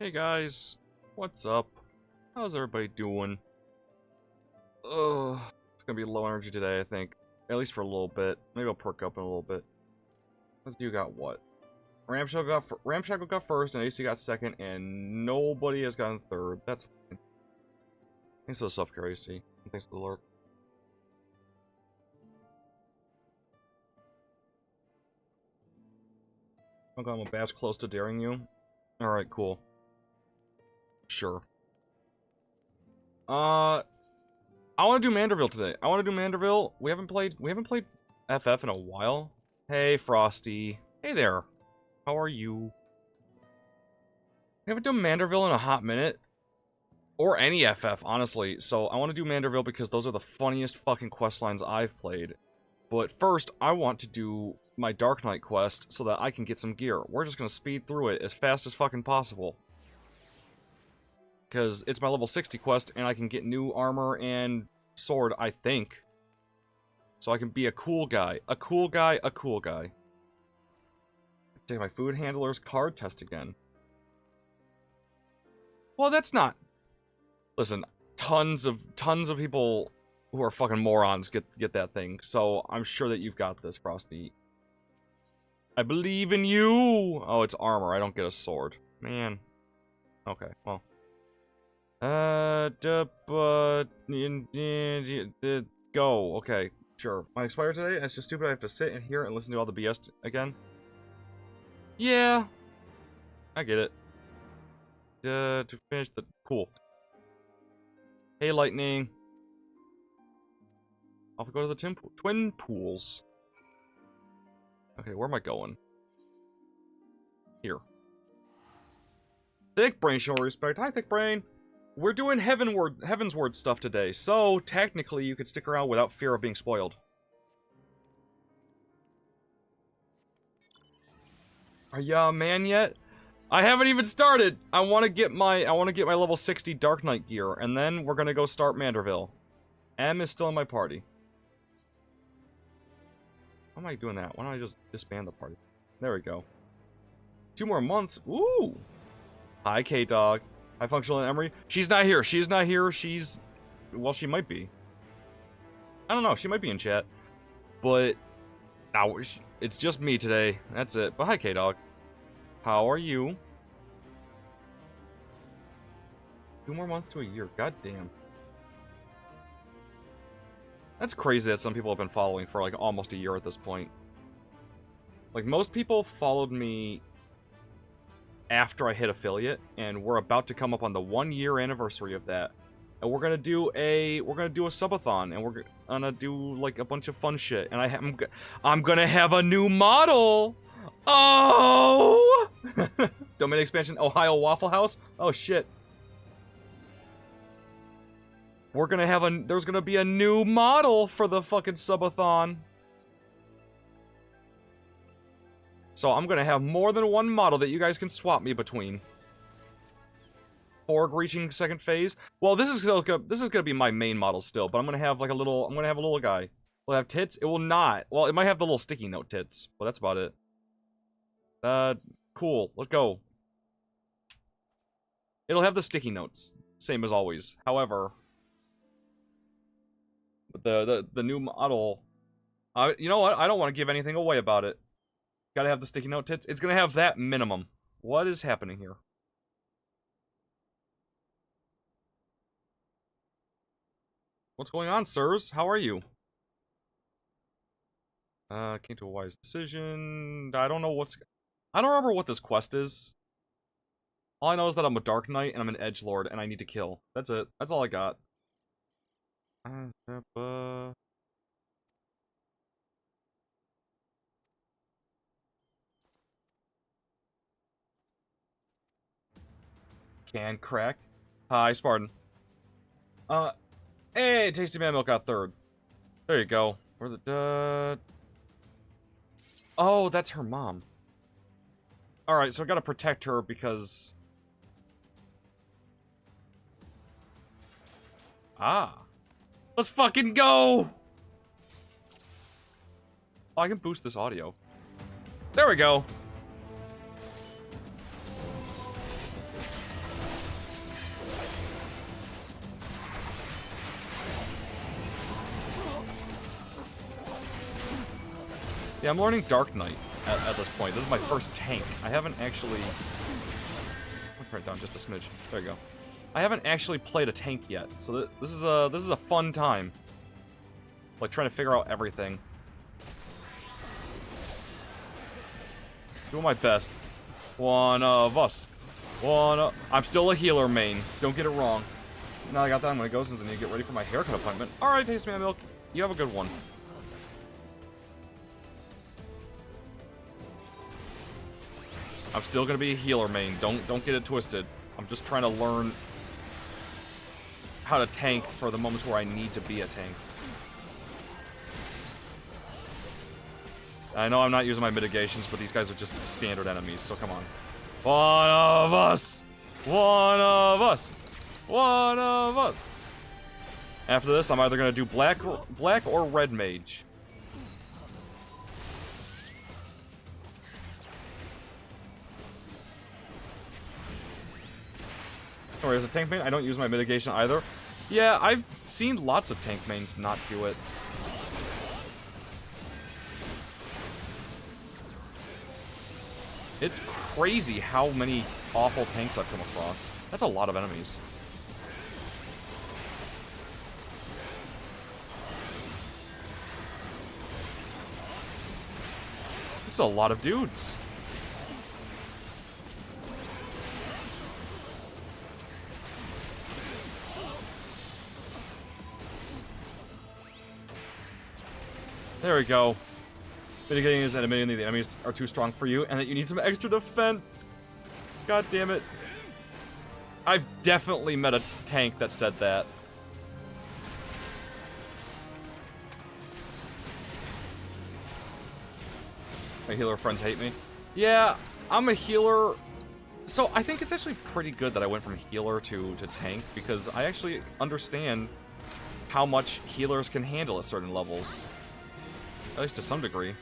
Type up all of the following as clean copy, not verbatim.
Hey guys, what's up? How's everybody doing? Ugh, it's gonna be low energy today, I think. At least for a little bit. Maybe I'll perk up in a little bit. Let's do got what? Ramshackle got first, and AC got second, and nobody has gotten third. That's fine. Thanks for the self-care, AC. And thanks to the Lord. I'm a batch close to daring you. Alright, cool. Sure. I want to do Manderville today. I want to do Manderville. We haven't played FF in a while. Hey, Frosty. Hey there. How are you? We haven't done Manderville in a hot minute. Or any FF, honestly. So I want to do Manderville because those are the funniest fucking quest lines I've played. But first, I want to do my Dark Knight quest so that I can get some gear. We're just gonna speed through it as fast as fucking possible. Because it's my level 60 quest, and I can get new armor and sword, I think. So I can be a cool guy. A cool guy, a cool guy. Take my food handler's card test again. Well, that's not... Listen, tons of people who are fucking morons get that thing. So I'm sure that you've got this, Frosty. I believe in you! Oh, it's armor. I don't get a sword. Man. Okay, well... Go. Okay, sure. My expire today? It's just stupid I have to sit in here and listen to all the BS again. Yeah. I get it. To finish the... Cool. Hey, Lightning. Off we go to the Twin Pools. Okay, where am I going? Here. Thick Brain, show respect. Hi, Thick Brain. We're doing Heavensward stuff today, so technically you could stick around without fear of being spoiled. Are ya a man yet? I haven't even started. I want to get my level 60 Dark Knight gear, and then we're gonna go start Manderville. M is still in my party. Why am I doing that? Why don't I just disband the party? There we go. 2 more months. Ooh. Hi, K-Dog. Hi, Functional and Emery. She's not here. She's not here. She's... Well, she might be. I don't know. She might be in chat. But... Now, it's just me today. That's it. But hi, K-Dog. How are you? 2 more months to a year. God damn. That's crazy that some people have been following for, like, almost a year at this point. Like, most people followed me... after I hit affiliate, and we're about to come up on the 1-year anniversary of that. And we're gonna do a subathon, and we're gonna do like a bunch of fun shit. And I'm gonna have a new model. Oh! Domain expansion, Ohio Waffle House. Oh shit. We're gonna have there's gonna be a new model for the fucking subathon. So I'm gonna have more than one model that you guys can swap me between. Borg reaching second phase. Well, this is gonna be my main model still, but I'm gonna have like a little guy. Will it have tits? It will not. Well, it might have the little sticky note tits, but that's about it. Cool. Let's go. It'll have the sticky notes, same as always. However, the new model. You know what? I don't want to give anything away about it. Gotta have the sticky note tits. It's gonna have that minimum. What is happening here? What's going on, sirs? How are you? Came to a wise decision. I don't remember what this quest is. All I know is that I'm a Dark Knight and I'm an edgelord and I need to kill. That's it. That's all I got. Can crack. Hi, Spartan. Hey, Tasty Man Milk got third. There you go. Where the Oh, that's her mom. Alright, so I gotta protect her because... Ah. Let's fucking go! Oh, I can boost this audio. There we go. Yeah, I'm learning Dark Knight at this point. This is my first tank. I haven't actually... I'll turn it down just a smidge. There you go. I haven't actually played a tank yet, so this is a fun time. Like, trying to figure out everything. Doing my best. One of us. I'm still a healer main. Don't get it wrong. Now I got that, I'm gonna go since I need to get ready for my haircut appointment. Alright, Taste Man Milk. You have a good one. I'm still gonna be a healer main. Don't get it twisted. I'm just trying to learn how to tank for the moments where I need to be a tank. I know I'm not using my mitigations, but these guys are just standard enemies, so come on. One of us! One of us! One of us! After this, I'm either gonna do black or red mage. Or as a tank main, I don't use my mitigation either. Yeah, I've seen lots of tank mains not do it. It's crazy how many awful tanks I've come across. That's a lot of enemies. This is a lot of dudes. There we go. Mitigating is admitting that the enemies are too strong for you and that you need some extra defense. God damn it. I've definitely met a tank that said that. My healer friends hate me. Yeah, I'm a healer. So I think it's actually pretty good that I went from healer to tank because I actually understand how much healers can handle at certain levels. At least to some degree.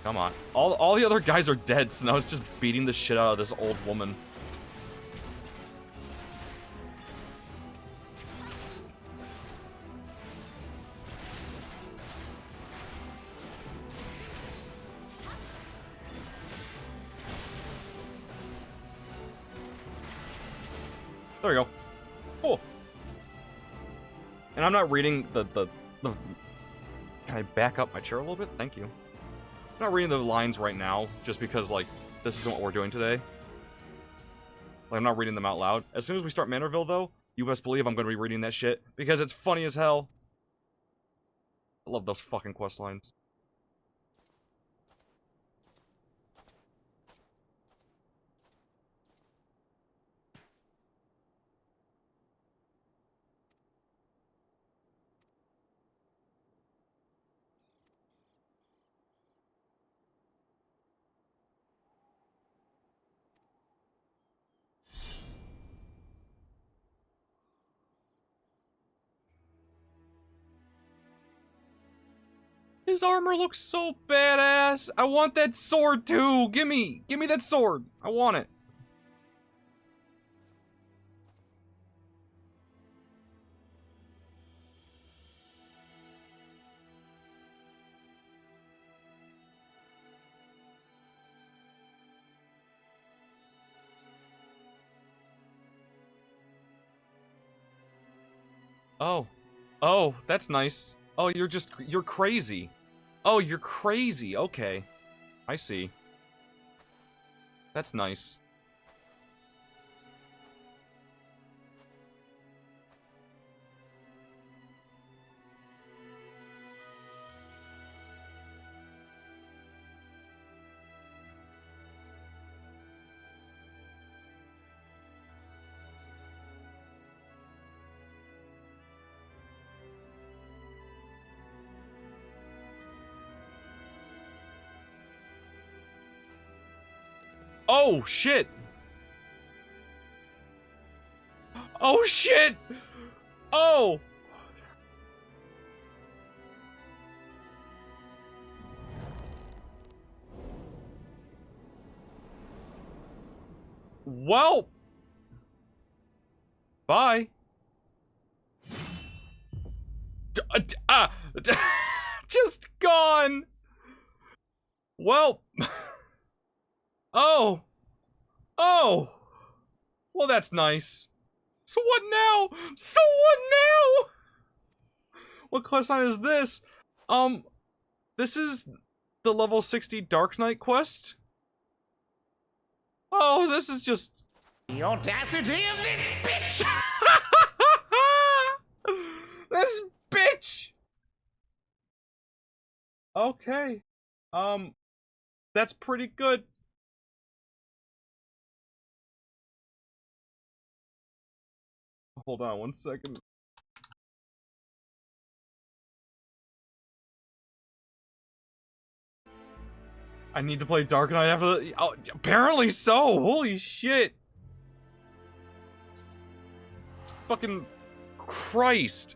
Come on. All the other guys are dead, so now it's just beating the shit out of this old woman. There we go. Cool. And I'm not reading the... Can I back up my chair a little bit? Thank you. I'm not reading the lines right now, just because, like, this isn't what we're doing today. Like, I'm not reading them out loud. As soon as we start Manderville, though, you best believe I'm going to be reading that shit, because it's funny as hell. I love those fucking quest lines. His armor looks so badass. I want that sword too. Give me that sword. I want it. Oh. Oh, that's nice. Oh, you're crazy. Oh, you're crazy. Okay. I see. That's nice. Oh, shit! Oh, shit! Oh! Well. Bye. Just gone. Well. Oh. Oh. Well, that's nice. So what now? So what now? What quest line is this? This is the level 60 Dark Knight quest. Oh, this is just... The audacity of this bitch! This bitch! Okay. That's pretty good. Hold on 1 second. I need to play Dark Knight after the... Oh, apparently so! Holy shit! Fucking Christ!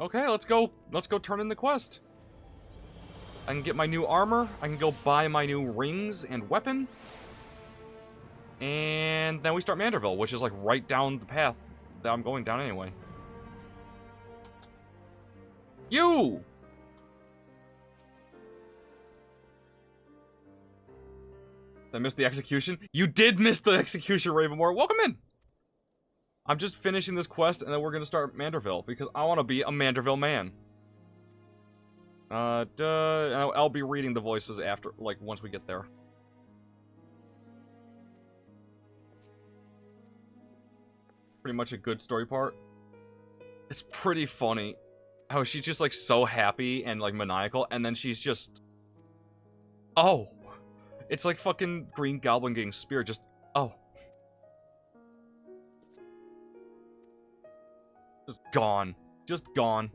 Okay, let's go turn in the quest. I can get my new armor, I can go buy my new rings and weapon. And then we start Manderville, which is like right down the path that I'm going down anyway. You! Did I miss the execution? You did miss the execution, Ravenmore. Welcome in! I'm just finishing this quest, and then we're gonna start Manderville, because I want to be a Manderville man. I'll be reading the voices after, like, once we get there. Pretty much a good story part. It's pretty funny how she's just, like, so happy and, like, maniacal, and then she's just... Oh! It's like fucking Green Goblin getting speared, just... Oh. Just gone. Just gone.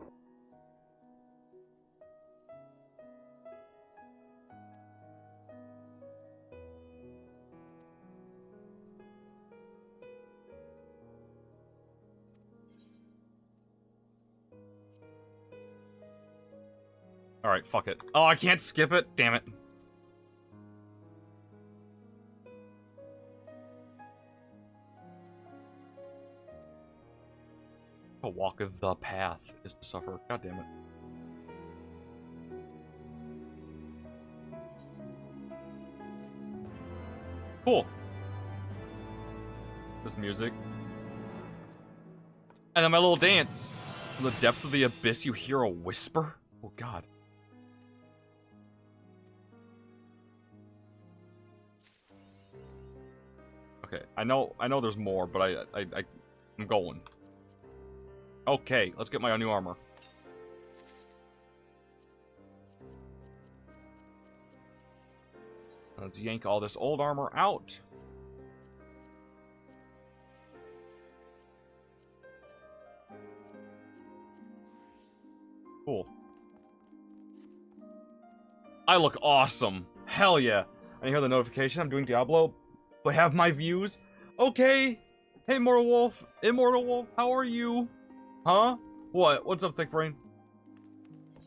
Alright, fuck it. Oh, I can't skip it? Damn it. To walk the path is to suffer. God damn it. Cool. This music. And then my little dance. From the depths of the abyss you hear a whisper? Oh god. Okay, I know there's more, but I'm going. Okay, let's get my new armor. Let's yank all this old armor out. Cool. I look awesome. Hell yeah. I hear the notification. I'm doing Diablo, but have my views. Okay. Hey, Immortal Wolf, how are you? Huh? What? What's up, Thick Brain?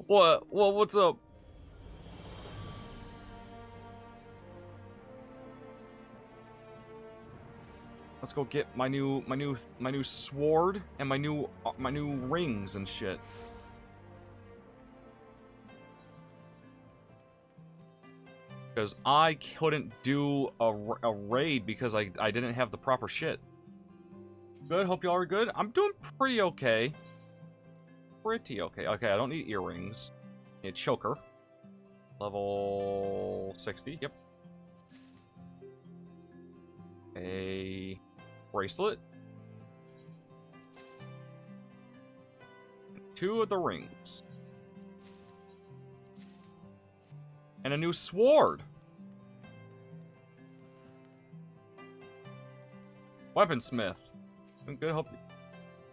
What? Well, what's up? Let's go get my new sword and my new rings and shit. Because I couldn't do a raid because I didn't have the proper shit. Good, hope y'all are good. I'm doing pretty okay. Pretty okay. Okay, I don't need earrings. I need a choker. Level 60, yep. A bracelet. 2 of the rings. And a new sword. Weaponsmith. Good, hope.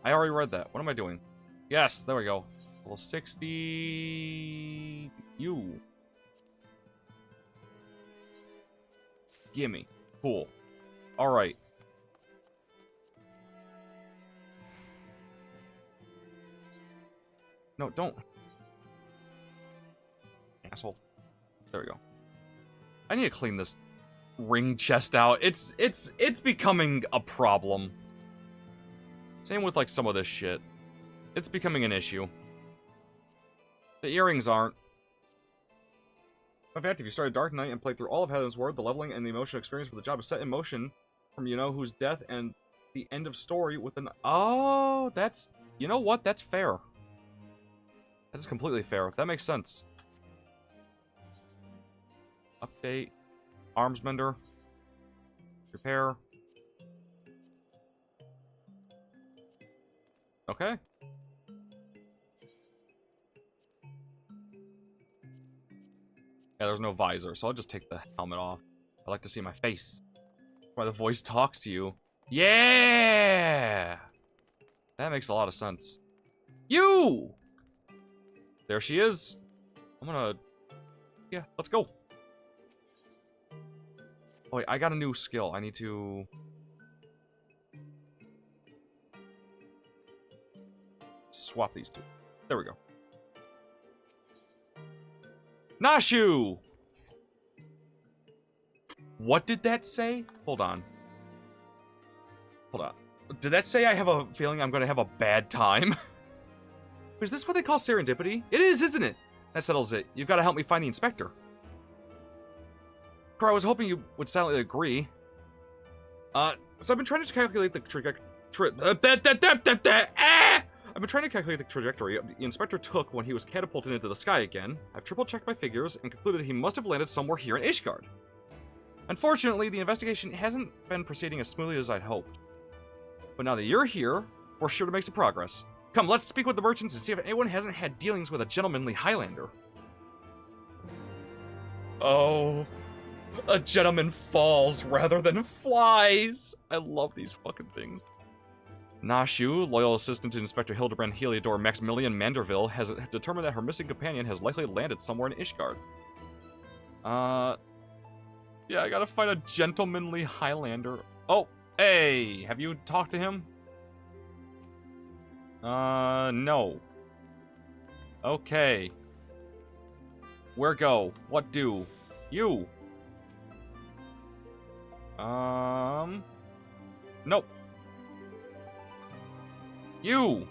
I already read that. What am I doing? Yes, there we go. Level 60. You. Gimme. Cool. Alright. No, don't. asshole. There we go. I need to clean this ring chest out. It's becoming a problem. Same with like some of this shit. It's becoming an issue. The earrings aren't. In fact, if you start a Dark Knight and play through all of Heavensward, the leveling and the emotional experience for the job is set in motion from you-know-who's death and the end of story with an... Oh, that's... You know what? That's fair. That is completely fair. That makes sense. Update. Arms mender. Repair. Okay. Yeah, there's no visor, so I'll just take the helmet off. I like to see my face. Why the voice talks to you. Yeah! That makes a lot of sense. You! There she is. I'm gonna... Yeah, let's go. Oh, wait, I got a new skill. I need to... swap these two. There we go. Nashu! What did that say? Hold on. Hold on. Did that say I have a feeling I'm gonna have a bad time? Is this what they call serendipity? It is, isn't it? That settles it. You've got to help me find the inspector. Cora, I was hoping you would silently agree. So I've been trying to calculate the I've been trying to calculate the trajectory the inspector took when he was catapulted into the sky again. I've triple-checked my figures and concluded he must have landed somewhere here in Ishgard. Unfortunately, the investigation hasn't been proceeding as smoothly as I'd hoped. But now that you're here, we're sure to make some progress. Come, let's speak with the merchants and see if anyone hasn't had dealings with a gentlemanly Highlander. Oh, a gentleman falls rather than flies. I love these fucking things. Nashu, loyal assistant to Inspector Hildebrand Heliodor Maximilian Manderville, has determined that her missing companion has likely landed somewhere in Ishgard. Yeah, I gotta find a gentlemanly Highlander. Oh, hey, have you talked to him? No. Okay. Where go? What do? You. Nope. You!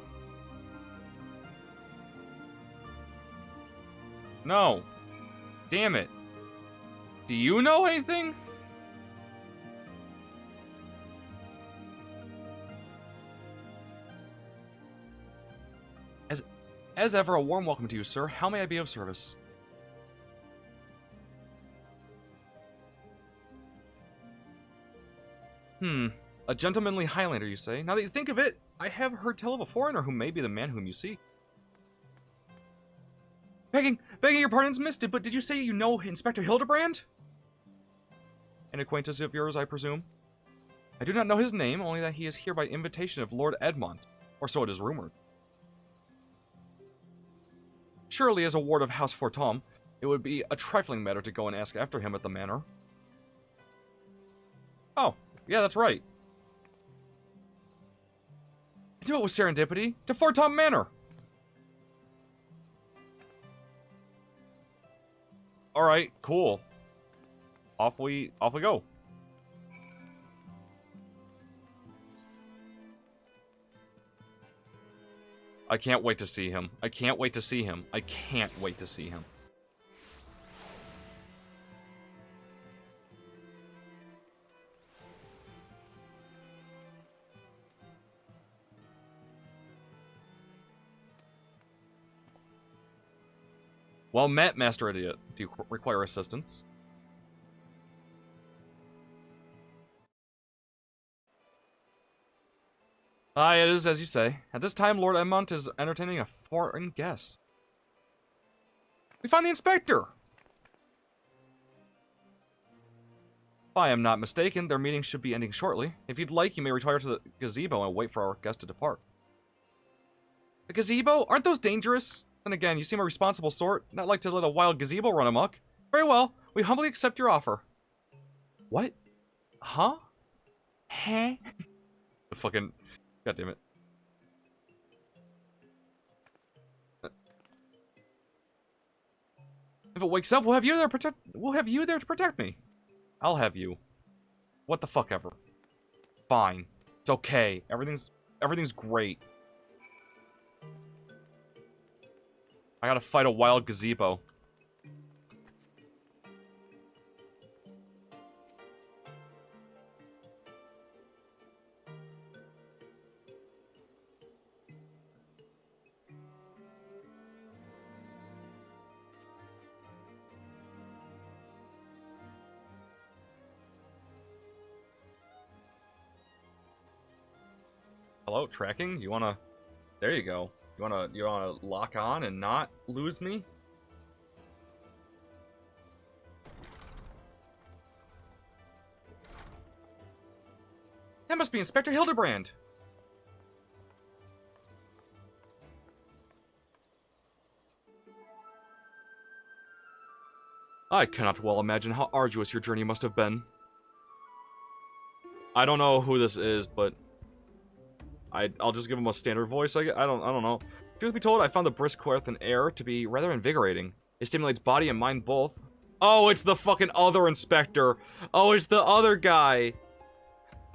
No. Damn it. Do you know anything? As ever, a warm welcome to you, sir. How may I be of service? A gentlemanly Highlander, you say? Now that you think of it, I have heard tell of a foreigner who may be the man whom you seek. Begging your pardon's missed it, but did you say you know Inspector Hildebrand? An acquaintance of yours, I presume? I do not know his name, only that he is here by invitation of Lord Edmont, or so it is rumored. Surely, as a ward of House Fortom, it would be a trifling matter to go and ask after him at the manor. Oh, yeah, that's right. I knew it was serendipity. To Fortom Manor! Alright, cool. Off we go. I can't wait to see him. I can't wait to see him. I can't wait to see him. Well met, Master Idiot. Do you require assistance? Aye, it is as you say. At this time, Lord Edmont is entertaining a foreign guest. We found the inspector! If I am not mistaken, their meeting should be ending shortly. If you'd like, you may retire to the gazebo and wait for our guest to depart. A gazebo? Aren't those dangerous? Then again, you seem a responsible sort, not like to let a wild gazebo run amok. Very well, we humbly accept your offer. What? Huh? Huh? The fucking... God damn it. If it wakes up, we'll have you there to protect me. I'll have you. What the fuck ever. Fine. It's okay. Everything's great. I gotta fight a wild gazebo. Hello, tracking? You wanna... There you go. You wanna lock on and not lose me? That must be Inspector Hildebrand! I cannot well imagine how arduous your journey must have been. I don't know who this is, but... I'll just give him a standard voice. I don't know. Truth be told, I found the brisk earth and air to be rather invigorating. It stimulates body and mind both. Oh, it's the fucking other inspector. Oh, it's the other guy.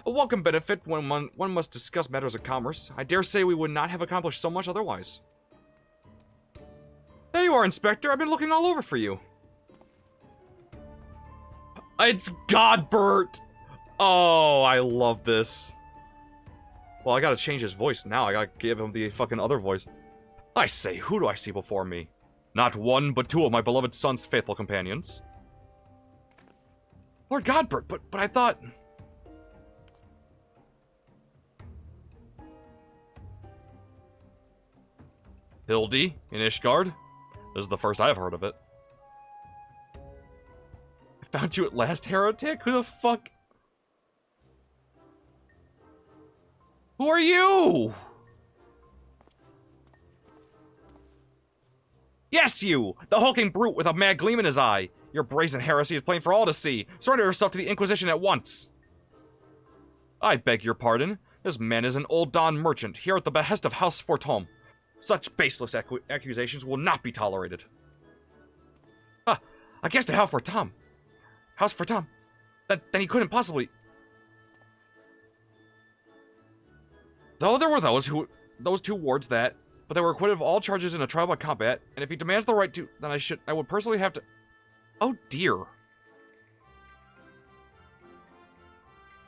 A welcome benefit when one must discuss matters of commerce. I dare say we would not have accomplished so much otherwise. There you are, Inspector. I've been looking all over for you. It's Godbert. Oh, I love this. Well, I gotta change his voice now. I gotta give him the fucking other voice. I say, who do I see before me? Not one, but two of my beloved son's faithful companions. Lord Godbert, but I thought... Hildy in Ishgard? This is the first I've heard of it. I found you at last, heretic? Who the fuck... Who are you? Yes, you! The hulking brute with a mad gleam in his eye! Your brazen heresy is plain for all to see. Surrender yourself to the Inquisition at once! I beg your pardon. This man is an old Don merchant, here at the behest of House Fortom. Such baseless accusations will not be tolerated. Ah, I guessed at House Fortom. House Fortom? Then he couldn't possibly... Though there were those two wards that, but they were acquitted of all charges in a trial by combat, and if he demands the right to, then I would personally have to... Oh dear.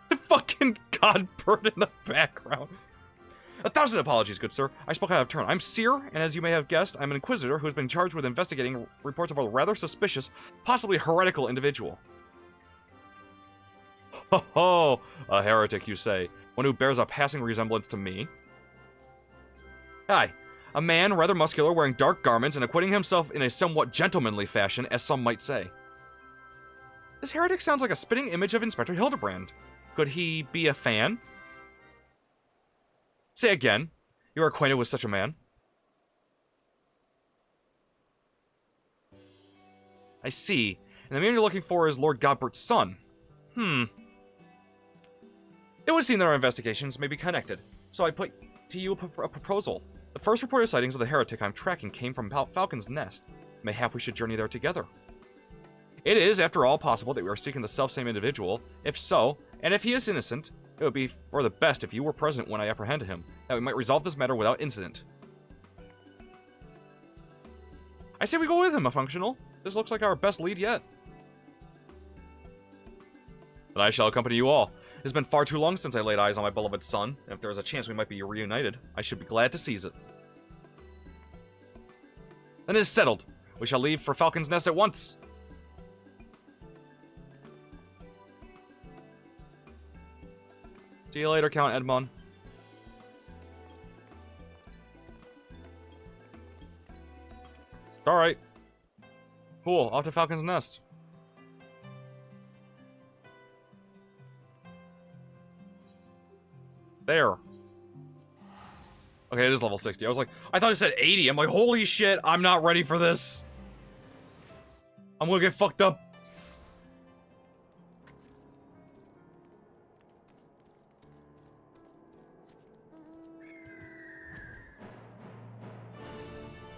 The fucking Godbird in the background. 1,000 apologies, good sir. I spoke out of turn. I'm Seer, and as you may have guessed, I'm an Inquisitor who has been charged with investigating reports of a rather suspicious, possibly heretical individual. Ho ho! A heretic, you say. One who bears a passing resemblance to me. Aye, a man rather muscular wearing dark garments and acquitting himself in a somewhat gentlemanly fashion, as some might say. This heretic sounds like a spitting image of Inspector Hildebrand. Could he be a fan? Say again, you are acquainted with such a man? I see, and the man you're looking for is Lord Godbert's son. It would seem that our investigations may be connected, so I put to you a proposal. The first reported sightings of the heretic I'm tracking came from Falcon's Nest. Mayhap we should journey there together. It is, after all, possible that we are seeking the selfsame individual. If so, and if he is innocent, it would be for the best if you were present when I apprehended him, that we might resolve this matter without incident. I say we go with him, a functional. This looks like our best lead yet. But I shall accompany you all. It has been far too long since I laid eyes on my beloved son, and if there is a chance we might be reunited, I should be glad to seize it. Then it is settled. We shall leave for Falcon's Nest at once. See you later, Count Edmond. Alright. Cool, off to Falcon's Nest. There. Okay, it is level 60. I was like, I thought it said 80. I'm like, holy shit, I'm not ready for this. I'm gonna get fucked up.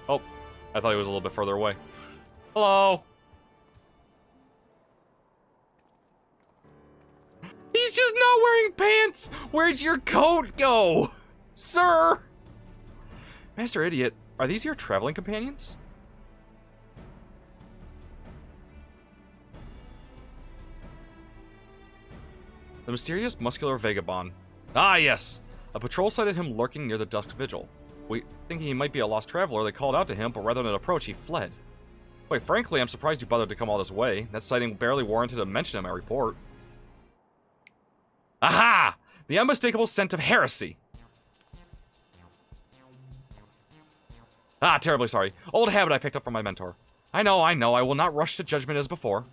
Oh, I thought he was a little bit further away. Hello? He's just not wearing pants! Where'd your coat go? Sir! Master Idiot, are these your traveling companions? The mysterious muscular vagabond. Ah, yes! A patrol sighted him lurking near the dusk vigil. Thinking he might be a lost traveler, they called out to him, but rather than approach, he fled. Quite frankly, I'm surprised you bothered to come all this way. That sighting barely warranted a mention in my report. Aha! The unmistakable scent of heresy! Ah, terribly sorry. Old habit I picked up from my mentor. I know, I will not rush to judgment as before.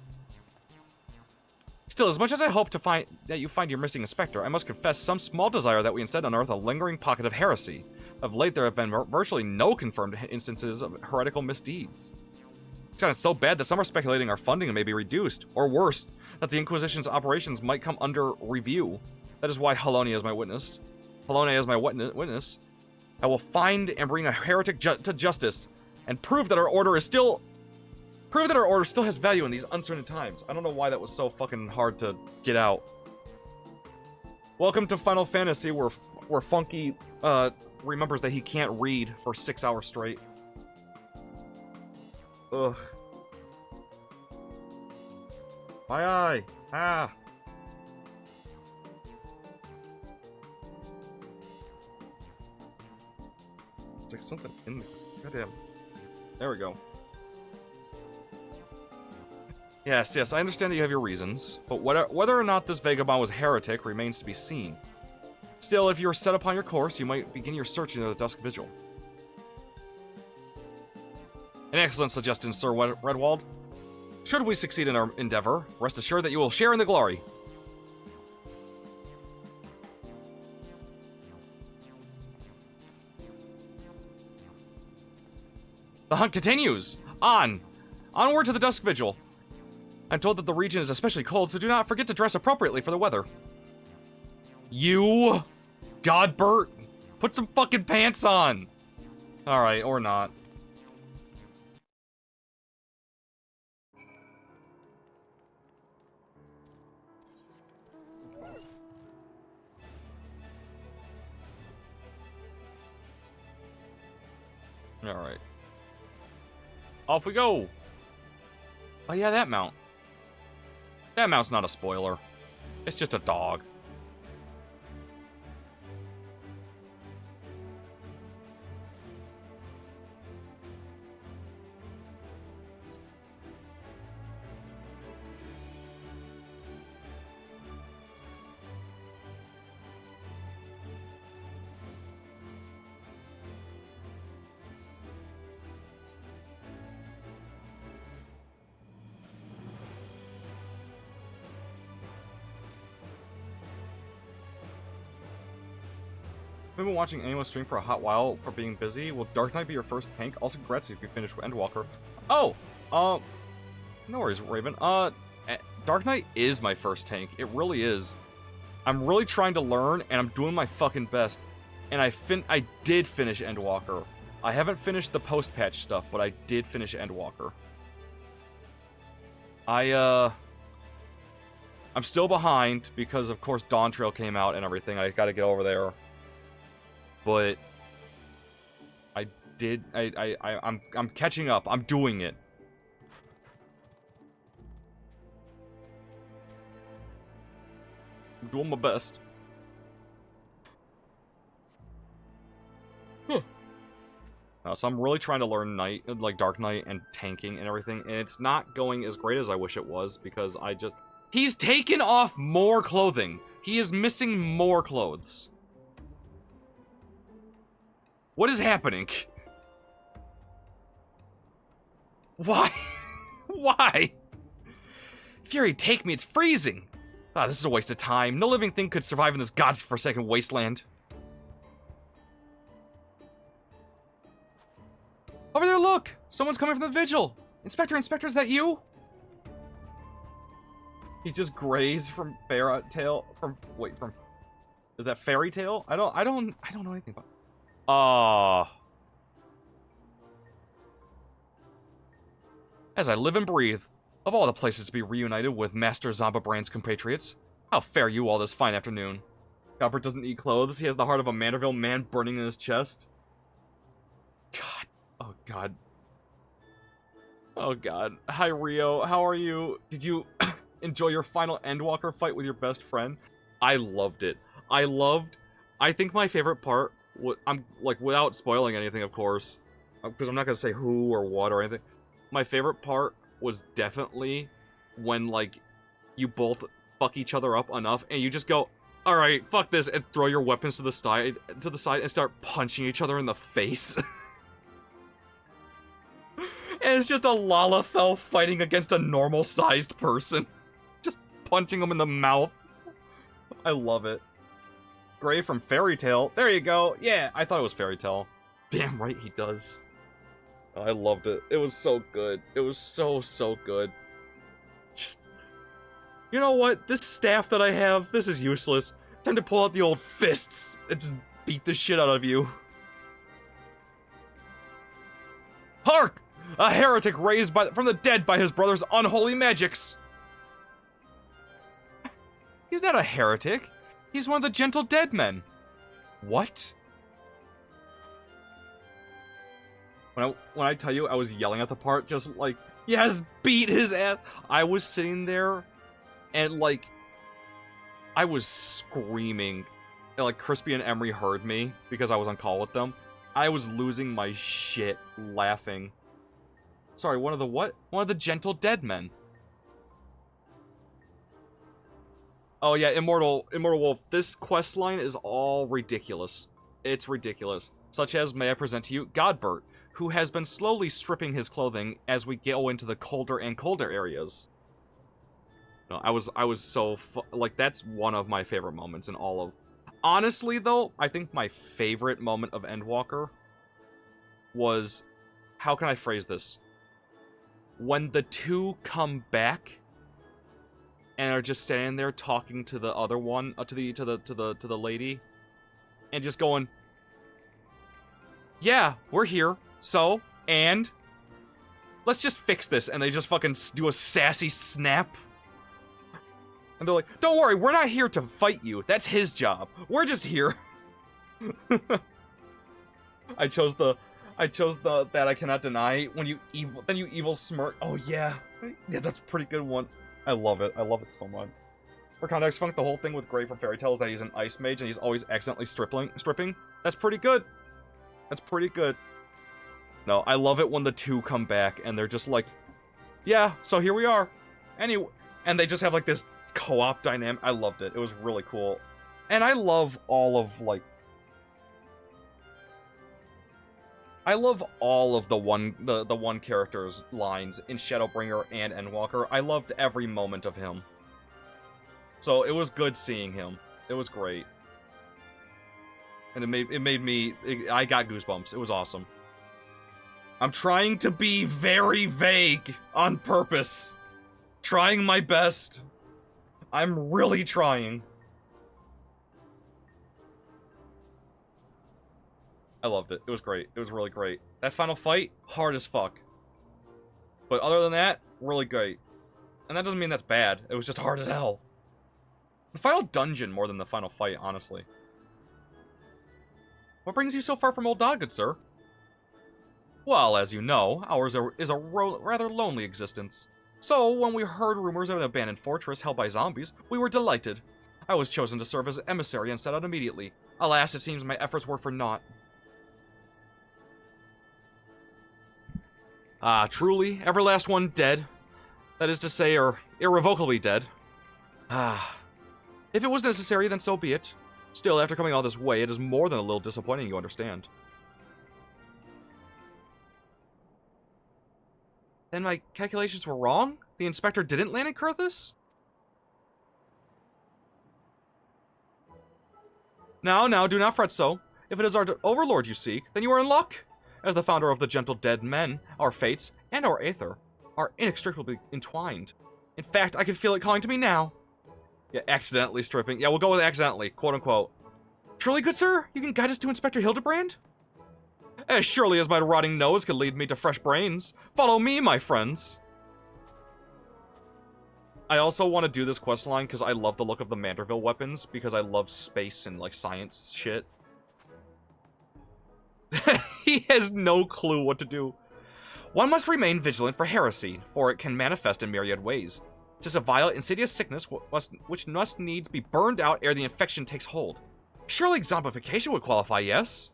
Still, as much as I hope that you find your missing inspector, I must confess some small desire that we instead unearth a lingering pocket of heresy. Of late, there have been virtually no confirmed instances of heretical misdeeds. It's gotten so bad that some are speculating our funding may be reduced, or worse, that the Inquisition's operations might come under review. That is why Halonia is my witness. Halonia is my witness. I will find and bring a heretic to justice, and prove that our order still has value in these uncertain times. I don't know why that was so fucking hard to get out. Welcome to Final Fantasy, where Funky remembers that he can't read for 6 hours straight. Ugh. My eye. Ah. It's like something in there. Goddamn. There we go. Yes, I understand that you have your reasons, but whether or not this vagabond was a heretic remains to be seen. Still, if you are set upon your course, you might begin your search into the Dusk Vigil. An excellent suggestion, Sir Redwald. Should we succeed in our endeavor, rest assured that you will share in the glory. The hunt continues! Onward to the Dusk Vigil! I'm told that the region is especially cold, so do not forget to dress appropriately for the weather. You... Godbert! Put some fucking pants on! Alright, or not. Alright. Off we go! Oh yeah, that mount. That mount's not a spoiler. It's just a dog. I've been watching anyone stream for a hot while for being busy. Will Dark Knight be your first tank? Also, congrats if you finish Endwalker. Oh! No worries, Raven. Dark Knight is my first tank. It really is. I'm really trying to learn, and I'm doing my fucking best. And I did finish Endwalker. I haven't finished the post-patch stuff, but I did finish Endwalker. I'm still behind, because of course Dawn Trail came out and everything. I gotta get over there. But I'm catching up. I'm doing it. I'm doing my best. Huh. So I'm really trying to learn Dark Knight and tanking and everything, and it's not going as great as I wish it was because he's taken off more clothing. He is missing more clothes. What is happening? Why? Why? Fury, take me, it's freezing! Ah, this is a waste of time. No living thing could survive in this godforsaken wasteland. Over there, look! Someone's coming from the vigil! Inspector, is that you? He's just Grays from Fairy Tale. Is that Fairy Tale? I don't know anything about. As I live and breathe, of all the places to be reunited with Master Zombabrain's compatriots, how fare you all this fine afternoon? Godbert doesn't need clothes. He has the heart of a Manderville man burning in his chest. God. Oh, God. Oh, God. Hi, Rio. How are you? Did you enjoy your final Endwalker fight with your best friend? I loved it. I think my favorite part, I'm, like, without spoiling anything, of course, because I'm not going to say who or what or anything. My favorite part was definitely when, like, you both fuck each other up enough and you just go, alright, fuck this, and throw your weapons to the side and start punching each other in the face. And it's just a Lalafell fighting against a normal-sized person. Just punching him in the mouth. I love it. Gray from Fairy Tale. There you go. Yeah, I thought it was Fairy Tale. Damn right he does. Oh, I loved it. It was so good. It was so, so good. Just... You know what? This staff that I have, this is useless. Time to pull out the old fists and just beat the shit out of you. Hark! A heretic raised from the dead by his brother's unholy magics. He's not a heretic. He's one of the gentle dead men. What? When I tell you I was yelling at the part, just like, yes, beat his ass. I was sitting there and like, I was screaming. And, like, Crispy and Emery heard me because I was on call with them. I was losing my shit laughing. Sorry, one of the what? One of the gentle dead men. Oh yeah, Immortal Wolf. This quest line is all ridiculous. It's ridiculous. Such as, may I present to you, Godbert, who has been slowly stripping his clothing as we go into the colder and colder areas. No, I was so like, that's one of my favorite moments in all of... Honestly, though, I think my favorite moment of Endwalker was... How can I phrase this? When the two come back and are just standing there talking to the other one, to the lady, and just going, yeah, we're here, so, and let's just fix this, and they just fucking do a sassy snap. And they're like, don't worry, we're not here to fight you. That's his job. We're just here. I chose the that I cannot deny when you evil smirk. Oh yeah. Yeah, that's a pretty good one. I love it. I love it so much. For context, Funk, the whole thing with Gray from Fairy Tale is that he's an ice mage and he's always accidentally stripping. That's pretty good. That's pretty good. No, I love it when the two come back and they're just like, yeah, so here we are. Anyway, and they just have like this co-op dynamic. I loved it. It was really cool. And I love all of like the one character's lines in Shadowbringer and Endwalker. I loved every moment of him. So it was good seeing him. It was great. And I got goosebumps. It was awesome. I'm trying to be very vague on purpose. Trying my best. I'm really trying. I loved it. It was great. It was really great. That final fight, hard as fuck. But other than that, really great. And that doesn't mean that's bad. It was just hard as hell. The final dungeon more than the final fight, honestly. What brings you so far from Old Doggood, sir? Well, as you know, ours is a rather lonely existence. So, when we heard rumors of an abandoned fortress held by zombies, we were delighted. I was chosen to serve as emissary and set out immediately. Alas, it seems my efforts were for naught. Ah, truly, every last one dead. That is to say, or irrevocably dead. Ah. If it was necessary, then so be it. Still, after coming all this way, it is more than a little disappointing, you understand. Then my calculations were wrong? The inspector didn't land in Kurthus? Now, do not fret so. If it is our overlord you seek, then you are in luck. As the founder of the gentle dead men, our fates, and our aether, are inextricably entwined. In fact, I can feel it calling to me now. Yeah, accidentally stripping. Yeah, we'll go with accidentally, quote-unquote. Truly, good sir, you can guide us to Inspector Hildebrand? As surely as my rotting nose could lead me to fresh brains. Follow me, my friends. I also want to do this quest line because I love the look of the Manderville weapons, because I love space and, like, science shit. He has no clue what to do. One must remain vigilant for heresy, for it can manifest in myriad ways. 'Tis a vile, insidious sickness which must needs be burned out ere the infection takes hold. Surely zombification would qualify, yes?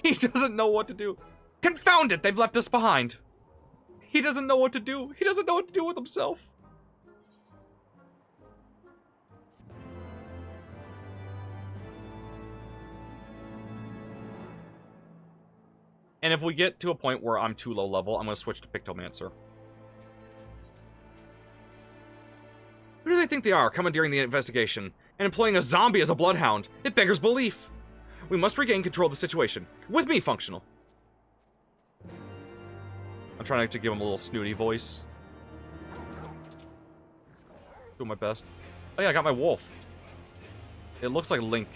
He doesn't know what to do. Confound it, they've left us behind. He doesn't know what to do. He doesn't know what to do with himself. And if we get to a point where I'm too low level, I'm going to switch to Pictomancer. Who do they think they are, commandeering the investigation, and employing a zombie as a bloodhound? It beggars belief. We must regain control of the situation. With me, Functional. I'm trying to give him a little snooty voice. Doing my best. Oh yeah, I got my wolf. It looks like Link.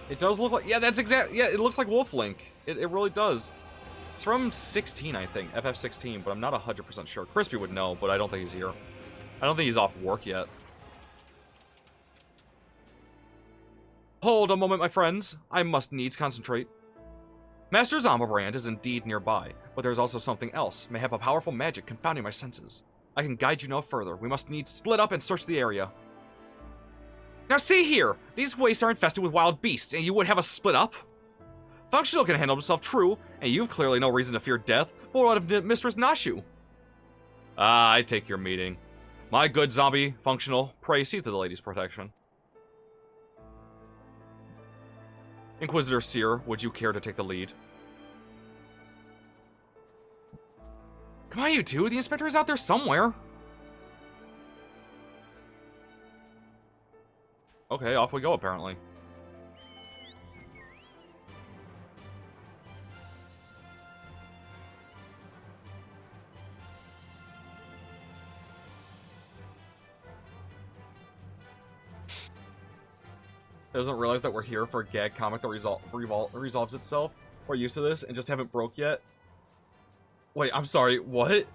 It does look like, yeah, that's exactly, yeah, it looks like Wolf Link. It really does. It's from 16, I think, FF16, but I'm not 100% sure. Crispy would know, but I don't think he's here. I don't think he's off work yet. Hold a moment, my friends. I must needs concentrate. Master Zombibrand is indeed nearby, but there's also something else, mayhap a powerful magic confounding my senses. I can guide you no further. We must needs split up and search the area. Now see here, these wastes are infested with wild beasts, and you would have us split up? Functional can handle himself, true, and you've clearly no reason to fear death, but what of Mistress Nashu? Ah, I take your meaning. My good zombie, Functional, pray see to the lady's protection. Inquisitor Seer, would you care to take the lead? Come on, you two, the inspector is out there somewhere. Okay, off we go, apparently. Doesn't realize that we're here for a gag comic that resolves itself. We're used to this and just haven't broke yet. Wait, I'm sorry, what?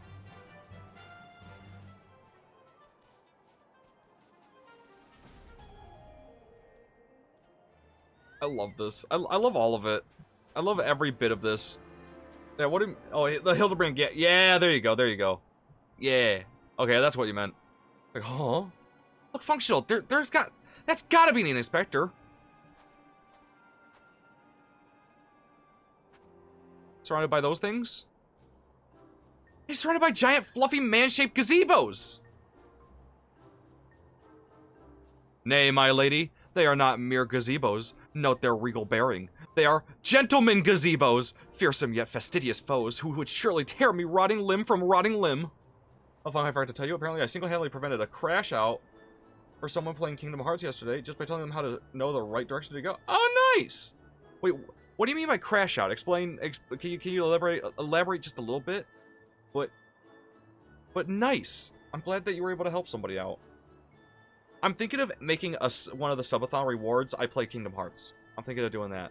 I love this. I love all of it. I love every bit of this. Yeah, what do you... Oh, the Hildebrand... Yeah, there you go, there you go. Yeah. Okay, that's what you meant. Like, huh? Look, Functional, that's gotta be the inspector. Surrounded by those things? He's surrounded by giant, fluffy, man-shaped gazebos! Nay, my lady, they are not mere gazebos. Note their regal bearing. They are gentlemen gazebos, fearsome yet fastidious foes who would surely tear me rotting limb from rotting limb. Oh, I forgot to tell you, apparently I single-handedly prevented a crash out for someone playing Kingdom Hearts yesterday just by telling them how to know the right direction to go. Oh, nice! Wait, what do you mean by crash out? Explain, can you elaborate just a little bit? But nice. I'm glad that you were able to help somebody out. I'm thinking of making one of the subathon rewards. I play Kingdom Hearts. I'm thinking of doing that.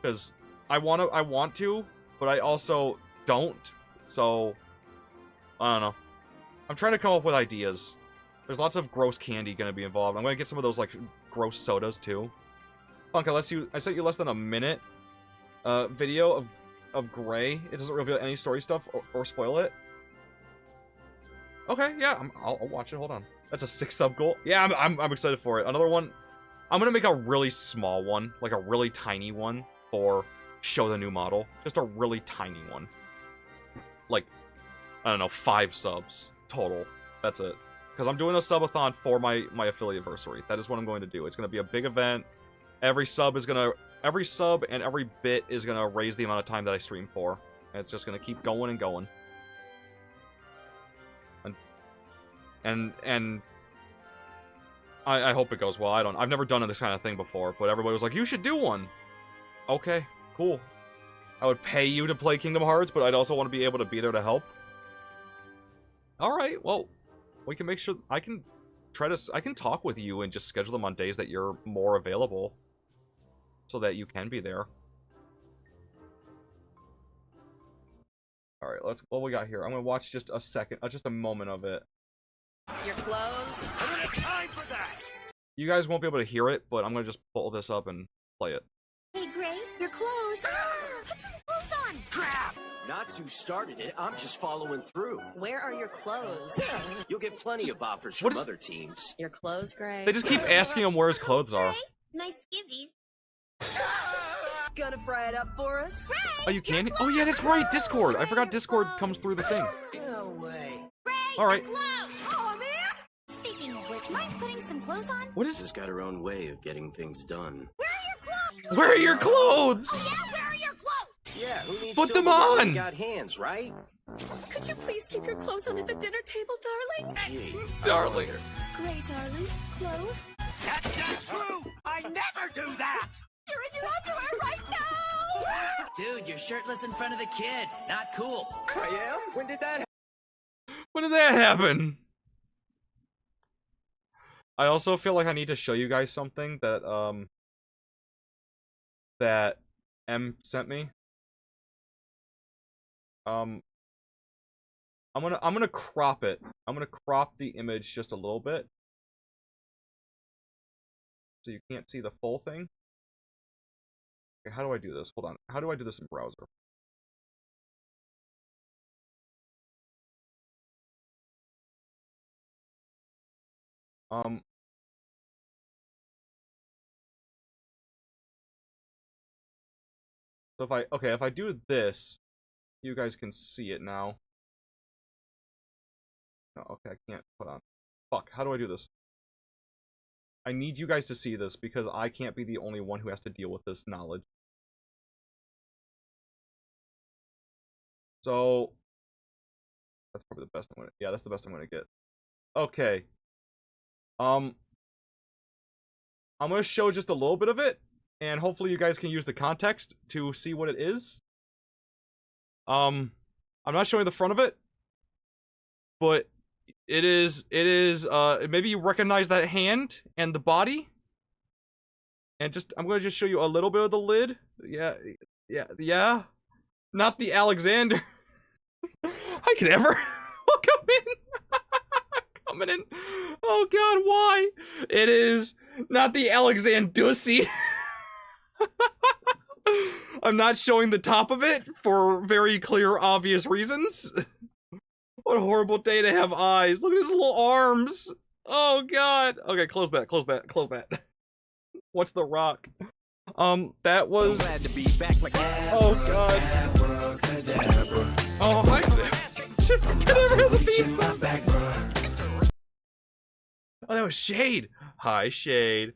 Because I want to, but I also don't. So, I don't know. I'm trying to come up with ideas. There's lots of gross candy going to be involved. I'm going to get some of those, like, gross sodas, too. Funk, I sent you less than a minute video of Gray. It doesn't reveal any story stuff or spoil it. Okay, yeah, I'll watch it. Hold on. That's a 6-sub goal. Yeah, I'm excited for it. Another one. I'm gonna make a really small one, like a really tiny one for show the new model. Just a really tiny one. Like, I don't know, 5 subs total. That's it. Because I'm doing a subathon for my affiliate-versary. That is what I'm going to do. It's gonna be a big event. Every sub and every bit is gonna raise the amount of time that I stream for. And it's just gonna keep going and going. And I hope it goes well. I've never done this kind of thing before, but everybody was like, you should do one. Okay, cool. I would pay you to play Kingdom Hearts, but I'd also want to be able to be there to help. Alright, well, we can make sure, I can talk with you and just schedule them on days that you're more available. So that you can be there. Alright, what we got here? I'm gonna watch just a second, just a moment of it. Your clothes? I don't have time for that! You guys won't be able to hear it, but I'm gonna just pull this up and play it. Hey, Gray, your clothes. Put some clothes on. Crap! Natsu started it, I'm just following through. Where are your clothes? You'll get plenty of offers What from is- other teams. Your clothes, Gray? They just keep asking him where his clothes are. Nice skivvies. Gonna fry it up for us? Oh, you can? Oh yeah, that's right, Discord! I forgot Discord comes through the thing. No way. Alright. Oh, man! Speaking of which, mind putting some clothes on? What This is... has got her own way of getting things done. Where are your clothes? Where are your clothes? Yeah, where are your clothes? Yeah, who needs Put them silverware when on! you got hands, right? Could you please keep your clothes on at the dinner table, darling? Gee, Darling. Great, darling. Clothes? That's not true! I never do that! You're in your underwear right now! Dude, you're shirtless in front of the kid. Not cool. I am? When did that happen? When did that happen? I also feel like I need to show you guys something that, that M sent me. I'm gonna crop it. I'm gonna crop the image just a little bit. So you can't see the full thing. Okay, how do I do this? Hold on. How do I do this in browser? So if I do this, you guys can see it now. No, okay, I can't. Hold on. Fuck, how do I do this? I need you guys to see this because I can't be the only one who has to deal with this knowledge. So that's probably the best I'm gonna, yeah, that's the best I'm gonna get. Okay. I'm gonna show just a little bit of it, and hopefully you guys can use the context to see what it is. I'm not showing the front of it, but it is, maybe you recognize that hand and the body. And I'm gonna just show you a little bit of the lid. Yeah. Not the Alexander. I can never. Welcome in. Coming in. Oh god, why? It is not the Alexandussy. I'm not showing the top of it for very clear, obvious reasons. What a horrible day to have eyes. Look at his little arms. Oh god. Okay, close that. What's the rock? That was... Glad to be back like Oh god. Oh, hi. Cadabra has a theme song. Oh, that was Shade. Hi, Shade.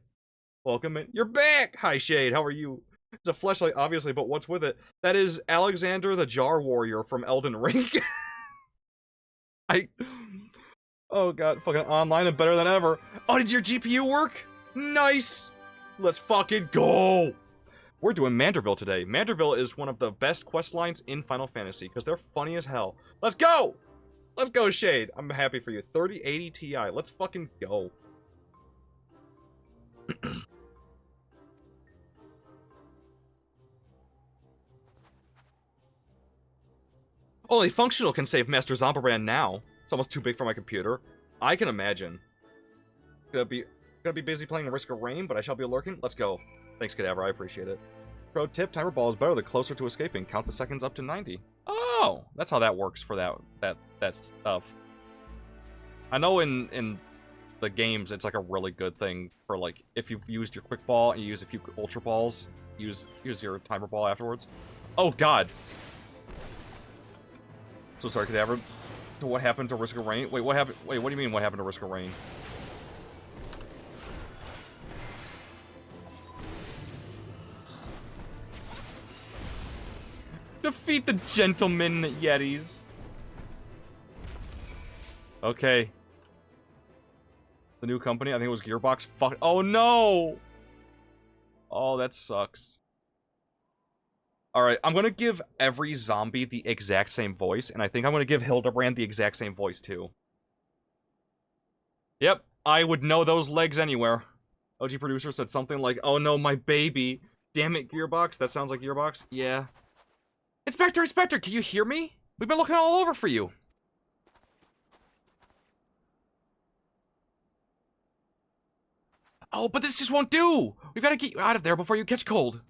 Welcome in. You're back. Hi, Shade. How are you? It's a fleshlight, obviously, but what's with it? That is Alexander the Jar Warrior from Elden Ring. Oh god, fucking online and better than ever. Oh, did your GPU work? Nice. Let's fucking go. We're doing Manderville today. Manderville is one of the best quest lines in Final Fantasy because they're funny as hell. Let's go. Let's go, Shade. I'm happy for you. 3080 Ti. Let's fucking go. Only Functional can save Master Zombaran now. It's almost too big for my computer. I can imagine. Gonna be busy playing Risk of Rain, but I shall be lurking. Let's go. Thanks, Cadabra. I appreciate it. Pro tip, timer ball is better the closer to escaping. Count the seconds up to 90. Oh, that's how that works for that stuff. I know in the games it's like a really good thing for like if you've used your quick ball and you use a few ultra balls, use your timer ball afterwards. Oh god. So sorry, Cadabra. What happened to Risk of Rain? Wait, what happened? Wait, what do you mean what happened to Risk of Rain? Defeat the Gentleman Yetis. Okay. The new company, I think it was Gearbox. Fuck. Oh no! Oh, that sucks. Alright, I'm gonna give every zombie the exact same voice, and I think I'm gonna give Hildebrand the exact same voice too. Yep, I would know those legs anywhere. OG producer said something like, "Oh no, my baby. Damn it, Gearbox." That sounds like Gearbox. Yeah. Inspector, Inspector, can you hear me? We've been looking all over for you. Oh, but this just won't do! We've got to get you out of there before you catch cold.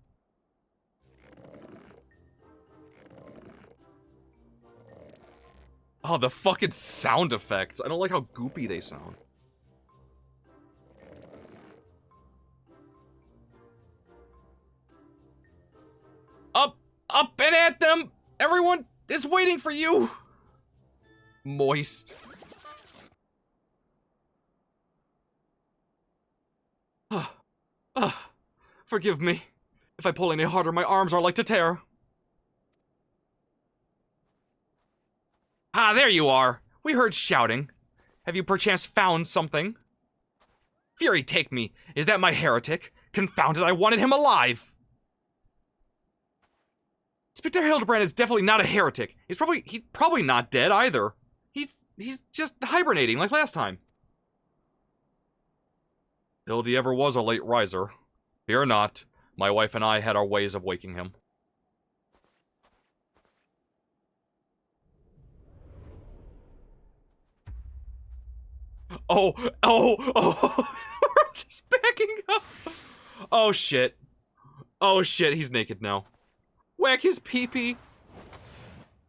Oh, the fucking sound effects. I don't like how goopy they sound. Up and at them! Everyone is waiting for you! Moist. Forgive me. If I pull any harder, my arms are like to tear. Ah, there you are. We heard shouting. Have you perchance found something? Fury take me. Is that my heretic? Confound it, I wanted him alive. Inspector Hildebrand is definitely not a heretic. He's probably not dead either. He's just hibernating like last time. Hildy ever was a late riser. Fear not. My wife and I had our ways of waking him. Oh, we're just backing up. Oh shit. Oh shit, he's naked now. Whack his pee-pee.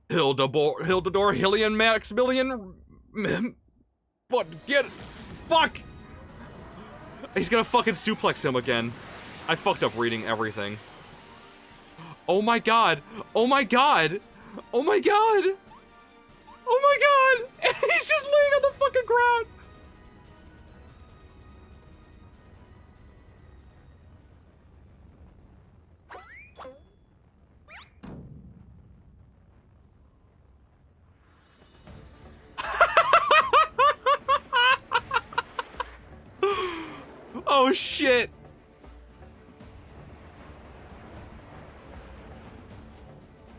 Hildador, Hillian, Maximilian. What? Get it. Fuck! He's gonna fucking suplex him again. I fucked up reading everything. Oh my god. Oh my god. Oh my god. Oh my god. He's just laying on the fucking ground. Oh shit!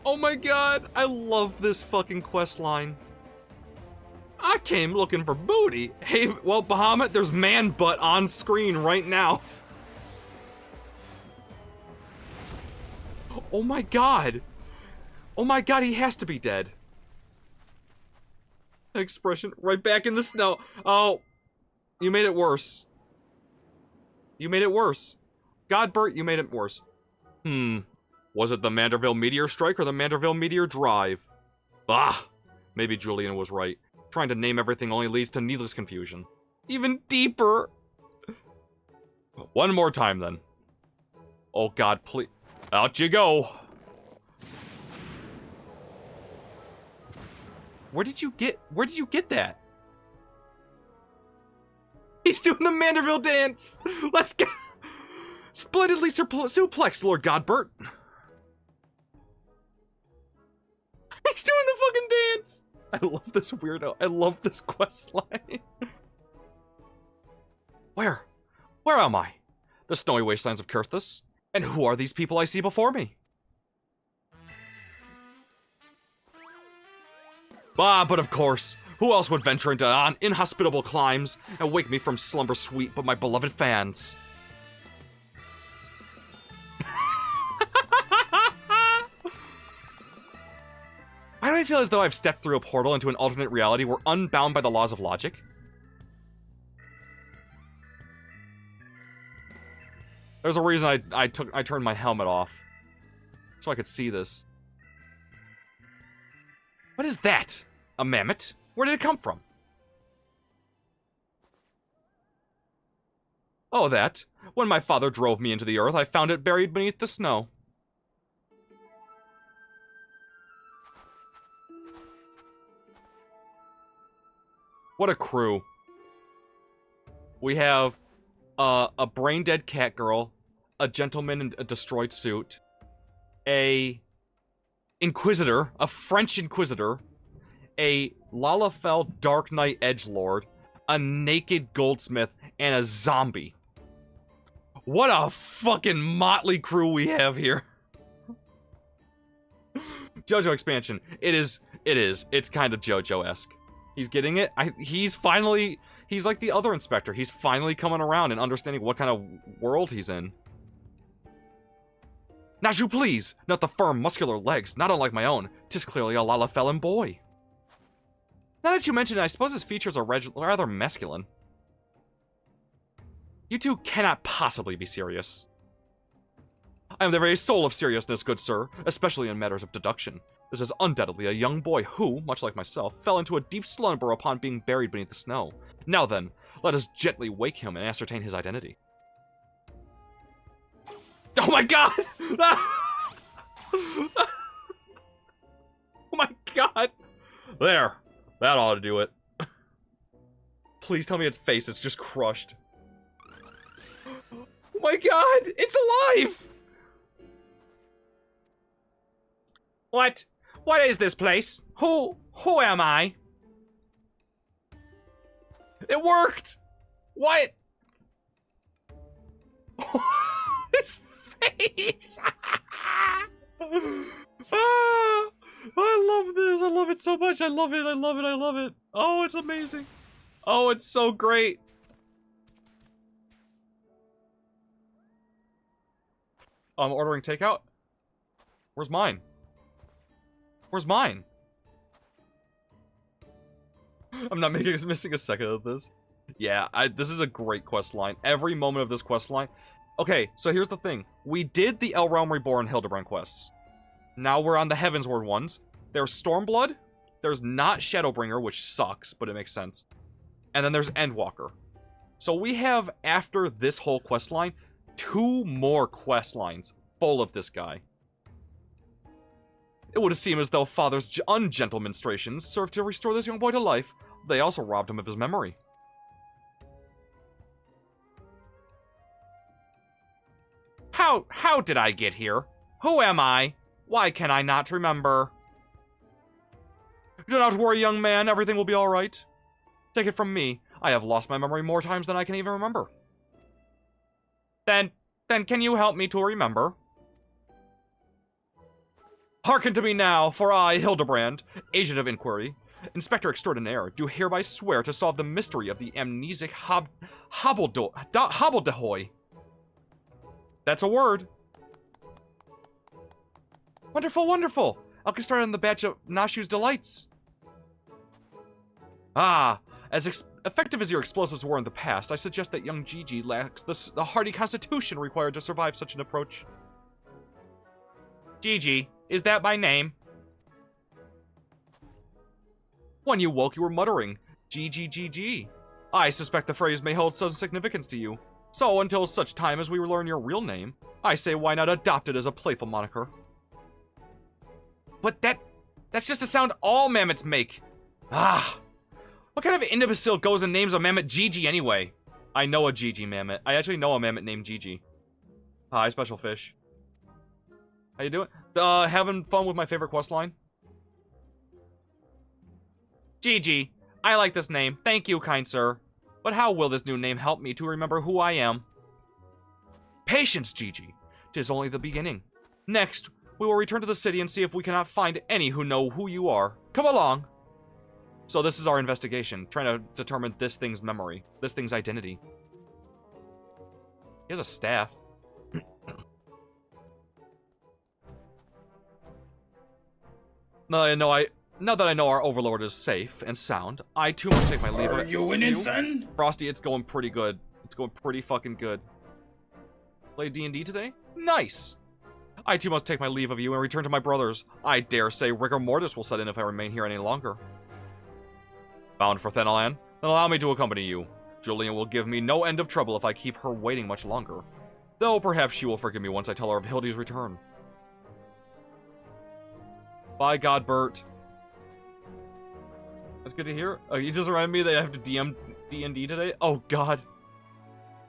Oh my god, I love this fucking quest line. I came looking for booty. Hey, well, Bahamut, there's man butt on screen right now. Oh my god. Oh my god, he has to be dead. Expression right back in the snow. Oh, you made it worse. You made it worse. Godbert, you made it worse. Was it the Manderville meteor strike or the Manderville meteor drive? Ah, maybe Julian was right. Trying to name everything only leads to needless confusion. Even deeper. One more time then. Oh god, please. Out you go. Where did you get that? He's doing the Manderville dance! Let's go! Splendidly suplex, Lord Godbert! He's doing the fucking dance! I love this weirdo. I love this quest line. Where am I? The snowy wastelands of Kurthus? And who are these people I see before me? Ah, but of course. Who else would venture into inhospitable climes and wake me from slumber sweet but my beloved fans? Why do I feel as though I've stepped through a portal into an alternate reality where unbound by the laws of logic? There's a reason I turned my helmet off. So I could see this. What is that? A mammoth? Where did it come from? Oh, that. When my father drove me into the earth, I found it buried beneath the snow. What a crew. We have a brain-dead cat girl, a gentleman in a destroyed suit, a inquisitor, a French inquisitor, a Lalafell Dark Knight edgelord, a naked goldsmith, and a zombie. What a fucking motley crew we have here. JoJo expansion. It's kind of JoJo-esque. He's getting it. He's like the other inspector. He's finally coming around and understanding what kind of world he's in. Naju, please! Not the firm, muscular legs, not unlike my own. 'Tis clearly a Lalafellin boy. Now that you mention it, I suppose his features are rather masculine. You two cannot possibly be serious. I am the very soul of seriousness, good sir, especially in matters of deduction. This is undoubtedly a young boy who, much like myself, fell into a deep slumber upon being buried beneath the snow. Now then, let us gently wake him and ascertain his identity. Oh my god! Oh my god! There. That ought to do it. Please tell me its face is just crushed. Oh my god! It's alive! What? What is this place? Who am I? It worked! What? His face! Ah, I love this. I love it so much. I love it. I love it. I love it. Oh, it's amazing. Oh, it's so great. I'm ordering takeout. Where's mine? Where's mine? I'm not missing a second of this. Yeah, this is a great quest line. Every moment of this quest line. Okay, so here's the thing. We did the El Realm Reborn Hildebrand quests. Now we're on the Heavensward ones. There's Stormblood. There's not Shadowbringer, which sucks, but it makes sense. And then there's Endwalker. So we have, after this whole quest line, 2 more quest lines full of this guy. It would seem as though Father's ungentle ministrations served to restore this young boy to life. They also robbed him of his memory. How did I get here? Who am I? Why can I not remember? Do not worry, young man. Everything will be all right. Take it from me. I have lost my memory more times than I can even remember. Then can you help me to remember? Hearken to me now, for I, Hildebrand, agent of inquiry, inspector extraordinaire, do hereby swear to solve the mystery of the amnesic hobbledehoy. That's a word. Wonderful, wonderful. I'll get started on the batch of Nashu's delights. Ah, as effective as your explosives were in the past, I suggest that young Gigi lacks the hardy constitution required to survive such an approach. Gigi, is that my name? When you woke, you were muttering, Gigi. I suspect the phrase may hold some significance to you. So, until such time as we learn your real name, I say why not adopt it as a playful moniker? But that's just a sound all mammoths make. Ah! What kind of imbecile goes and names a mammoth Gigi anyway? I know a Gigi mammoth. I actually know a mammoth named Gigi. Hi, special fish. How you doing? Having fun with my favorite quest line? Gigi, I like this name. Thank you, kind sir. But how will this new name help me to remember who I am? Patience, Gigi. 'Tis only the beginning. Next, we will return to the city and see if we cannot find any who know who you are. Come along. So this is our investigation, trying to determine this thing's memory, this thing's identity. He has a staff. Now that I know our overlord is safe and sound, I too must take my leave of it. Are you winning, son? Frosty, it's going pretty good. It's going pretty fucking good. Play D&D today? Nice! I too must take my leave of you and return to my brothers. I dare say rigor mortis will set in if I remain here any longer. Bound for Thanalan? Then allow me to accompany you. Julian will give me no end of trouble if I keep her waiting much longer. Though perhaps she will forgive me once I tell her of Hildy's return. By God, Bert. That's good to hear. You just reminded me that I have to DM D&D today. Oh God.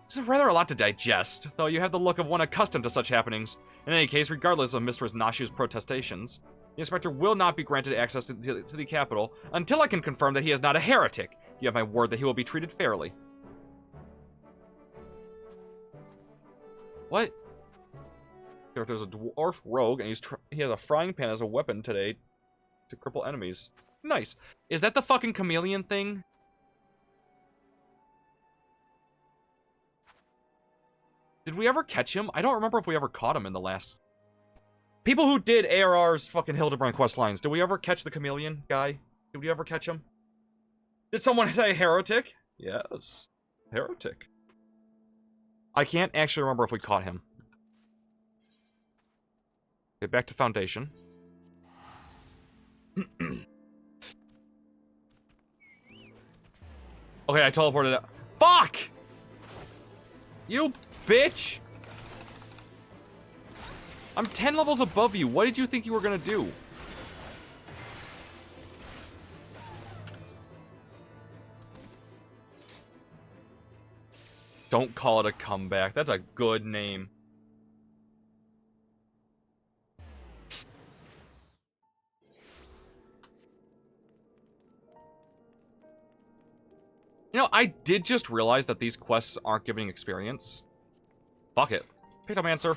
This is rather a lot to digest, though you have the look of one accustomed to such happenings. In any case, regardless of Mistress Nashu's protestations, the inspector will not be granted access to the capital until I can confirm that he is not a heretic. You have my word that he will be treated fairly. What? There's a dwarf rogue, and he has a frying pan as a weapon today to cripple enemies. Nice. Is that the fucking chameleon thing? Did we ever catch him? I don't remember if we ever caught him in the last... People who did ARR's fucking Hildebrand quest lines, did we ever catch the chameleon guy? Did we ever catch him? Did someone say heretic? Yes. Heretic. I can't actually remember if we caught him. Okay, back to Foundation. Okay, I teleported out. Fuck! You bitch! I'm 10 levels above you. What did you think you were gonna do? Don't call it a comeback. That's a good name. You know, I did just realize that these quests aren't giving experience. Fuck it. Picked up answer.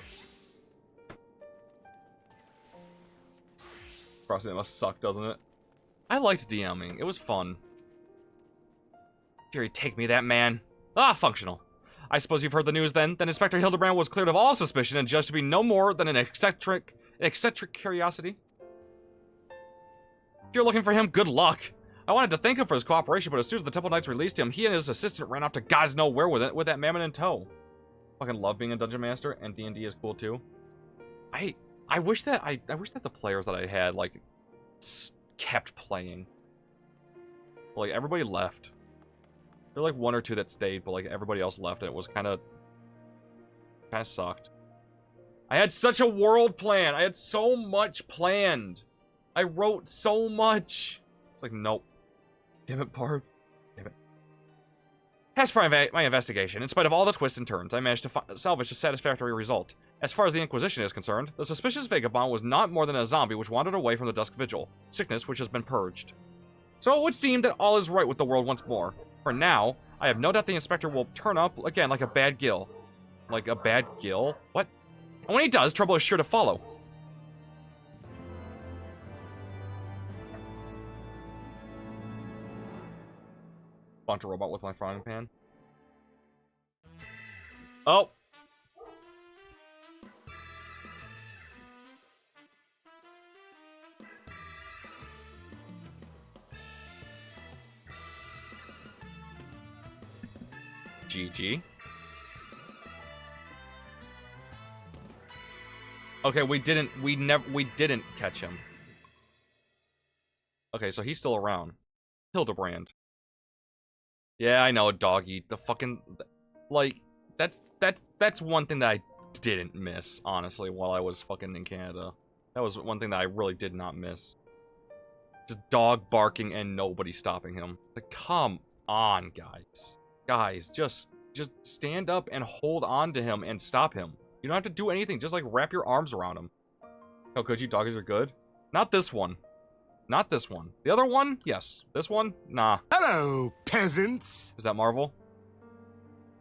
Frosty, that must suck, doesn't it? I liked DMing. It was fun. Fury, take me that man. Ah, functional. I suppose you've heard the news then. Then Inspector Hildebrand was cleared of all suspicion and judged to be no more than an eccentric curiosity. If you're looking for him, good luck. I wanted to thank him for his cooperation, but as soon as the Temple Knights released him, he and his assistant ran off to God's know where with that mammoth in tow. Fucking love being a Dungeon Master, and D&D is cool too. I wish that the players that I had like kept playing. Like everybody left. There were like one or two that stayed, but like everybody else left, and it was kind of sucked. I had such a world plan. I had so much planned. I wrote so much. It's like, nope. Damn it, Barb. Damn it. As for my investigation, in spite of all the twists and turns, I managed to salvage a satisfactory result. As far as the Inquisition is concerned, the suspicious vagabond was not more than a zombie which wandered away from the Dusk Vigil, sickness which has been purged. So it would seem that all is right with the world once more. For now, I have no doubt the Inspector will turn up again like a bad gill. Like a bad gill? What? And when he does, trouble is sure to follow. Bunch of robot with my frying pan. Oh. GG. Okay, we didn't catch him. Okay, so he's still around. Hildebrand. Yeah, I know, doggy. The fucking, like, that's one thing that I didn't miss, honestly, while I was fucking in Canada. That was one thing that I really did not miss. Just dog barking and nobody stopping him. Like, come on, guys. Guys, just stand up and hold on to him and stop him. You don't have to do anything. Just, like, wrap your arms around him. Oh, could you? Doggies are good? Not this one. Not this one. The other one? Yes. This one? Nah. Hello, peasants. Is that Marvel?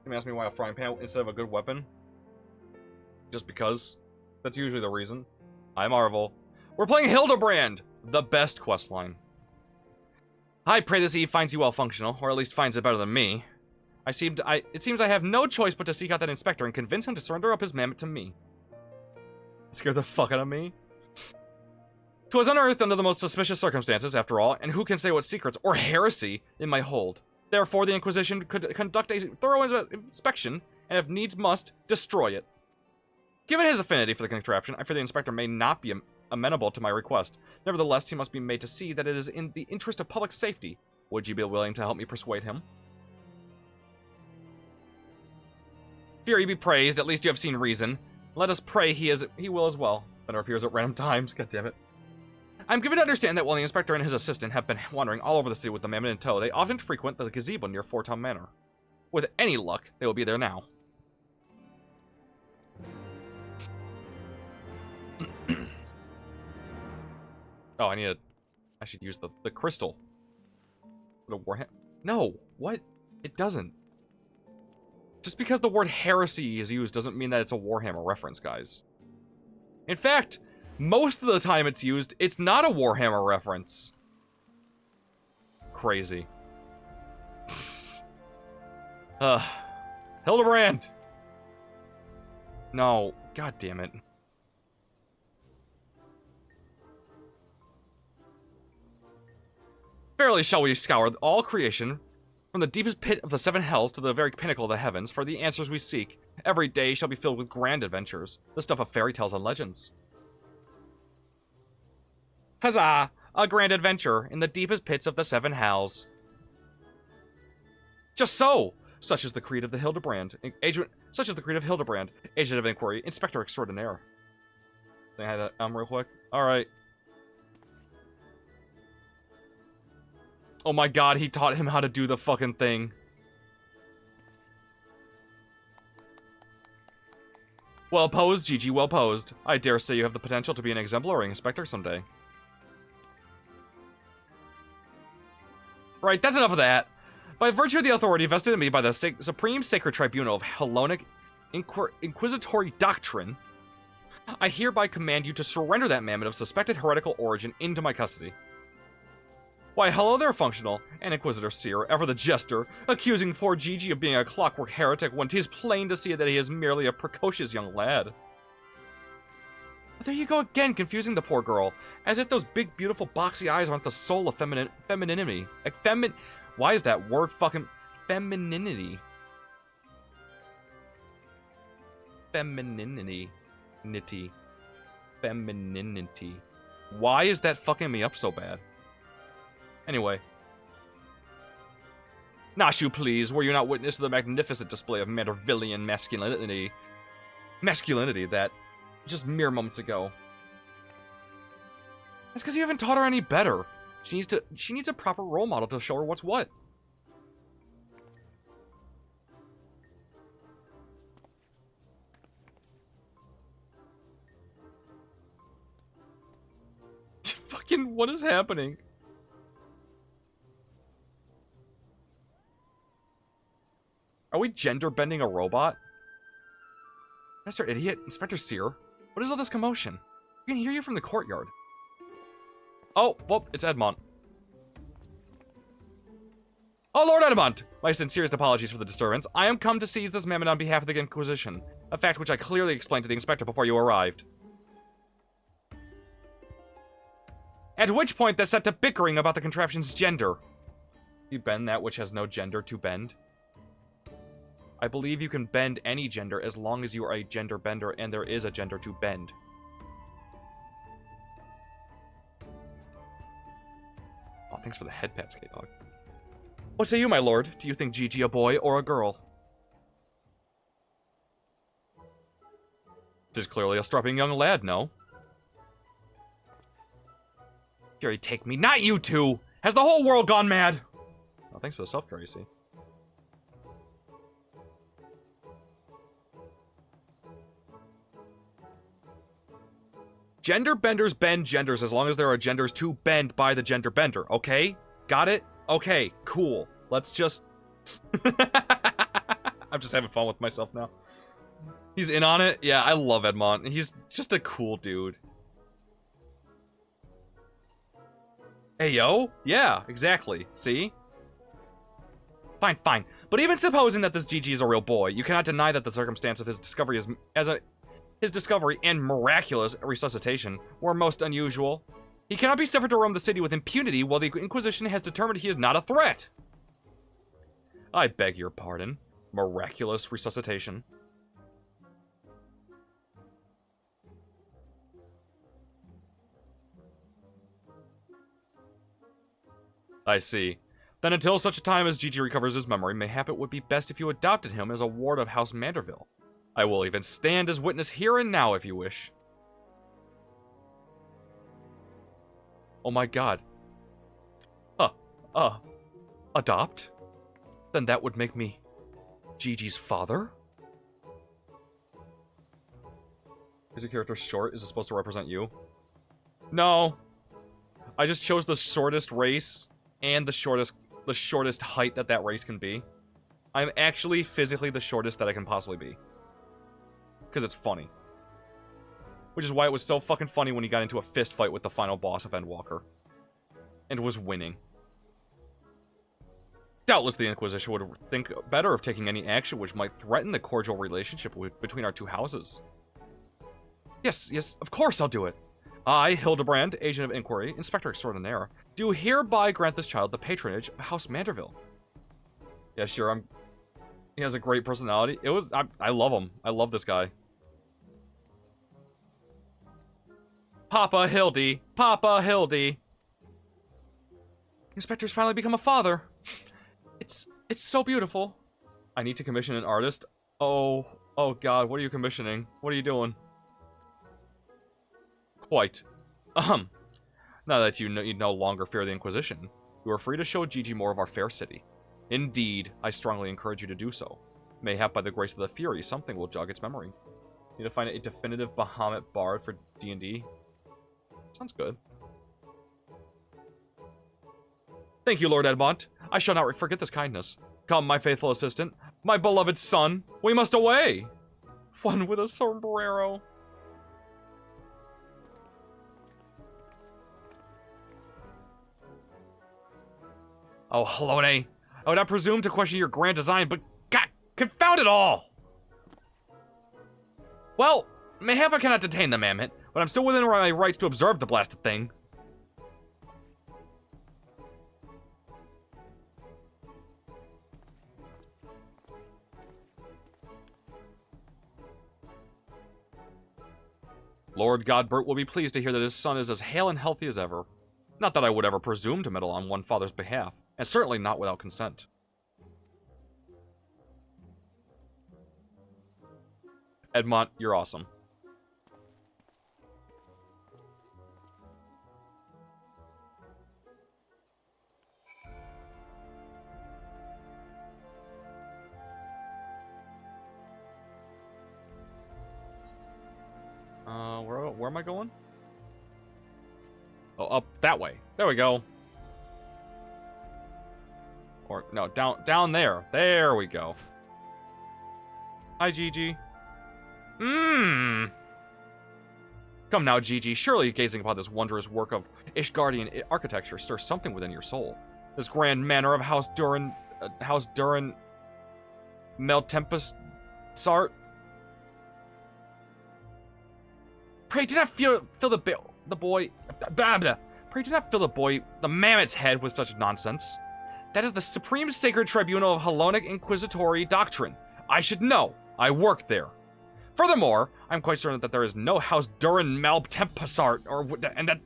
You ask me why a frying pan instead of a good weapon? Just because. That's usually the reason. Hi, Marvel. We're playing Hildebrand! The best questline. I pray this Eve finds you well functional, or at least finds it better than me. It seems I have no choice but to seek out that inspector and convince him to surrender up his mammoth to me. Scared the fuck out of me? 'Twas unearthed under the most suspicious circumstances, after all, and who can say what secrets, or heresy, it might hold. Therefore, the Inquisition could conduct a thorough inspection, and if needs must, destroy it. Given his affinity for the contraption, I fear the inspector may not be amenable to my request. Nevertheless, he must be made to see that it is in the interest of public safety. Would you be willing to help me persuade him? Fury be praised, at least you have seen reason. Let us pray he will as well. Thunder appears at random times, god damn it. I'm given to understand that while the inspector and his assistant have been wandering all over the city with the mammoth in tow, they often frequent the gazebo near Fort Town Manor. With any luck, they will be there now. Oh, I should use the crystal. The warhammer. No, what? It doesn't. Just because the word heresy is used doesn't mean that it's a Warhammer reference, guys. In fact, most of the time it's used, it's not a Warhammer reference. Crazy. Hildebrand! No, god damn it. Verily shall we scour all creation, from the deepest pit of the seven hells to the very pinnacle of the heavens, for the answers we seek. Every day shall be filled with grand adventures, the stuff of fairy tales and legends. Huzzah! A grand adventure in the deepest pits of the seven hells. Just so! Such is the creed of the Hildebrand. Such is the creed of Hildebrand, agent of inquiry, inspector extraordinaire. Say hi to real quick. Alright. Oh my god, he taught him how to do the fucking thing. Well posed, Gigi, well posed. I dare say you have the potential to be an exemplary inspector someday. Right, that's enough of that. By virtue of the authority vested in me by the Supreme Sacred Tribunal of Hellenic Inquisitory Doctrine, I hereby command you to surrender that mammoth of suspected heretical origin into my custody. Why, hello there, Functional, and Inquisitor Seer, ever the jester, accusing poor Gigi of being a clockwork heretic when 'tis plain to see that he is merely a precocious young lad. There you go again, confusing the poor girl, as if those big, beautiful, boxy eyes aren't the soul of femininity. Why is that word fucking femininity? Femininity. Femininity. Why is that fucking me up so bad? Anyway. Nashu, please, were you not witness to the magnificent display of Mandervillian masculinity? Masculinity that just mere moments ago. That's because you haven't taught her any better. She needs a proper role model to show her what's what. Fucking what is happening? Are we gender bending a robot? Mr. Idiot, Inspector Seer, what is all this commotion? We can hear you from the courtyard. Oh, well, it's Edmont. Oh, Lord Edmont! My sincerest apologies for the disturbance. I am come to seize this mammoth on behalf of the Inquisition, a fact which I clearly explained to the Inspector before you arrived. At which point they set to bickering about the contraption's gender. You bend that which has no gender to bend? I believe you can bend any gender as long as you are a gender bender and there is a gender to bend. Oh, thanks for the head pats, K-Dog. What say you, my lord? Do you think Gigi a boy or a girl? Tis clearly a strapping young lad, no? Fury take me, not you two! Has the whole world gone mad? Oh, thanks for the self-care, you see. Gender benders bend genders as long as there are genders to bend by the gender bender, okay? Got it? Okay, cool. Let's just... I'm just having fun with myself now. He's in on it? Yeah, I love Edmont. He's just a cool dude. Hey, yo? Yeah, exactly. See? Fine, fine. But even supposing that this GG is a real boy, you cannot deny that the circumstance of his discovery his discovery and miraculous resuscitation were most unusual. He cannot be suffered to roam the city with impunity while the Inquisition has determined he is not a threat. I beg your pardon. Miraculous resuscitation. I see. Then until such a time as Gigi recovers his memory, mayhap it would be best if you adopted him as a ward of House Manderville. I will even stand as witness here and now if you wish. Oh my god. Adopt? Then that would make me Gigi's father? Is your character short? Is it supposed to represent you? No. I just chose the shortest race and the shortest the shortest height that race can be. I'm actually physically the shortest that I can possibly be. Because it's funny. Which is why it was so fucking funny when he got into a fist fight with the final boss of Endwalker. And was winning. Doubtless the Inquisition would think better of taking any action which might threaten the cordial relationship between our two houses. Yes, of course I'll do it. I, Hildebrand, Agent of Inquiry, Inspector Extraordinaire, do hereby grant this child the patronage of House Manderville. Yeah, sure, he has a great personality. I love him. I love this guy. Papa Hildy! Papa Hildy! Inspector's finally become a father. It's so beautiful. I need to commission an artist. Oh god, what are you commissioning? What are you doing? Quite. Now that you no longer fear the Inquisition, you are free to show Gigi more of our fair city. Indeed, I strongly encourage you to do so. Mayhap by the grace of the Fury, something will jog its memory. Need to find a definitive Bahamut bard for D&D. Sounds good. Thank you, Lord Edmont. I shall not forget this kindness. Come, my faithful assistant, my beloved son, we must away! One with a sombrero. Oh, Halone. I would not presume to question your grand design, but God, confound it all! Well, mayhap I cannot detain the mammoth, but I'm still within my rights to observe the blasted thing. Lord Godbert will be pleased to hear that his son is as hale and healthy as ever. Not that I would ever presume to meddle on one father's behalf, and certainly not without consent. Edmont, you're awesome. Where am I going? Oh, up that way. There we go. Or, no, down there. There we go. Hi, Gigi. Come now, Gigi. Surely gazing upon this wondrous work of Ishgardian architecture stirs something within your soul. This grand manor of House Durin Meltempest Sart. Pray do not fill the boy. Blah, blah. Pray do not fill the mammoth's head with such nonsense. That is the supreme sacred tribunal of Hellenic Inquisitory doctrine. I should know. I work there. Furthermore, I'm quite certain that there is no House Durin Maltempasart, and that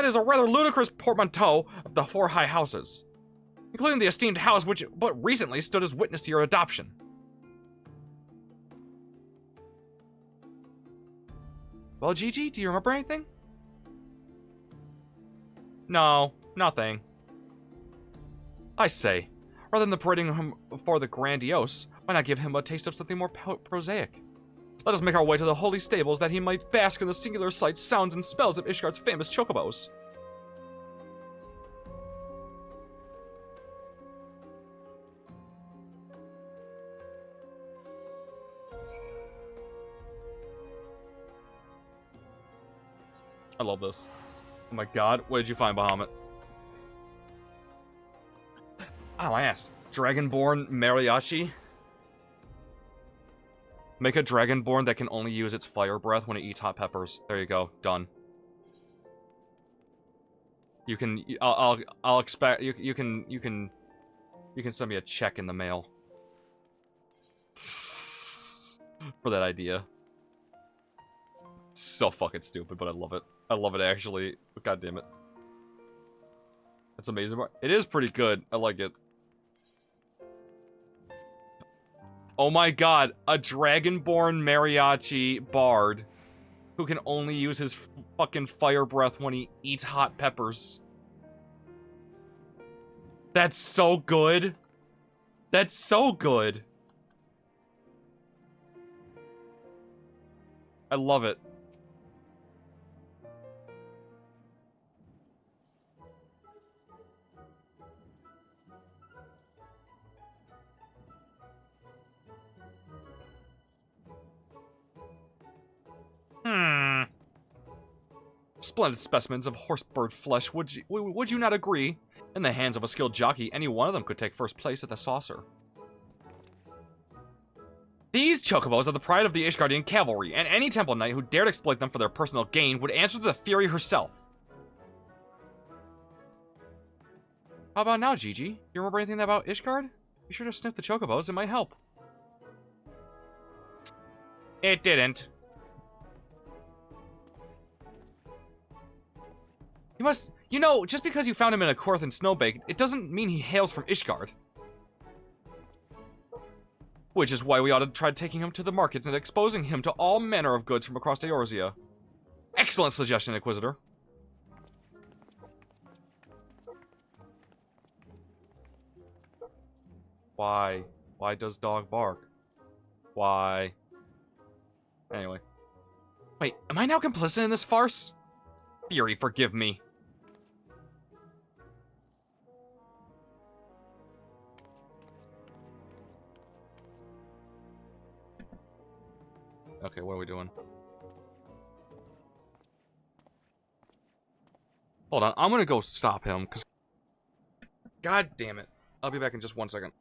is a rather ludicrous portmanteau of the four high houses, including the esteemed house which but recently stood as witness to your adoption. Well, Gigi, do you remember anything? No, nothing. I say, rather than parading him for the grandiose, why not give him a taste of something more prosaic? Let us make our way to the holy stables that he might bask in the singular sights, sounds, and smells of Ishgard's famous chocobos. I love this. Oh my god, what did you find, Bahamut? Oh, ass. Dragonborn mariachi? Make a dragonborn that can only use its fire breath when it eats hot peppers. There you go. Done. You can... I'll expect... You can send me a check in the mail. For that idea. So fucking stupid, but I love it. I love it, actually. God damn it. That's amazing. It is pretty good. I like it. Oh my god. A dragonborn mariachi bard who can only use his fucking fire breath when he eats hot peppers. That's so good. That's so good. I love it. splendid specimens of horse-bird flesh, would you not agree? In the hands of a skilled jockey, any one of them could take first place at the saucer. These chocobos are the pride of the Ishgardian cavalry, and any temple knight who dared exploit them for their personal gain would answer to the Fury herself. How about now, Gigi? You remember anything about Ishgard? Be sure to sniff the chocobos, it might help. It didn't. You must... You know, just because you found him in a Korthan snowbank, it doesn't mean he hails from Ishgard. Which is why we ought to try taking him to the markets and exposing him to all manner of goods from across Eorzea. Excellent suggestion, Inquisitor. Why? Why does dog bark? Why? Anyway. Wait, am I now complicit in this farce? Fury, forgive me. Okay, what are we doing? Hold on, I'm gonna go stop him, because... God damn it. I'll be back in just 1 second.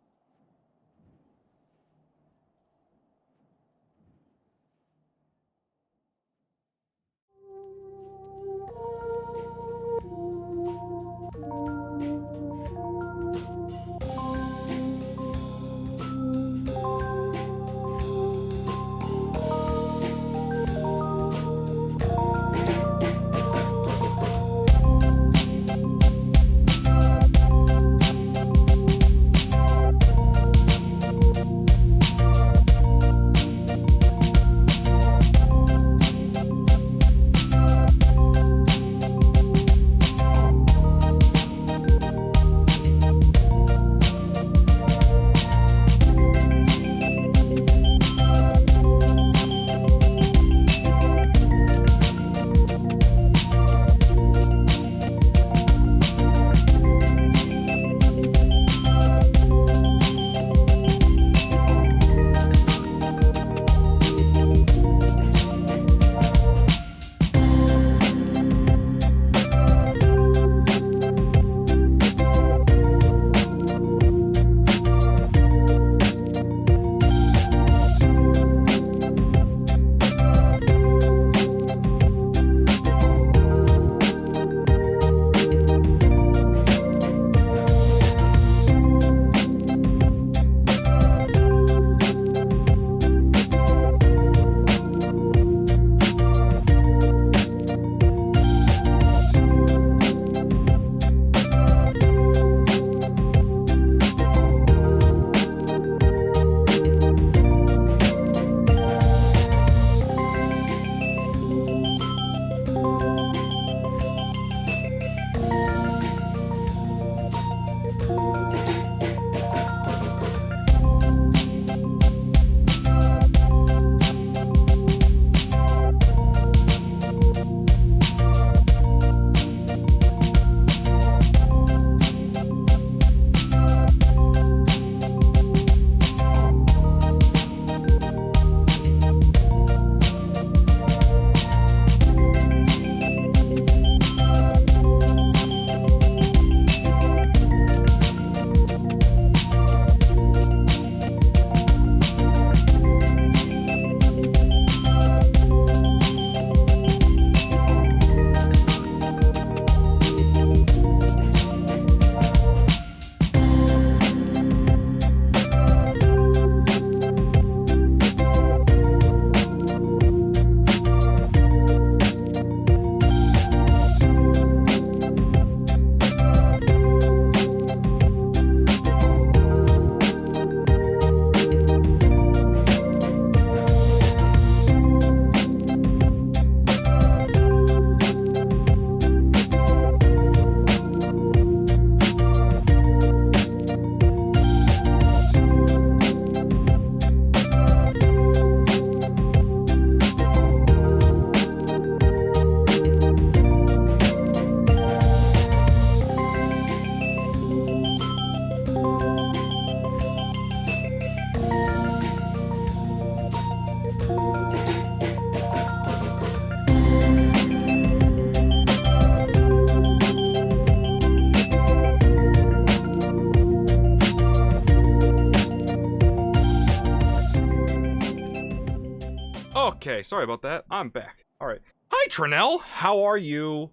Okay, sorry about that. I'm back. Alright. Hi, Trinell! How are you?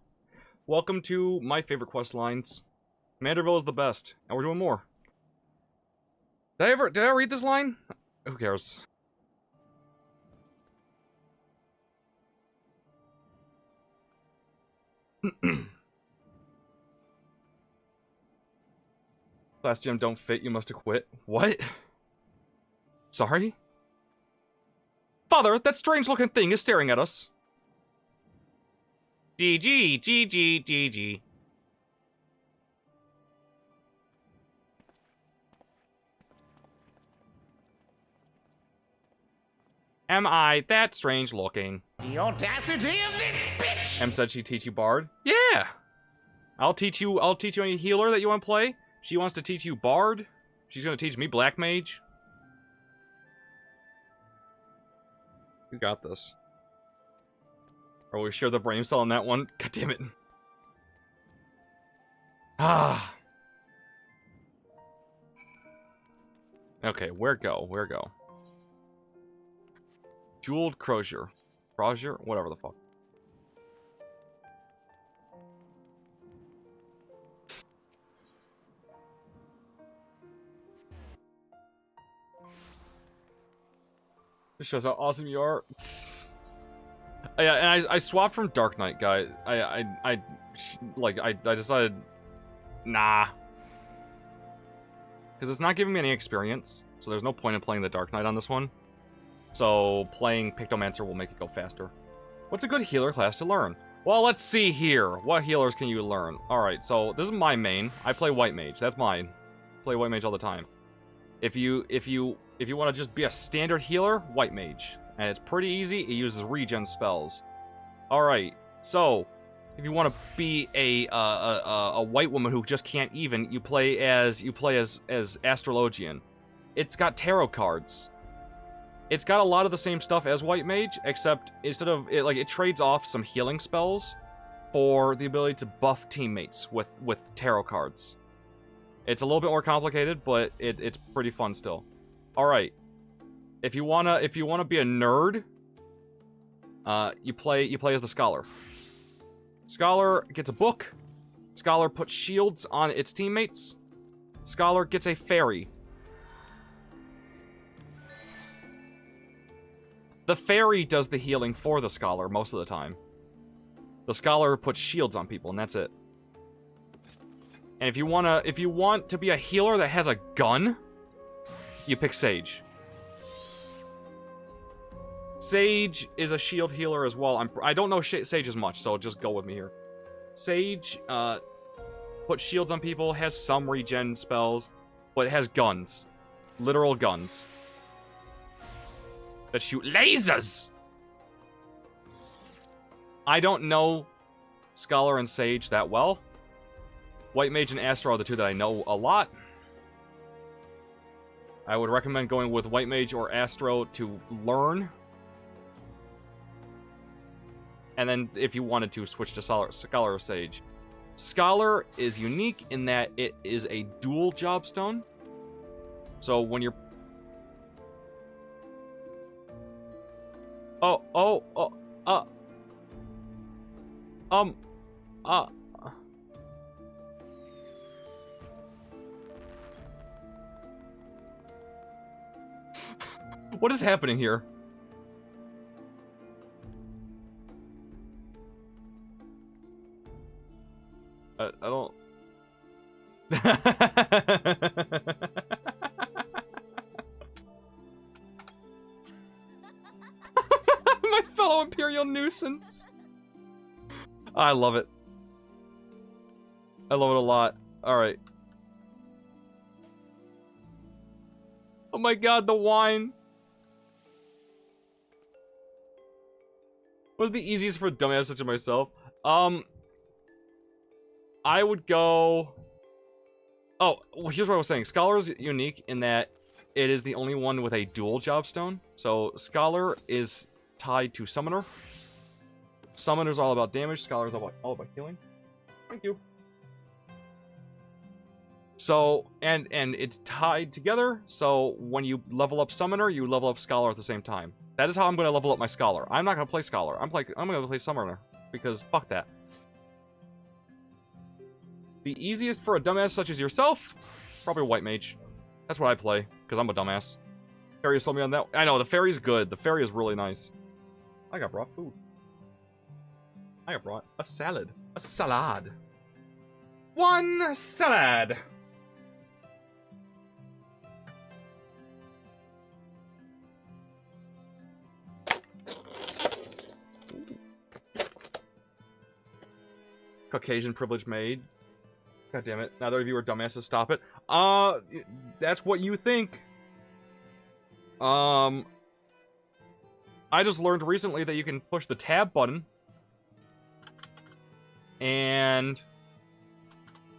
Welcome to my favorite quest lines. Manderville is the best, and we're doing more. Did I read this line? Who cares? Class gym don't fit, you must have quit. What? Sorry? Father, that strange-looking thing is staring at us. GG, GG, GG. Am I that strange-looking? The audacity of this bitch! Em said she'd teach you Bard. Yeah! I'll teach you any healer that you want to play. She wants to teach you Bard. She's gonna teach me Black Mage. You got this. Or we share the brain cell on that one. God damn it. Ah. Okay, where go? Where go? Jeweled Crozier. Crozier? Whatever the fuck. This shows how awesome you are. Yeah, and I swapped from Dark Knight, guys. I decided, nah. Because it's not giving me any experience, so there's no point in playing the Dark Knight on this one. So, playing Pictomancer will make it go faster. What's a good healer class to learn? Well, let's see here. What healers can you learn? Alright, so this is my main. I play White Mage. That's mine. I play White Mage all the time. If you want to just be a standard healer, White Mage. And it's pretty easy. It uses regen spells. Alright, so if you want to be a white woman who just can't even, you play as Astrologian. It's got tarot cards. It's got a lot of the same stuff as White Mage, except instead of it trades off some healing spells for the ability to buff teammates with tarot cards. It's a little bit more complicated, but it's pretty fun still. All right, if you wanna be a nerd, you play as the Scholar. Scholar gets a book. Scholar puts shields on its teammates. Scholar gets a fairy. The fairy does the healing for the Scholar most of the time. The Scholar puts shields on people, and that's it. And if you want to be a healer that has a gun, you pick Sage. Sage is a shield healer as well. I don't know Sage as much, so just go with me here. Sage puts shields on people, has some regen spells, but it has guns. Literal guns. That shoot lasers! I don't know Scholar and Sage that well. White Mage and Astro are the two that I know a lot. I would recommend going with White Mage or Astro to learn. And then, if you wanted to, switch to Scholar or Sage. Scholar is unique in that it is a dual job stone. So when you're... What is happening here? I don't... My fellow Imperial nuisance. I love it. I love it a lot. Alright. Oh my god, the wine. What's the easiest for a dumbass such as myself? I would go... Oh, well, here's what I was saying. Scholar is unique in that it is the only one with a dual job stone. So, Scholar is tied to Summoner. Summoner's all about damage. Scholar's all about healing. Thank you. So, and it's tied together. So, when you level up Summoner, you level up Scholar at the same time. That is how I'm going to level up my Scholar. I'm not going to play Scholar. I'm going to play Summoner. Because fuck that. The easiest for a dumbass such as yourself? Probably a White Mage. That's what I play, because I'm a dumbass. Fairy sold me on that. I know, the Fairy's good. The Fairy is really nice. I got brought food. I got brought a salad. A salad. One salad! Caucasian privilege made. God damn it. Neither of you are dumbasses. Stop it. That's what you think. I just learned recently that you can push the tab button and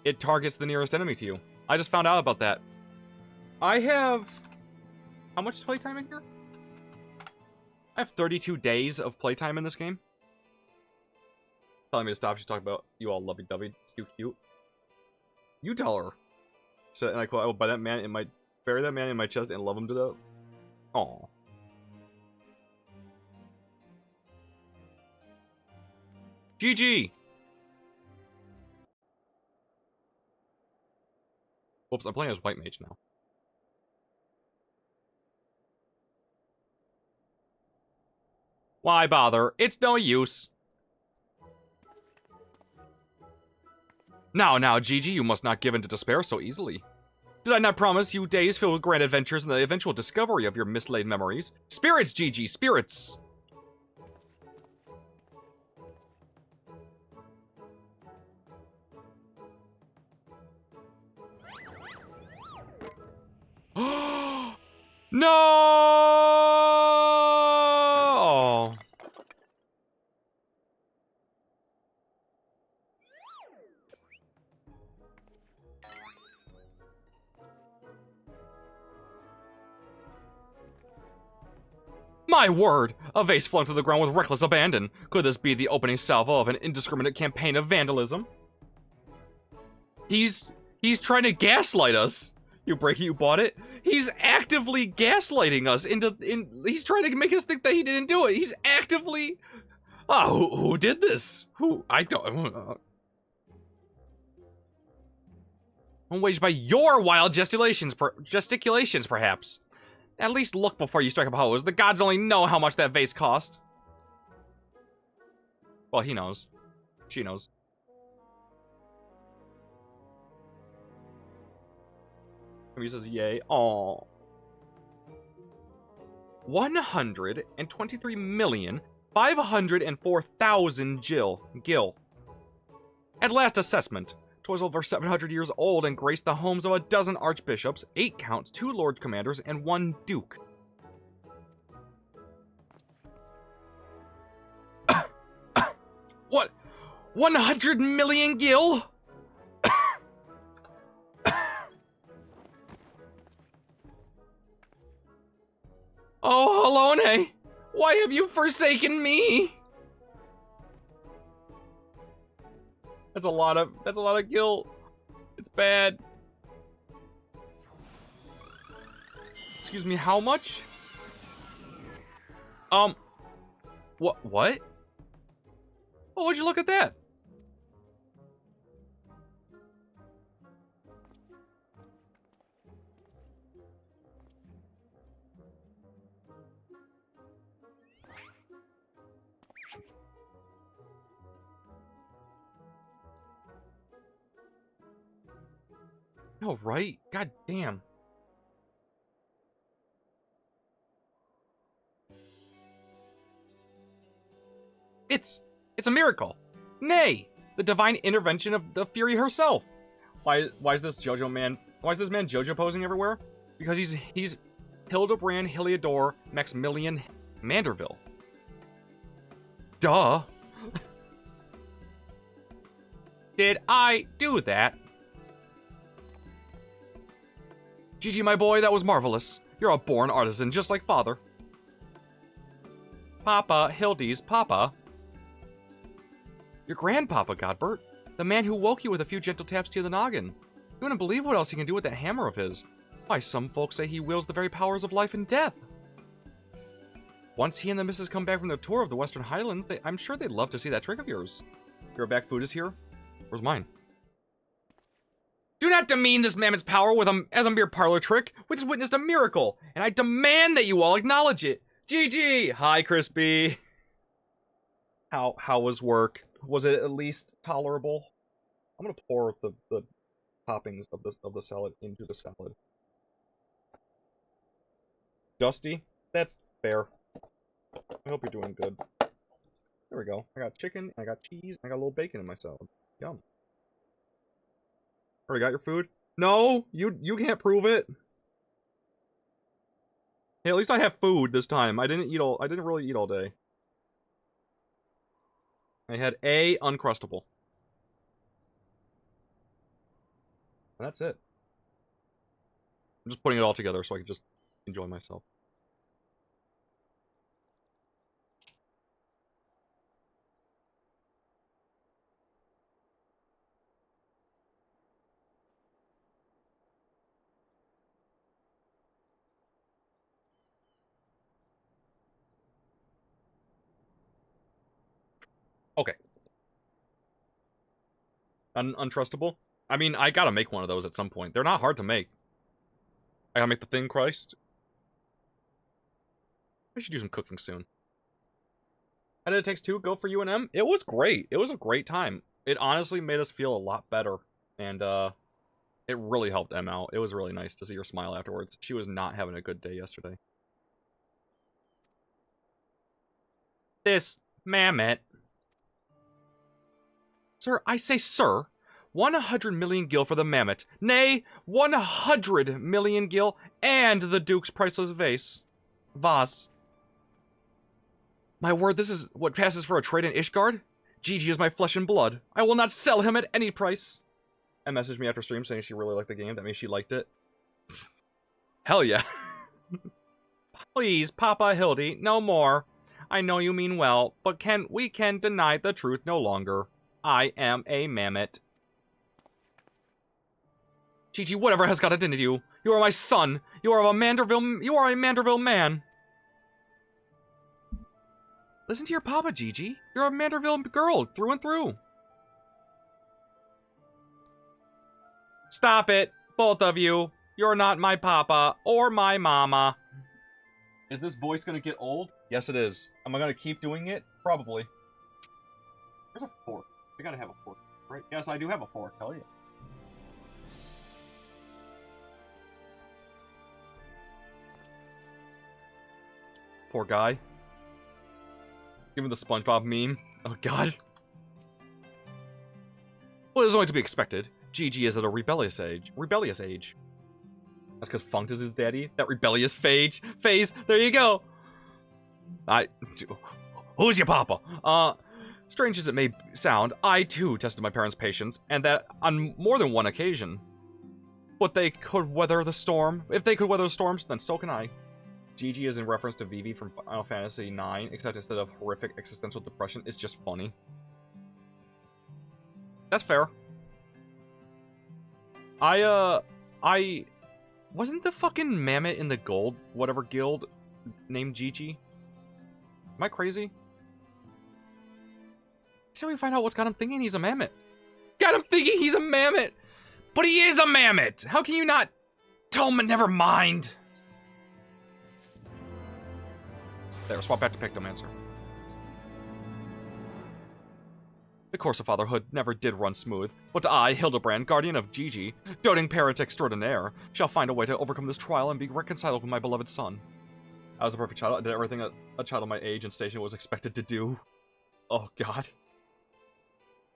it targets the nearest enemy to you. I just found out about that. I have... How much playtime in here? I have 32 days of playtime in this game. Telling me to stop. She's talking about you all lovey-dovey. It's too cute. You tell her. So, and I quote, I will bury that man in my chest and love him to death. Aw. GG! Whoops, I'm playing as White Mage now. Why bother? It's no use. Now, Gigi, you must not give in to despair so easily. Did I not promise you days filled with grand adventures and the eventual discovery of your mislaid memories? Spirits, Gigi, spirits! No! My word! A vase flung to the ground with reckless abandon. Could this be the opening salvo of an indiscriminate campaign of vandalism? He's trying to gaslight us. You bought it? He's actively gaslighting us he's trying to make us think that he didn't do it. He's actively... who did this? I don't... Unwaged by your wild gesticulations, perhaps. At least look before you strike a pose. The gods only know how much that vase cost. Well, he knows. She knows. He says, yay. Aw. 123,504,000 gil. At last assessment. 'Twas over 700 years old and graced the homes of a dozen archbishops, 8 counts, 2 lord commanders, and 1 duke. What? 100 million gil? Oh, Halone, why have you forsaken me? That's a lot of gil. It's bad. Excuse me, how much? What? Oh, would you look at that? No, right? God damn. It's a miracle. Nay, the divine intervention of the Fury herself. Why is this man JoJo posing everywhere? Because he's Hildebrand Heliodor Maximilian Manderville. Duh. Did I do that? Gigi, my boy, that was marvelous. You're a born artisan, just like father. Papa, Hildy's papa. Your grandpapa, Godbert. The man who woke you with a few gentle taps to the noggin. You wouldn't believe what else he can do with that hammer of his. Why, some folks say he wields the very powers of life and death. Once he and the missus come back from the tour of the Western Highlands, I'm sure they'd love to see that trick of yours. Your back food is here. Where's mine? Do not demean this mammoth's power with as a mere parlor trick, which has witnessed a miracle, and I demand that you all acknowledge it. GG! Hi, Crispy. How was work? Was it at least tolerable? I'm gonna pour the toppings of the salad into the salad. Dusty? That's fair. I hope you're doing good. There we go. I got chicken, I got cheese, I got a little bacon in my salad. Yum. Already got your food? No! You can't prove it! Hey, at least I have food this time. I didn't really eat all day. I had a Uncrustable. And that's it. I'm just putting it all together so I can just enjoy myself. Okay. Untrustable? I mean, I gotta make one of those at some point. They're not hard to make. I gotta make the Thin Christ. I should do some cooking soon. How did It Takes Two go for you and M? It was great. It was a great time. It honestly made us feel a lot better. And, it really helped Em out. It was really nice to see her smile afterwards. She was not having a good day yesterday. This mammoth. Sir, I say sir. 100 million gil for the mammoth. Nay, 100 million gil and the Duke's priceless vase. Vase. My word, this is what passes for a trade in Ishgard? Gigi is my flesh and blood. I will not sell him at any price. And messaged me after stream saying she really liked the game. That means she liked it. Hell yeah. Please, Papa Hildy, no more. I know you mean well, but we can deny the truth no longer. I am a mammoth. Gigi, whatever has gotten into you? You are my son. You are a Manderville man. Listen to your papa, Gigi. You're a Manderville girl through and through. Stop it, both of you. You're not my papa or my mama. Is this voice gonna get old? Yes, it is. Am I gonna keep doing it? Probably. There's a fork. I gotta have a fork, right? Yes, I do have a fork. Hell yeah. Poor guy. Give him the SpongeBob meme. Oh god. Well, it was only to be expected. Gigi is at a rebellious age. That's because Funked is his daddy. That rebellious phase. There you go. Who's your papa? Strange as it may sound, I too tested my parents' patience, and that on more than one occasion. But they could weather the storm. If they could weather the storms, then so can I. Gigi is in reference to Vivi from Final Fantasy IX, except instead of horrific existential depression, it's just funny. That's fair. Wasn't the fucking mammoth in the gold, whatever guild, named Gigi? Am I crazy? So we find out what's got him thinking he's a mammoth. Got him thinking he's a mammoth! But he is a mammoth! How can you not tell him? Never mind. There, swap back to Pictomancer. The course of fatherhood never did run smooth, but I, Hildebrand, guardian of Gigi, doting parent extraordinaire, shall find a way to overcome this trial and be reconciled with my beloved son. I was a perfect child. I did everything a child of my age and station was expected to do. Oh, God.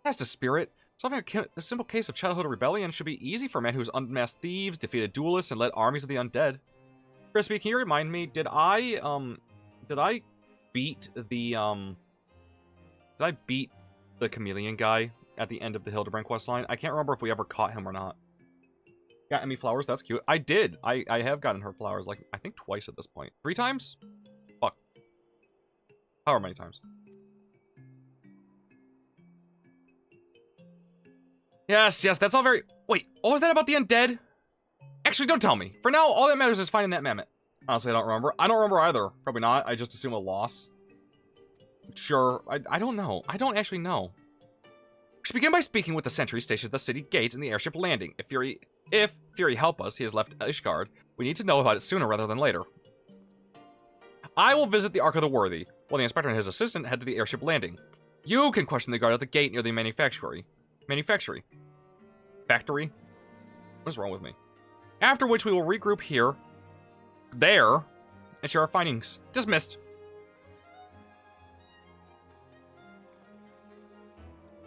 As to spirit, solving a simple case of childhood rebellion should be easy for a man who's unmasked thieves, defeated duelists, and led armies of the undead. Crispy, can you remind me, did I beat the chameleon guy at the end of the Hildebrand questline? I can't remember if we ever caught him or not. Got Emmy flowers? That's cute. I did. I have gotten her flowers, like, I think twice at this point. 3 times? Fuck. However many times. Yes, that's all very... Wait, what was that about the undead? Actually, don't tell me. For now, all that matters is finding that mammoth. Honestly, I don't remember. I don't remember either. Probably not. I just assume a loss. Sure. I don't know. I don't actually know. We should begin by speaking with the sentry stationed at the city gates and the airship landing. If Fury help us, he has left Ishgard. We need to know about it sooner rather than later. I will visit the Ark of the Worthy, while the inspector and his assistant head to the airship landing. You can question the guard at the gate near the factory. What is wrong with me? After which we will regroup here, there, and share our findings. Dismissed.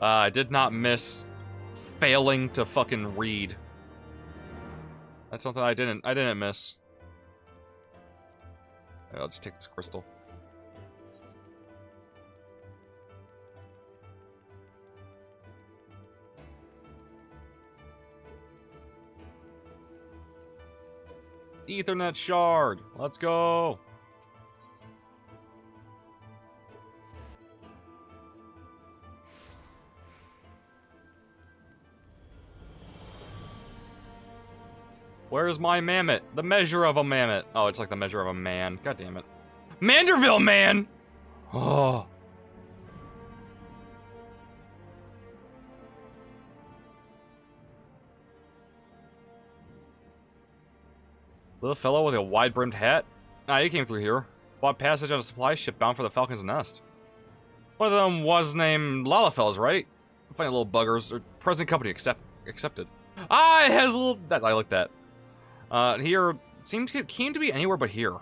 I did not miss failing to fucking read. That's something I didn't miss. I'll just take this crystal. Ethernet shard. Let's go. Where's my mammoth? The measure of a mammoth. Oh, it's like the measure of a man. God damn it. Manderville, man! Oh. Little fellow with a wide-brimmed hat? Nah, he came through here. Bought passage on a supply ship bound for the Falcon's Nest. One of them was named Lalafels, right? Funny little buggers. Or present company accepted. Ah, it has a little... I like that. Here, seems keen to be anywhere but here.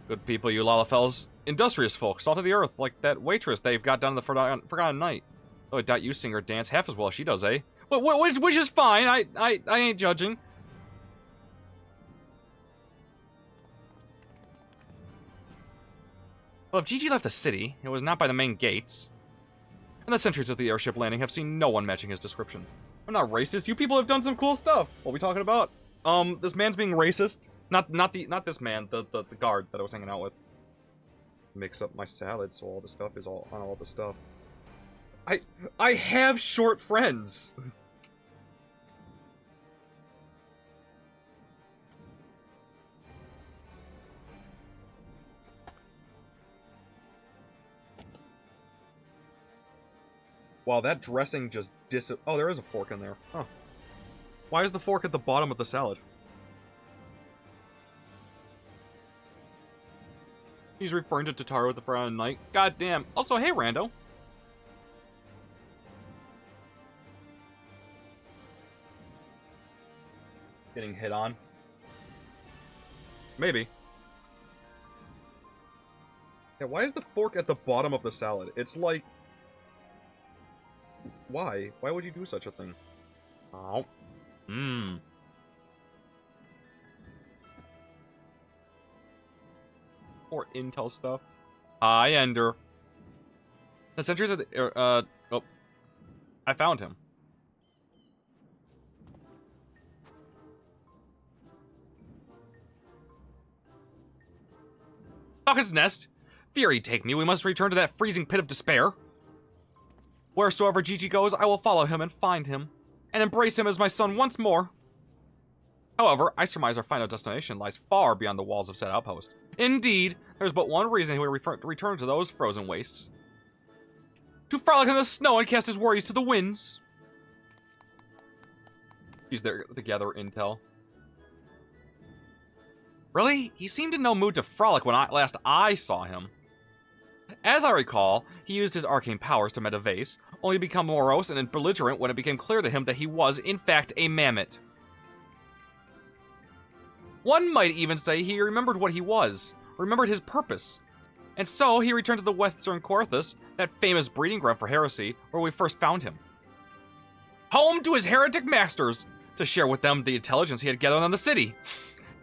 Good people, you Lalafels. Industrious folk, salt of the earth, like that waitress they've got down in the Forgotten Night. Oh, I doubt you sing or dance half as well as she does, eh? Which is fine, I ain't judging. Well, if Gigi left the city, it was not by the main gates. And the sentries at the airship landing have seen no one matching his description. I'm not racist. You people have done some cool stuff. What are we talking about? This man's being racist. Not this man. The guard that I was hanging out with. Mix up my salad, so all the stuff is all on all the stuff. I have short friends. Wow, that dressing just oh, there is a fork in there. Huh. Why is the fork at the bottom of the salad? He's referring to Tataru at the Forgotten Night. God damn. Also, hey, Rando. Getting hit on. Maybe. Yeah, why is the fork at the bottom of the salad? It's like... Why? Why would you do such a thing? Oh. Mmm. More intel stuff. Hi, Ender. The sentries of the... oh. I found him. Falcon's Nest. Fury, take me. We must return to that freezing pit of despair. Wheresoever Gigi goes, I will follow him and find him, and embrace him as my son once more. However, I surmise our final destination lies far beyond the walls of said outpost. Indeed, there's but one reason he will return to those frozen wastes. To frolic in the snow and cast his worries to the winds. He's there to gather intel. Really? He seemed in no mood to frolic when last I saw him. As I recall, he used his arcane powers to meta vase, only to become morose and belligerent when it became clear to him that he was, in fact, a mammoth. One might even say he remembered what he was, remembered his purpose. And so, he returned to the Western Corthus, that famous breeding ground for heresy, where we first found him. Home to his heretic masters, to share with them the intelligence he had gathered on the city.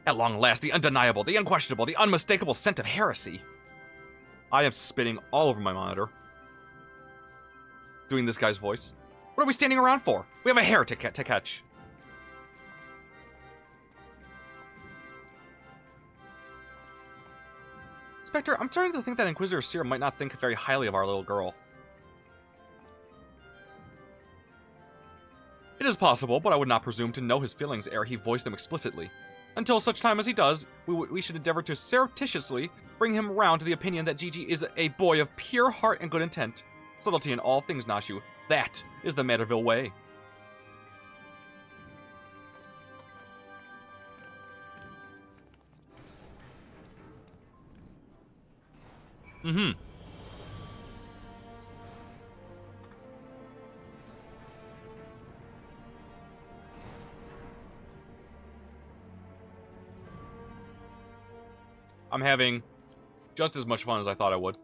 At long last, the undeniable, the unquestionable, the unmistakable scent of heresy. I am spitting all over my monitor. Doing this guy's voice. What are we standing around for? We have a heretic to catch. Spectre, I'm starting to think that Inquisitor Seer might not think very highly of our little girl. It is possible, but I would not presume to know his feelings ere he voiced them explicitly. Until such time as he does, we should endeavor to surreptitiously bring him round to the opinion that Gigi is a boy of pure heart and good intent. Subtlety in all things, Nashu. That is the Manderville way. Mm-hmm. I'm having just as much fun as I thought I would.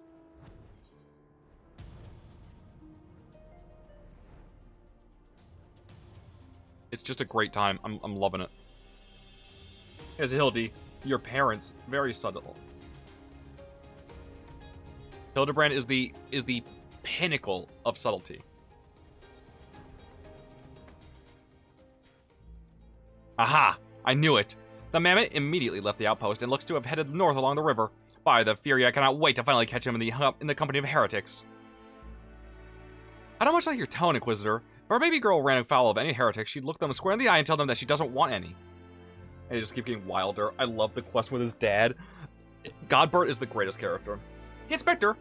It's just a great time. I'm loving it. As Hildy, your parents, very subtle. Hildebrand is the pinnacle of subtlety. Aha! I knew it. The mammoth immediately left the outpost and looks to have headed north along the river. By the Fury, I cannot wait to finally catch him in the company of heretics. I don't much like your tone, Inquisitor. If our baby girl ran afoul of any heretics, she'd look them square in the eye and tell them that she doesn't want any. And they just keep getting wilder. I love the quest with his dad. Godbert is the greatest character. Hey, Inspector,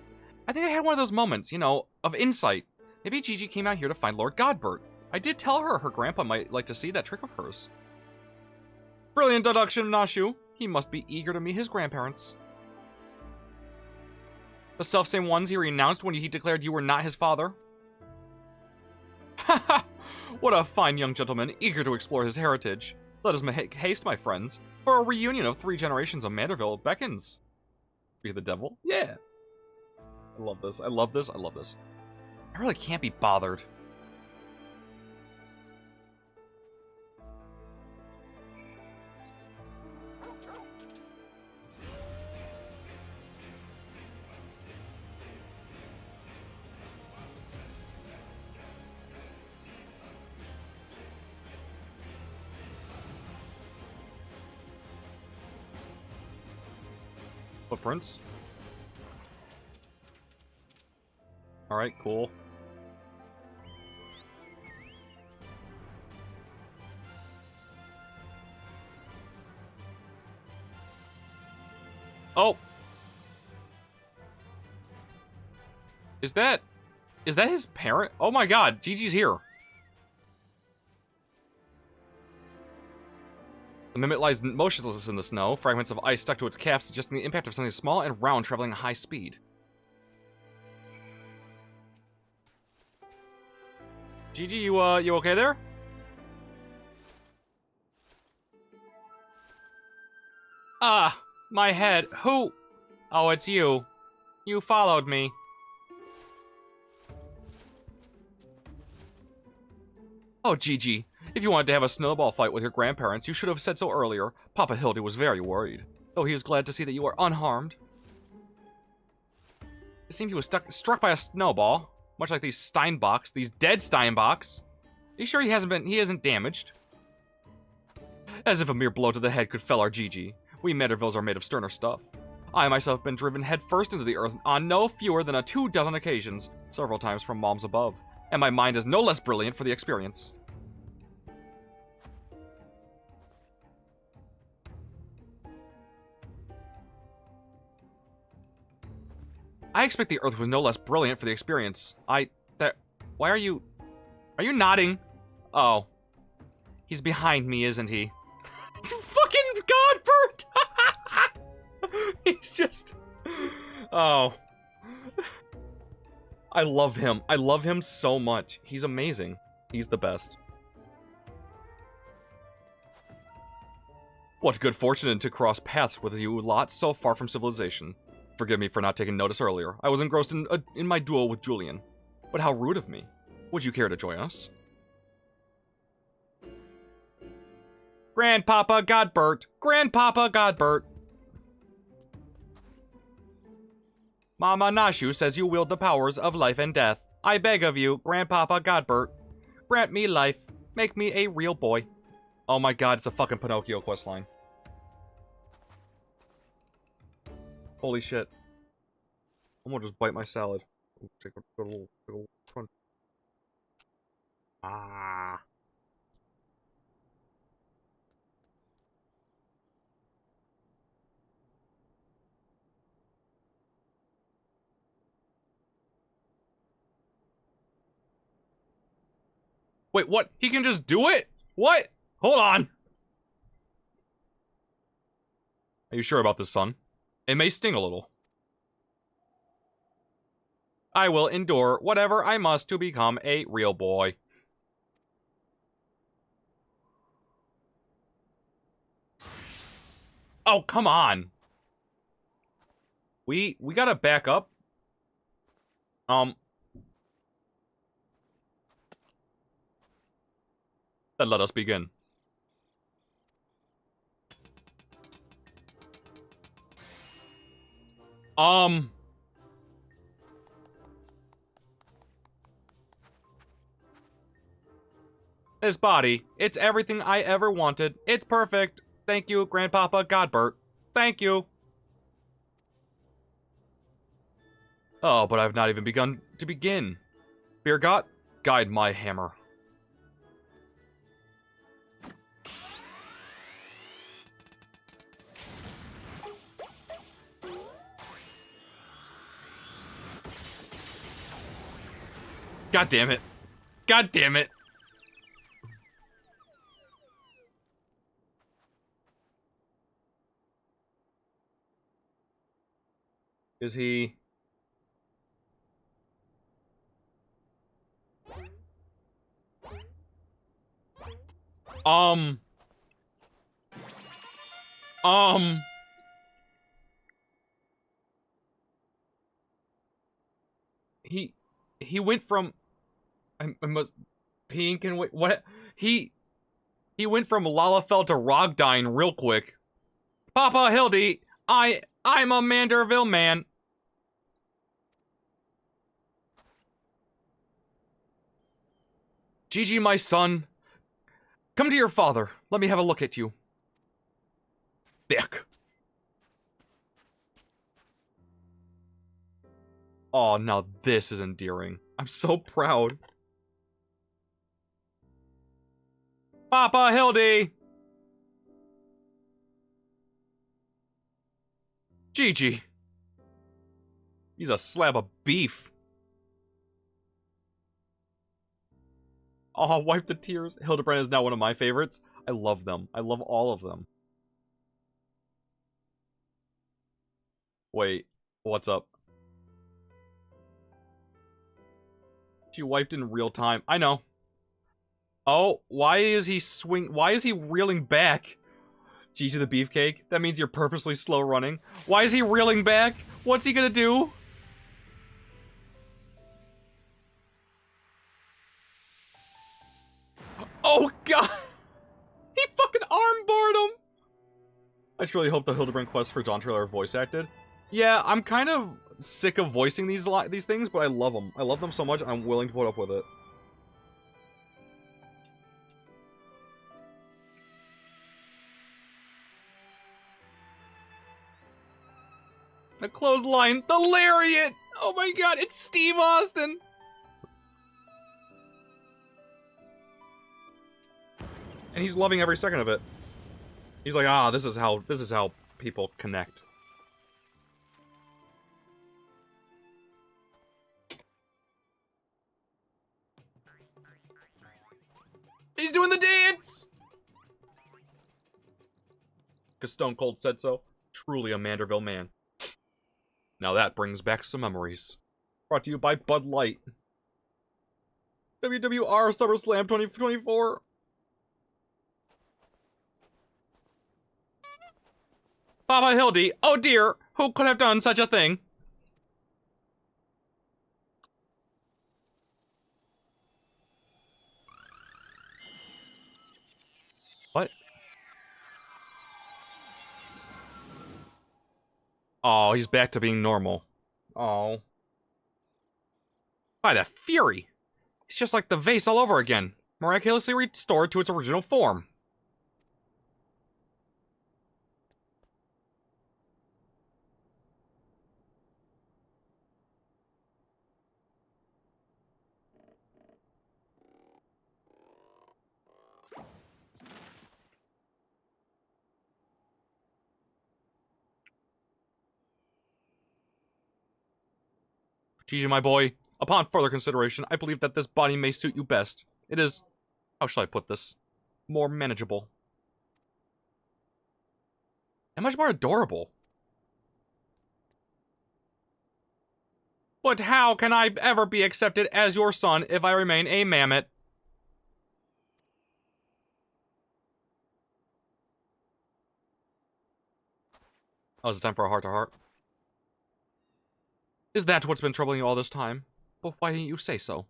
I think I had one of those moments, you know, of insight. Maybe Gigi came out here to find Lord Godbert. I did tell her grandpa might like to see that trick of hers. Brilliant deduction, Nashu. He must be eager to meet his grandparents. The selfsame ones he renounced when he declared you were not his father. Ha ha! What a fine young gentleman, eager to explore his heritage. Let us make haste, my friends, for a reunion of 3 generations of Manderville beckons. Be the devil? Yeah. I love this. I love this. I love this. I really can't be bothered. Footprints. Alright, cool. Oh! Is that his parent? Oh my god, Gigi's here. The mimic lies motionless in the snow, fragments of ice stuck to its cap suggesting the impact of something small and round traveling at high speed. Gigi, you okay there? Ah, my head. Who? Oh, it's you. You followed me. Oh, Gigi. If you wanted to have a snowball fight with your grandparents, you should have said so earlier. Papa Hildy was very worried, though he is glad to see that you are unharmed. It seemed he was struck by a snowball, much like these Steinbocks, these dead Steinbocks. Are you sure he isn't damaged? As if a mere blow to the head could fell our Gigi. We Mandervilles are made of sterner stuff. I myself have been driven headfirst into the earth on no fewer than 24 occasions, several times from moms above, and my mind is no less brilliant for the experience. I expect the Earth was no less brilliant for the experience. Why are you nodding? Oh. He's behind me, isn't he? Fucking Godbert! He's just... Oh. I love him. I love him so much. He's amazing. He's the best. What good fortune to cross paths with you lot so far from civilization. Forgive me for not taking notice earlier. I was engrossed in my duel with Julian. But how rude of me. Would you care to join us? Grandpapa Godbert! Grandpapa Godbert! Mama Nashu says you wield the powers of life and death. I beg of you, Grandpapa Godbert. Grant me life. Make me a real boy. Oh my god, it's a fucking Pinocchio questline. Holy shit. I'm gonna just bite my salad. Take a little crunch. Ah. Wait, what? He can just do it? What? Hold on. Are you sure about this, son? It may sting a little. I will endure whatever I must to become a real boy. Oh, come on. We gotta back up. Then let us begin. This body, it's everything I ever wanted. It's perfect. Thank you, Grandpapa Godbert. Thank you. Oh, but I've not even begun to begin. Beergot, guide my hammer. God damn it. God damn it. Is he... He went from... I must... Pink and... What? He went from Lalafell to Rogdine real quick. Papa Hildy, I'm a Manderville man. Gigi, my son. Come to your father. Let me have a look at you. Thick. Oh, now this is endearing. I'm so proud. Papa Hildy! Gigi. He's a slab of beef. Oh, wipe the tears. Hildebrand is now one of my favorites. I love them. I love all of them. Wait, what's up? She wiped in real time. I know. Oh, why is he reeling back? Gigi the beefcake? That means you're purposely slow running. Why is he reeling back? What's he gonna do? Oh god! He fucking armbarred him! I truly hope the Hildebrand quest for Dawn Trailer are voice acted. Yeah, I'm kind of sick of voicing these things, but I love them. I love them so much, I'm willing to put up with it. The clothesline, the lariat! Oh my god, it's Steve Austin! And he's loving every second of it. He's like, ah, this is how people connect. He's doing the dance! Because Stone Cold said so. Truly a Manderville man. Now that brings back some memories. Brought to you by Bud Light. WWR SummerSlam 2024. Papa Hildy, oh dear, who could have done such a thing? What? Oh, he's back to being normal. Oh. By the fury! It's just like the vase all over again. Miraculously restored to its original form. Gigi, my boy, upon further consideration, I believe that this body may suit you best. It is How shall I put this? More manageable. And much more adorable. But how can I ever be accepted as your son if I remain a mammoth? Oh, is it time for a heart-to-heart? Is that what's been troubling you all this time? But why didn't you say so?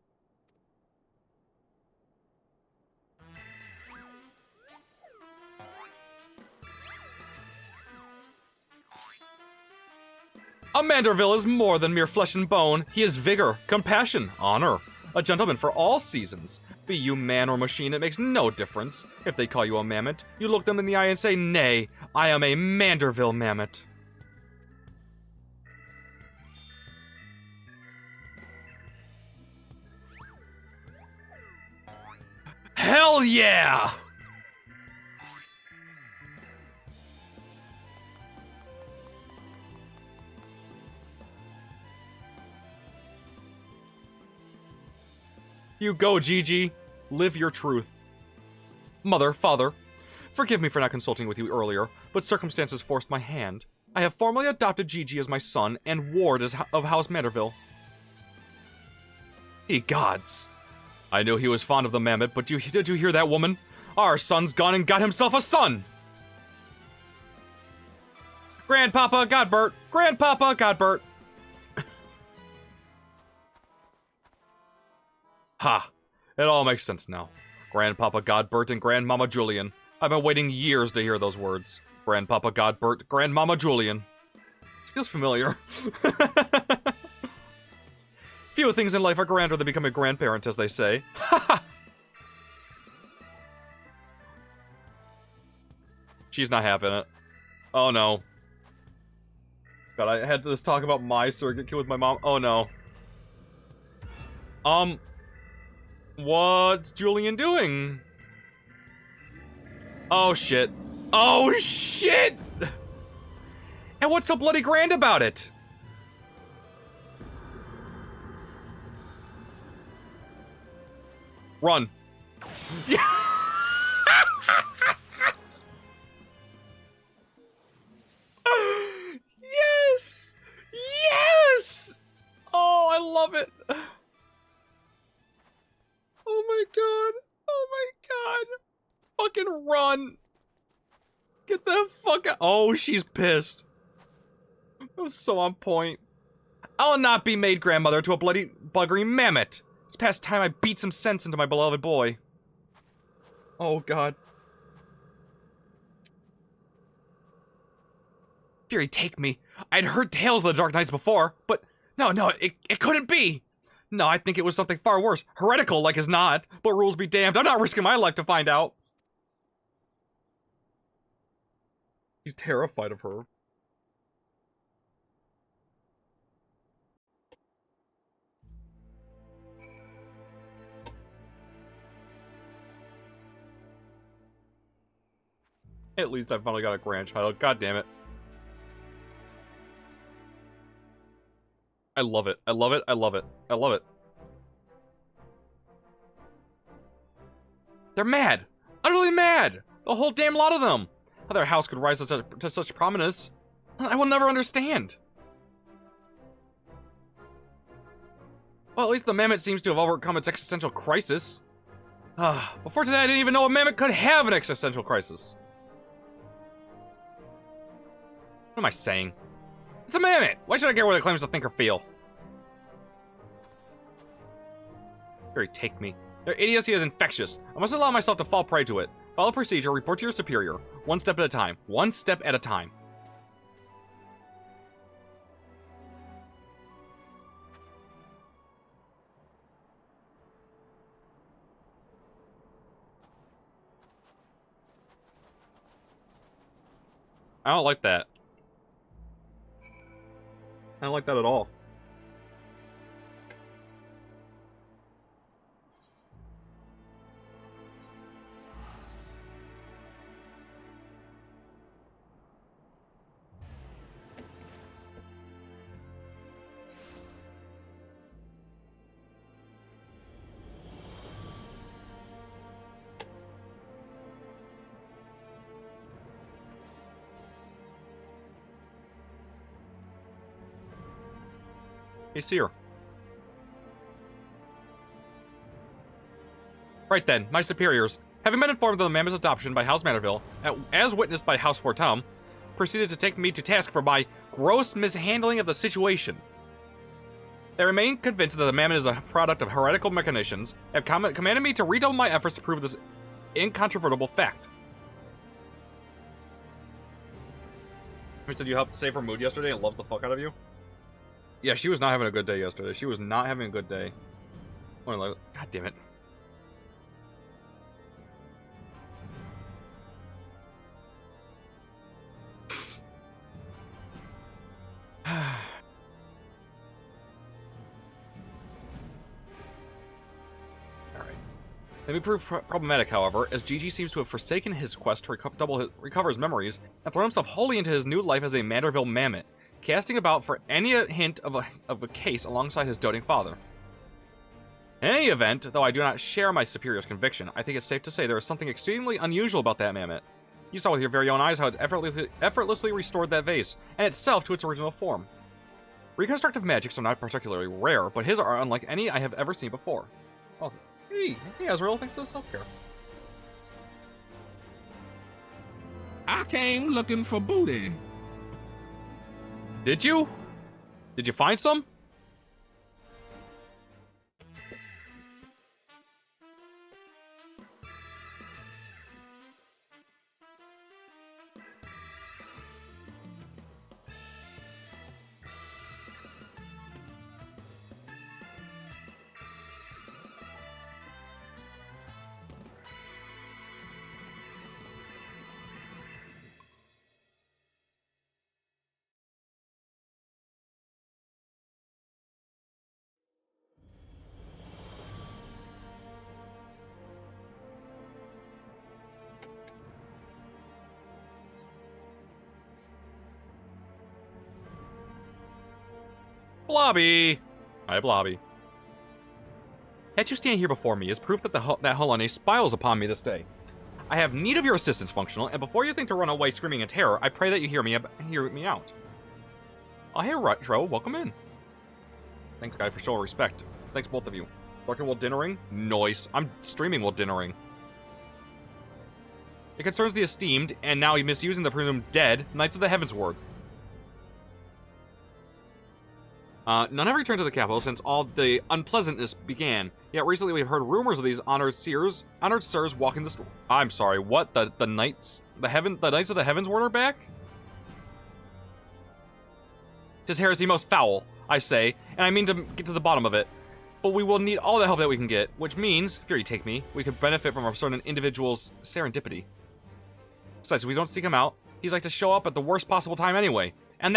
A Manderville is more than mere flesh and bone. He is vigor, compassion, honor. A gentleman for all seasons. Be you man or machine, it makes no difference. If they call you a mammoth, you look them in the eye and say, nay, I am a Manderville mammoth. Hell yeah! You go, Gigi. Live your truth. Mother, father, forgive me for not consulting with you earlier, but circumstances forced my hand. I have formally adopted Gigi as my son and ward of House Manderville. Ye gods. I knew he was fond of the mammoth, but did you hear that, woman? Our son's gone and got himself a son! Grandpapa Godbert! Grandpapa Godbert! Ha! It all makes sense now. Grandpapa Godbert and Grandmama Julian. I've been waiting years to hear those words. Grandpapa Godbert, Grandmama Julian. Feels familiar. Few things in life are grander than becoming a grandparent, as they say. She's not having it. Oh no. God, I had this talk about my surrogate kid with my mom. Oh no. What's Julian doing? Oh shit. Oh shit! And what's so bloody grand about it? Run. Yes! Yes! Oh, I love it. Oh my god. Oh my god. Fucking run. Get the fuck out. Oh, she's pissed. That was so on point. I'll not be made grandmother to a bloody buggery mammoth. It's past time I beat some sense into my beloved boy. Oh god. Fury take me. I'd heard tales of the Dark Knights before, but no, it couldn't be. No, I think it was something far worse. Heretical like as not, but rules be damned. I'm not risking my life to find out. He's terrified of her. At least I finally got a grandchild. God damn it. I love it. I love it. I love it. I love it. They're mad. Utterly mad. The whole damn lot of them. How their house could rise to such prominence, I will never understand. Well, at least the mammoth seems to have overcome its existential crisis. Before today, I didn't even know a mammoth could have an existential crisis. What am I saying? It's a mammoth! Why should I care what it claims to think or feel? Fury, take me. Their idiocy is infectious. I must allow myself to fall prey to it. Follow procedure, report to your superior. One step at a time. One step at a time. I don't like that. I don't like that at all. Hey, Seer. Right then, my superiors, having been informed of the mammoth's adoption by House Manderville, as witnessed by House Fortum, proceeded to take me to task for my gross mishandling of the situation. They remain convinced that the mammoth is a product of heretical machinations, and have commanded me to redouble my efforts to prove this incontrovertible fact. We said you helped save her mood yesterday and loved the fuck out of you? Yeah, she was not having a good day yesterday. She was not having a good day. God damn it. They may prove problematic, however, as Gigi seems to have forsaken his quest to recover his memories and thrown himself wholly into his new life as a Manderville mammoth, casting about for any hint of a case alongside his doting father. In any event, though I do not share my superior's conviction, I think it's safe to say there is something extremely unusual about that mammoth. You saw with your very own eyes how it effortlessly restored that vase, and itself to its original form. Reconstructive magics are not particularly rare, but his are unlike any I have ever seen before. Oh. Hey, Azrael, thanks for the self-care. I came looking for booty. Did you? Did you find some? Blobby! Hi, Blobby. That you stand here before me is proof that that Holonae spiles upon me this day. I have need of your assistance, Functional, and before you think to run away screaming in terror, I pray that you hear me out. Oh, hey, Retro, welcome in. Thanks, guy, for showing respect. Thanks, both of you. Lurking while dinnering? Noise. I'm streaming while dinnering. It concerns the esteemed, and now misusing the presumed dead, Knights of the Heavensward. None have returned to the capital since all the unpleasantness began. Yet recently we've heard rumors of these honored sirs walking the store. I'm sorry, what? The Knights? The Knights of the Heavensward are back? 'Tis heresy most foul, I say, and I mean to get to the bottom of it. But we will need all the help that we can get, which means, Fury take me, we could benefit from a certain individual's serendipity. Besides, if we don't seek him out, he's like to show up at the worst possible time anyway. And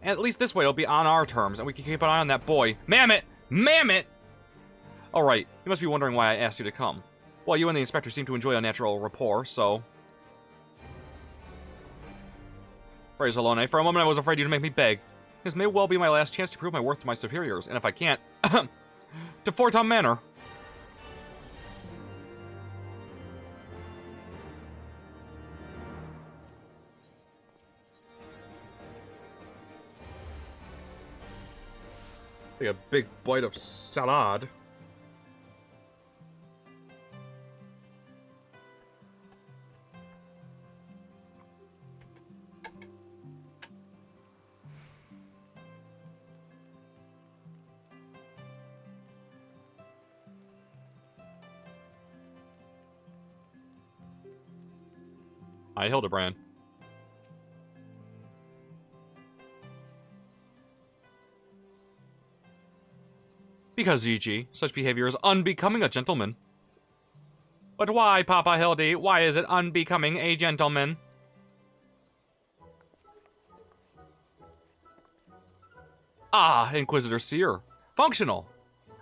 at least this way it'll be on our terms, and we can keep an eye on that boy. Mammoth! Mammoth! Alright, you must be wondering why I asked you to come. Well, you and the inspector seem to enjoy a natural rapport, so... Praise Holonae, for a moment I was afraid you'd make me beg. This may well be my last chance to prove my worth to my superiors, and if I can't... to Fortum Manor. Take a big bite of salad. Hi, Hildebrand. Because, Gigi, such behavior is unbecoming a gentleman. But why, Papa Hildy? Why is it unbecoming a gentleman? Ah, Inquisitor Seer. Functional.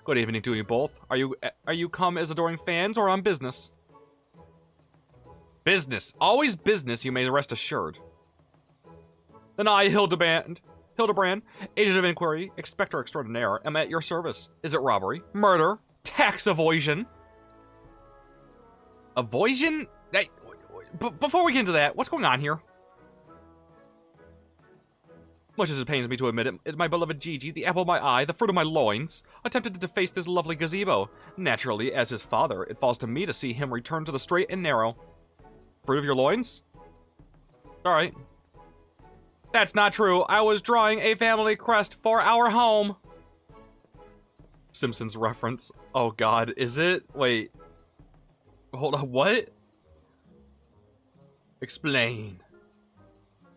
Good evening to you both. Are you come as adoring fans or on business? Business. Always business, you may rest assured. Then I, Hildebrand, agent of inquiry, inspector extraordinaire, am at your service. Is it robbery, murder, tax evasion? Evasion? Before we get into that, what's going on here? Much as it pains me to admit it, my beloved Gigi, the apple of my eye, the fruit of my loins, attempted to deface this lovely gazebo. Naturally, as his father, it falls to me to see him return to the straight and narrow. Fruit of your loins? Alright. That's not true. I was drawing a family crest for our home. Simpsons reference. Oh god, is it? Wait. Hold on, what? Explain.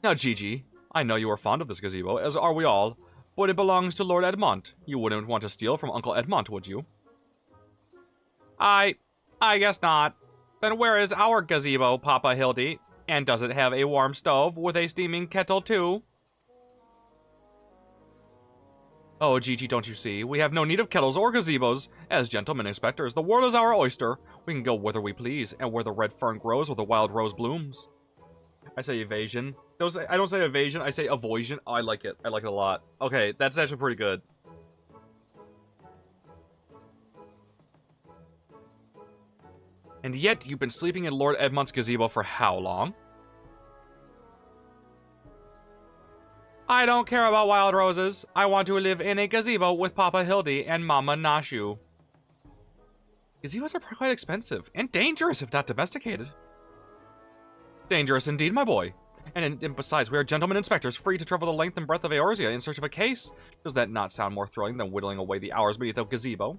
Now, Gigi, I know you are fond of this gazebo, as are we all, but it belongs to Lord Edmont. You wouldn't want to steal from Uncle Edmont, would you? I guess not. Then where is our gazebo, Papa Hildy? And does it have a warm stove with a steaming kettle, too? Oh, Gigi, don't you see? We have no need of kettles or gazebos. As gentlemen inspectors, the world is our oyster. We can go whither we please, and where the red fern grows or the wild rose blooms. I say evasion. I don't say evasion, I say avoision. Oh, I like it. I like it a lot. Okay, that's actually pretty good. And yet, you've been sleeping in Lord Edmont's gazebo for how long? I don't care about wild roses. I want to live in a gazebo with Papa Hildy and Mama Nashu. Gazebos are quite expensive, and dangerous if not domesticated. Dangerous indeed, my boy. And besides, we are gentlemen inspectors, free to travel the length and breadth of Eorzea in search of a case. Does that not sound more thrilling than whittling away the hours beneath a gazebo?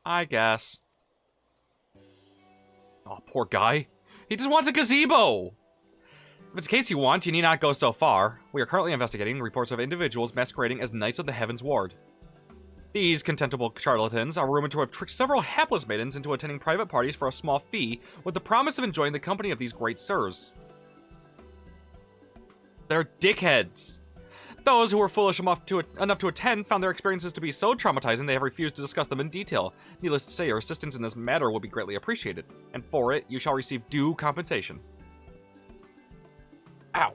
I guess. Oh, poor guy. He just wants a gazebo! If it's a case you want, you need not go so far. We are currently investigating reports of individuals masquerading as Knights of the Heavensward. These contemptible charlatans are rumored to have tricked several hapless maidens into attending private parties for a small fee, with the promise of enjoying the company of these great sirs. They're dickheads! Those who were foolish enough to attend found their experiences to be so traumatizing they have refused to discuss them in detail. Needless to say, your assistance in this matter will be greatly appreciated, and for it, you shall receive due compensation. Ow.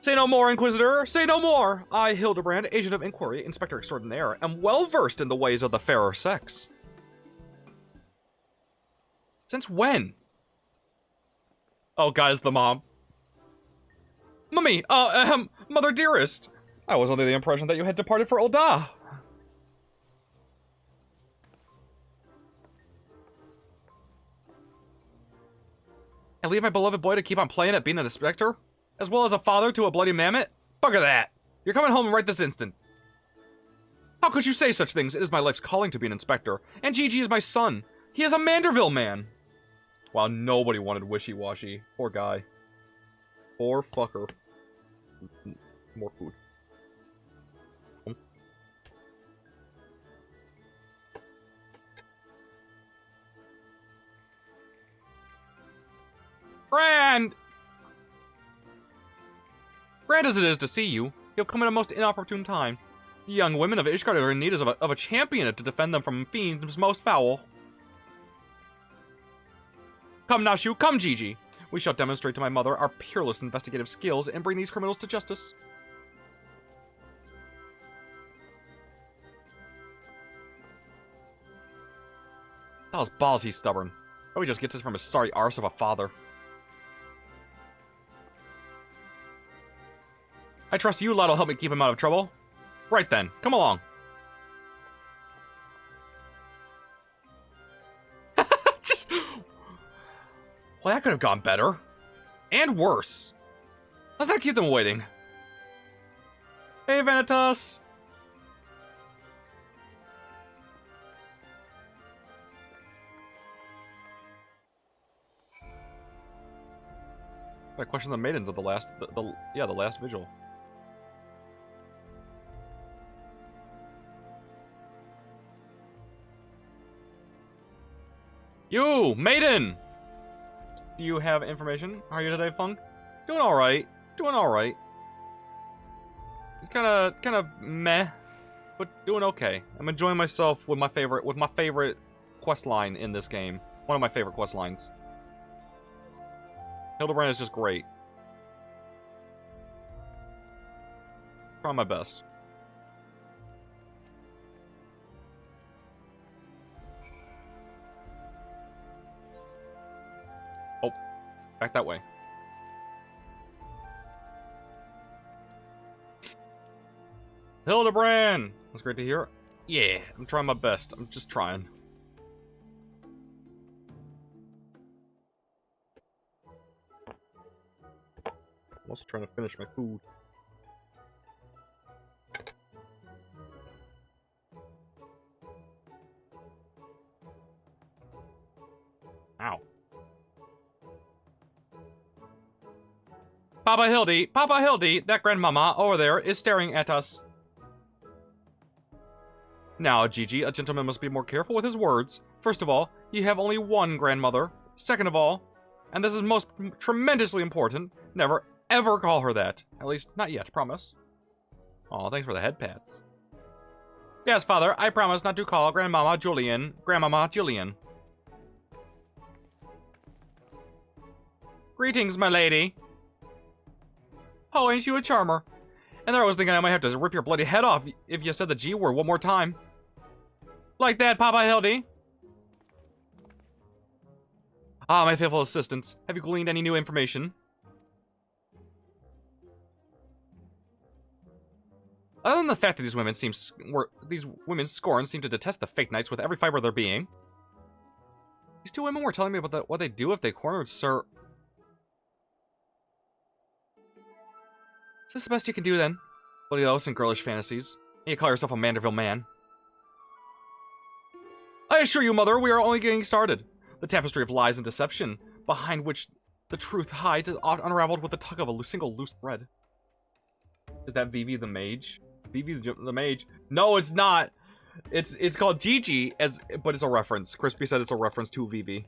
Say no more, Inquisitor! Say no more! I, Hildebrand, Agent of Inquiry, Inspector Extraordinaire, am well versed in the ways of the fairer sex. Since when? Oh, guys, the mom. Mummy, Mother Dearest, I was under the impression that you had departed for Ul'dah. I leave my beloved boy to keep on playing at being an inspector? As well as a father to a bloody mammoth? Bugger that! You're coming home right this instant. How could you say such things? It is my life's calling to be an inspector, and Gigi is my son. He is a Manderville man. Wow, nobody wanted wishy-washy. Poor guy. Poor fucker. More food. Grand! Grand as it is to see you, you've come at a most inopportune time. The young women of Ishgard are in need of a champion to defend them from fiends most foul. Come, Nashu, come, Gigi. We shall demonstrate to my mother our peerless investigative skills and bring these criminals to justice. That was ballsy stubborn. Probably just gets this from his sorry arse of a father. I trust you lot will help me keep him out of trouble. Right then, come along. Just... Well, that could have gone better. And worse. Let's not keep them waiting. Hey, Vanitas! I question the maidens of the last, the last vigil. You, maiden! Do you have information? How are you today, Funk? Doing alright. Doing alright. It's kinda meh, but doing okay. I'm enjoying myself with my favorite quest line in this game. One of my favorite quest lines. Hildebrand is just great. Trying my best. Oh, back that way. Hildebrand! That's great to hear. Yeah, I'm trying my best. I'm just trying. I'm also trying to finish my food. Ow. Papa Hildy, that grandmama over there is staring at us. Now, Gigi, a gentleman must be more careful with his words. First of all, you have only one grandmother. Second of all, and this is most tremendously important, never ever call her that. At least, not yet, promise. Aw, thanks for the head pats. Yes, father, I promise not to call Grandmama Julian. Greetings, my lady. Oh, ain't you a charmer? And there I was thinking I might have to rip your bloody head off if you said the G word one more time. Like that, Papa Hildy? Ah, my faithful assistants. Have you gleaned any new information? Other than the fact that these women's scorn seem to detest the fake knights with every fiber of their being. These two women were telling me about what they'd do if they cornered Sir... Is this the best you can do, then? Bloody oaths and girlish fantasies. And you call yourself a Manderville man. I assure you, Mother, we are only getting started. The tapestry of lies and deception, behind which the truth hides, is unraveled with the tug of a single loose thread. Is that Vivi the mage? Vivi the mage? No, it's not! It's called Gigi, but it's a reference. Crispy said it's a reference to Vivi.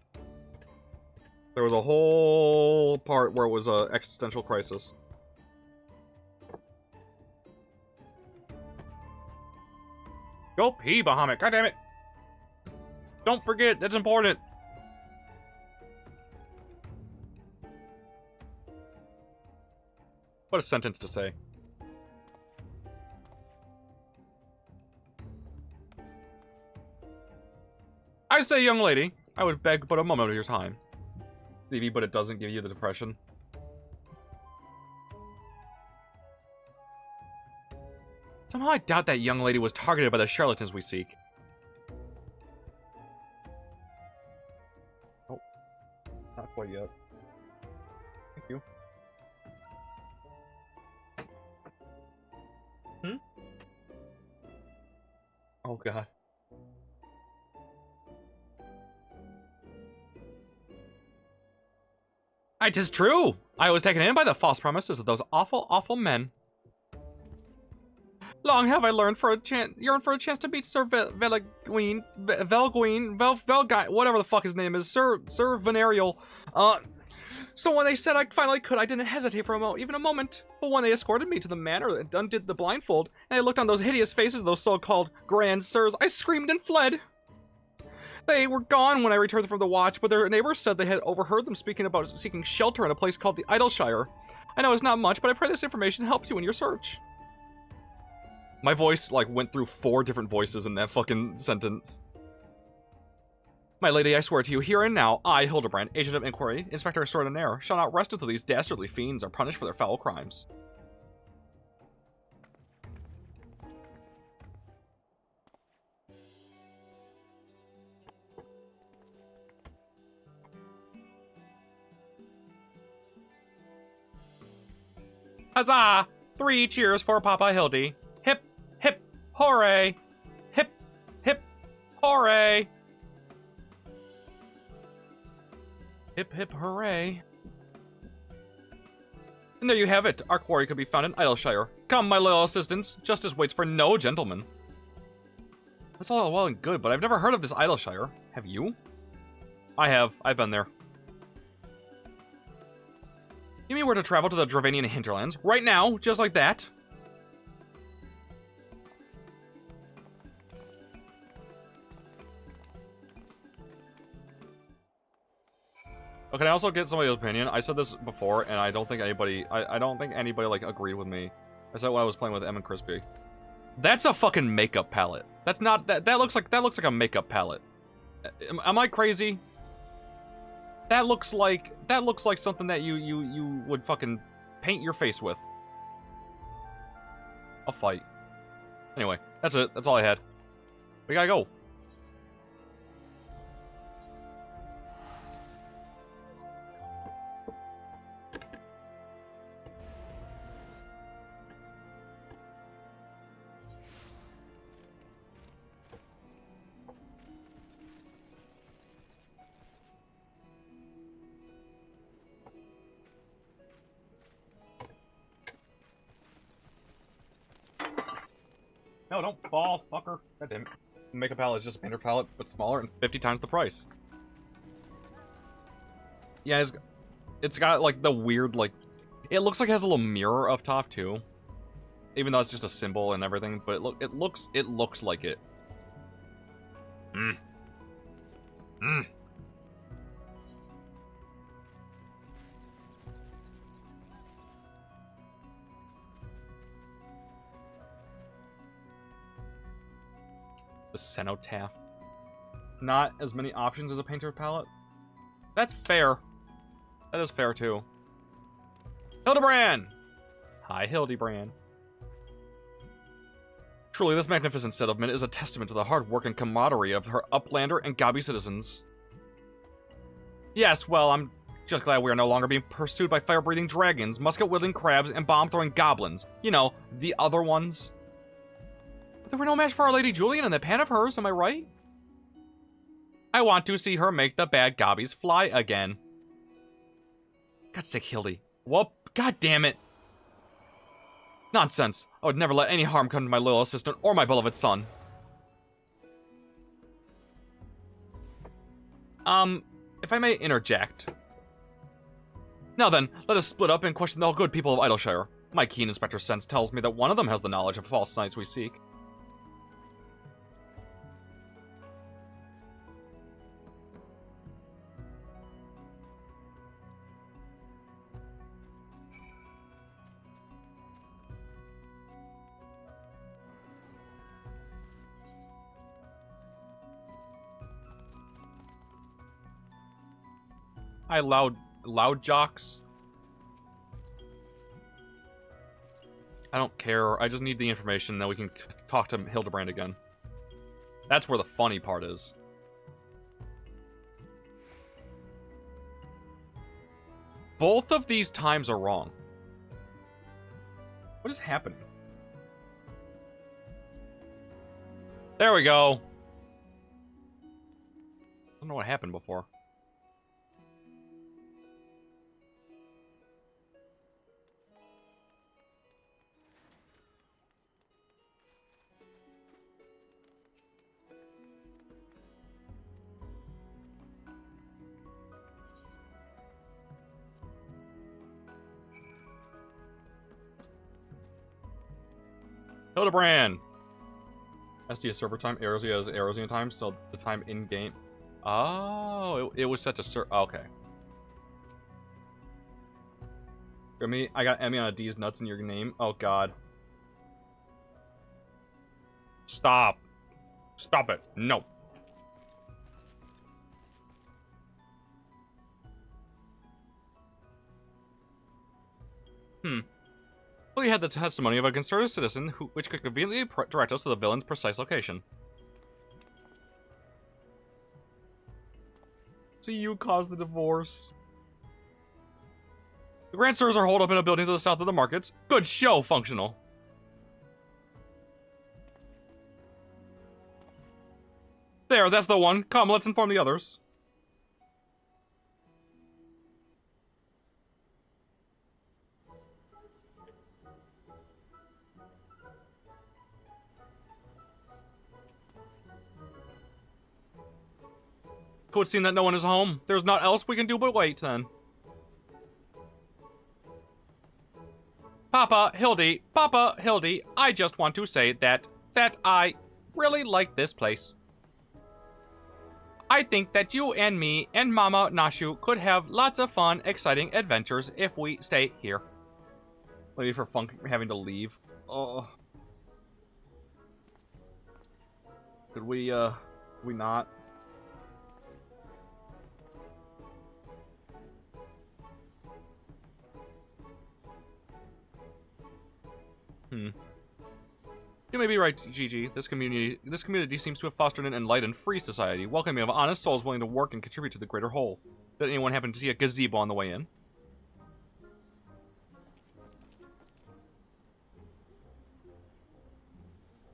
There was a whole part where it was an existential crisis. Go pee, Bahamut. God damn it. Don't forget, that's important. What a sentence to say. I say, young lady, I would beg but a moment of your time. Vivi, but it doesn't give you the depression. Somehow I doubt that young lady was targeted by the charlatans we seek. Oh. Not quite yet. Thank you. Hmm? Oh god. It is true! I was taken in by the false promises of those awful, awful men. Long have I yearned for a chance to meet Sir Velguin, whatever the fuck his name is, Sir Venarial. So when they said I finally could, I didn't hesitate for even a moment. But when they escorted me to the manor and undid the blindfold, and I looked on those hideous faces of those so-called grand sirs, I screamed and fled. They were gone when I returned from the watch, but their neighbors said they had overheard them speaking about seeking shelter in a place called the Idleshire. I know it's not much, but I pray this information helps you in your search. My voice, like, went through 4 different voices in that fucking sentence. My lady, I swear to you, here and now, I, Hildebrand, agent of inquiry, inspector extraordinaire, shall not rest until these dastardly fiends are punished for their foul crimes. Huzzah! 3 cheers for Papa Hildy. Hip, hip, hooray! Hip, hip, hooray! Hip, hip, hooray. And there you have it. Our quarry could be found in Idleshire. Come, my loyal assistants. Justice waits for no gentleman. That's all well and good, but I've never heard of this Idleshire. Have you? I have. I've been there. You mean we're to travel to the Dravanian hinterlands? Right now? Just like that? Oh, can I also get somebody's opinion? I said this before, and I don't think anybody, I don't think anybody, like, agreed with me. I said when I was playing with Em and Crispy. That's a fucking makeup palette. That's not, that looks like a makeup palette. Am I crazy? That looks like something that you would fucking paint your face with. I'll fight. Anyway, that's it. That's all I had. We gotta go. No, don't fall, fucker. God damn it. Makeup palette is just a painter palette, but smaller and 50 times the price. Yeah, it's got like the weird, like, it looks like it has a little mirror up top too. Even though it's just a symbol and everything, but it looks like it. The cenotaph. Not as many options as a painter palette. That's fair. That is fair too. Hildebrand! Hi, Hildebrand. Truly, this magnificent settlement is a testament to the hard work and camaraderie of her Uplander and Gobby citizens. Yes, well, I'm just glad we are no longer being pursued by fire-breathing dragons, musket-wielding crabs, and bomb-throwing goblins. You know, the other ones. There were no match for Our Lady Julian and that pan of hers, am I right? I want to see her make the bad gobbies fly again. God's sake, Hildy. Whoop. God damn it. Nonsense. I would never let any harm come to my loyal assistant or my beloved son. If I may interject. Now then, let us split up and question the good people of Idleshire. My keen inspector sense tells me that one of them has the knowledge of false knights we seek. Hi, loud jocks. I don't care. I just need the information that we can talk to Hildebrand again. That's where the funny part is. Both of these times are wrong. What is happening? There we go. I don't know what happened before. Hildebrand! SD server time, Erosian is Erosian time, so the time in game. Oh, it was set to okay. I got Emmy on a D's nuts in your name. Oh god. Stop. Stop it. No. We had the testimony of a concerned citizen which could conveniently direct us to the villain's precise location. So you caused the divorce. The Grand Sirs are holed up in a building to the south of the markets. Good show, functional. There, that's the one. Come, let's inform the others. Could seem that no one is home. There's naught else we can do but wait, then. Papa, Hildy, I just want to say that I really like this place. I think that you and me and Mama Nashu could have lots of fun, exciting adventures if we stay here. Maybe for fun having to leave. Oh. Could we not? You may be right, GG. This community seems to have fostered an enlightened, free society, welcoming of honest souls willing to work and contribute to the greater whole. Did anyone happen to see a gazebo on the way in?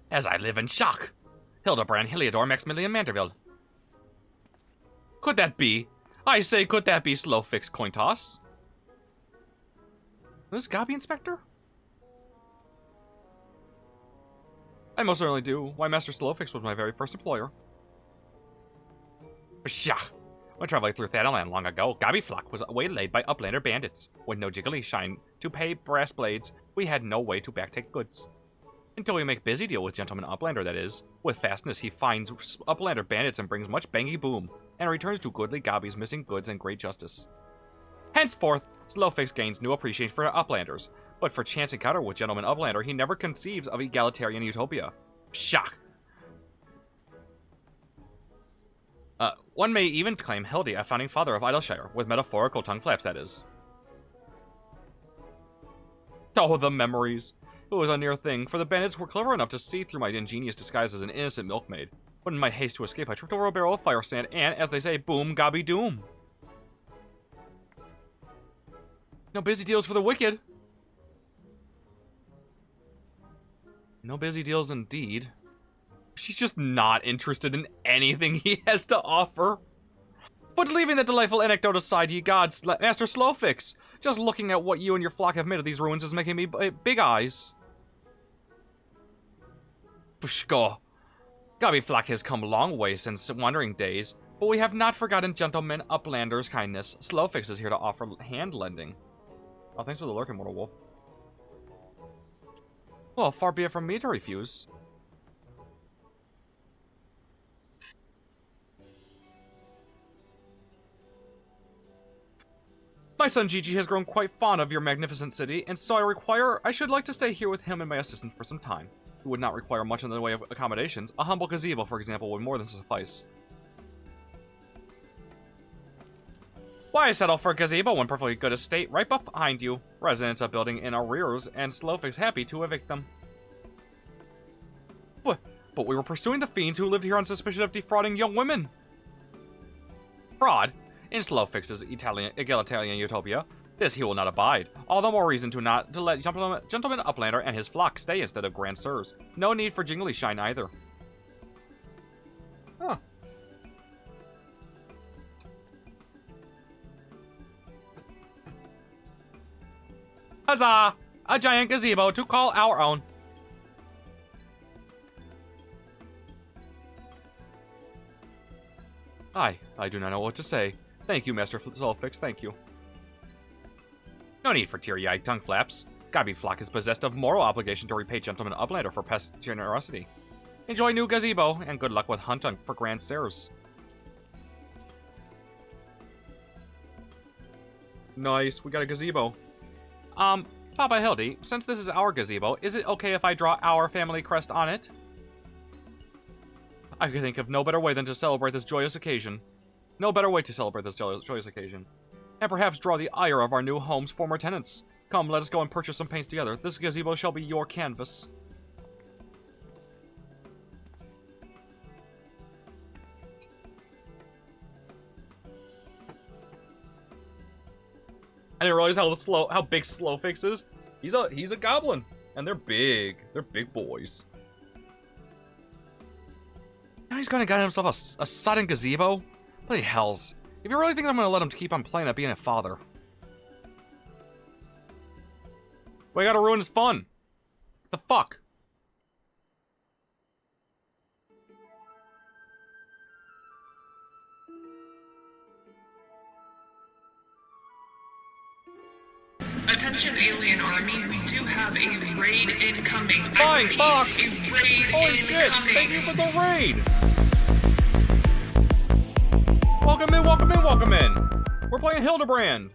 As I live in shock. Hildebrand, Heliodor, Maximilian Manderville. Could that be? I say, could that be Slow Fix coin toss? This Gabi Inspector? I most certainly do. Why, Master Slowfix was my very first employer. Pshaw! When traveling through Thanaland long ago, Gabi Flock was waylaid by Uplander bandits. With no jiggly shine to pay brass blades, we had no way to backtake goods. Until we make busy deal with Gentleman Uplander, that is. With fastness, he finds Uplander bandits and brings much bangy boom, and returns to goodly Gabi's missing goods and great justice. Henceforth, Slowfix gains new appreciation for Uplanders, but for chance encounter with Gentleman Uplander, he never conceives of egalitarian utopia. Pshaw! One may even claim Hildy a founding father of Idleshire, with metaphorical tongue flaps, that is. Oh, the memories! It was a near thing, for the bandits were clever enough to see through my ingenious disguise as an innocent milkmaid. But in my haste to escape, I tripped over a barrel of fire sand and, as they say, boom, Gabi doom. No busy deals for the wicked. No busy deals indeed. She's just not interested in anything he has to offer. But leaving that delightful anecdote aside, ye gods, Master Slowfix, just looking at what you and your flock have made of these ruins is making me big eyes. Pushko. Gabi flock has come a long way since wandering days, but we have not forgotten Gentleman Uplander's kindness. Slowfix is here to offer hand lending. Oh, thanks for the lurking, Mortal Wolf. Well, far be it from me to refuse. My son Gigi has grown quite fond of your magnificent city, and so I should like to stay here with him and my assistant for some time. It would not require much in the way of accommodations. A humble gazebo, for example, would more than suffice. Why settle for a gazebo in perfectly good estate right behind you? Residents are building in arrears, and Slowfix happy to evict them. But we were pursuing the fiends who lived here on suspicion of defrauding young women. Fraud? In Slowfix's egalitarian utopia, this he will not abide. All the more reason to let Gentleman Uplander and his flock stay instead of Grand Sirs. No need for jingly shine either. Huh. Huzzah! A giant gazebo to call our own. I do not know what to say. Thank you, Master Slowfix, thank you. No need for teary-eyed tongue flaps. Gabi Flock is possessed of moral obligation to repay Gentleman Uplander for past generosity. Enjoy new gazebo, and good luck with hunting for Grand Stairs. Nice, we got a gazebo. Papa Hildy, since this is our gazebo, is it okay if I draw our family crest on it? I could think of no better way than to celebrate this joyous occasion. No better way to celebrate this joyous occasion. And perhaps draw the ire of our new home's former tenants. Come, let us go and purchase some paints together. This gazebo shall be your canvas. I didn't realize how big Slowfix is. He's a goblin, and they're big. They're big boys. Now he's gonna get himself a sudden gazebo. Bloody hells! If you really think I'm gonna let him keep on playing at being a father, well, you gotta ruin his fun. What the fuck? Attention alien army, we do have a raid incoming. Fine, fuck! A raid Holy shit! incoming. Thank you for the raid! Welcome in, welcome in, welcome in! We're playing Hildebrand!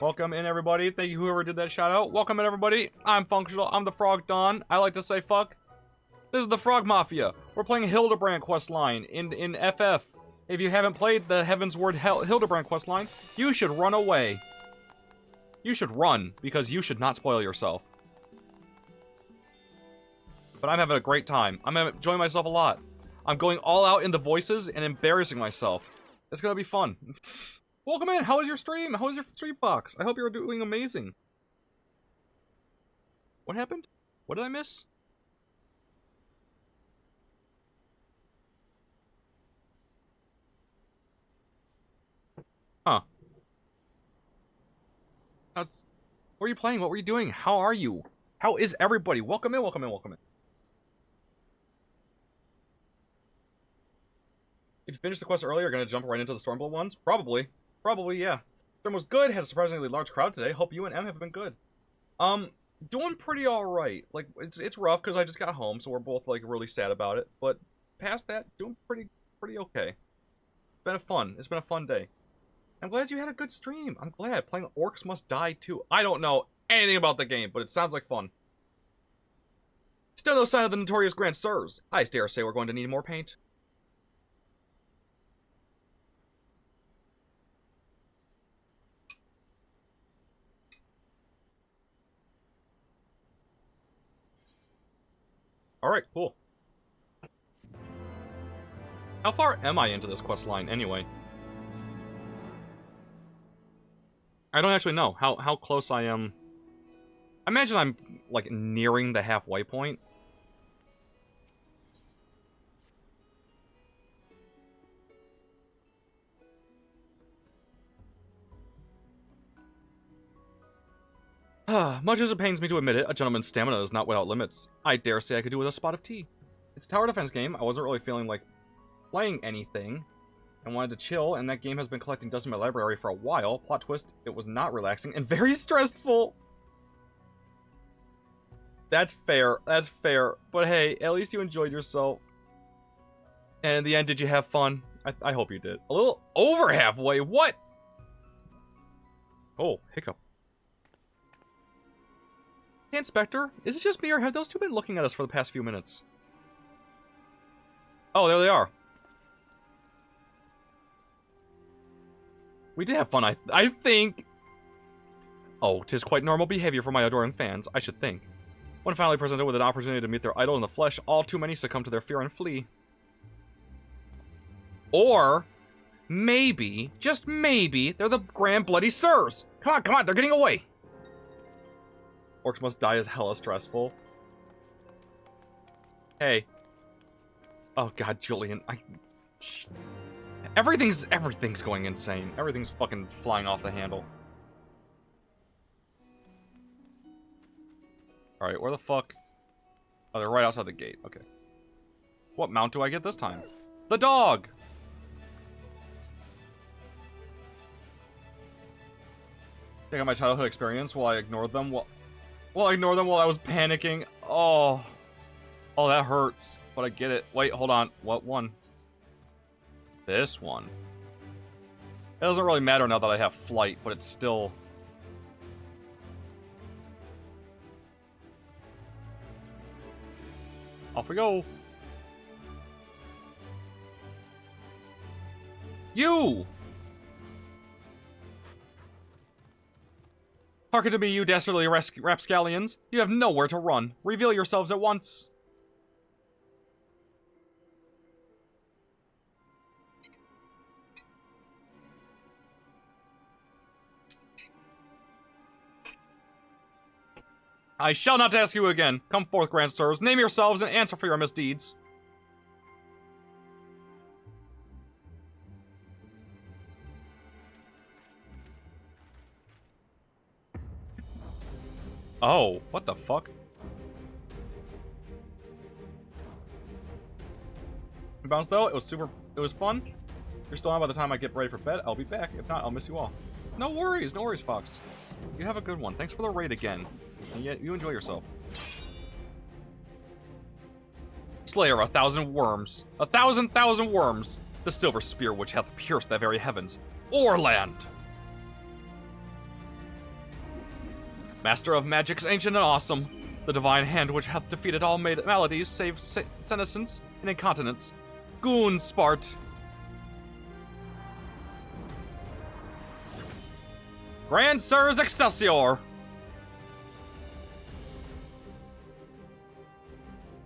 Welcome in, everybody. Thank you, whoever did that shout out. Welcome in, everybody. I'm Functional. I'm the Frog Don. I like to say fuck. This is the Frog Mafia. We're playing Hildebrand questline in FF. If you haven't played the Heavensward Hildebrand questline, you should run away. You should run, because you should not spoil yourself. but I'm having a great time. I'm enjoying myself a lot. I'm going all out in the voices and embarrassing myself. It's gonna be fun. Welcome in. How was your stream? How was your stream, Fox? I hope you're doing amazing. What happened? What did I miss? Huh. That's... What are you playing? What were you doing? How are you? How is everybody? Welcome in, welcome in, welcome in. If you finished the quest earlier, you're gonna jump right into the Stormblood ones? Probably. Probably, yeah. Storm was good, had a surprisingly large crowd today. Hope you and M have been good. Doing pretty alright. Like, it's rough because I just got home, so we're both, like, really sad about it. But past that, doing pretty okay. It's been a fun day. I'm glad you had a good stream. I'm glad. Playing Orcs Must Die too. I don't know anything about the game, but it sounds like fun. Still no sign of the notorious Grand Sirs. I dare say we're going to need more paint. Alright, cool. How far am I into this quest line anyway? I don't actually know how close I am. I imagine I'm, like, nearing the halfway point. Much as it pains me to admit it, a gentleman's stamina is not without limits. I dare say I could do with a spot of tea. It's a tower defense game. I wasn't really feeling like playing anything. I wanted to chill, and that game has been collecting dust in my library for a while. Plot twist, it was not relaxing and very stressful. That's fair, that's fair. But hey, at least you enjoyed yourself. And in the end, did you have fun? I hope you did. A little over halfway, what? Oh, hiccup. Hey, Inspector, is it just me or have those two been looking at us for the past few minutes? Oh, there they are. We did have fun, I think. Oh, 'tis quite normal behavior for my adoring fans, I should think. When finally presented with an opportunity to meet their idol in the flesh, all too many succumb to their fear and flee. Or, maybe, just maybe, they're the Grand Bloody Sirs. Come on, they're getting away. Orcs Must Die is hella stressful. Hey. Oh god, Julian, Everything's going insane. Everything's fucking flying off the handle. Alright, where the fuck? Oh, they're right outside the gate. Okay. What mount do I get this time? The dog! Think of my childhood experience while I ignored them while I was panicking. Oh, that hurts. But I get it. Wait, hold on. What one? This one. It doesn't really matter now that I have flight, but it's still... Off we go. You! Hearken to me, you dastardly rapscallions. You have nowhere to run. Reveal yourselves at once. I shall not ask you again. Come forth, Grand Sirs. Name yourselves and answer for your misdeeds. Oh, what the fuck? Bounce though, it was fun. If you're still on by the time I get ready for bed, I'll be back. If not, I'll miss you all. No worries, Fox. You have a good one. Thanks for the raid again. And yet, you enjoy yourself. Slayer, 1,000 worms. 1,000,000 worms. The silver spear which hath pierced the very heavens. Orland! Master of magics ancient and awesome. The divine hand which hath defeated all maladies save senescence and incontinence. Goon Spart. Grand Sirs Excelsior!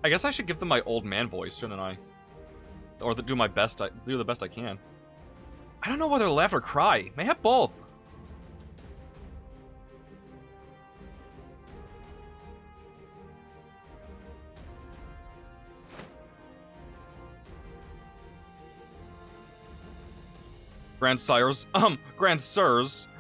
I guess I should give them my old man voice, shouldn't I? Or do my best, do the best I can. I don't know whether to laugh or cry. May have both. Grandsirs,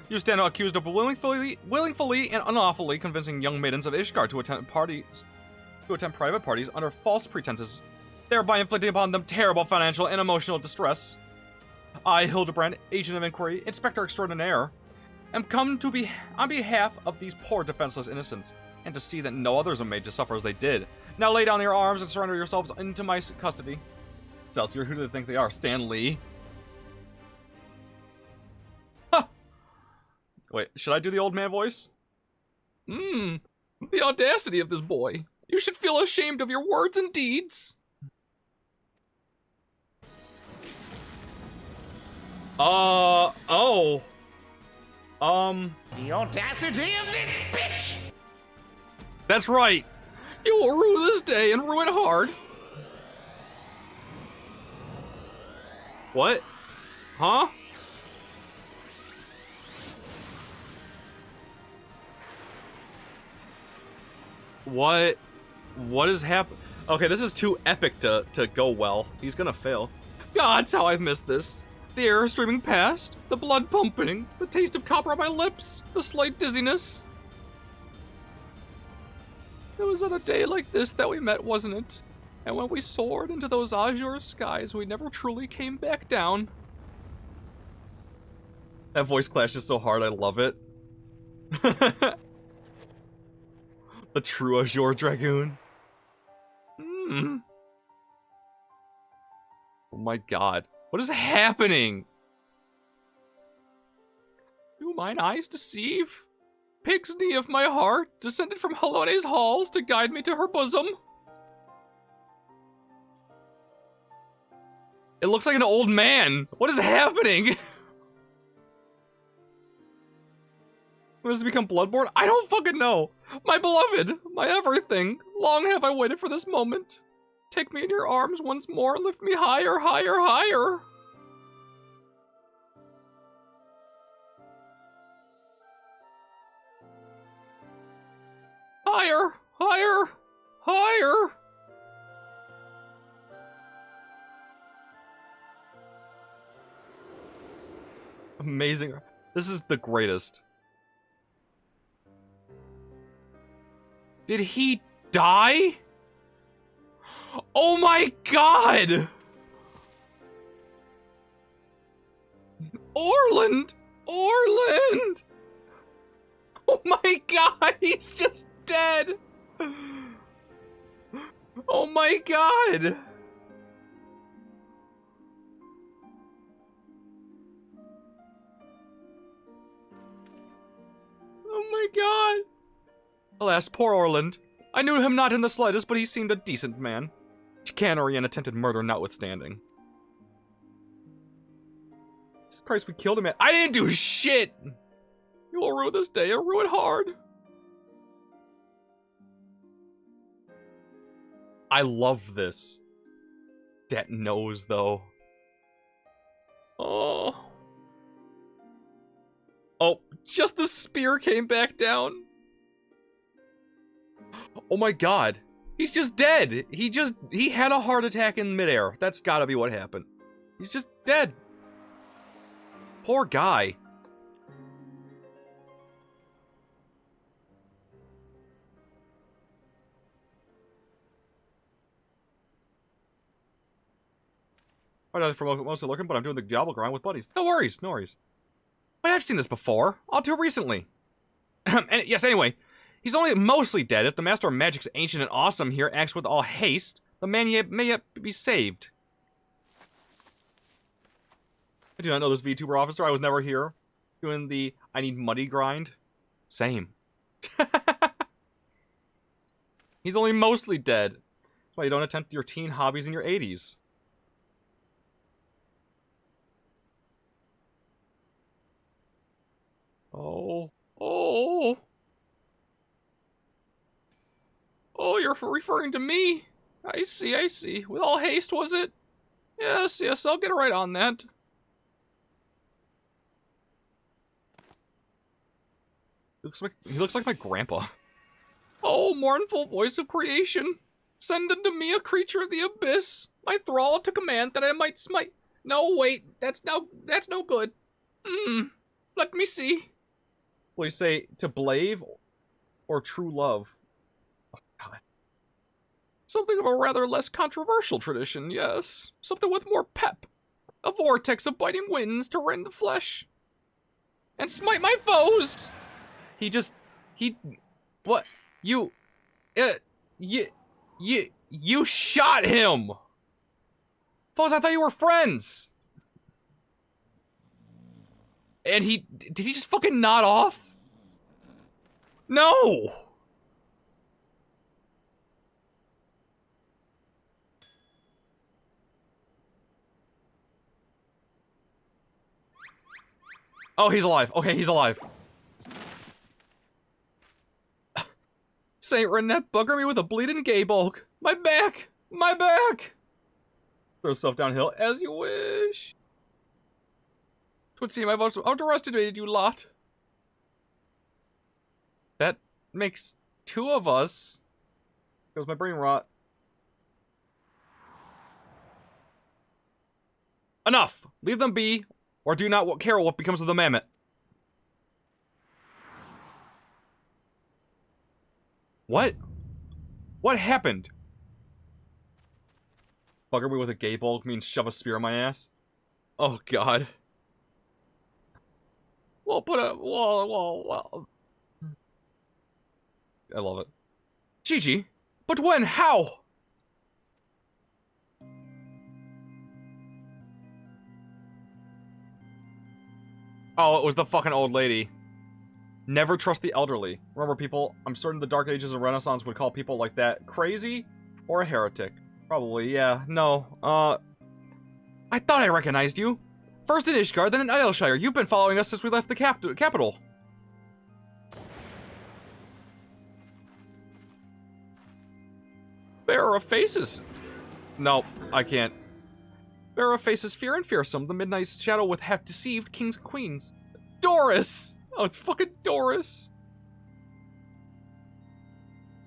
you stand accused of willingly and unlawfully convincing young maidens of Ishgard to attend private parties under false pretenses, thereby inflicting upon them terrible financial and emotional distress. I, Hildebrand, agent of inquiry, inspector extraordinaire, am come to be on behalf of these poor defenseless innocents, and to see that no others are made to suffer as they did. Now lay down your arms and surrender yourselves into my custody. Celsior, who do they think they are? Stan Lee? Wait, should I do the old man voice? The audacity of this boy. You should feel ashamed of your words and deeds. The audacity of this bitch! That's right. You will rue this day and rue it hard. What? Huh? What is happening? Okay, this is too epic to go well. He's gonna fail. Gods, how I've missed this. The air streaming past, the blood pumping, the taste of copper on my lips, the slight dizziness. It was on a day like this that we met, wasn't it? And when we soared into those azure skies, we never truly came back down. That voice clash is so hard, I love it. The true Azure Dragoon. Oh my god. What is happening? Do mine eyes deceive? Pig's knee of my heart, descended from Halone's halls to guide me to her bosom. It looks like an old man. What is happening? When does it become Bloodborne? I don't fucking know. My beloved, my everything. Long have I waited for this moment. Take me in your arms once more, lift me higher, higher, higher. Higher, higher, higher. Amazing. This is the greatest. Did he die? Oh my god! Orland! Orland! Oh my god, he's just dead! Oh my god! Oh my god! Alas, poor Orland. I knew him not in the slightest, but he seemed a decent man. Chicanery and attempted murder notwithstanding. Jesus Christ, we killed him. I didn't do shit! You will rue this day, and rue it hard. I love this. That nose, though. Oh. Oh, just the spear came back down. Oh my god. He's just dead. He had a heart attack in midair. That's gotta be what happened. He's just dead. Poor guy. I'm not for mostly looking, but I'm doing the gobble grind with buddies. No worries, no worries. But I've seen this before. All too recently. And yes, anyway. He's only mostly dead. If the Master of Magic's ancient and awesome here acts with all haste, the man may yet be saved. I do not know this VTuber officer. I was never here. Doing the I need money grind. Same. He's only mostly dead. That's why you don't attempt your teen hobbies in your 80s. Oh. Oh. Oh, you're referring to me? I see. With all haste, was it? Yes, I'll get right on that. He looks like my grandpa. Oh, mournful voice of creation, send unto me a creature of the abyss, my thrall to command that I might smite. No, wait, that's no good. Let me see. Will you say to blave or true love? Oh, God. Something of a rather less controversial tradition, yes. Something with more pep. A vortex of biting winds to rend the flesh. And smite my foes! What? You shot him! Foes, I thought you were friends! And did he just fucking nod off? No! Oh, he's alive. Okay, he's alive. Saint Renette, bugger me with a bleeding gay bulk. My back! My back! Throw yourself downhill as you wish. 'Twould seem I've underestimated you lot. That makes 2 of us. Goes my brain rot. Enough! Leave them be, or do not care what becomes of the mammoth. What? What happened? Bugger me with a gay bulk means shove a spear in my ass? Oh, God. Well, well. I love it. Gigi? But when? How? Oh, it was the fucking old lady. Never trust the elderly. Remember, people, I'm certain the Dark Ages and Renaissance would call people like that crazy or a heretic. Probably, yeah. No, I thought I recognized you. First in Ishgard, then in Aylshire. You've been following us since we left the capital. Bearer of Faces. No, I can't. Bearer of Faces, fear and fearsome. The midnight shadow with half deceived kings and queens. Doris! Oh, it's fucking Doris.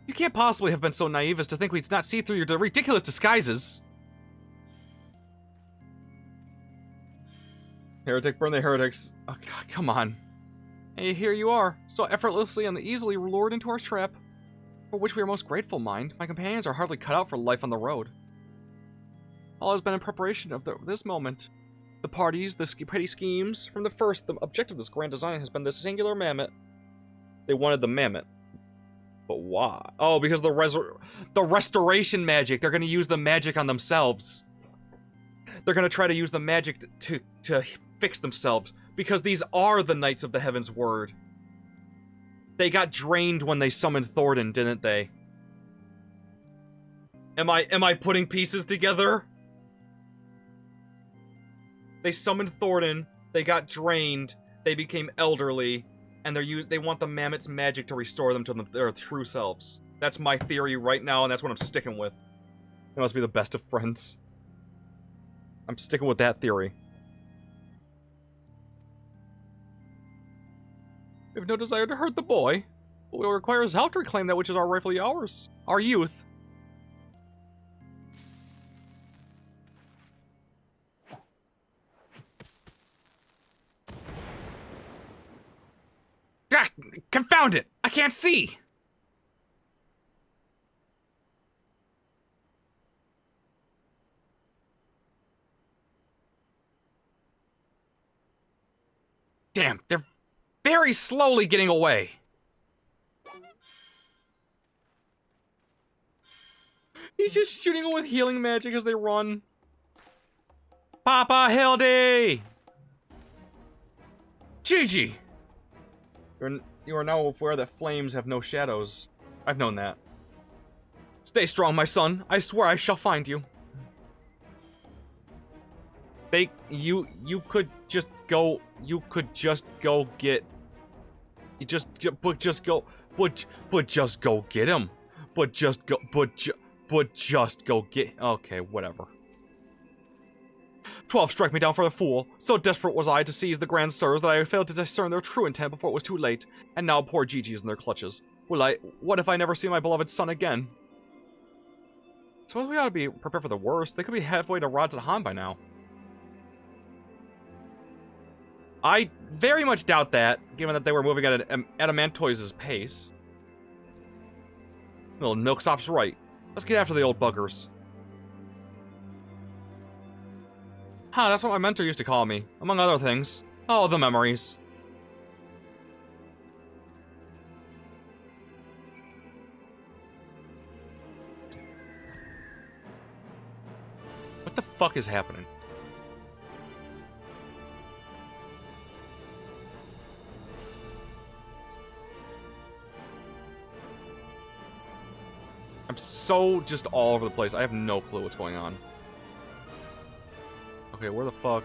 You can't possibly have been so naive as to think we'd not see through your ridiculous disguises. Heretic, burn the heretics. Oh, God, come on. And here you are, so effortlessly and easily lured into our trap. For which we are most grateful, mind. My companions are hardly cut out for life on the road. All has been in preparation of this moment. The parties, the petty schemes. From the first, the objective of this grand design has been this singular mammoth. They wanted the mammoth. But why? Oh, because the restoration magic. They're going to use the magic on themselves. They're going to try to use the magic to fix themselves. Because these are the Knights of the Heavensward. They got drained when they summoned Thornton, didn't they? Am I putting pieces together? They summoned Thornton, they got drained, they became elderly, and they want the mammoth's magic to restore them to their true selves. That's my theory right now, and that's what I'm sticking with. They must be the best of friends. I'm sticking with that theory. We have no desire to hurt the boy, but we will require his help to reclaim that which is rightfully ours. Our youth. Ah, confound it! I can't see! Damn, they're very slowly getting away. He's just shooting them with healing magic as they run. Papa Hildy! Gigi! You are now aware that flames have no shadows. I've known that. Stay strong, my son. I swear I shall find you. You could just go. You could just go get. Just go get him. But just go. would just go get... Okay, whatever. 12 struck me down for a fool. So desperate was I to seize the Grand Sirs that I failed to discern their true intent before it was too late. And now poor Gigi is in their clutches. What if I never see my beloved son again? Suppose we ought to be prepared for the worst. They could be halfway to Rods and Han by now. I very much doubt that, given that they were moving at Adamantoise's pace. Little Milksop's right. Let's get after the old buggers. Huh, that's what my mentor used to call me, among other things. Oh, the memories. What the fuck is happening? I'm so just all over the place. I have no clue what's going on. Okay, where the fuck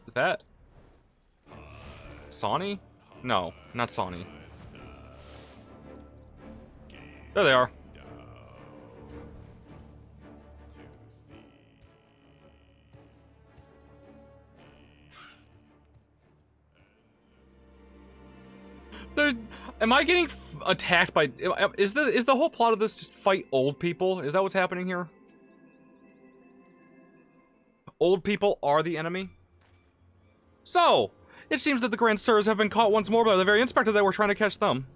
is that? Sonny? No, not Sonny. There they are. Am I getting attacked by... Is the whole plot of this just fight old people? Is that what's happening here? Old people are the enemy? So, it seems that the Grand Sirs have been caught once more by the very inspector that was trying to catch them.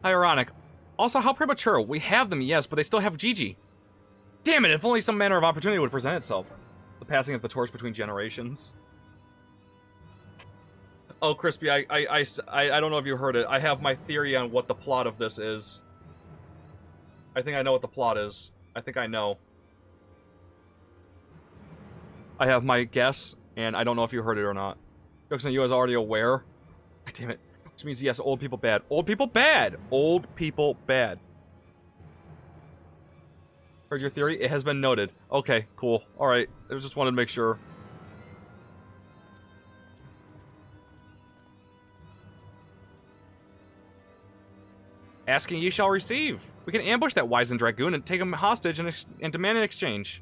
How ironic. Also, how premature. We have them, yes, but they still have Gigi. Damn it, if only some manner of opportunity would present itself. The passing of the torch between generations. Oh, Crispy, I don't know if you heard it. I have my theory on what the plot of this is. I think I know what the plot is. I think I know. I have my guess, and I don't know if you heard it or not. Jokes on you, is already aware. God damn it. Which means, yes, old people bad. Old people bad! Old people bad. Heard your theory? It has been noted. Okay, cool. Alright. I just wanted to make sure. Asking ye shall receive. We can ambush that wizened dragoon and take him hostage and demand an exchange.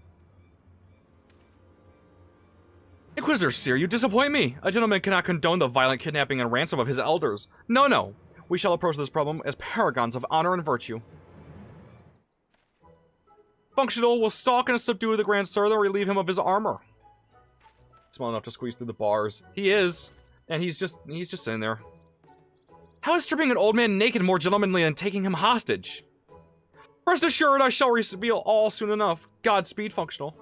Inquisitor Seer, you disappoint me. A gentleman cannot condone the violent kidnapping and ransom of his elders. No, no. We shall approach this problem as paragons of honor and virtue. Functional will stalk and subdue the Grand Sir, then relieve him of his armor. Small enough to squeeze through the bars. He is, and he's just sitting there. How is stripping an old man naked more gentlemanly than taking him hostage? Rest assured, I shall reveal all soon enough. Godspeed, Functional.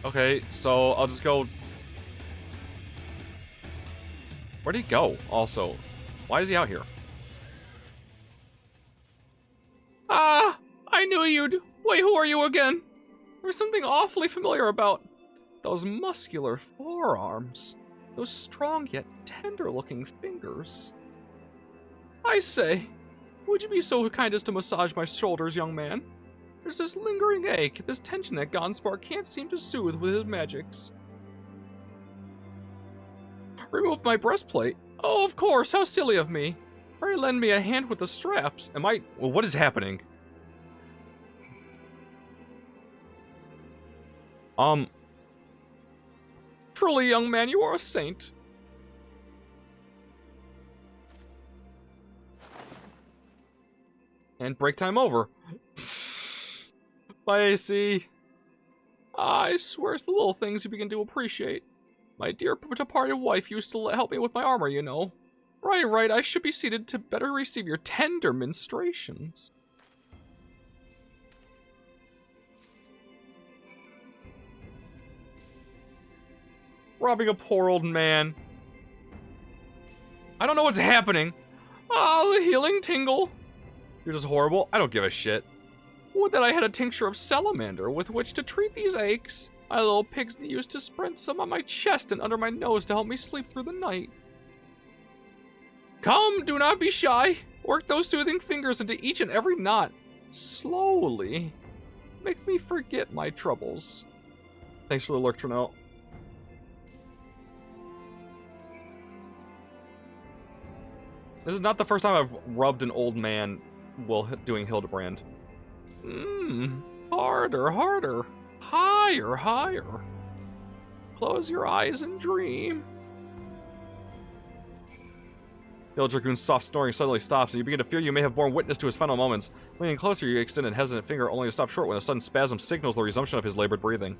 Okay, so I'll just go... Where'd he go, also? Why is he out here? Ah! I knew you'd... Wait, who are you again? There's something awfully familiar about... those muscular forearms. Those strong yet tender-looking fingers. I say, would you be so kind as to massage my shoulders, young man? There's this lingering ache, this tension that Gonspar can't seem to soothe with his magics. Remove my breastplate? Oh, of course, how silly of me. Pray lend me a hand with the straps. Am I... Well, what is happening? Truly, young man, you are a saint. And break time over. Bye, AC. I swear it's the little things you begin to appreciate. My dear departed wife used to help me with my armor, you know. Right, I should be seated to better receive your tender ministrations. Robbing a poor old man. I don't know what's happening. Ah, the healing tingle. You're just horrible. I don't give a shit. Would that I had a tincture of salamander with which to treat these aches. My little pigs used to spread some on my chest and under my nose to help me sleep through the night. Come, do not be shy. Work those soothing fingers into each and every knot. Slowly. Make me forget my troubles. Thanks for the lurk, Trinell. This is not the first time I've rubbed an old man while doing Hildebrand. Harder, harder. Higher, higher. Close your eyes and dream. The old dragoon's soft snoring suddenly stops, and you begin to fear you may have borne witness to his final moments. Leaning closer, you extend a hesitant finger, only to stop short when a sudden spasm signals the resumption of his labored breathing.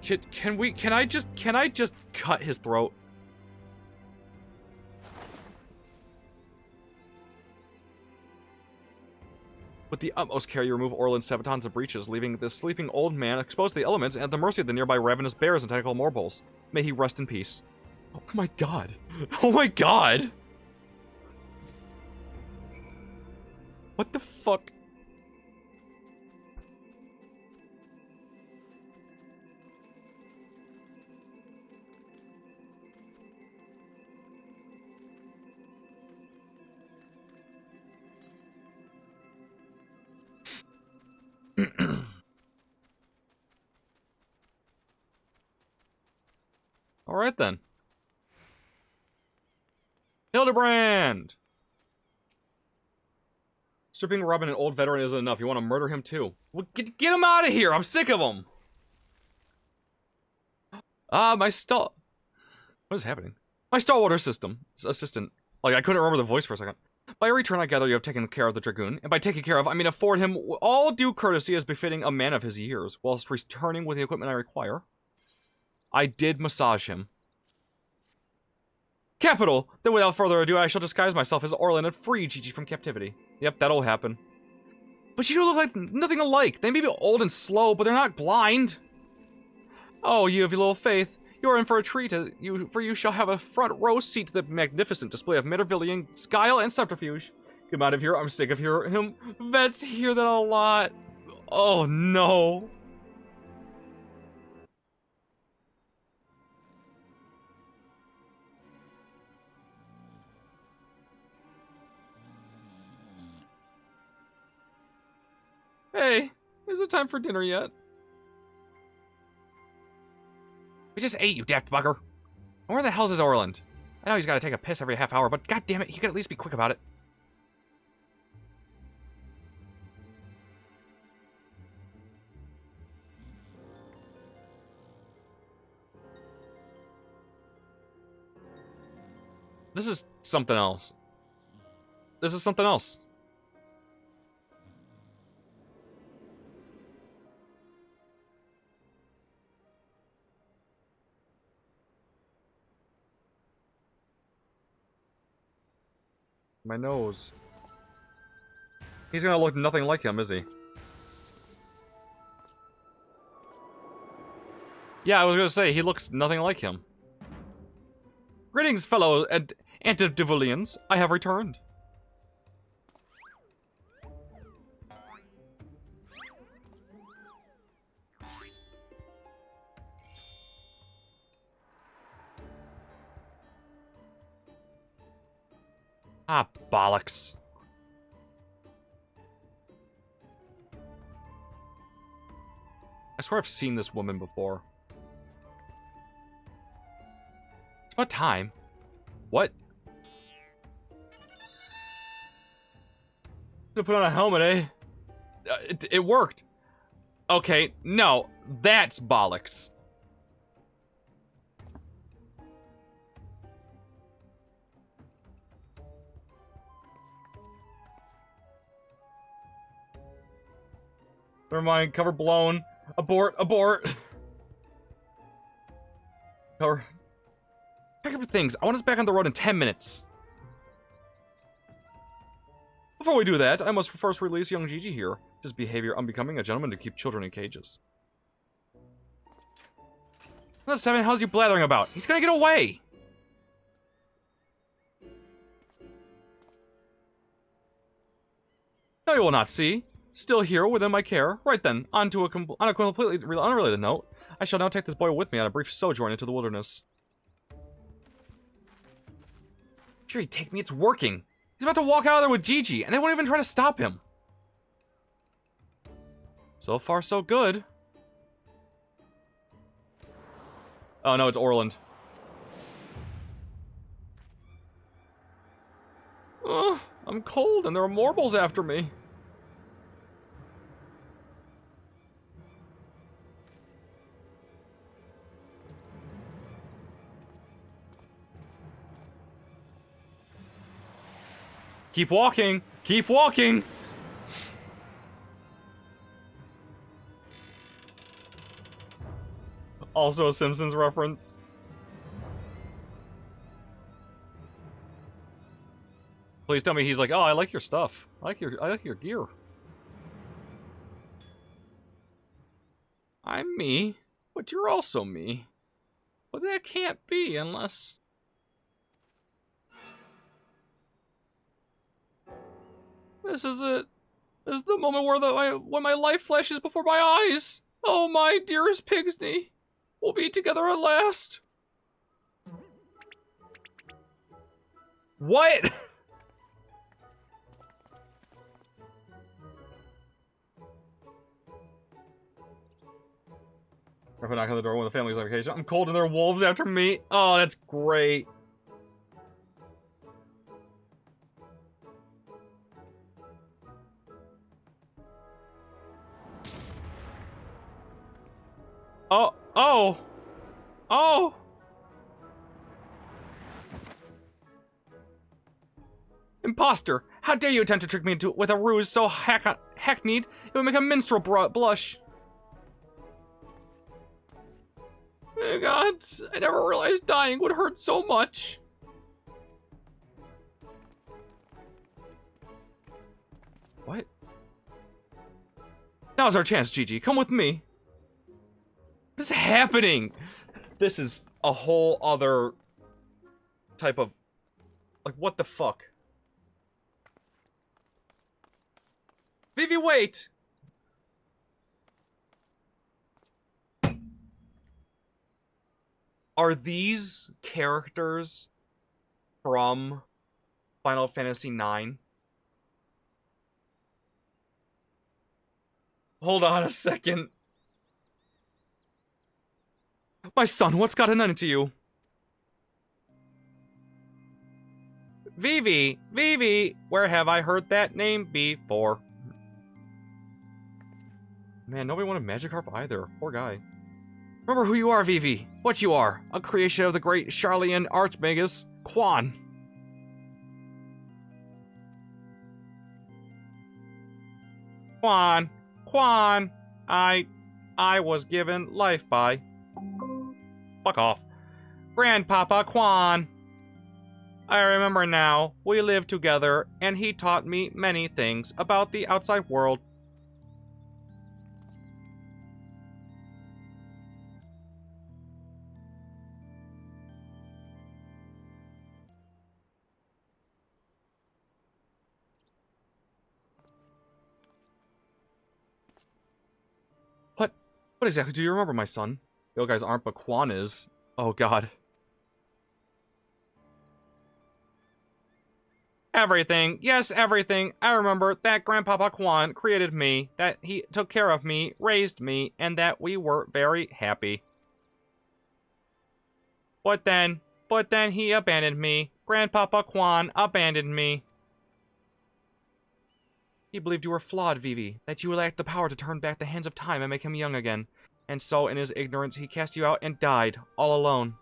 Can I just cut his throat? With the utmost care, you remove Orland's sabatons and breeches, leaving the sleeping old man exposed to the elements and at the mercy of the nearby ravenous bears and tentacle morples. May he rest in peace. Oh my god. Oh my god! What the fuck? Alright then. Hildebrand! Stripping Robin an old veteran isn't enough. You want to murder him too. Well, get him out of here! I'm sick of him! My stall... What is happening? My stalwart assistant. Like, I couldn't remember the voice for a second. By your return, I gather you have taken care of the dragoon. And by taking care of, I mean afford him all due courtesy as befitting a man of his years, whilst returning with the equipment I require. I did massage him. Capital! Then without further ado, I shall disguise myself as Orland and free Gigi from captivity. Yep, that'll happen. But you don't look like nothing alike. They may be old and slow, but they're not blind. Oh, you have your little faith. You are in for a treat, for you shall have a front row seat to the magnificent display of Mandervillian guile and subterfuge. Come out of here, I'm sick of him. Vets hear that a lot. Oh no. Hey, is it time for dinner yet? We just ate, you daft bugger. And where the hell's his Orland? I know he's got to take a piss every half hour, but goddammit, he could at least be quick about it. This is something else. This is something else. My nose. He's gonna look nothing like him, is he? Yeah, I was gonna say, he looks nothing like him. Greetings, fellow Antediluvians. I have returned. Ah, bollocks. I swear I've seen this woman before. It's about time. What? To put on a helmet, eh? It worked. Okay, no, that's bollocks. Never mind, cover blown. Abort, abort. Cover. Pack up your things. I want us back on the road in 10 minutes. Before we do that, I must first release young Gigi here. His behavior unbecoming a gentleman to keep children in cages. What the seven hell's you blathering about? He's gonna get away! No, you will not see. Still here within my care. Right then, on a completely unrelated note, I shall now take this boy with me on a brief sojourn into the wilderness. Sure, he'd take me. It's working. He's about to walk out of there with Gigi, and they won't even try to stop him. So far, so good. Oh no, it's Orland. Oh, I'm cold, and there are marbles after me. Keep walking! Keep walking! Also a Simpsons reference. Please tell me he's like, oh, I like your stuff. I like your gear. I'm me, but you're also me. But that can't be unless... This is it. This is the moment where when my life flashes before my eyes. Oh, my dearest Pigsney. We'll be together at last. What? If I knock on the door when the family's on vacation. I'm cold and there are wolves after me. Oh, that's great. Oh, oh, oh. Imposter! How dare you attempt to trick me with a ruse so hackneyed it would make a minstrel blush. Oh God, I never realized dying would hurt so much. What? Now's our chance, Gigi. Come with me. What is happening? This is a whole other type of... Like, what the fuck? Vivi, wait! Are these characters from Final Fantasy IX? Hold on a second. My son, what's gotten into you? Vivi! Vivi! Where have I heard that name before? Man, nobody wanted Magikarp either. Poor guy. Remember who you are, Vivi. What you are. A creation of the great Charlian Archmagus, Quan. Quan. Quan. I was given life by... Fuck off. Grandpapa Quan. I remember now. We lived together, and he taught me many things about the outside world. What exactly do you remember, my son? The old guys aren't, but Quan is. Oh, God. Everything. Yes, everything. I remember that Grandpapa Quan created me, that he took care of me, raised me, and that we were very happy. But then he abandoned me. Grandpapa Quan abandoned me. He believed you were flawed, Vivi, that you lacked the power to turn back the hands of time and make him young again. And so, in his ignorance, he cast you out and died, all alone.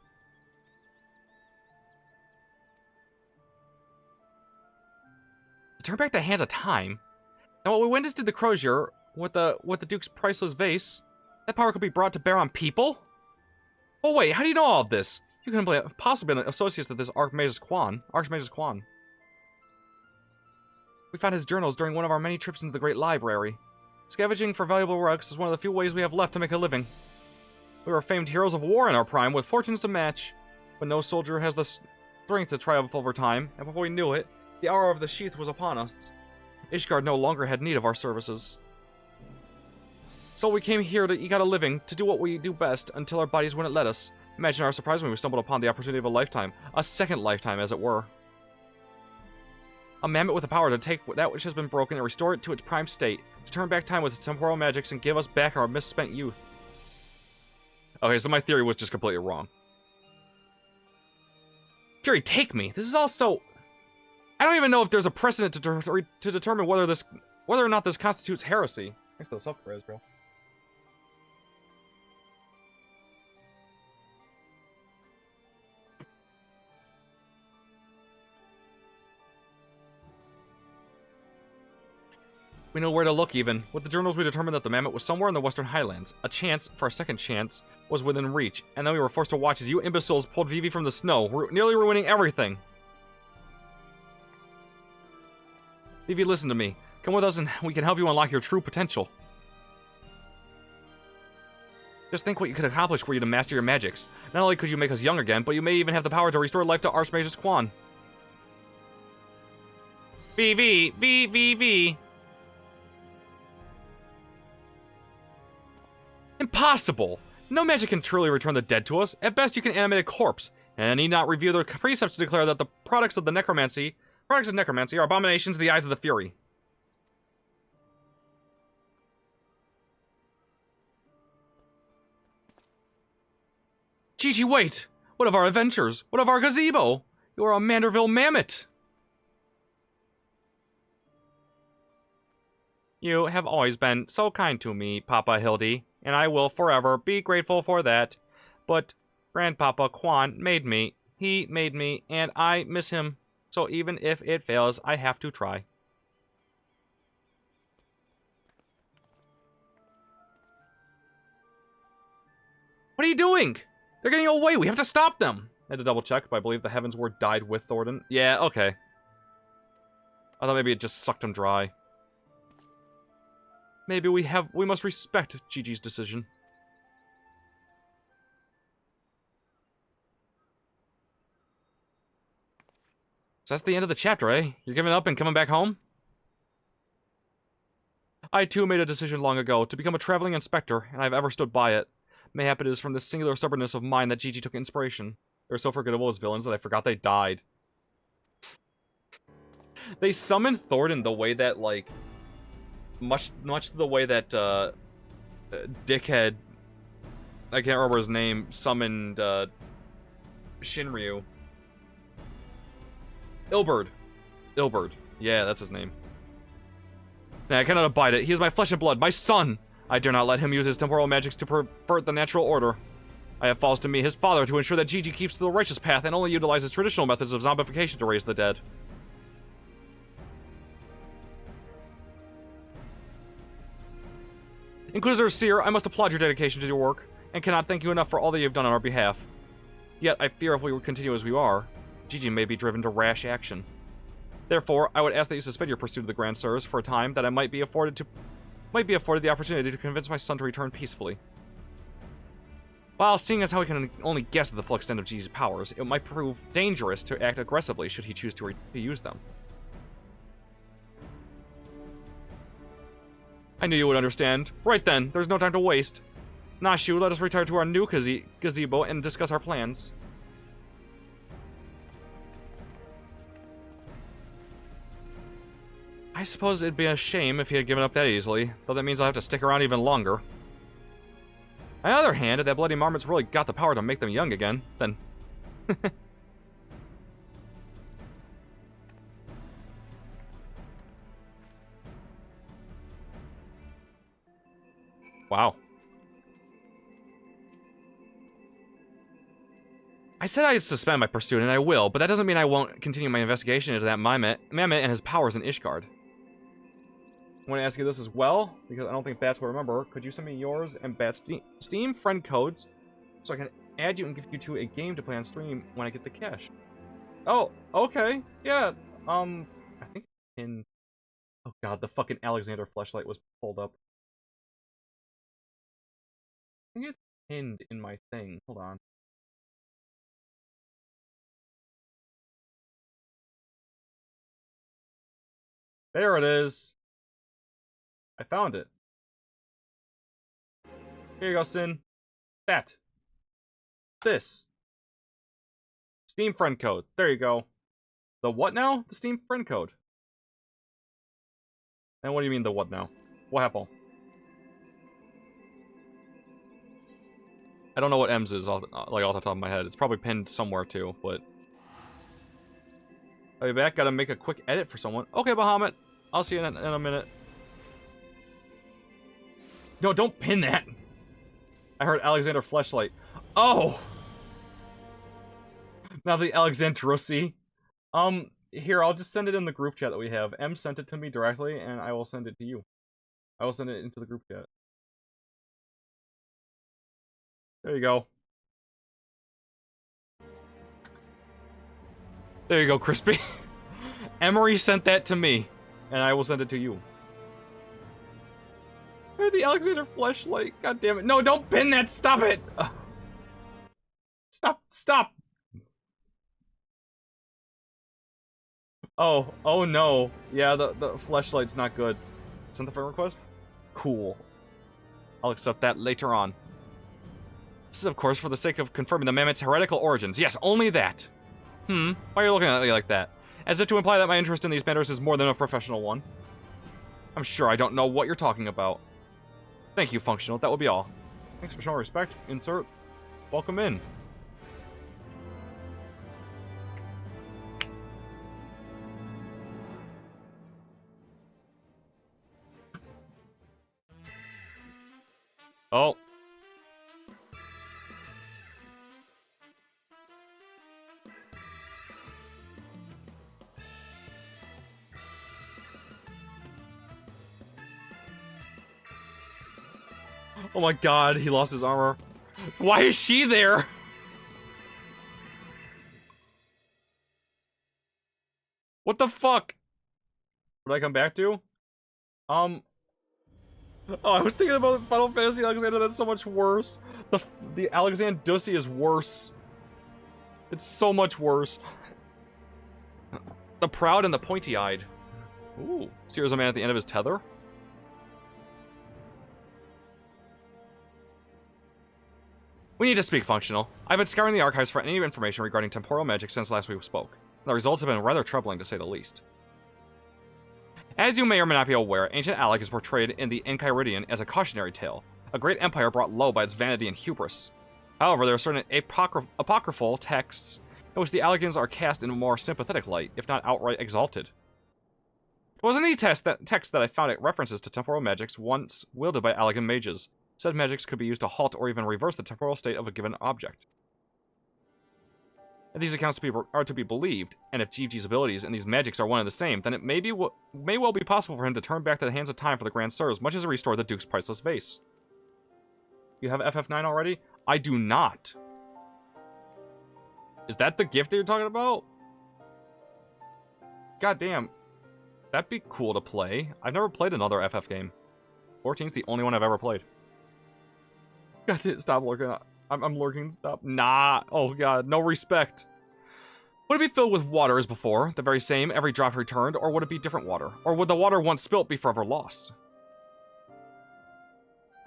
To turn back the hands of time? Now, what we witnessed did the Crozier with the Duke's priceless vase, that power could be brought to bear on people? Oh wait, how do you know all of this? You couldn't have possibly been associates with this Archmagus Quan. We found his journals during one of our many trips into the Great Library. Scavenging for valuable relics is one of the few ways we have left to make a living. We were famed heroes of war in our prime, with fortunes to match. But no soldier has the strength to triumph over time, and before we knew it, the hour of the sheath was upon us. Ishgard no longer had need of our services. So we came here to eke out a living, to do what we do best, until our bodies wouldn't let us. Imagine our surprise when we stumbled upon the opportunity of a lifetime. A second lifetime, as it were. A mammoth with the power to take that which has been broken and restore it to its prime state, to turn back time with its temporal magics and give us back our misspent youth. Okay, so my theory was just completely wrong. Fury, take me! This is all so... I don't even know if there's a precedent to determine whether or not this constitutes heresy. Thanks for the sub for Israel. We know where to look, even. With the journals, we determined that the mammoth was somewhere in the Western Highlands. A chance, for a second chance, was within reach, and then we were forced to watch as you imbeciles pulled Vivi from the snow, nearly ruining everything. Vivi, listen to me. Come with us and we can help you unlock your true potential. Just think what you could accomplish were you to master your magics. Not only could you make us young again, but you may even have the power to restore life to Archmagus Quan. Vivi. Impossible! No magic can truly return the dead to us. At best, you can animate a corpse, and I need not review the precepts to declare that the products of necromancy are abominations in the eyes of the Fury. Gigi, wait! What of our adventures? What of our gazebo? You are a Manderville mammoth! You have always been so kind to me, Papa Hildy, and I will forever be grateful for that. But Grandpapa Quan made me. He made me, and I miss him. So even if it fails, I have to try. What are you doing? They're getting away. We have to stop them. I had to double check, but I believe the Heavensward died with Thornton. Yeah, okay. I thought maybe it just sucked him dry. Maybe we must respect Gigi's decision. So that's the end of the chapter, eh? You're giving up and coming back home? I too made a decision long ago to become a traveling inspector, and I've ever stood by it. Mayhap it is from this singular stubbornness of mine that Gigi took inspiration. They're so forgettable as villains that I forgot they died. They summoned Thornton the way that, like, much the way that, dickhead, I can't remember his name, summoned, Shinryu. Ilberd. Yeah, that's his name. Nah, I cannot abide it. He is my flesh and blood, my son! I dare not let him use his temporal magics to pervert the natural order. I have falls to me, his father, to ensure that Gigi keeps to the righteous path and only utilizes traditional methods of zombification to raise the dead. Inquisitor Seer, I must applaud your dedication to your work, and cannot thank you enough for all that you have done on our behalf. Yet, I fear if we would continue as we are, Gigi may be driven to rash action. Therefore, I would ask that you suspend your pursuit of the Grand Sirs for a time, that I might be afforded the opportunity to convince my son to return peacefully. While seeing as how we can only guess at the full extent of Gigi's powers, it might prove dangerous to act aggressively should he choose to use them. I knew you would understand. Right then, there's no time to waste. Nashu, let us retire to our new gazebo and discuss our plans. I suppose it'd be a shame if he had given up that easily, though that means I'll have to stick around even longer. On the other hand, if that bloody marmot's really got the power to make them young again, then... Wow. I said I'd suspend my pursuit, and I will, but that doesn't mean I won't continue my investigation into that mammoth and his powers in Ishgard. I want to ask you this as well, because I don't think Bats will remember. Could you send me yours and Bats' Steam friend codes so I can add you and give you to a game to play on stream when I get the cash? Oh, okay. Yeah, I think in... Oh god, the fucking Alexander fleshlight was pulled up. I think it's pinned in my thing. Hold on. There it is. I found it. Here you go, Sin. That. This. Steam friend code. There you go. The what now? The Steam friend code. And what do you mean the what now? What happened? I don't know what M's is off the top of my head. It's probably pinned somewhere too, but... I'll be back. Gotta make a quick edit for someone. Okay, Bahamut. I'll see you in a minute. No, don't pin that. I heard Alexander Fleshlight. Oh! Now the Alexandrossi. Here, I'll just send it in the group chat that we have. M sent it to me directly, and I will send it to you. I will send it into the group chat. There you go. There you go, Crispy. Emery sent that to me, and I will send it to you. The Alexander Fleshlight. God damn it. No, don't pin that. Stop it. Stop. Oh no. Yeah, the Fleshlight's not good. Send the friend request? Cool. I'll accept that later on. This is, of course, for the sake of confirming the Mammoth's heretical origins. Yes, only that. Why are you looking at me like that? As if to imply that my interest in these matters is more than a professional one. I'm sure I don't know what you're talking about. Thank you, Functional. That will be all. Thanks for showing respect. Insert. Welcome in. Oh. Oh my god, he lost his armor. Why is she there? What the fuck? What did I come back to? Oh, I was thinking about Final Fantasy Alexander. That's so much worse. The Alexandrossi is worse. It's so much worse. The proud and the pointy-eyed. Ooh, Sears a man at the end of his tether. We need to speak, Functional. I've been scouring the archives for any information regarding temporal magic since last we spoke. The results have been rather troubling, to say the least. As you may or may not be aware, ancient Alec is portrayed in the Enchiridion as a cautionary tale, a great empire brought low by its vanity and hubris. However, there are certain apocryphal texts in which the Allegans are cast in a more sympathetic light, if not outright exalted. It was in these texts that I found references to temporal magics once wielded by Allegan mages. Said magics could be used to halt or even reverse the temporal state of a given object. If these accounts are to be believed, and if GG's abilities and these magics are one and the same, then it may well be possible for him to turn back to the hands of time for the Grand Sirs, much as to restore the Duke's priceless vase. You have FF9 already? I do not. Is that the gift that you're talking about? God damn. That'd be cool to play. I've never played another FF game. 14's the only one I've ever played. God, stop lurking. I'm lurking. Stop. Nah. Oh, God. No respect. Would it be filled with water as before, the very same, every drop returned, or would it be different water? Or would the water once spilt be forever lost?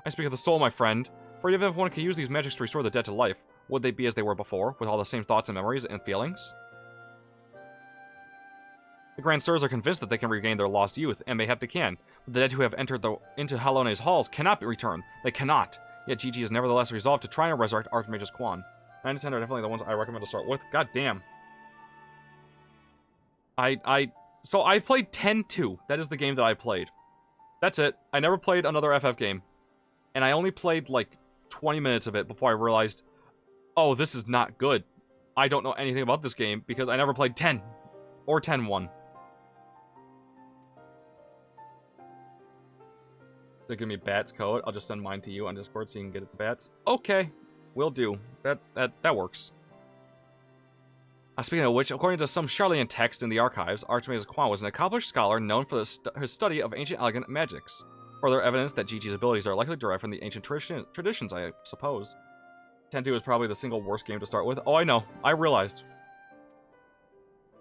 I speak of the soul, my friend. For even if one could use these magics to restore the dead to life, would they be as they were before, with all the same thoughts and memories and feelings? The Grand Sirs are convinced that they can regain their lost youth, and mayhap they can. But the dead who have entered into Halone's halls cannot be returned. They cannot. Yet GG is nevertheless resolved to try and resurrect Archmage's Quan. 9 and 10 are definitely the ones I recommend to start with. God damn. So I played 10-2. That is the game that I played. That's it. I never played another FF game. And I only played like 20 minutes of it before I realized, oh, this is not good. I don't know anything about this game because I never played 10 or 10-1. They give me Bats code. I'll just send mine to you on Discord so you can get it to Bats. Okay, will do. That works. Speaking of which, according to some Charlian text in the archives, Archmage's Quan was an accomplished scholar known for his study of ancient elegant magics. Further evidence that GG's abilities are likely derived from the ancient traditions, I suppose. 10-2 is probably the single worst game to start with. Oh, I know. I realized.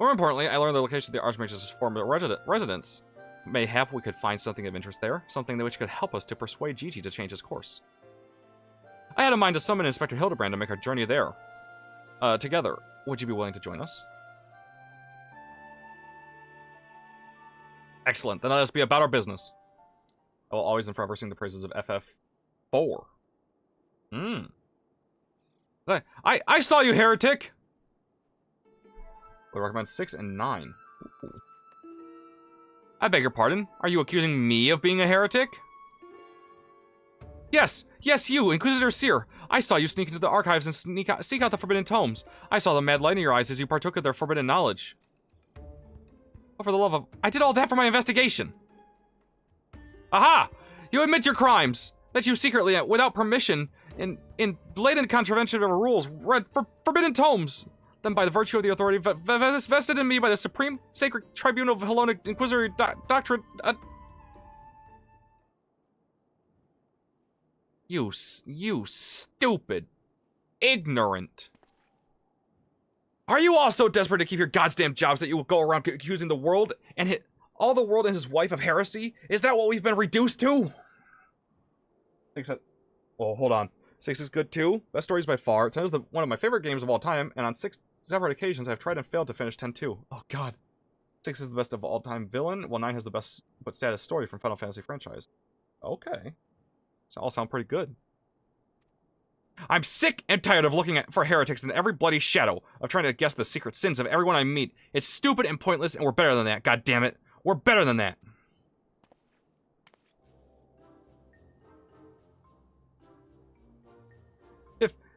More importantly, I learned the location of the Archmage's former residence. Mayhap we could find something of interest there, something which could help us to persuade Gigi to change his course. I had in mind to summon Inspector Hildebrand to make our journey there. Together. Would you be willing to join us? Excellent. Then let us be about our business. I will always and forever sing the praises of FF4. I saw you, heretic! Would recommend 6 and 9. Ooh. I beg your pardon. Are you accusing me of being a heretic? Yes, you, Inquisitor Seer. I saw you sneak into the archives and seek out the forbidden tomes. I saw the mad light in your eyes as you partook of their forbidden knowledge. Oh, for the love of... I did all that for my investigation. Aha! You admit your crimes! That you secretly, without permission, in blatant contravention of our rules, read forbidden tomes. Then by the virtue of the authority vested in me by the Supreme Sacred Tribunal of Hellenic Inquisitor Doctrine... You stupid, ignorant. Are you all so desperate to keep your goddamn jobs that you will go around accusing the world and hit all the world and his wife of heresy? Is that what we've been reduced to? Well, hold on. 6 is good too. Best stories by far. 10 is one of my favorite games of all time, and on 6 separate occasions I've tried and failed to finish 10 too. Oh god. 6 is the best of all time villain, while 9 has the best but saddest story from Final Fantasy franchise. Okay. All sound pretty good. I'm sick and tired of looking for heretics in every bloody shadow, of trying to guess the secret sins of everyone I meet. It's stupid and pointless, and we're better than that, god damn it. We're better than that.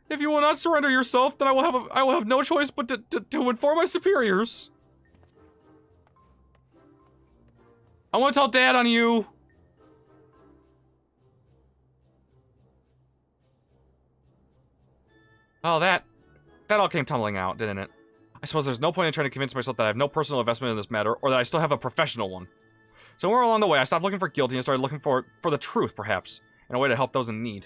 If you will not surrender yourself, then I will have no choice but to inform my superiors. I want to tell Dad on you. Oh, that all came tumbling out, didn't it? I suppose there's no point in trying to convince myself that I have no personal investment in this matter, or that I still have a professional one. Somewhere along the way, I stopped looking for guilty and started looking for the truth, perhaps, in a way to help those in need.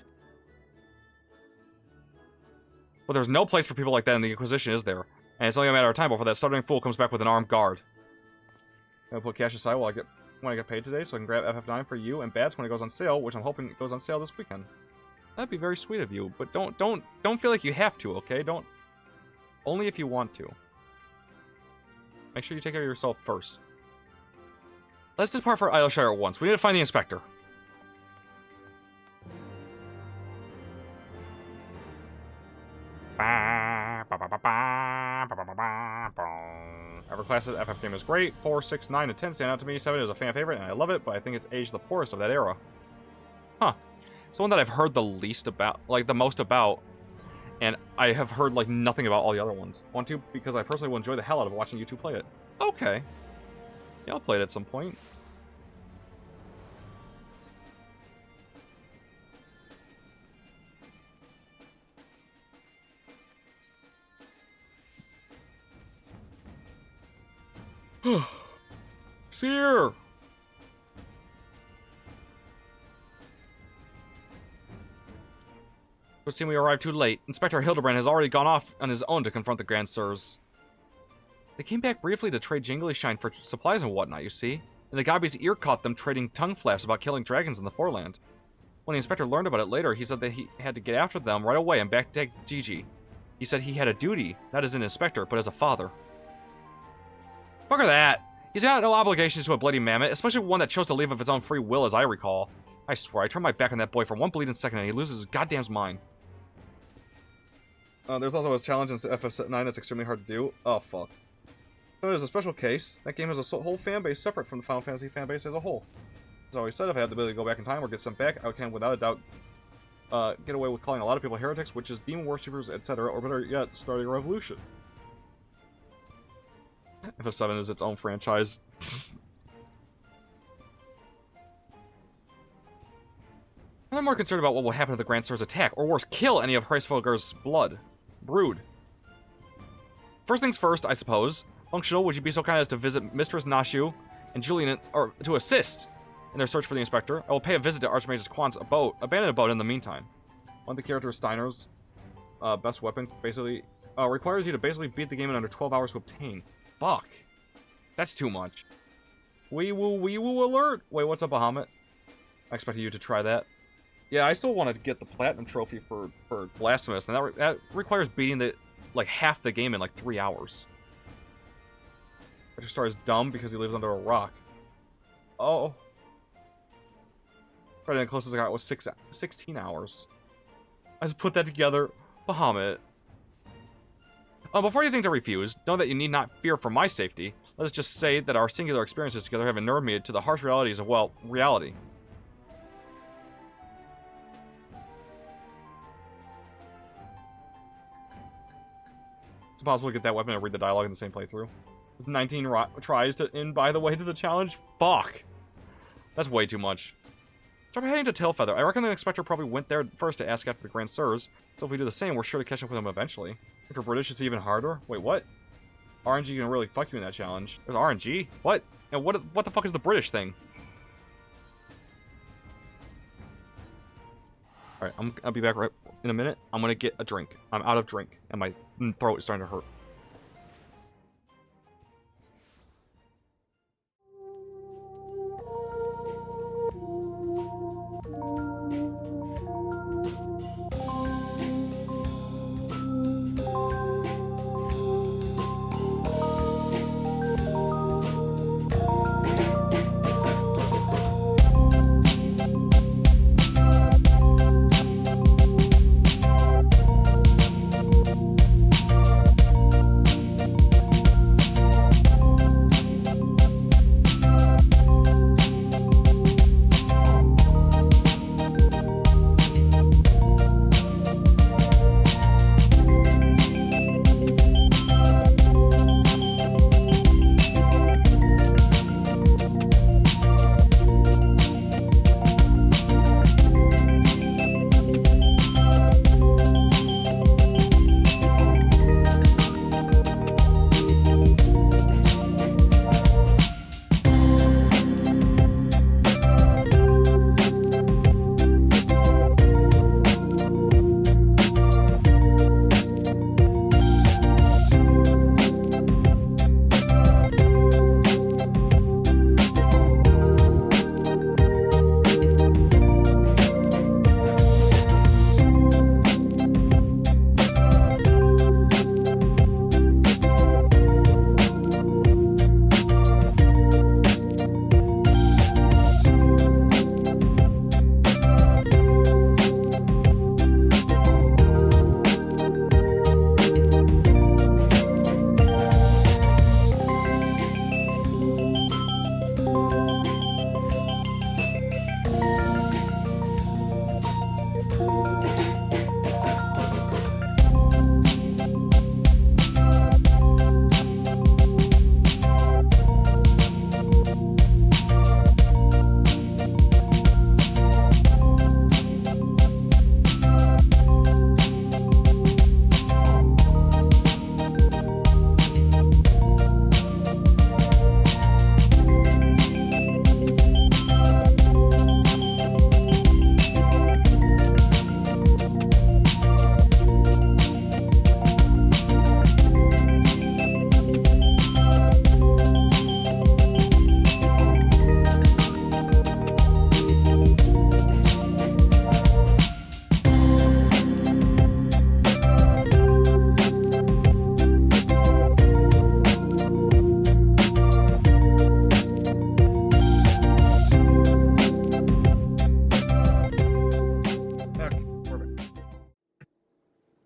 But there's no place for people like that in the Inquisition, is there? And it's only a matter of time before that stuttering fool comes back with an armed guard. I'm gonna put cash aside when I get paid today, so I can grab FF9 for you and Bats when it goes on sale, which I'm hoping it goes on sale this weekend. That'd be very sweet of you, but don't feel like you have to, okay? Don't. Only if you want to. Make sure you take care of yourself first. Let's depart for Idleshire at once. We need to find the inspector. Every class of FF game is great. 4, 6, 9, and 10 stand out to me. 7 is a fan favorite, and I love it, but I think it's aged the poorest of that era. Huh. It's the one that I've heard the least about, like the most about, and I have heard like nothing about all the other ones. 1, 2, because I personally will enjoy the hell out of watching you two play it. Okay. Yeah, I'll play it at some point. Seer! It would seem we arrived too late. Inspector Hildebrand has already gone off on his own to confront the Grand Sirs. They came back briefly to trade Jingly Shine for supplies and whatnot, you see. And the Gobby's ear caught them trading tongue flaps about killing dragons in the foreland. When the inspector learned about it later, he said that he had to get after them right away and back to Gigi. He said he had a duty, not as an inspector, but as a father. Fuck that! He's got no obligations to a bloody mammoth, especially one that chose to leave of its own free will, as I recall. I swear, I turned my back on that boy for one bleeding second and he loses his goddamn mind. There's also a challenge in FF9 that's extremely hard to do. Oh, fuck. So there's a special case. That game has a whole fanbase separate from the Final Fantasy fanbase as a whole. As I always said, if I had the ability to go back in time or get sent back, I can, without a doubt, get away with calling a lot of people heretics, witches, demon worshippers, etc., or better yet, starting a revolution. FF7 is its own franchise. I'm more concerned about what will happen to the Grand Sir's attack, or worse, kill any of Hreisvolger's brood. First things first, I suppose. Functional, would you be so kind as to visit Mistress Nashu and Julian, or to assist in their search for the inspector? I will pay a visit to Archmage's Quan's abandoned abode in the meantime. One of the character Steiner's best weapon, basically, requires you to basically beat the game in under 12 hours to obtain. Fuck. That's too much. Wee woo alert! Wait, what's up, Bahamut? I expected you to try that. Yeah, I still want to get the Platinum Trophy for Blasphemous, and that requires beating half the game in like 3 hours. Dr. Star is dumb because he lives under a rock. Oh. Probably the closest I got was 16 hours. I just put that together. Bahamut. Before you think to refuse, know that you need not fear for my safety. Let us just say that our singular experiences together have inured me to the harsh realities of, well, reality. It's impossible to get that weapon and read the dialogue in the same playthrough. 19 tries to end by the way to the challenge? Fuck. That's way too much. So we're heading to Tailfeather. I reckon the Inspector probably went there first to ask after the Grand Sirs, so if we do the same, we're sure to catch up with him eventually. If you're British, it's even harder. Wait, what? RNG can really fuck you in that challenge. There's RNG? What? And what the fuck is the British thing? Alright, I'll be back right in a minute. I'm gonna get a drink. I'm out of drink, and my throat is starting to hurt.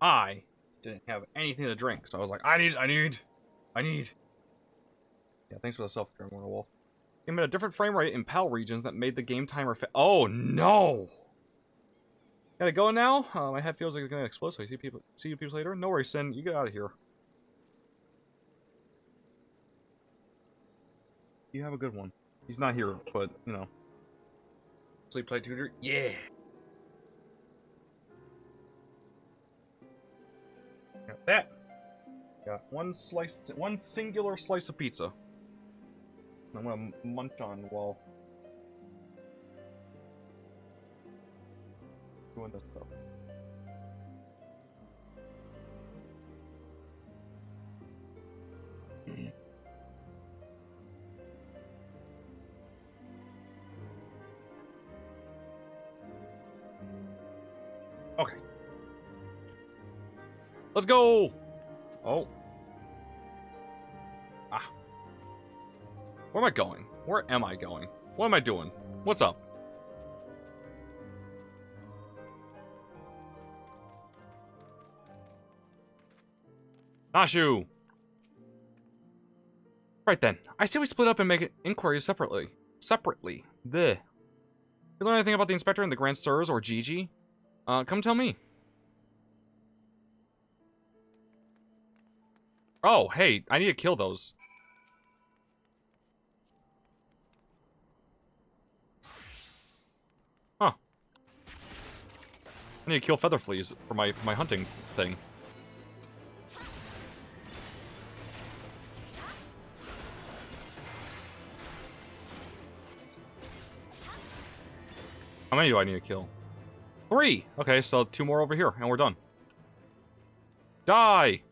I didn't have anything to drink, so I was like, I need. Yeah, thanks for the self-care, Mortal Wolf. Game at a different frame rate in PAL regions that made the game timer oh no! Gotta go now? My head feels like it's gonna explode, so see you people later. No worries, Sin, you get out of here. You have a good one. He's not here, but, you know. Sleep tight, tutor? Yeah! Got that. Got one singular slice of pizza. I'm gonna munch on while doing this stuff. Okay. Let's go! Oh. Ah. Where am I going? Where am I going? What am I doing? What's up? Nashu! Right then. I say we split up and make inquiries separately. Bleh. You learn anything about the Inspector and the Grand Sirs or Gigi? Come tell me. Oh, hey, I need to kill those. Huh. I need to kill feather fleas for my hunting thing. How many do I need to kill? 3! Okay, so 2 more over here, and we're done. Die!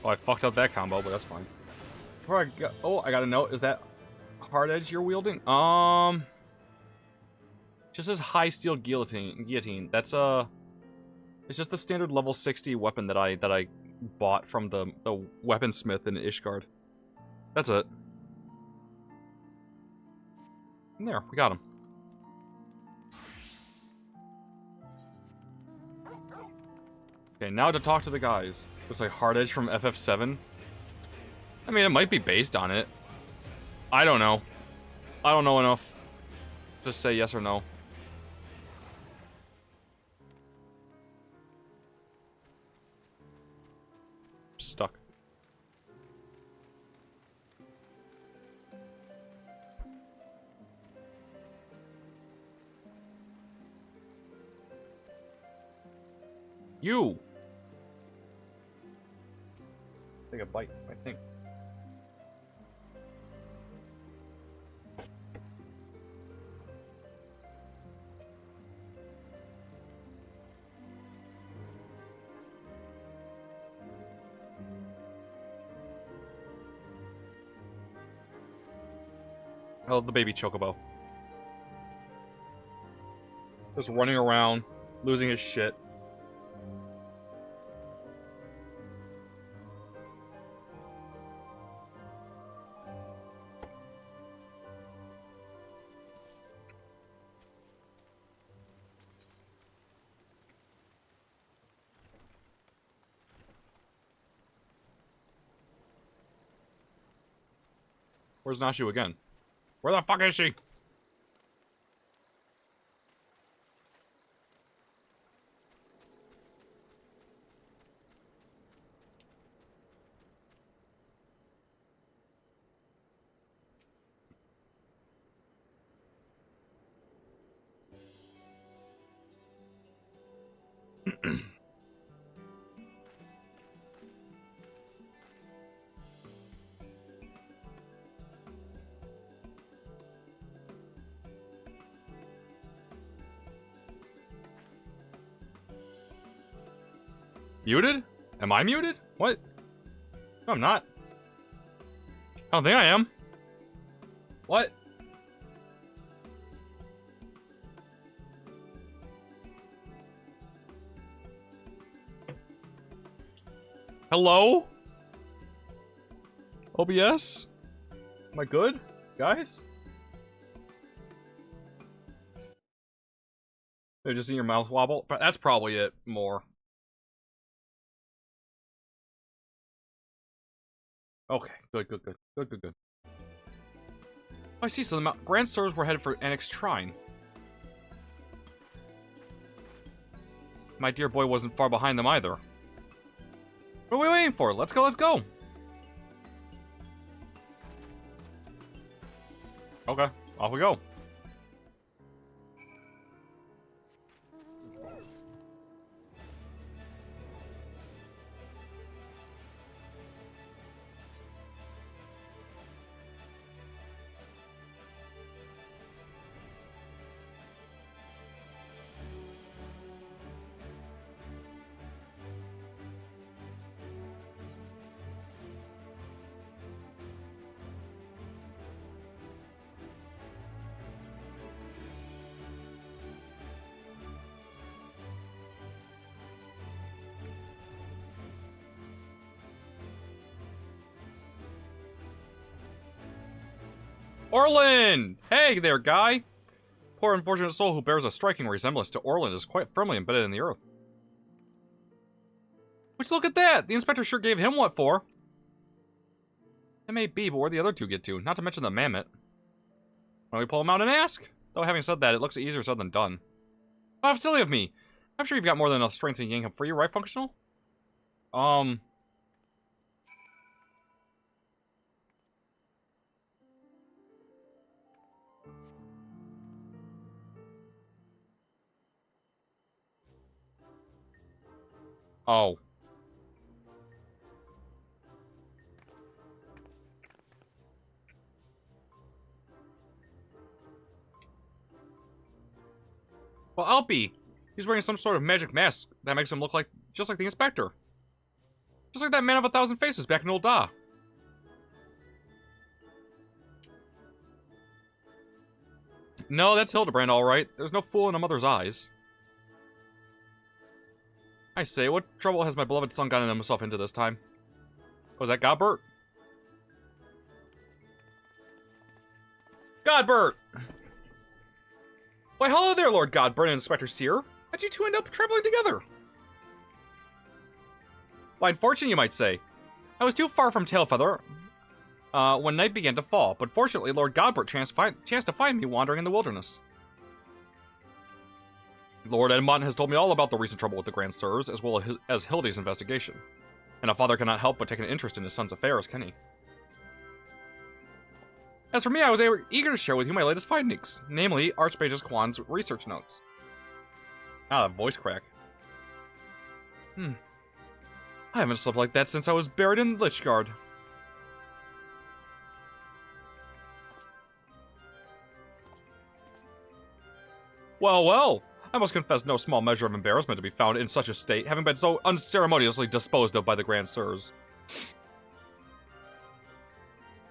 Oh, I fucked up that combo, but that's fine. Before I got, oh, I got a note. Is that hard edge you're wielding? Just says high steel guillotine. That's it's just the standard level 60 weapon that I bought from the weaponsmith in Ishgard. That's it. And there, we got him. Okay, now to talk to the guys. Looks like hard edge from FF7. I mean, it might be based on it. I don't know. I don't know enough. Just say yes or no. Stuck. You! Take a bite, I think. Oh, the baby chocobo. Just running around, losing his shit. Where's Nashu again? Where the fuck is she? Muted? Am I muted? What? No, I'm not. I don't think I am. What? Hello? OBS? Am I good, guys? They're just in your mouth wobble? But that's probably it, more. Okay, good. Oh, I see, so the Grand Sirs were headed for Annex Shrine. My dear boy wasn't far behind them either. What are we waiting for? Let's go, let's go! Okay, off we go. Orland! Hey there, guy! Poor unfortunate soul who bears a striking resemblance to Orland is quite firmly embedded in the earth. Which, look at that! The inspector sure gave him what for. It may be, but where'd the other two get to? Not to mention the mammoth. Why don't we pull him out and ask? Though having said that, it looks easier said than done. Oh, how silly of me! I'm sure you've got more than enough strength to yank him free, right, Functional? Oh. Well, Alpy! He's wearing some sort of magic mask that makes him look like just like the inspector. Just like that man of 1,000 faces back in Old Da. No, that's Hildebrand, alright. There's no fool in a mother's eyes. I say, what trouble has my beloved son gotten himself into this time? Was that Godbert? Godbert! Why, hello there, Lord Godbert and Inspector Sear. How'd you two end up traveling together? Blind fortune, you might say. I was too far from Tailfeather when night began to fall, but fortunately Lord Godbert chanced to find me wandering in the wilderness. Lord Edmont has told me all about the recent trouble with the Grand Sirs, as well as Hildy's investigation. And a father cannot help but take an interest in his son's affairs, can he? As for me, I was eager to share with you my latest findings, namely Archmage Quan's research notes. Ah, that voice crack. I haven't slept like that since I was buried in Lichguard. Well, well. I must confess no small measure of embarrassment to be found in such a state, having been so unceremoniously disposed of by the Grand Sirs.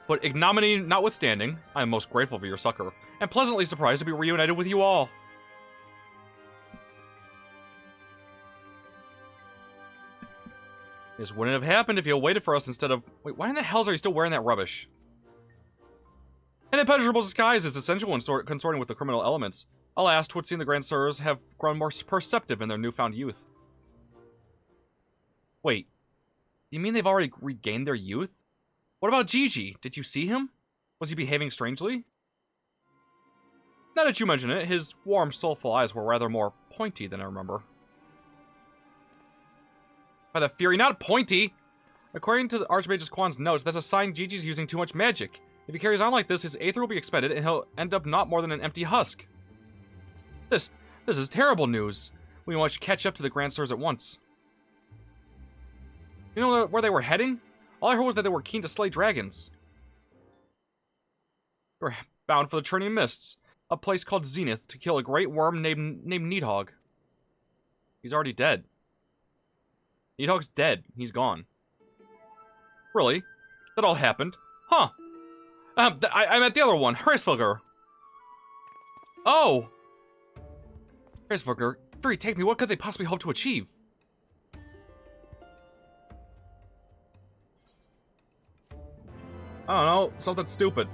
But ignominy notwithstanding, I am most grateful for your succor, and pleasantly surprised to be reunited with you all. This wouldn't have happened if you had waited for us instead of... Wait, why in the hell are you still wearing that rubbish? An impenetrable disguise is essential when consorting with the criminal elements. Alas, 'twould seem the Grand Sirs have grown more perceptive in their newfound youth. Wait, you mean they've already regained their youth? What about Gigi? Did you see him? Was he behaving strangely? Now that you mention it, his warm, soulful eyes were rather more pointy than I remember. By the Fury, not pointy! According to the Archmage Quan's notes, that's a sign Gigi's using too much magic. If he carries on like this, his aether will be expended and he'll end up not more than an empty husk. This is terrible news. We must catch up to the Grand Sirs at once. You know where they were heading? All I heard was that they were keen to slay dragons. They were bound for the Churning Mists, a place called Zenith, to kill a great worm named Needhog. He's already dead. Needhog's dead. He's gone. Really? That all happened? Huh. I meant the other one, Hraesvelgr. Oh! Hraesvelgr, Fury, take me, what could they possibly hope to achieve? I don't know, something stupid.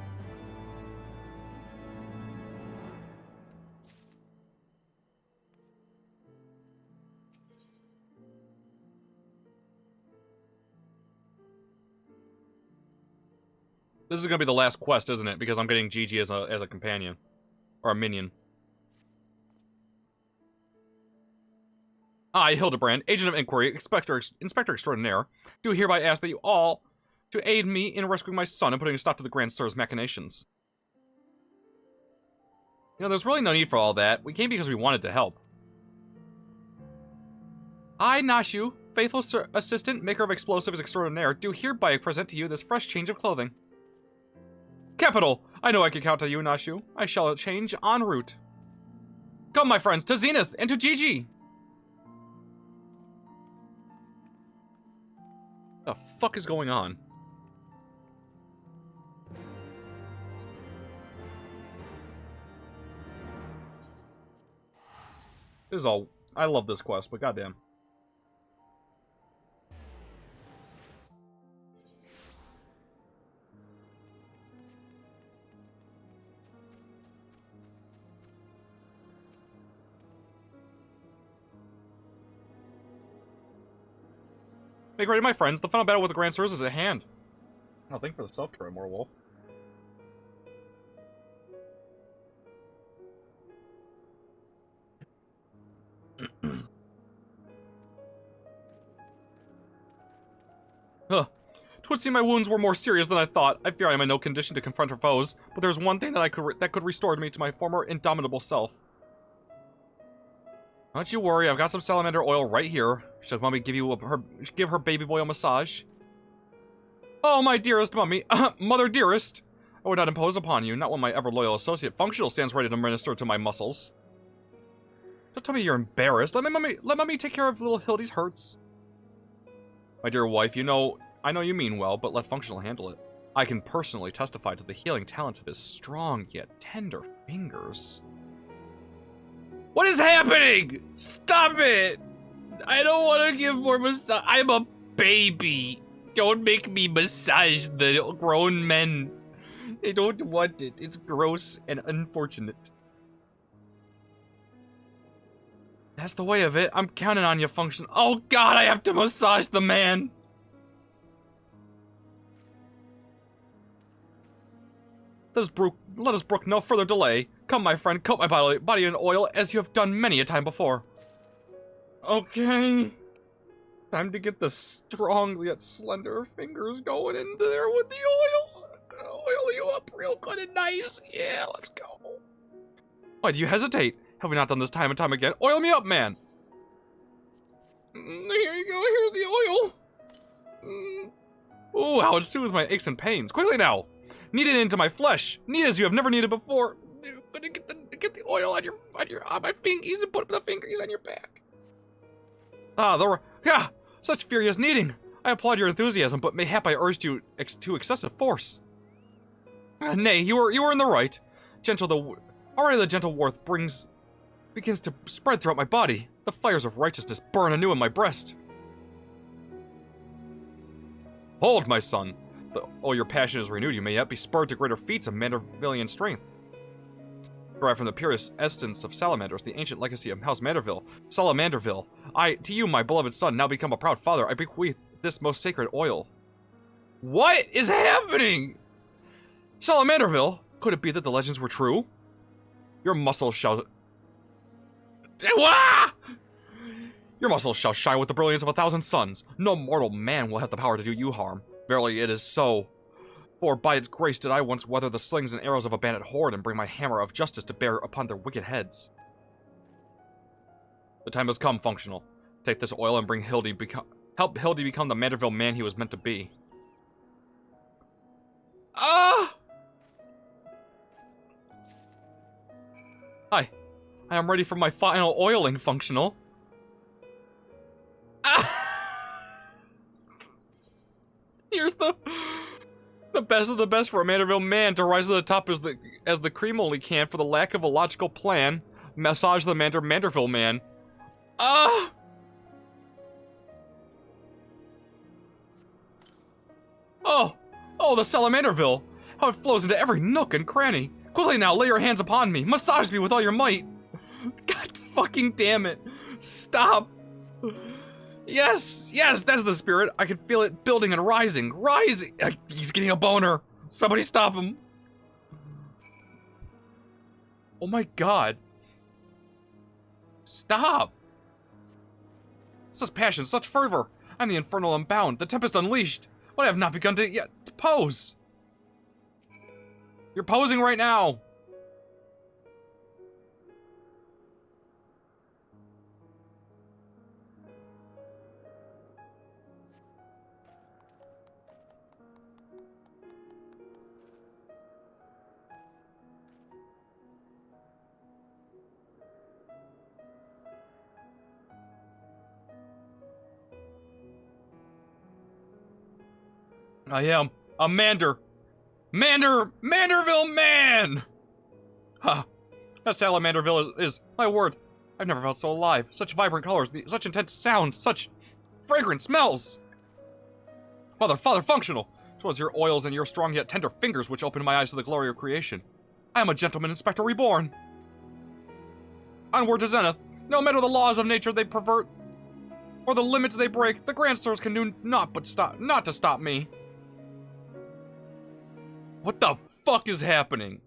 This is gonna be the last quest, isn't it? Because I'm getting Gigi as a companion. Or a minion. I, Hildebrand, Agent of Inquiry, Inspector Extraordinaire, do hereby ask that you all to aid me in rescuing my son and putting a stop to the Grand Sir's machinations. You know, there's really no need for all that. We came because we wanted to help. I, Nashu, faithful assistant, maker of explosives extraordinaire, do hereby present to you this fresh change of clothing. Capital! I know I can count on you, Nashu. I shall change en route. Come, my friends, to Zenith and to Gigi! The fuck is going on? This is all... I love this quest, but goddamn. Make ready, my friends. The final battle with the Grand Sirs is at hand. Oh, thank you for the self-care, more wolf. Huh. 'Twould seem my wounds were more serious than I thought. I fear I am in no condition to confront her foes, but there's one thing that could restore me to my former indomitable self. Don't you worry, I've got some salamander oil right here. Should mommy give her baby boy a massage? Oh, my dearest mummy, mother dearest. I would not impose upon you, not when my ever-loyal associate Functional stands ready to minister to my muscles. Don't tell me you're embarrassed. Let mommy take care of little Hildy's hurts. My dear wife, I know you mean well, but let Functional handle it. I can personally testify to the healing talents of his strong yet tender fingers. What is happening? Stop it! I don't want to give more massage. I'm a baby. Don't make me massage the grown men. I don't want it. It's gross and unfortunate. That's the way of it. I'm counting on you, Function. Oh God, I have to massage the man. Let us brook no further delay. Come, my friend, coat my body in oil as you have done many a time before. Okay. Time to get the strong yet slender fingers going into there with the oil. I'm gonna oil you up real good and nice. Yeah, let's go. Why do you hesitate? Have we not done this time and time again? Oil me up, man. Here you go. Here's the oil. Ooh, how it soothes my aches and pains. Quickly now. Knead it into my flesh. Knead as you have never kneaded before. I'm gonna get the oil on my fingies and put the fingers on your back. Such furious kneading. I applaud your enthusiasm, but mayhap I urged you to excessive force. Nay, you are in the right. Already the gentle warmth begins to spread throughout my body. The fires of righteousness burn anew in my breast. Hold, my son. Though your passion is renewed, you may yet be spurred to greater feats of Mandervillian strength. Derived from the purest essence of salamanders, the ancient legacy of House Manderville, Salamanderville. To you, my beloved son, now become a proud father, I bequeath this most sacred oil. What is happening? Salamanderville? Could it be that the legends were true? Your muscles shall... Your muscles shall shine with the brilliance of 1,000 suns. No mortal man will have the power to do you harm. Verily, it is so. For by its grace did I once weather the slings and arrows of a bandit horde and bring my hammer of justice to bear upon their wicked heads. The time has come, Functional. Take this oil and help Hildy become the Manderville man he was meant to be. Hi. I am ready for my final oiling, Functional. Here's the best of the best for a Manderville man to rise to the top as the cream only can for the lack of a logical plan. Massage the Manderville man. Oh, the Salamanderville. How it flows into every nook and cranny. Quickly now, lay your hands upon me. Massage me with all your might. God fucking damn it. Stop. Yes, that's the spirit. I can feel it building and rising. He's getting a boner. Somebody stop him. Oh my God. Stop. Such passion, such fervor. I'm the infernal unbound, the tempest unleashed. But I have not begun to yet pose. You're posing right now. I am a Manderville man! Ha! That Salamanderville is, my word, I've never felt so alive. Such vibrant colors, such intense sounds, such fragrant smells! Father, Functional! 'Twas your oils and your strong yet tender fingers which opened my eyes to the glory of creation. I am a gentleman inspector reborn! Onward to Zenith! No matter the laws of nature they pervert. or the limits they break, the Grand Sirs can do not to stop me. What the fuck is happening?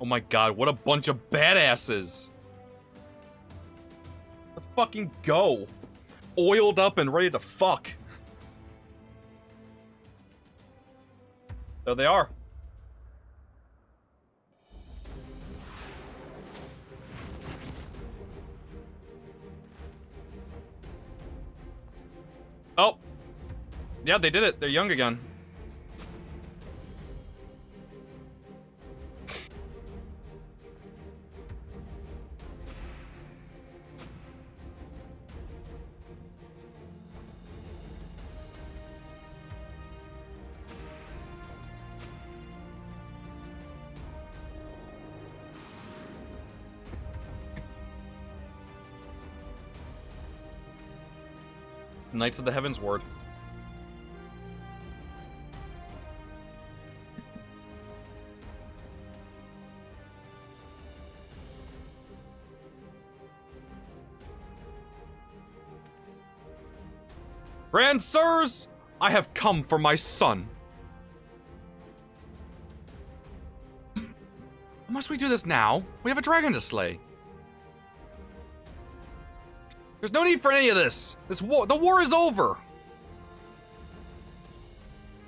Oh my god, what a bunch of badasses! Let's fucking go! Oiled up and ready to fuck. There they are. Oh! Yeah, they did it. They're young again. Knights of the Heavensward. Grand Sirs, I have come for my son. Must we do this now? We have a dragon to slay. There's no need for any of this. The war is over.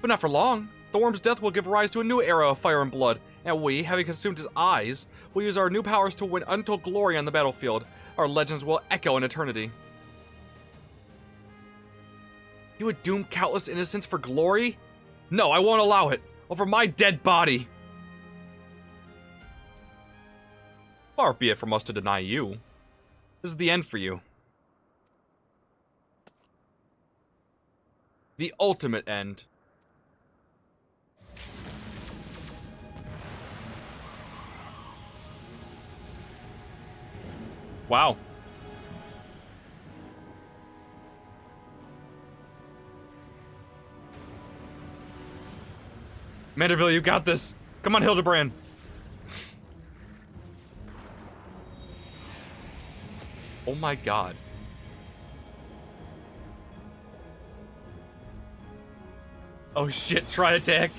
But not for long. The worm's death will give rise to a new era of fire and blood, and we, having consumed his eyes, will use our new powers to win untold glory on the battlefield. Our legends will echo in eternity. You would doom countless innocents for glory? No, I won't allow it. Over my dead body. Far be it from us to deny you. This is the end for you. The ultimate end. Wow. Manderville, you got this. Come on, Hildebrand. Oh my god. Oh shit, try attack.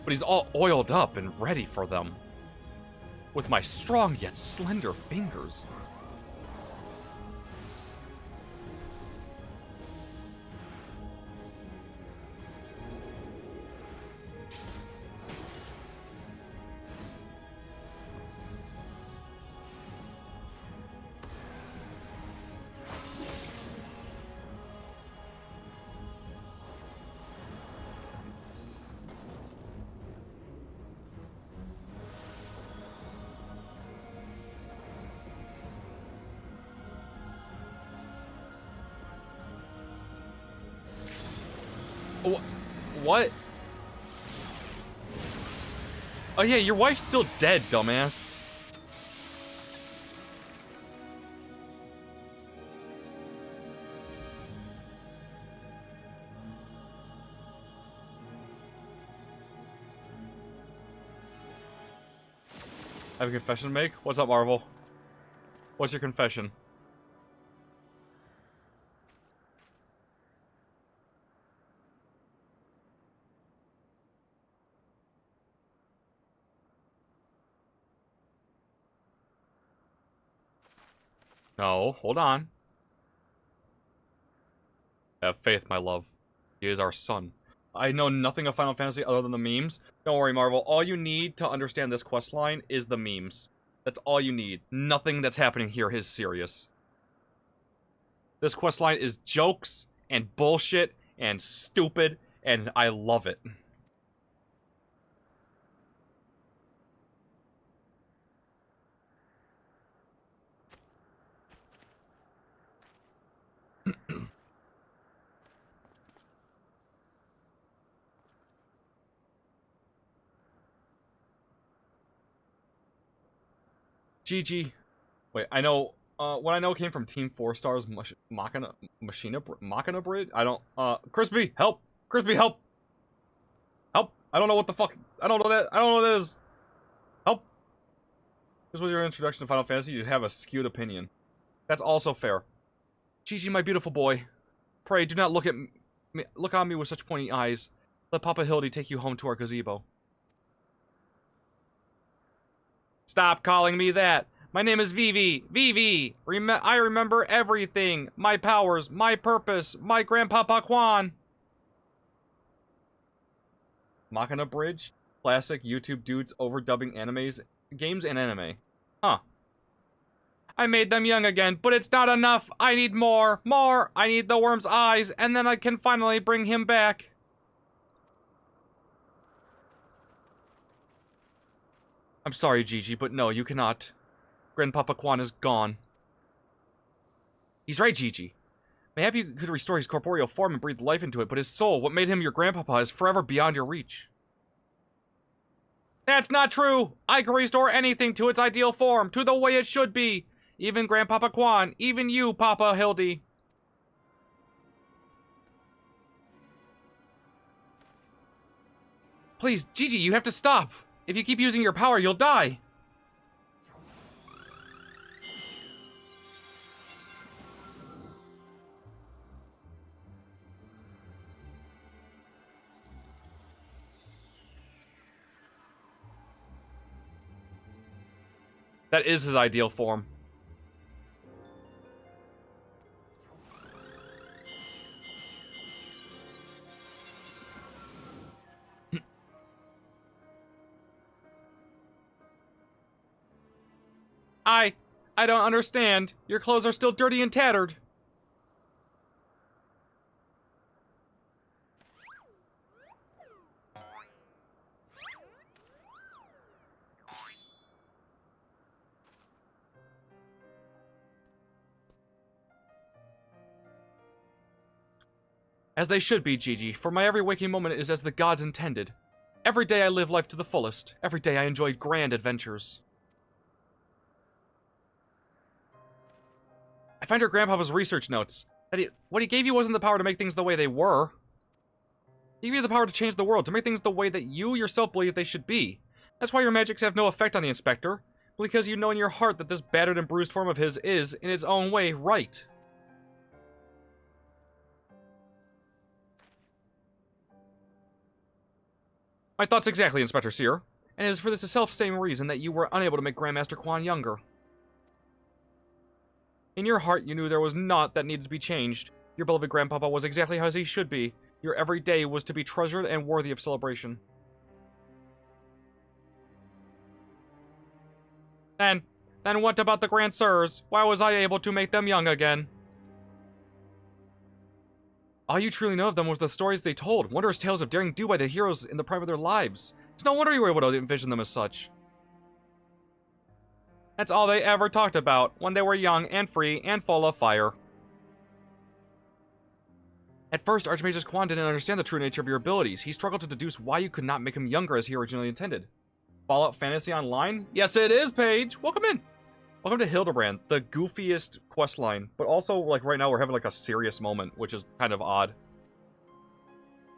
But he's all oiled up and ready for them. With my strong yet slender fingers. What? Oh yeah, your wife's still dead, dumbass. I have a confession to make? What's up, Marvel? What's your confession? No, hold on. Have faith, my love. He is our son. I know nothing of Final Fantasy other than the memes. Don't worry, Marvel. All you need to understand this questline is the memes. That's all you need. Nothing that's happening here is serious. This questline is jokes and bullshit and stupid, and I love it. GG. Wait, I know, what I know came from Team 4 Stars Machina Bridge? I don't, Crispy, help! Crispy, help! Help! I don't know what the fuck, I don't know what that is. Help! This was your introduction to Final Fantasy, you'd have a skewed opinion. That's also fair. GG, my beautiful boy. Pray, do not look on me with such pointy eyes. Let Papa Hildy take you home to our gazebo. Stop calling me that! My name is Vivi! Vivi! I remember everything! My powers, my purpose, my Grandpapa Quan! Machina Bridge? Classic YouTube dudes overdubbing animes, games and anime. Huh. I made them young again, but it's not enough! I need more! More! I need the worm's eyes, and then I can finally bring him back! I'm sorry, Gigi, but no, you cannot. Grandpapa Quan is gone. He's right, Gigi. Maybe you could restore his corporeal form and breathe life into it, but his soul, what made him your grandpapa, is forever beyond your reach. That's not true! I can restore anything to its ideal form, to the way it should be! Even Grandpapa Quan, even you, Papa Hildy. Please, Gigi, you have to stop! If you keep using your power, you'll die! That is his ideal form. I don't understand. Your clothes are still dirty and tattered. As they should be, Gigi, for my every waking moment is as the gods intended. Every day I live life to the fullest. Every day I enjoy grand adventures. I find your grandpapa's research notes. That what he gave you wasn't the power to make things the way they were. He gave you the power to change the world, to make things the way that you yourself believe they should be. That's why your magics have no effect on the Inspector. Because you know in your heart that this battered and bruised form of his is, in its own way, right. My thoughts exactly, Inspector Seer. And it is for this self-same reason that you were unable to make Grandmaster Quan younger. In your heart, you knew there was naught that needed to be changed. Your beloved grandpapa was exactly as he should be. Your every day was to be treasured and worthy of celebration. Then what about the Grand Sirs? Why was I able to make them young again? All you truly know of them was the stories they told, wondrous tales of daring do by the heroes in the prime of their lives. It's no wonder you were able to envision them as such. That's all they ever talked about, when they were young and free and full of fire. At first, Archmagus Quan didn't understand the true nature of your abilities. He struggled to deduce why you could not make him younger as he originally intended. Fallout Fantasy Online? Yes, it is, Paige! Welcome in! Welcome to Hildebrand, the goofiest questline, but also, like, right now we're having, like, a serious moment, which is kind of odd.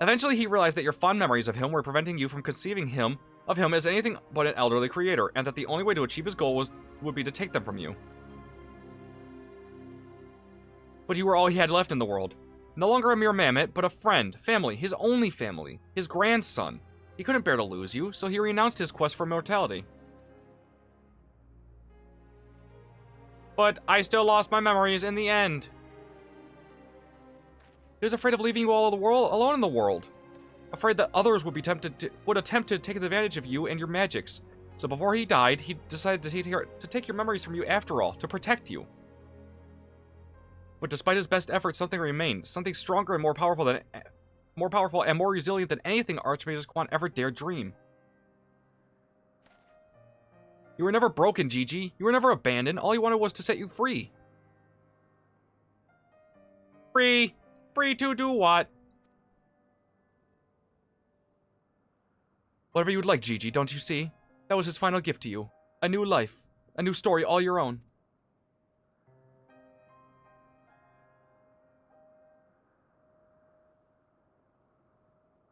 Eventually, he realized that your fond memories of him were preventing you from conceiving of him as anything but an elderly creator, and that the only way to achieve his goal would be to take them from you. But you were all he had left in the world. No longer a mere mammoth, but a friend, family, his only family, his grandson. He couldn't bear to lose you, so he renounced his quest for immortality. But I still lost my memories in the end. He was afraid of leaving you all alone in the world. Afraid that others would attempt to take advantage of you and your magics. So before he died, he decided to take your memories from you after all, to protect you. But despite his best efforts, something remained. Something stronger and more powerful and more resilient than anything Archmagus Quan ever dared dream. You were never broken, Gigi. You were never abandoned. All he wanted was to set you free. Free? Free to do what? Whatever you would like, Gigi, don't you see? That was his final gift to you. A new life. A new story all your own.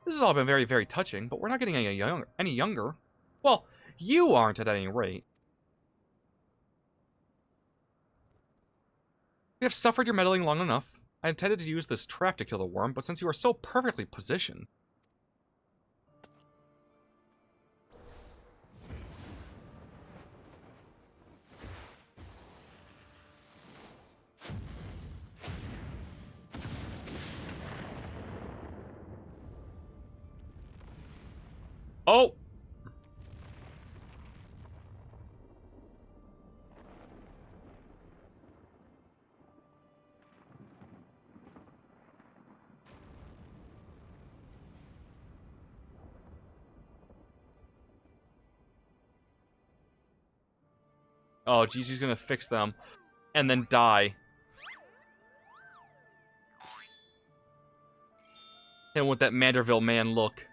This has all been very, very touching, but we're not getting any younger. Well, you aren't at any rate. We have suffered your meddling long enough. I intended to use this trap to kill the worm, but since you are so perfectly positioned... Oh! Oh, Gigi's gonna fix them. And then die. And with that Manderville man look.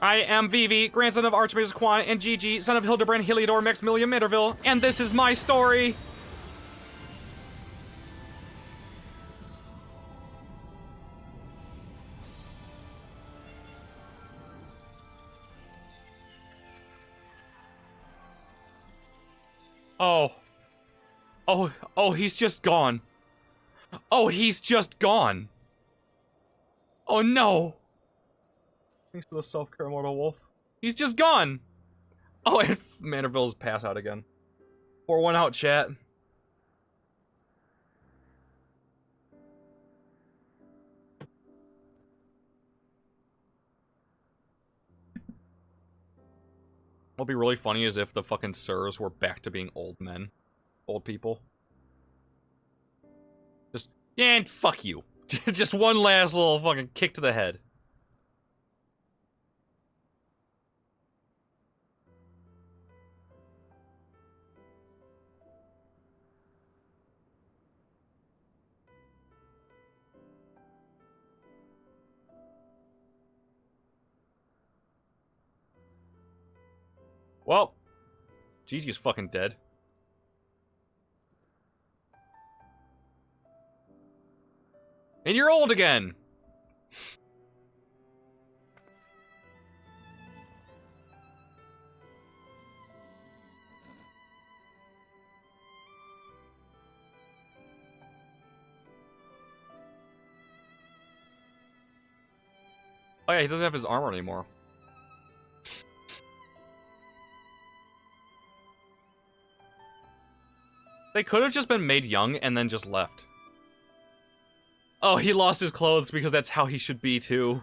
I am Vivi, grandson of Archbishop Quan and Gigi, son of Hildebrand Heliodor Maximilian Manderville, and this is my story! Oh. Oh, he's just gone. Oh, he's just gone. Oh no! Thanks for the self-care, Immortal Wolf. He's just gone! Oh, and Manderville's pass out again. Pour one out, chat. What'd be really funny is if the fucking sirs were back to being old men. Old people. Just, yeah, and fuck you. Just one last little fucking kick to the head. Well, Gigi's fucking dead. And you're old again! Oh yeah, he doesn't have his armor anymore. They could have just been made young and then just left. Oh, he lost his clothes because that's how he should be too.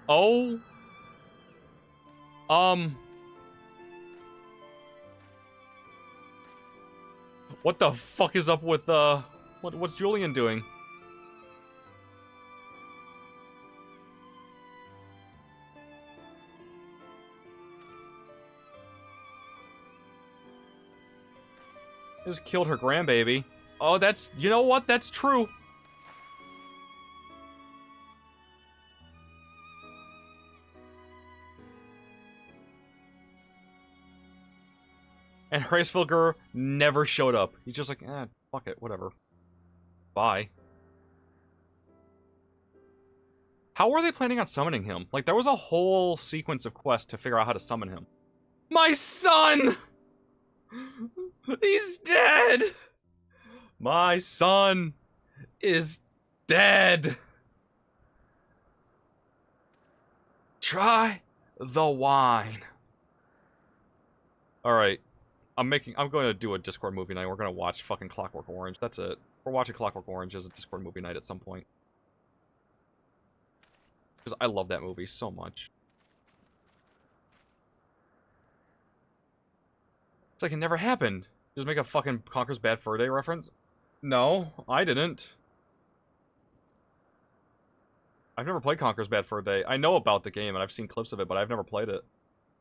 Oh. What the fuck is up with what's Julian doing? Just killed her grandbaby. Oh, that's... You know what? That's true. And Hraesvelgur never showed up. He's just like, eh, fuck it, whatever. Bye. How were they planning on summoning him? Like, there was a whole sequence of quests to figure out how to summon him. My son! He's dead! My son is dead! Try the wine. Alright. I'm going to do a Discord movie night. We're going to watch fucking Clockwork Orange. That's it. We're watching Clockwork Orange as a Discord movie night at some point. Because I love that movie so much. It's like it never happened. Just make a fucking Conker's Bad Fur Day reference? No, I didn't. I've never played Conker's Bad Fur Day. I know about the game and I've seen clips of it, but I've never played it.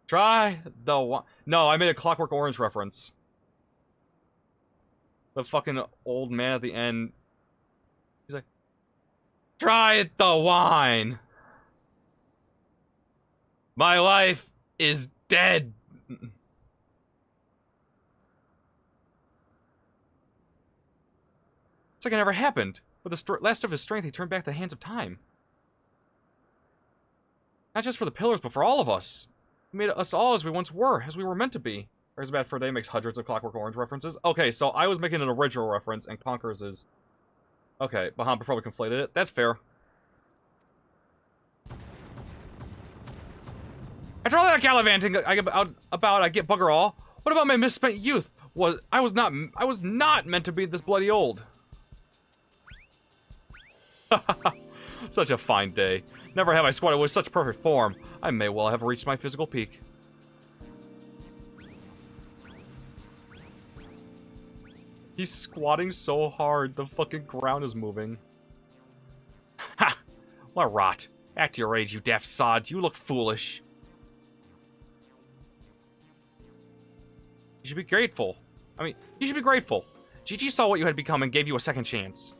Try the one. No, I made a Clockwork Orange reference. The fucking old man at the end. He's like, try the wine. My life is dead. It's like it never happened. With the last of his strength, he turned back the hands of time. Not just for the pillars, but for all of us. He made us all as we once were, as we were meant to be. Conker's Bad Fur Day makes hundreds of Clockwork Orange references. Okay, so I was making an original reference, and Conker's is... Okay, Baham probably conflated it. That's fair. After all that gallivanting I get bugger all. What about my misspent youth? I was not meant to be this bloody old. Such a fine day. Never have I squatted with such perfect form. I may well have reached my physical peak. He's squatting so hard, the fucking ground is moving. Ha! What rot. Act your age, you daft sod. You look foolish. You should be grateful. I mean, you should be grateful. Gigi saw what you had become and gave you a second chance.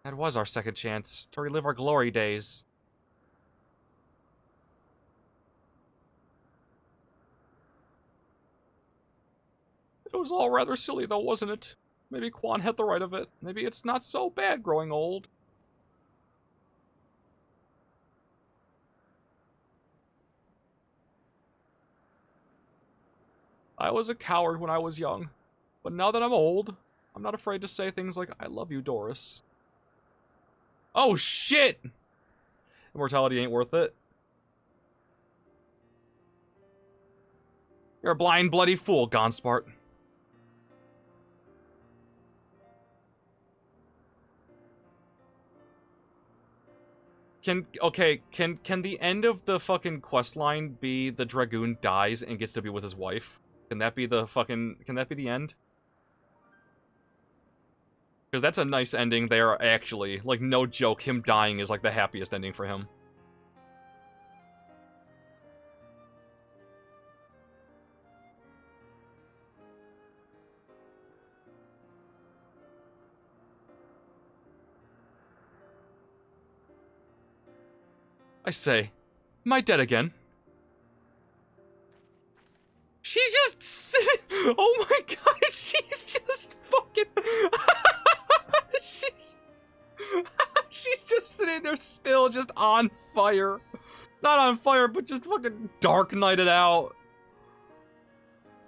That was our second chance to relive our glory days. It was all rather silly though, wasn't it? Maybe Quan had the right of it. Maybe it's not so bad growing old. I was a coward when I was young, but now that I'm old, I'm not afraid to say things like, I love you, Doris. Oh, shit! Immortality ain't worth it. You're a blind, bloody fool, Gonspart. Can the end of the fucking quest line be the Dragoon dies and gets to be with his wife? Can that be the end? Because that's a nice ending there, actually. Like, no joke, him dying is, like, the happiest ending for him. I say, am I dead again? She's just sitting. Oh my god, she's just fucking. she's just sitting there still, just on fire. Not on fire, but just fucking Dark Knighted out.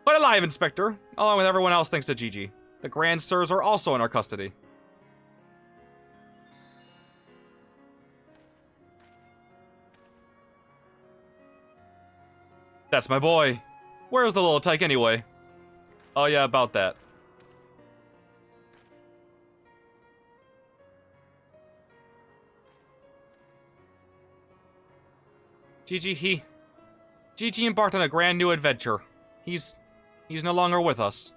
But alive, Inspector, along with everyone else thanks to Gigi. The Grand Sirs are also in our custody. That's my boy. Where's the little tyke anyway? Oh yeah, about that. Gigi embarked on a grand new adventure. He's no longer with us.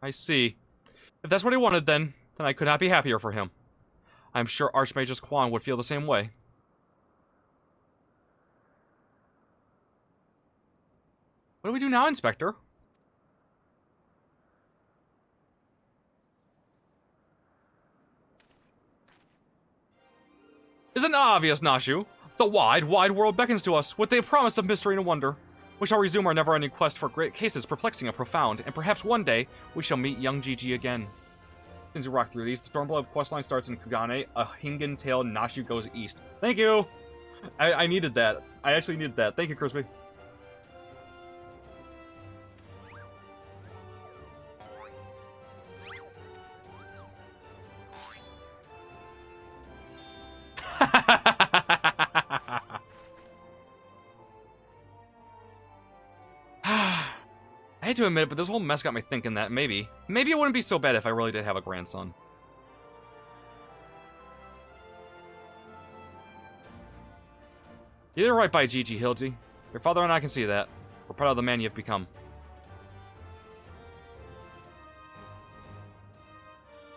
I see. If that's what he wanted, then I could not be happier for him. I'm sure Archmagus Quan would feel the same way. What do we do now, Inspector? Isn't it obvious, Nashu? The wide, wide world beckons to us with the promise of mystery and wonder. We shall resume our never-ending quest for great cases perplexing and profound, and perhaps one day we shall meet young Gigi again. Since you rock through these, the Stormblood questline starts in Kugane, a Hingen Tail Nashu goes east. Thank you! I needed that. I actually needed that. Thank you, Crispy. I hate to admit it, but this whole mess got me thinking that maybe it wouldn't be so bad if I really did have a grandson. You did right by Gigi, Hildy. Your father and I can see that. We're proud of the man you've become.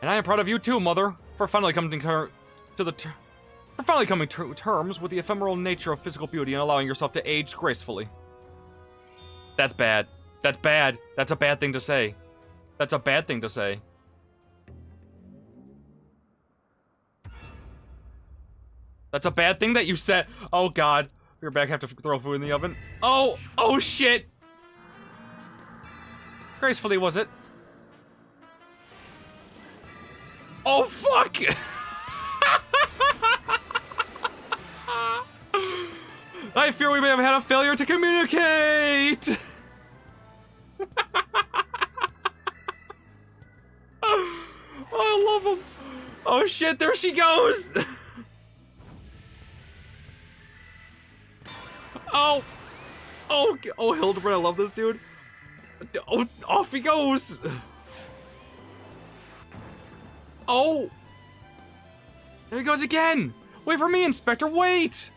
And I am proud of you too, Mother, for finally coming to terms with the ephemeral nature of physical beauty and allowing yourself to age gracefully. That's bad. That's bad. That's a bad thing to say. That's a bad thing to say. That's a bad thing that you said. Oh God, you're back. Have to throw food in the oven. Oh, oh shit. Gracefully, was it? Oh fuck. I fear we may have had a failure to communicate. Oh, I love him. Oh shit, there she goes. Oh, oh, oh, Hildebrand, I love this dude. Oh, off he goes. Oh, there he goes again. Wait for me, Inspector, wait.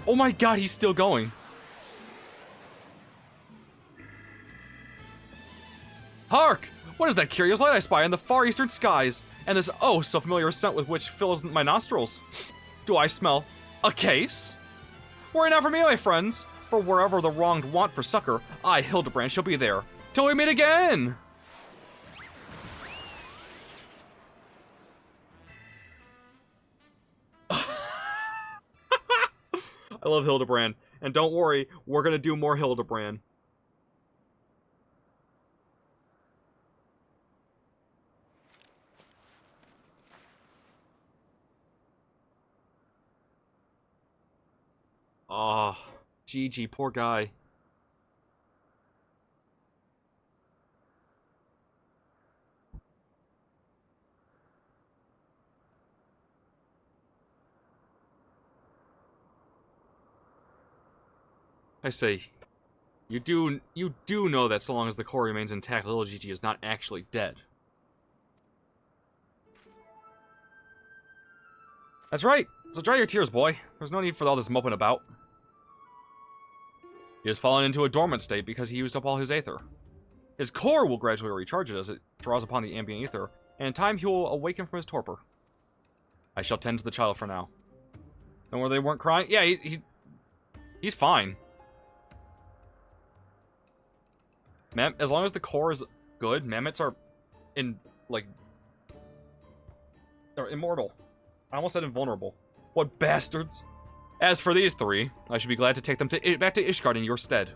Oh my God, he's still going. Hark! What is that curious light I spy in the far eastern skies? And this oh so familiar scent with which fills my nostrils? Do I smell a case? Worry not for me, my friends, for wherever the wronged want for succor, I, Hildebrand, shall be there. Till we meet again! I love Hildebrand. And don't worry, we're gonna do more Hildebrand. Oh, GG, poor guy. I say, you do know that so long as the core remains intact, little Gigi is not actually dead. That's right. So dry your tears, boy. There's no need for all this moping about. He has fallen into a dormant state because he used up all his aether. His core will gradually recharge it as it draws upon the ambient ether, and in time he will awaken from his torpor. I shall tend to the child for now. And where they weren't crying? Yeah, he's fine. As long as the core is good, mammoths are they're immortal. I almost said invulnerable. What bastards! As for these three, I should be glad to take them back to Ishgard in your stead.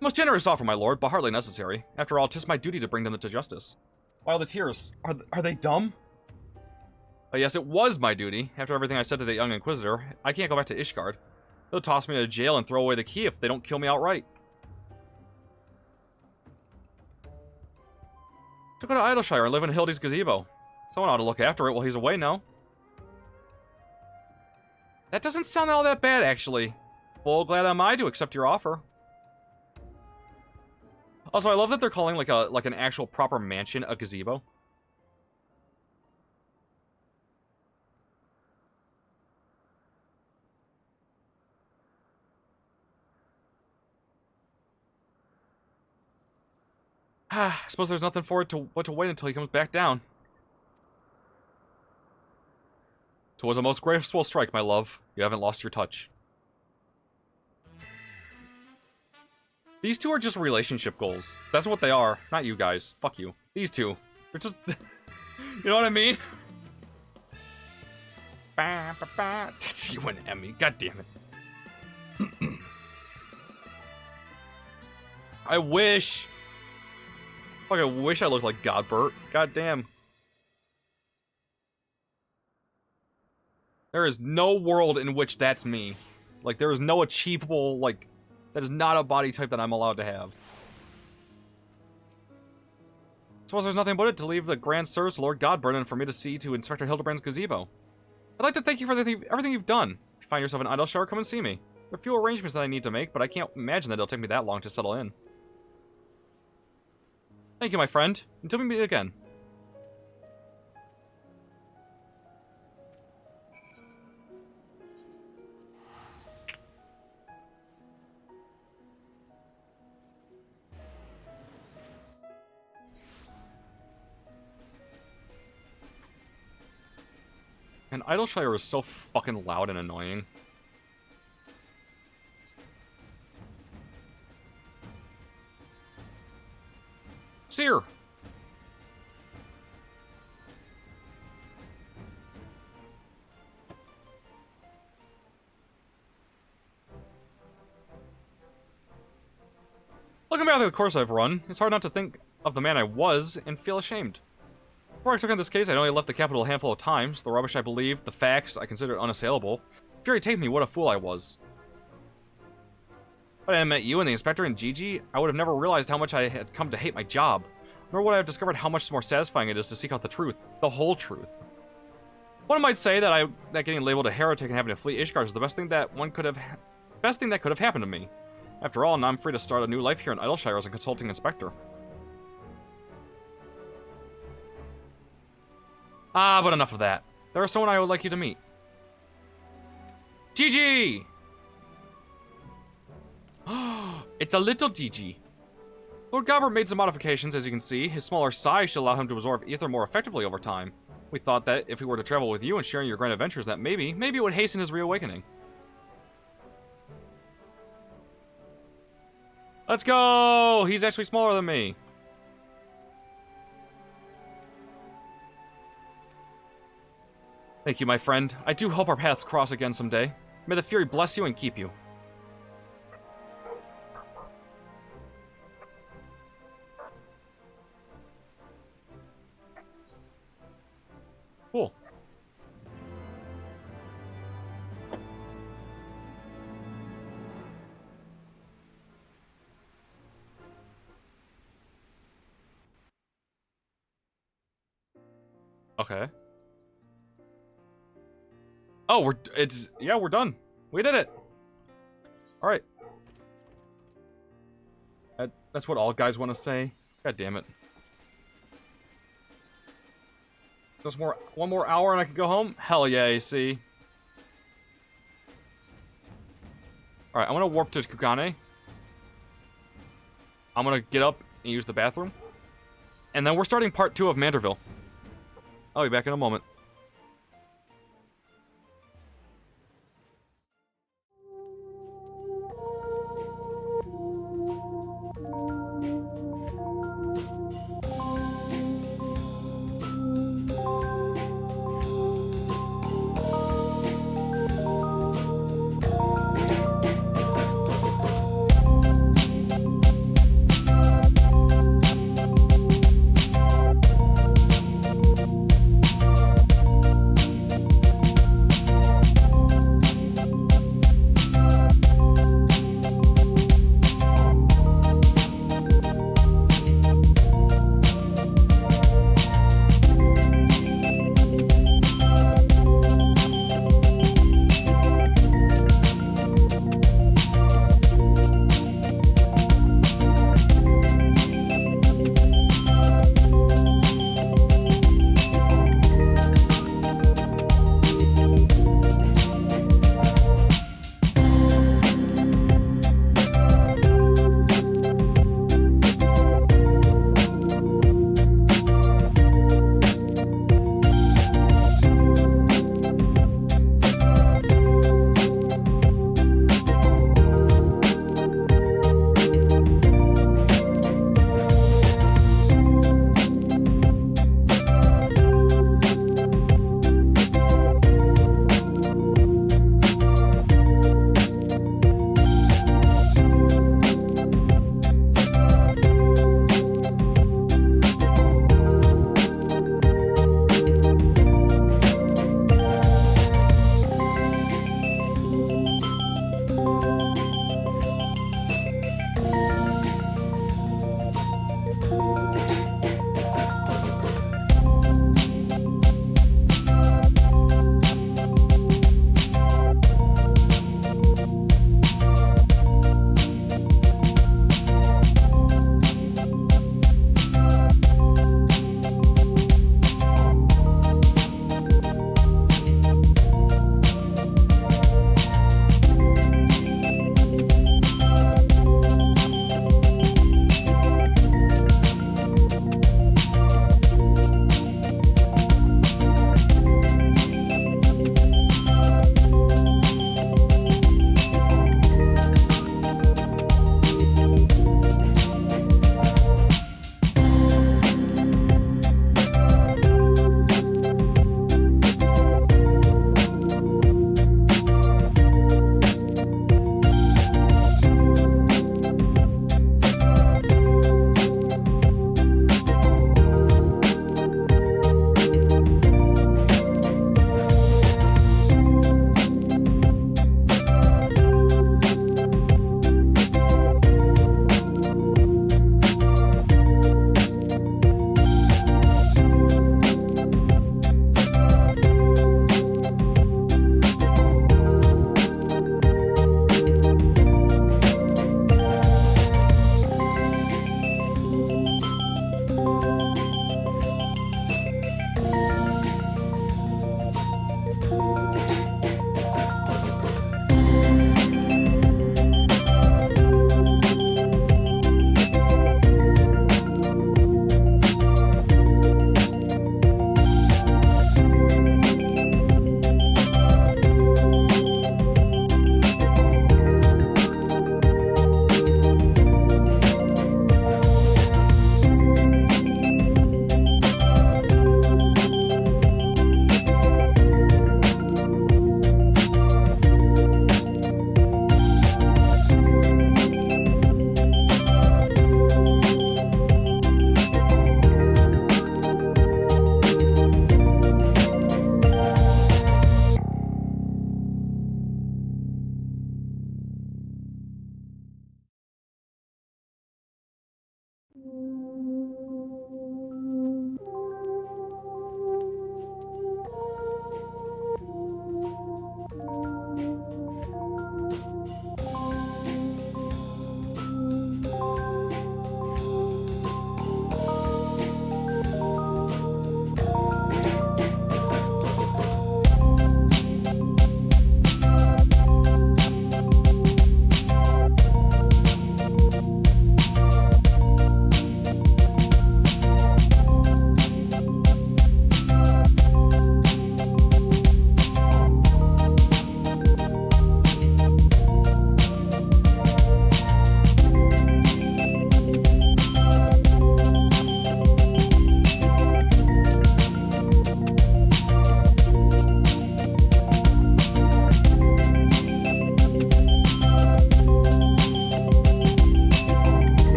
Most generous offer, my lord, but hardly necessary. After all, 'tis my duty to bring them to justice. Why all the tears? Are they dumb? Yes, it was my duty. After everything I said to the young Inquisitor, I can't go back to Ishgard. They'll toss me into jail and throw away the key if they don't kill me outright. To go to Idleshire and live in Hildy's gazebo. Someone ought to look after it while he's away now. That doesn't sound all that bad, actually. Full glad am I to accept your offer. Also, I love that they're calling like an actual proper mansion a gazebo. I suppose there's nothing for it but to wait until he comes back down. 'Twas a most graceful strike, my love. You haven't lost your touch. These two are just relationship goals. That's what they are. Not you guys. Fuck you. These two. They're just... you know what I mean? That's you and Emmy. God damn it. I wish... Fuck, I wish I looked like Godbert. God damn. There is no world in which that's me. Like, there is no achievable, like... That is not a body type that I'm allowed to have. Suppose there's nothing but it to leave the Grand Sirs to Lord Godburn and for me to see to Inspector Hildebrand's gazebo. I'd like to thank you for everything you've done. If you find yourself in Idleshire, come and see me. There are a few arrangements that I need to make, but I can't imagine that it'll take me that long to settle in. Thank you, my friend. Until we meet again. And Idleshire is so fucking loud and annoying. Seer! Looking back at the course I've run, it's hard not to think of the man I was and feel ashamed. Before I took on this case, I'd only left the capital a handful of times. The rubbish I believed, the facts I considered unassailable. Fury take me, what a fool I was. If I hadn't met you and the inspector and Gigi, I would have never realized how much I had come to hate my job. Nor would I have discovered how much more satisfying it is to seek out the truth. The whole truth. One might say that getting labeled a heretic and having to flee Ishgard is the best thing that could have happened to me. After all, now I'm free to start a new life here in Idleshire as a consulting inspector. Ah, but enough of that. There is someone I would like you to meet. Gigi! It's a little Gigi. Lord Gobbert made some modifications, as you can see. His smaller size should allow him to absorb ether more effectively over time. We thought that if he were to travel with you and sharing your grand adventures, that maybe it would hasten his reawakening. Let's go! He's actually smaller than me. Thank you, my friend. I do hope our paths cross again someday. May the Fury bless you and keep you. Cool. Okay. Oh, we're done. We did it. All right. That's what all guys want to say. God damn it. Just one more hour and I can go home? Hell yeah, AC. Alright, I'm gonna warp to Kugane. I'm gonna get up and use the bathroom. And then we're starting part 2 of Manderville. I'll be back in a moment.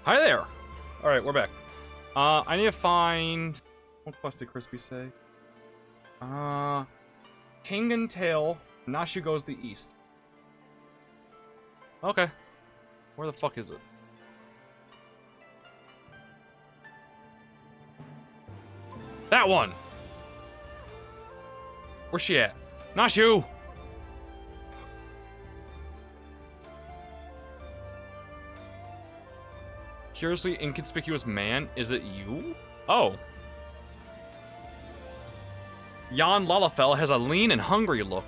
Hi there! Alright, we're back. I need to find... What quest did Crispy say? King and Tail, Nashu goes the east. Okay. Where the fuck is it? That one! Where's she at? Nashu! Curiously inconspicuous man? Is it you? Oh. Jan Lalafell has a lean and hungry look.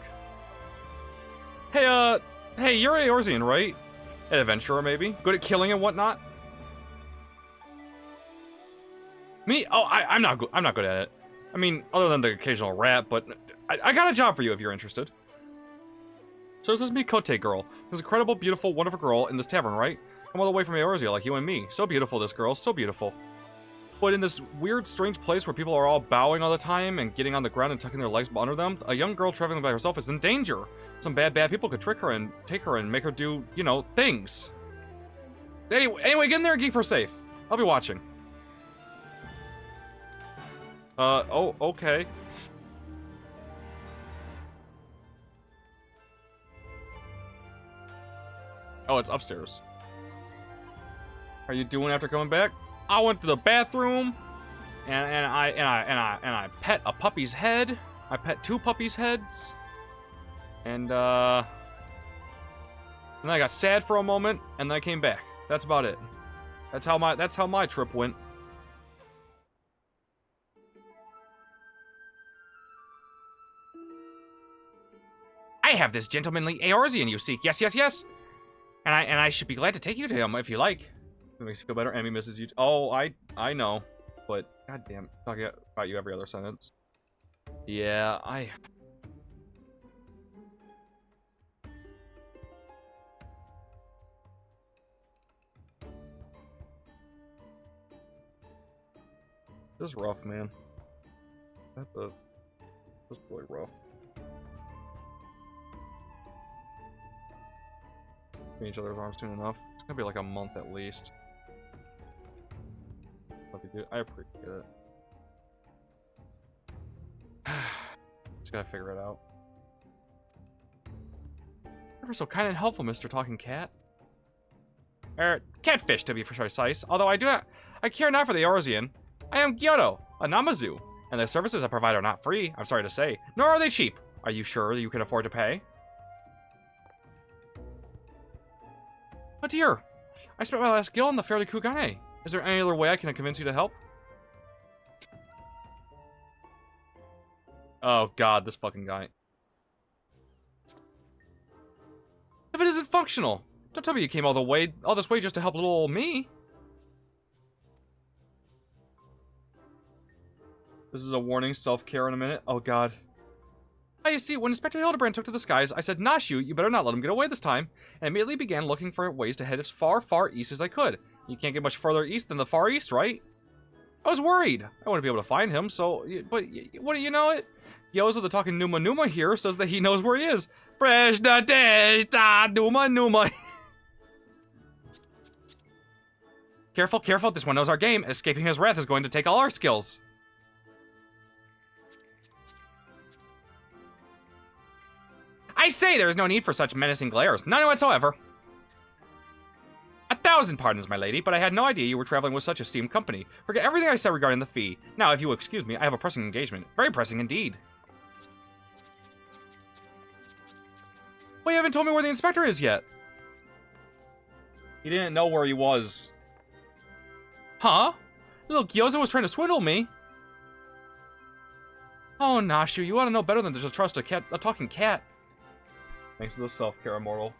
Hey, hey, you're Eorzean, right? An adventurer, maybe? Good at killing and whatnot? Me? Oh, I'm not good. I'm not good at it. I mean, other than the occasional rap, but I got a job for you if you're interested. So this is Mikote girl. This incredible, beautiful, wonderful girl in this tavern, right? Come all the way from Eorzea, like you and me. So beautiful, this girl. So beautiful. But in this weird, strange place where people are all bowing all the time and getting on the ground and tucking their legs under them, a young girl traveling by herself is in danger. Some bad people could trick her and take her and make her do, you know, things. Anyway, get in there and keep her safe. I'll be watching. Oh, okay. Oh, it's upstairs. How are you doing after coming back? I went to the bathroom, and I pet a puppy's head. I pet 2 puppies' heads, and then I got sad for a moment, and then I came back. That's about it. That's how my trip went. I have this gentlemanly Eorzean you seek. Yes, yes, yes. And I should be glad to take you to him if you like. It makes you feel better. Emmy misses you. Oh, I know. But, goddamn, talking about you every other sentence. Yeah, This is rough, man. This is really rough. Each other's arms soon enough. It's gonna be like a month at least. Love you, dude. I appreciate it. Just gotta figure it out. Ever so kind and helpful, Mr. Talking Cat. Catfish to be precise. Although I care not for the Eorzean. I am Gyoto, a Namazu. And the services I provide are not free, I'm sorry to say. Nor are they cheap. Are you sure that you can afford to pay? Oh dear! I spent my last gil on the Fairly Kugane. Is there any other way I can convince you to help? Oh god, this fucking guy. If it isn't functional! Don't tell me you came all this way just to help little old me. This is a warning, self-care in a minute. Oh god. You see, when Inspector Hildebrand took to the skies, I said, Nashu, you better not let him get away this time, and immediately began looking for ways to head as far, far east as I could. You can't get much further east than the Far East, right? I was worried. I wouldn't be able to find him, so... But, what do you know it? Yoza the talking Numa Numa here says that he knows where he is. Preshna Teshta Numa Numa. Careful, careful, this one knows our game. Escaping his wrath is going to take all our skills. I say there is no need for such menacing glares. None whatsoever. 1,000 pardons, my lady, but I had no idea you were traveling with such esteemed company. Forget everything I said regarding the fee. Now, if you will excuse me, I have a pressing engagement. Very pressing indeed. Well, you haven't told me where the inspector is yet. He didn't know where he was. Huh? Little Gyoza was trying to swindle me. Oh, Nashu, you ought to know better than to just trust a talking cat. Thanks to the self-care immortal.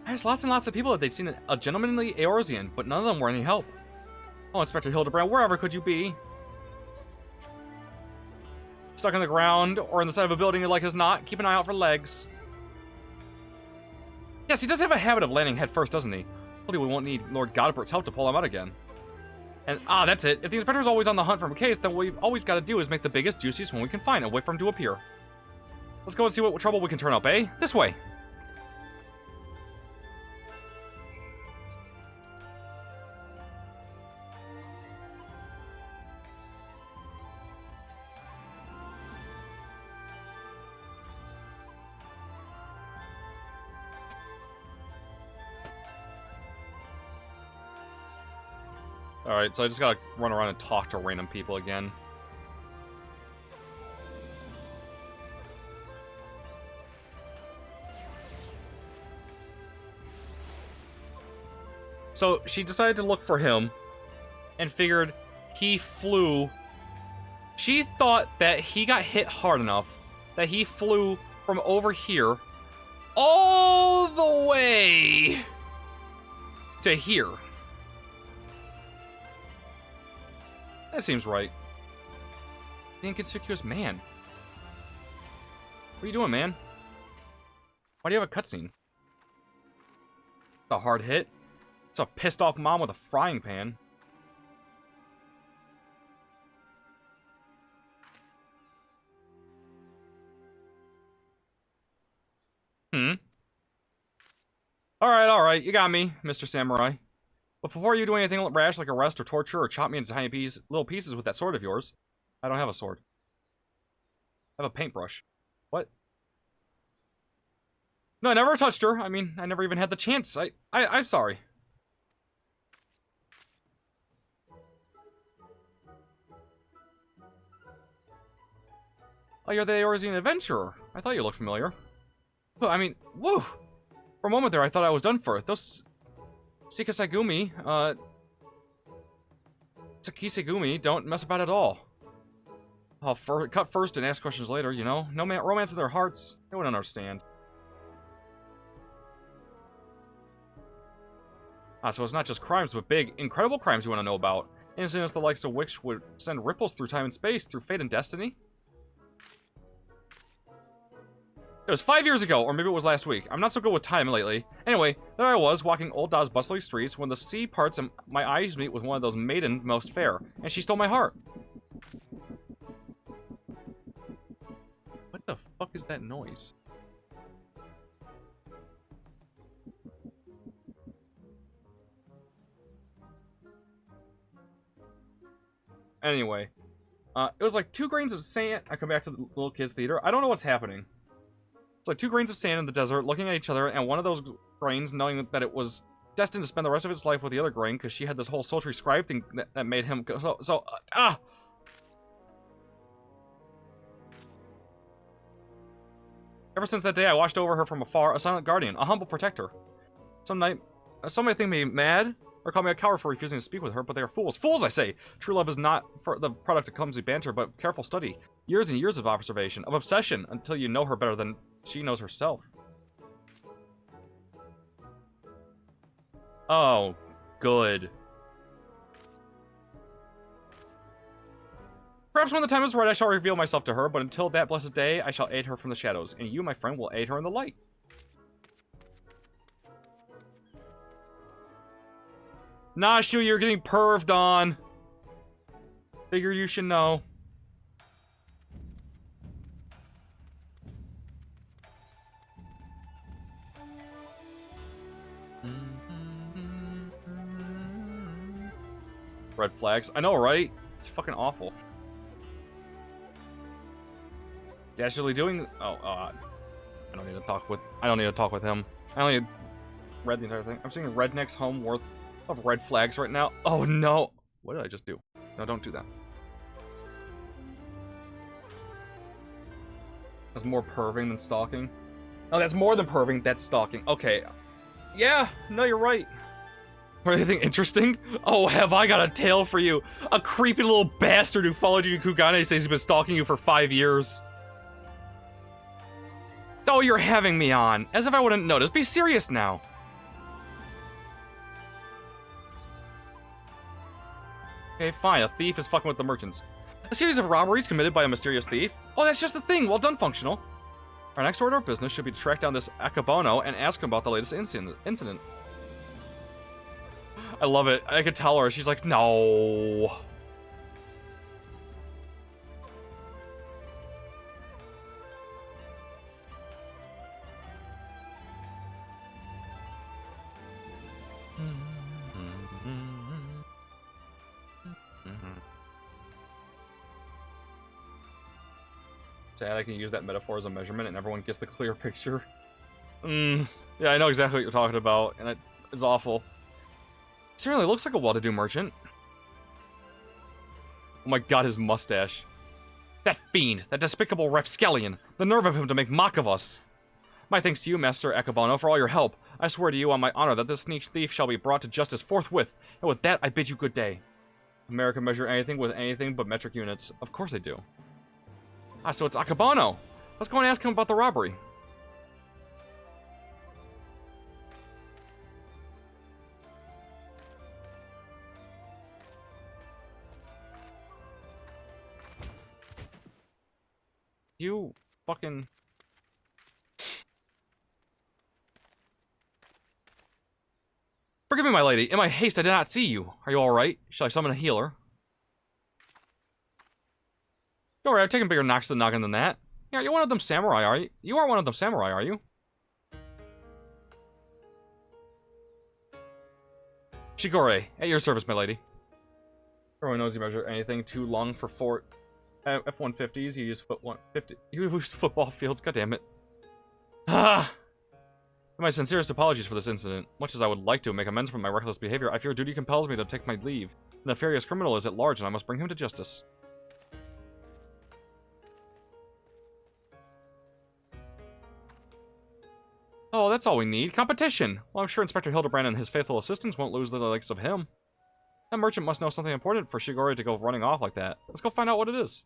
I asked lots and lots of people if they'd seen a gentlemanly Eorzean, but none of them were any help. Oh, Inspector Hildebrand, wherever could you be? Stuck on the ground, or in the side of a building you like as not, keep an eye out for legs. Yes, he does have a habit of landing head first, doesn't he? Hopefully we won't need Lord Godbert's help to pull him out again. And, that's it. If the Inspector's always on the hunt for a case, then all we've got to do is make the biggest, juiciest one we can find and wait for him to appear. Let's go and see what trouble we can turn up, eh? This way! Alright, so I just gotta run around and talk to random people again. So, she decided to look for him, and figured he flew... She thought that he got hit hard enough that he flew from over here all the way to here. That seems right. The inconspicuous man. What are you doing, man? Why do you have a cutscene? It's a hard hit. It's a pissed off mom with a frying pan. Alright, you got me, Mr. Samurai. But before you do anything rash like arrest or torture or chop me into tiny little pieces with that sword of yours... I don't have a sword. I have a paintbrush. What? No, I never touched her. I mean, I never even had the chance. I'm sorry. Oh, you're the Eorzean adventurer. I thought you looked familiar. Oh, I mean, woo! For a moment there, I thought I was done for. Those... Sekisagumi, Sekisagumi don't mess about at all. I'll cut first and ask questions later, you know? No romance in their hearts. They wouldn't understand. So it's not just crimes, but big, incredible crimes you want to know about. Incidents the likes of which would send ripples through time and space, through fate and destiny. It was 5 years ago, or maybe it was last week. I'm not so good with time lately. Anyway, there I was, walking Old Da's bustling streets, when the sea parts and my eyes meet with one of those maiden most fair, and she stole my heart. What the fuck is that noise? Anyway, It was like 2 grains of sand. I come back to the little kids' theater. I don't know what's happening. It's like 2 grains of sand in the desert, looking at each other, and one of those grains, knowing that it was destined to spend the rest of its life with the other grain, because she had this whole sultry scribe thing that made him go. Ever since that day, I watched over her from afar, a silent guardian, a humble protector. Some might think me mad, or call me a coward for refusing to speak with her, but they are fools. Fools, I say! True love is not for the product of clumsy banter, but careful study. Years and years of observation, of obsession, until you know her better than she knows herself. Oh, good. Perhaps when the time is right, I shall reveal myself to her, but until that blessed day, I shall aid her from the shadows, and you, my friend, will aid her in the light. Nah, Shu, you're getting perved on. Figure you should know. Red flags. I know, right? It's fucking awful. Dashly doing. Oh, I don't need to talk with. I don't need to talk with him. I only read the entire thing. I'm seeing Redneck's home worth of red flags right now. Oh no! What did I just do? No, don't do that. That's more perving than stalking. No, that's more than perving. That's stalking. Okay. Yeah. No, you're right. Or anything interesting? Oh, have I got a tale for you? A creepy little bastard who followed you to Kugane says he's been stalking you for 5 years. Oh, you're having me on. As if I wouldn't notice. Be serious now. Okay, fine. A thief is fucking with the merchants. A series of robberies committed by a mysterious thief. Oh, that's just the thing. Well done, Functional. Our next order of business should be to track down this Akabono and ask him about the latest incident. I love it. I could tell her. She's like, no. Sad I can use that metaphor as a measurement and everyone gets the clear picture. Yeah, I know exactly what you're talking about, and it's awful. Certainly looks like a well-to-do merchant. Oh my god, his mustache. That fiend, that despicable rapscallion, the nerve of him to make mock of us. My thanks to you, Master Akabono, for all your help. I swear to you on my honor that this sneak thief shall be brought to justice forthwith, and with that I bid you good day. America measure anything with anything but metric units. Of course they do. Ah, so it's Akabono. Let's go and ask him about the robbery. You fucking... Forgive me, my lady. In my haste, I did not see you. Are you alright? Shall I summon a healer? Don't worry, I've taken bigger knocks to the noggin than that. Yeah, you're one of them samurai, are you? You are one of them samurai, are you? Shigure, at your service, my lady. Everyone knows you measure anything too long for F-150s. You use You use football fields. God damn it. Ah. My sincerest apologies for this incident. Much as I would like to make amends for my reckless behavior, I fear duty compels me to take my leave. The nefarious criminal is at large, and I must bring him to justice. Oh, that's all we need. Competition! Well, I'm sure Inspector Hildebrand and his faithful assistants won't lose the likes of him. That merchant must know something important for Shigure to go running off like that. Let's go find out what it is.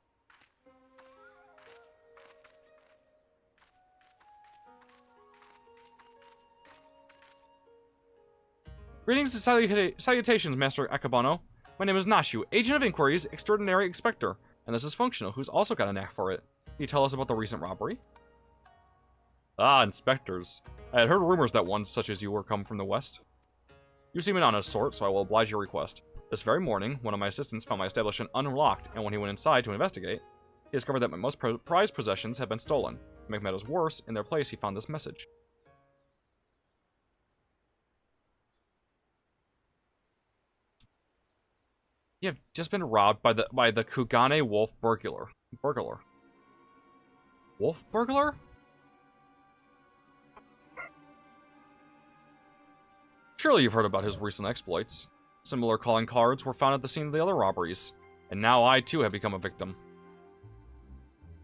Greetings and salutations, Master Akabono. My name is Nashu, Agent of Inquiries, Extraordinary Inspector, and this is Functional, who's also got a knack for it. Can you tell us about the recent robbery? Ah, inspectors. I had heard rumors that one such as you were come from the west. You seem an honest sort, so I will oblige your request. This very morning, one of my assistants found my establishment unlocked, and when he went inside to investigate, he discovered that my most prized possessions had been stolen. To make matters worse, in their place he found this message. You have just been robbed by the Kugane Wolf Burglar. Wolf Burglar? Surely you've heard about his recent exploits. Similar calling cards were found at the scene of the other robberies, and now I too have become a victim.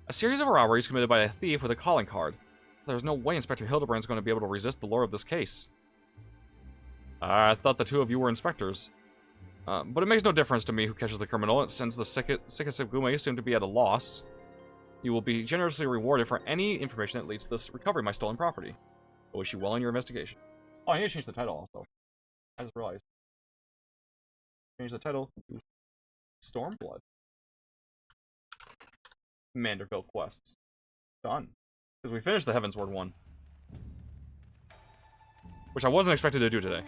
A series of robberies committed by a thief with a calling card. There's no way Inspector Hildebrand's going to be able to resist the lure of this case. I thought the two of you were inspectors. But it makes no difference to me who catches the criminal, since the Sekisugume seem to be at a loss. You will be generously rewarded for any information that leads to this recovery of my stolen property. I wish you well in your investigation. Oh, I need to change the title also. I just realized. Change the title to Stormblood. Manderville quests. Done. Because we finished the Heavensward one. Which I wasn't expected to do today.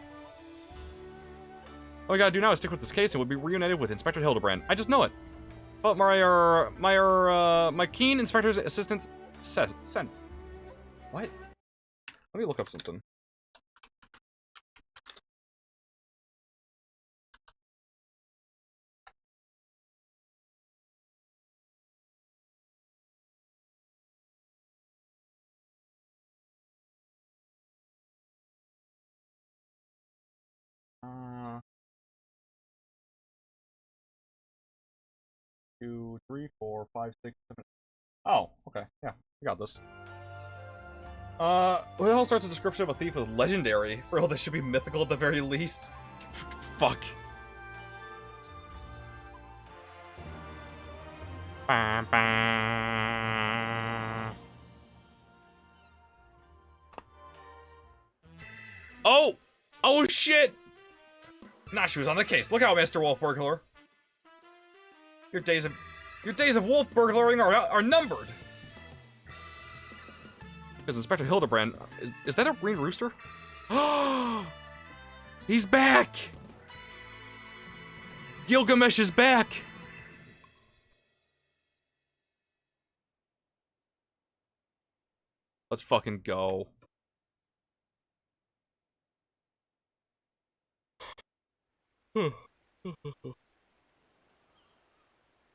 All we gotta do now is stick with this case and we'll be reunited with Inspector Hildebrand. I just know it. But my keen inspector's assistance sense. What? Let me look up something. Two, three, four, five, six, seven. Oh, okay. Yeah, we got this. Who the hell starts a description of a thief with legendary? Bro, this should be mythical at the very least. Fuck. Oh! Oh shit! Nah, she was on the case. Look out, Mr. Wolf Burglar. Your days of wolf burglaring are numbered. Because Inspector Hildebrand, is that a green rooster? He's back! Gilgamesh is back! Let's fucking go.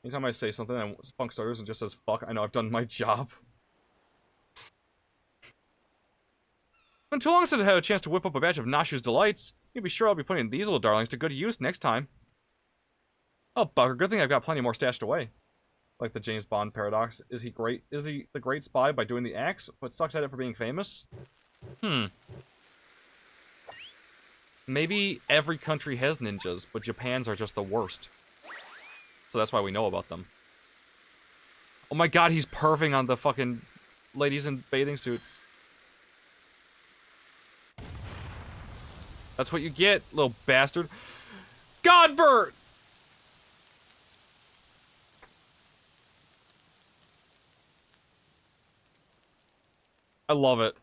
Anytime I say something and Spunk stutters and just says fuck, I know I've done my job. Been too long since I had a chance to whip up a batch of Nashu's delights. You can be sure I'll be putting these little darlings to good use next time. Oh, bugger, good thing I've got plenty more stashed away. Like the James Bond paradox. Is he the great spy by doing the acts, but sucks at it for being famous? Maybe every country has ninjas, but Japan's are just the worst. So that's why we know about them. Oh my god, he's perving on the fucking ladies in bathing suits. That's what you get, little bastard. Godbert! I love it.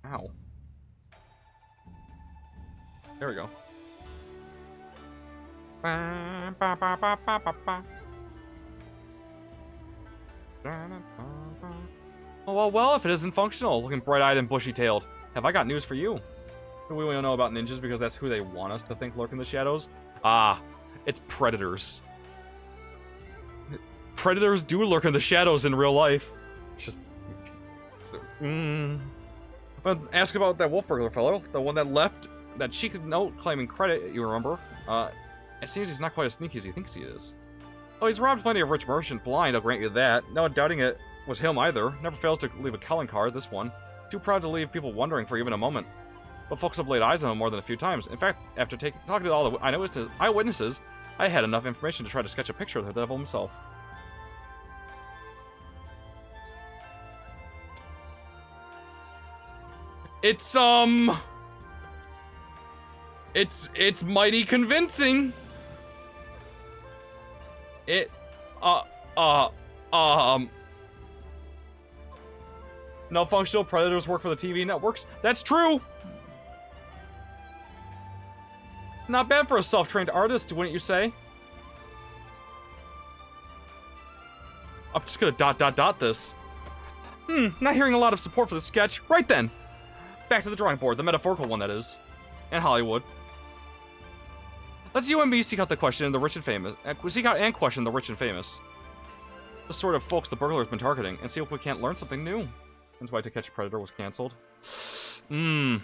Ow. There we go. Oh, well, if it isn't functional, looking bright-eyed and bushy-tailed. Have I got news for you? We only know about ninjas because that's who they want us to think lurk in the shadows. Ah, it's predators. Predators do lurk in the shadows in real life. It's just... Ask about that wolf burglar fellow, the one that left that cheeky note claiming credit, you remember. It seems he's not quite as sneaky as he thinks he is. Oh, he's robbed plenty of rich merchants blind, I'll grant you that. No doubting it was him either. Never fails to leave a calling card, this one. Too proud to leave people wondering for even a moment. But folks have laid eyes on him more than a few times. In fact, after talking to all the eyewitnesses, I had enough information to try to sketch a picture of the devil himself. It's mighty convincing. No functional predators work for the TV networks. That's true. Not bad for a self-trained artist, wouldn't you say? I'm just gonna ... this. Not hearing a lot of support for the sketch. Right then. Back to the drawing board, the metaphorical one, that is. And Hollywood. Let's you and me seek out the question the rich and famous. Seek out and question the rich and famous. The sort of folks the burglar's been targeting, and see if we can't learn something new. That's why To Catch a Predator was cancelled. I'll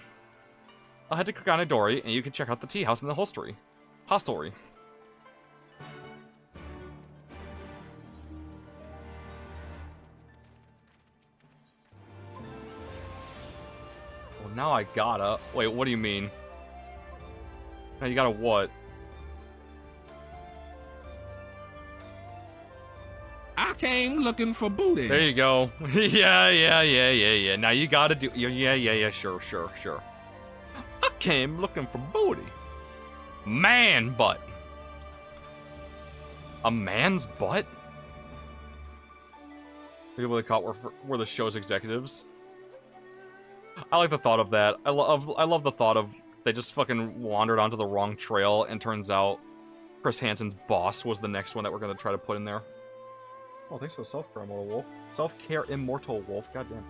head to Kaganadori, and you can check out the tea house in the hostelry. Hostelry. Well, now I gotta. Wait, what do you mean? Now you gotta what? I came looking for booty. There you go. yeah. Now you gotta do. Yeah. Sure. I came looking for booty. Man butt. A man's butt? People they caught were the show's executives. I like the thought of that. I love the thought of they just fucking wandered onto the wrong trail, and turns out Chris Hansen's boss was the next one that we're gonna try to put in there. Oh, thanks for the self-care, Immortal Wolf. Self-care, Immortal Wolf. Goddamn.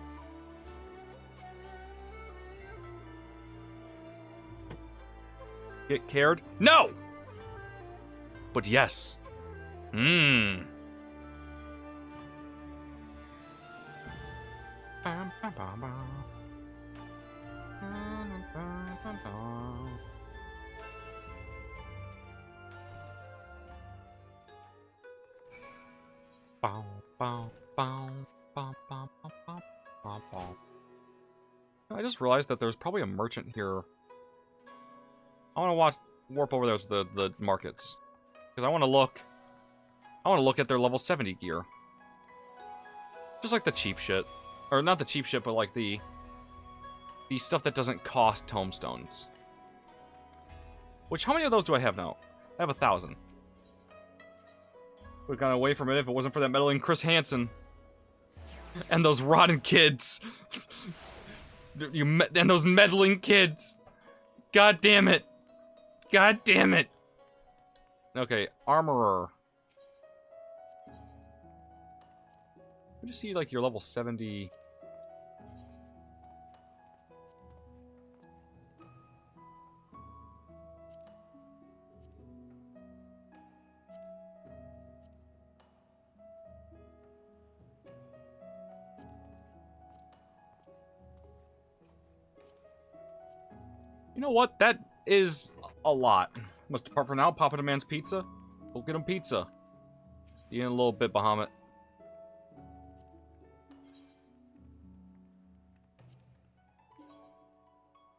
Get cared? No! But yes. I just realized that there's probably a merchant here. I want to warp over there to the markets, because I want to look at their level 70 gear. Just like the cheap shit, or not the cheap shit, but like the stuff that doesn't cost tomestones. Which, how many of those do I have now? I have 1,000. Would've gone away from it if it wasn't for that meddling Chris Hansen. And those rotten kids. And those meddling kids. God damn it. God damn it. Okay, armorer. I just see like your level 70. You know what? That is a lot. Must depart for now. Pop in a man's pizza. Go get him pizza. See you in a little bit, Bahamut.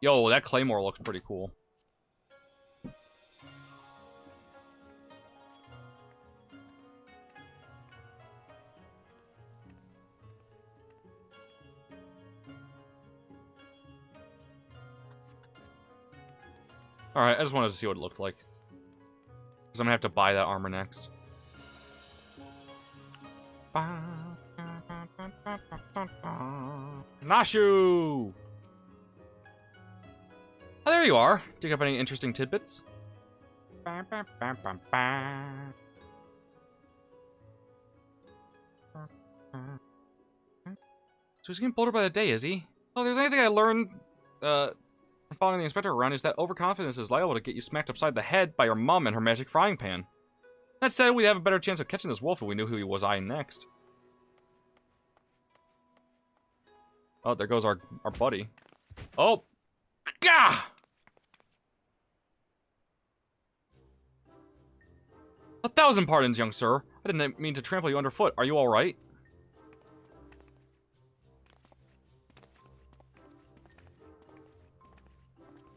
Yo, that claymore looks pretty cool. Alright, I just wanted to see what it looked like. Because I'm gonna have to buy that armor next. Nashu! Oh, there you are. Do you have any interesting tidbits? So he's getting bolder by the day, is he? Oh, if there's anything I learned, following the inspector around is that overconfidence is liable to get you smacked upside the head by your mom and her magic frying pan. That said, we'd have a better chance of catching this wolf if we knew who he was eyeing next. Oh, there goes our buddy. Oh! Gah! A thousand pardons, young sir. I didn't mean to trample you underfoot. Are you alright?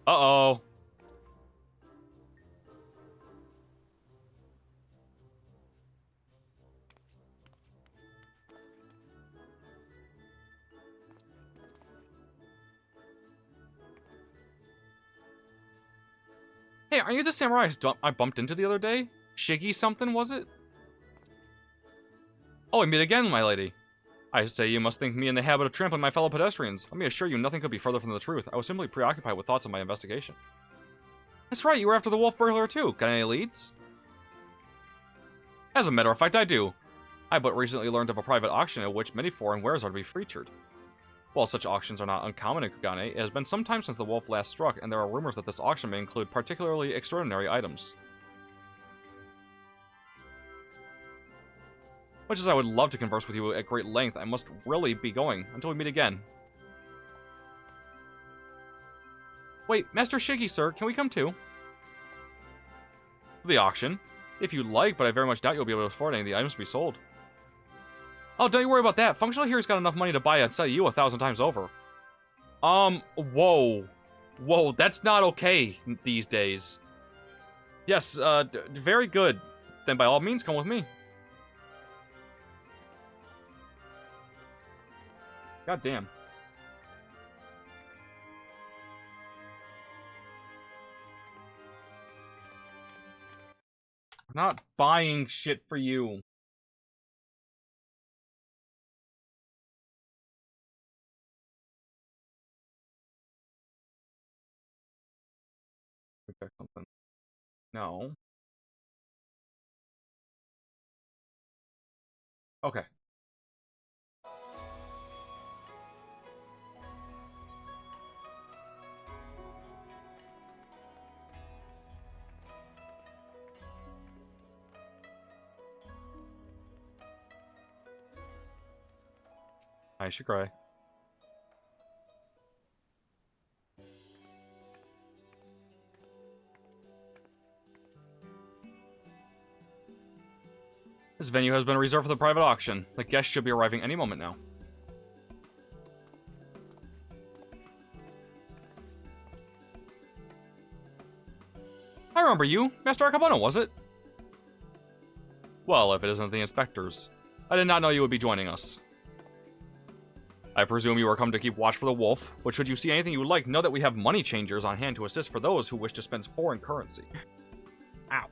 Uh-oh. Hey, are you the samurai I bumped into the other day? Shiggy something, was it? Oh, we meet again, my lady. I say you must think me in the habit of trampling my fellow pedestrians. Let me assure you, nothing could be further from the truth. I was simply preoccupied with thoughts of my investigation. That's right, you were after the wolf burglar too. Got any leads? As a matter of fact, I do. I but recently learned of a private auction at which many foreign wares are to be featured. While such auctions are not uncommon in Kugane, it has been some time since the wolf last struck, and there are rumors that this auction may include particularly extraordinary items. Much as I would love to converse with you at great length, I must really be going, until we meet again. Wait, Master Shiggy, sir, can we come too? The auction? If you like, but I very much doubt you'll be able to afford any of the items to be sold. Oh, don't you worry about that. Functional here's got enough money to buy and sell you 1,000 times over. Whoa. Whoa, that's not okay these days. Yes, very good. Then by all means, come with me. God damn. I'm not buying shit for you. Okay, something. No. Okay. I should cry. This venue has been reserved for the private auction. The guests should be arriving any moment now. I remember you. Master Akabono, was it? Well, if it isn't the inspectors. I did not know you would be joining us. I presume you are come to keep watch for the wolf, but should you see anything you would like, know that we have money changers on hand to assist for those who wish to spend foreign currency. Ow.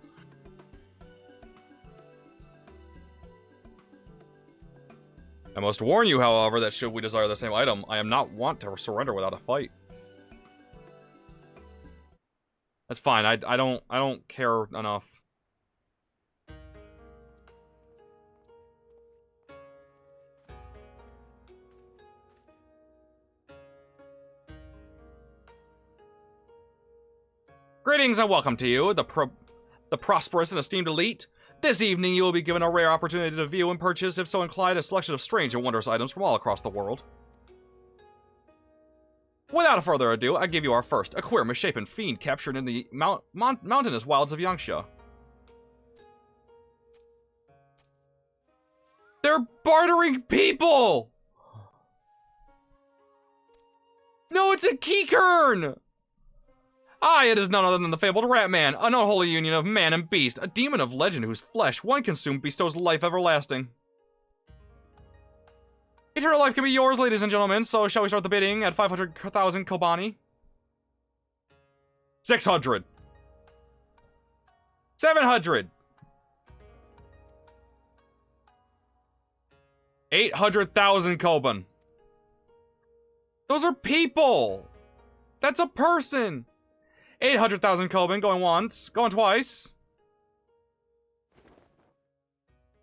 I must warn you, however, that should we desire the same item, I am not wont to surrender without a fight. That's fine, I don't care enough. Greetings and welcome to you, the prosperous and esteemed elite. This evening you will be given a rare opportunity to view and purchase, if so inclined, a selection of strange and wondrous items from all across the world. Without further ado, I give you our first, a queer, misshapen fiend captured in the mountainous wilds of Yangsha. They're bartering people! No, it's a Keycurn! Aye, it is none other than the fabled Ratman, an unholy union of man and beast, a demon of legend whose flesh, when consumed, bestows life everlasting. Eternal life can be yours, ladies and gentlemen, so shall we start the bidding at 500,000 Kobani? 600. 700. 800,000 Koban. Those are people! That's a person! 800,000 Koban, going once, going twice.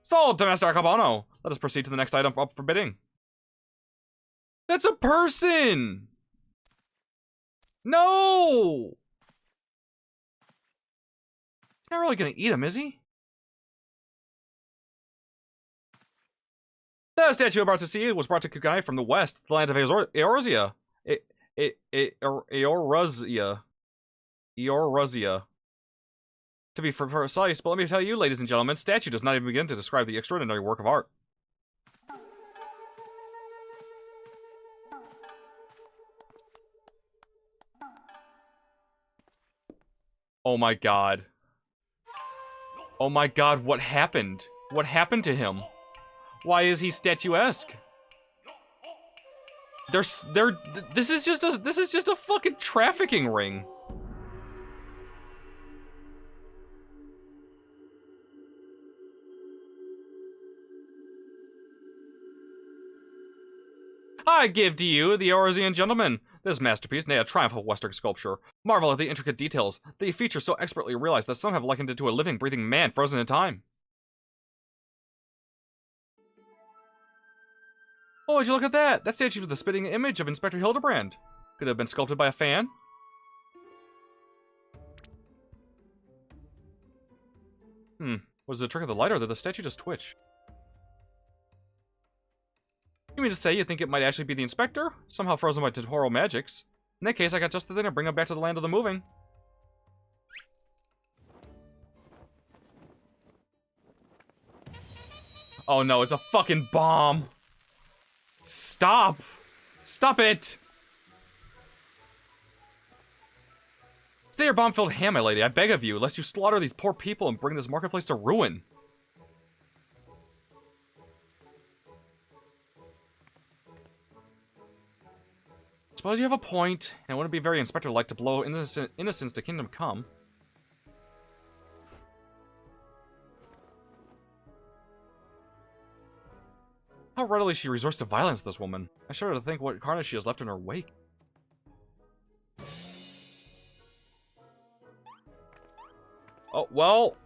Sold to Master Akabono. Let us proceed to the next item up for bidding. That's a person! No! He's not really gonna eat him, is he? The statue about to see was brought to Kugai from the west, the land of Eorzea. Eorzea. To be precise, but let me tell you, ladies and gentlemen, statue does not even begin to describe the extraordinary work of art. Oh my god. Oh my god, what happened? What happened to him? Why is he statuesque? This is just a fucking trafficking ring. I give to you the Eorzean gentleman. This masterpiece, nay, a triumph of Western sculpture. Marvel at the intricate details. The features so expertly realized that some have likened it to a living, breathing man frozen in time. Oh, would you look at that? That statue was the spitting image of Inspector Hildebrand. Could have been sculpted by a fan. Was it the trick of the light, or did the statue just twitch? You mean to say you think it might actually be the Inspector? Somehow frozen by temporal magics. In that case, I got just the thing to bring him back to the land of the moving. Oh no, it's a fucking bomb! Stop! Stop it! Stay your bomb-filled hand, my lady, I beg of you, lest you slaughter these poor people and bring this marketplace to ruin. Suppose you have a point, and it wouldn't be very Inspector-like to blow innocence to kingdom come. How readily she resorts to violence, this woman. I shudder to think what carnage she has left in her wake. Oh, well...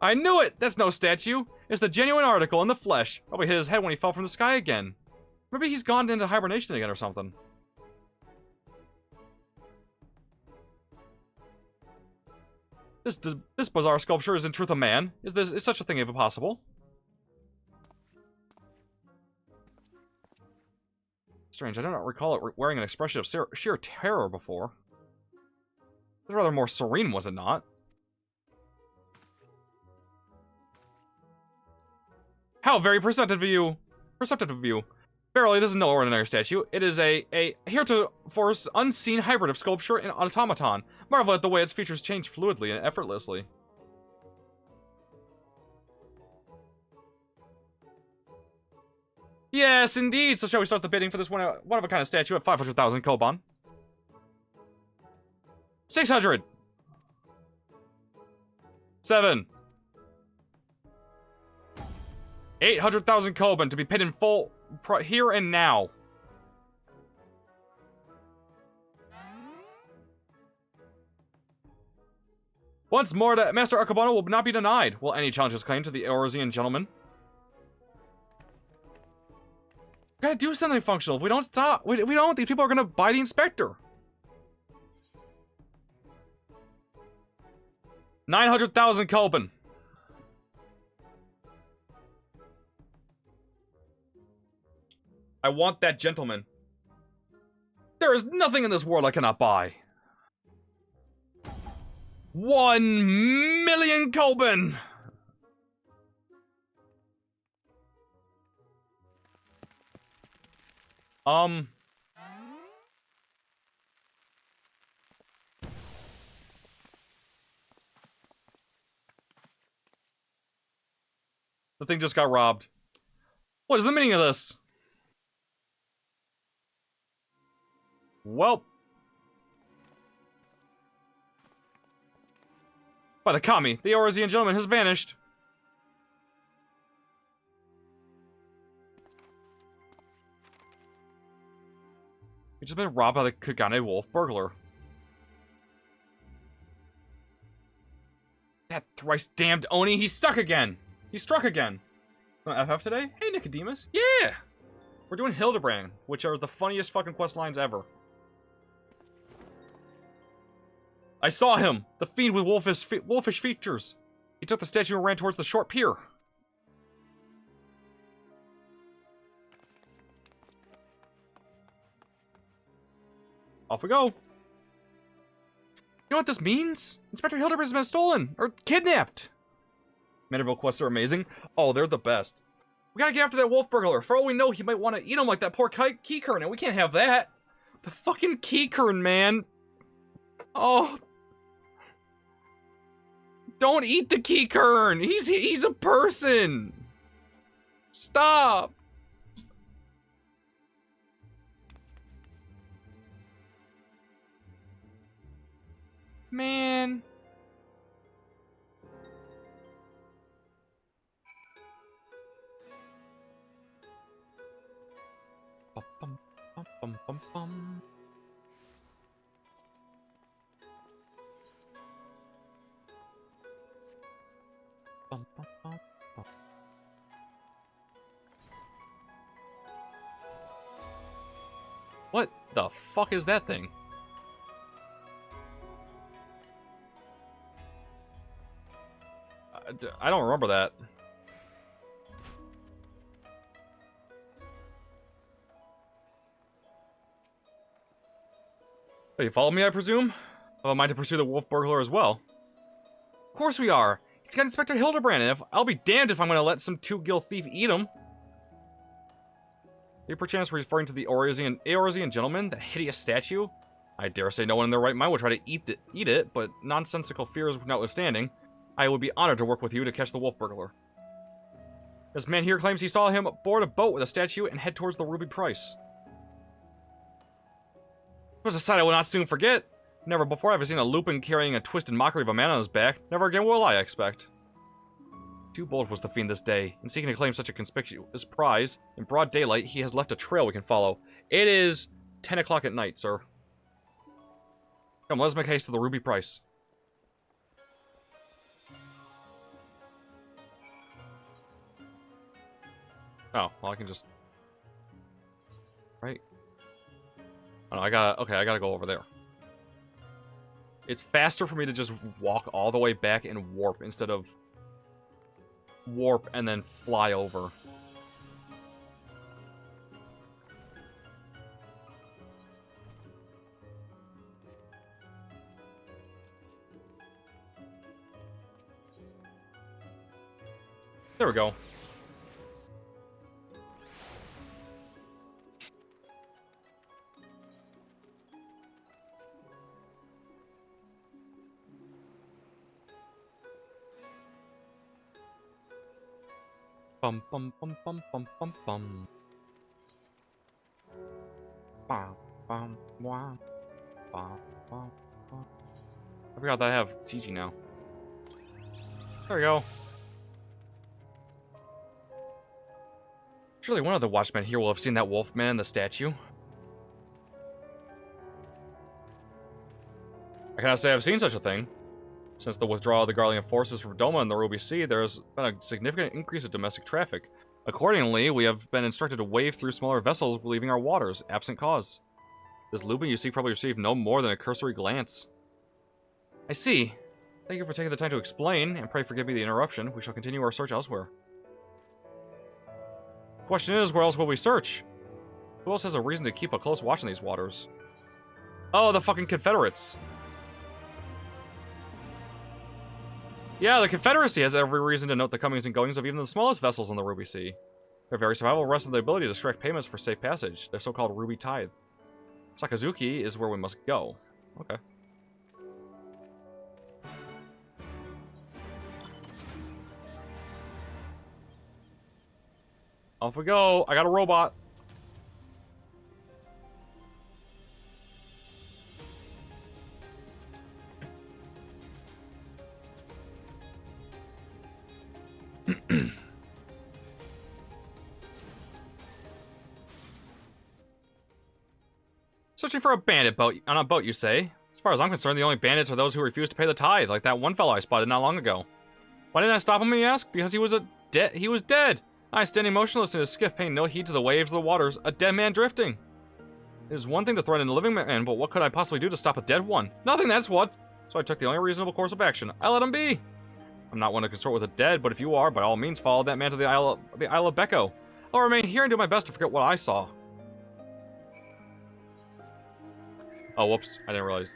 I knew it! That's no statue! It's the genuine article in the flesh. Probably hit his head when he fell from the sky again. Maybe he's gone into hibernation again or something. This bizarre sculpture is in truth a man. Is such a thing even possible? Strange, I do not recall it wearing an expression of sheer terror before. It was rather more serene, was it not? How very perceptive of you! Perceptive of you. Verily, this is no ordinary statue. It is a heretofore unseen hybrid of sculpture and automaton. Marvel at the way its features change fluidly and effortlessly. Yes, indeed. So shall we start the bidding for this one-of-a-kind statue at 500,000 koban? 600. 7. 800,000 koban to be paid in full here and now. Once more, Master Akabano will not be denied. Will any challenge his claim to the Eorzean gentleman? We gotta do something functional. If we don't stop, we don't. These people are gonna buy the Inspector. 900,000 koban. I want that gentleman. There is nothing in this world I cannot buy. 1 million koban. The thing just got robbed. What is the meaning of this? Well. By the kami, the Eorzean gentleman has vanished. He's just been robbed by the Kagane Wolf burglar. That thrice damned Oni, he's stuck again! He struck again! On FF today? Hey, Nicodemus. Yeah! We're doing Hildebrand, which are the funniest fucking quest lines ever. I saw him! The fiend with wolfish features! He took the statue and ran towards the short pier. Off we go. You know what this means? Inspector Hildebrand has been stolen! Or kidnapped! Manderville quests are amazing. Oh, they're the best. We gotta get after that wolf burglar. For all we know, he might want to eat him like that poor Keycurn, and we can't have that. The fucking Keycurn, man. Oh. Don't eat the Keycurn. He's a person. Stop. Man. Bum, bum, bum, bum, bum. Bum, bum, bum, bum. What the fuck is that thing? I don't remember that. Hey, you follow me, I presume? Oh, am I to pursue the wolf burglar as well? Of course we are. He's got Inspector Hildebrand, and I'll be damned if I'm gonna let some two-gill thief eat him. Are you perchance referring to the Eorzean gentleman, that hideous statue? I dare say no one in their right mind would try to eat it, but nonsensical fears notwithstanding, I would be honored to work with you to catch the wolf burglar. This man here claims he saw him board a boat with a statue and head towards the Ruby Price. It was a sight I will not soon forget. Never before have I seen a lupin carrying a twisted mockery of a man on his back. Never again will I expect. Too bold was the fiend this day. In seeking to claim such a conspicuous prize, in broad daylight, he has left a trail we can follow. It is 10 o'clock at night, sir. Come, let's make haste to the Ruby Price. Oh, well, I can just... Right? Oh, no, I gotta go over there. It's faster for me to just walk all the way back and warp instead of warp and then fly over. There we go. Bum bum bum bum bum bum bum. Bum bum bum bum bum bum. I forgot that I have Gigi now. There we go. Surely one of the watchmen here will have seen that wolf man in the statue. I cannot say I've seen such a thing. Since the withdrawal of the Garlean forces from Doma and the Ruby Sea, there has been a significant increase of domestic traffic. Accordingly, we have been instructed to wave through smaller vessels leaving our waters, absent cause. This lupin you see probably received no more than a cursory glance. I see. Thank you for taking the time to explain, and pray forgive me the interruption. We shall continue our search elsewhere. The question is, where else will we search? Who else has a reason to keep a close watch on these waters? Oh, the fucking Confederates. Yeah, the Confederacy has every reason to note the comings and goings of even the smallest vessels on the Ruby Sea. Their very survival rests on the ability to extract payments for safe passage, their so-called Ruby Tithe. Sakazuki is where we must go. Okay. Off we go. I got a robot. Searching for a bandit boat on a boat, you say? As far as I'm concerned, the only bandits are those who refuse to pay the tithe, like that one fellow I spotted not long ago. Why didn't I stop him, you ask? Because he was dead. I standing motionless in his skiff, paying no heed to the waves of the waters, a dead man drifting. It is one thing to threaten a living man, but what could I possibly do to stop a dead one? Nothing, that's what. So I took the only reasonable course of action. I let him be. I'm not one to consort with the dead, but if you are, by all means follow that man to the Isle of Becco. I'll remain here and do my best to forget what I saw. Oh, whoops. I didn't realize.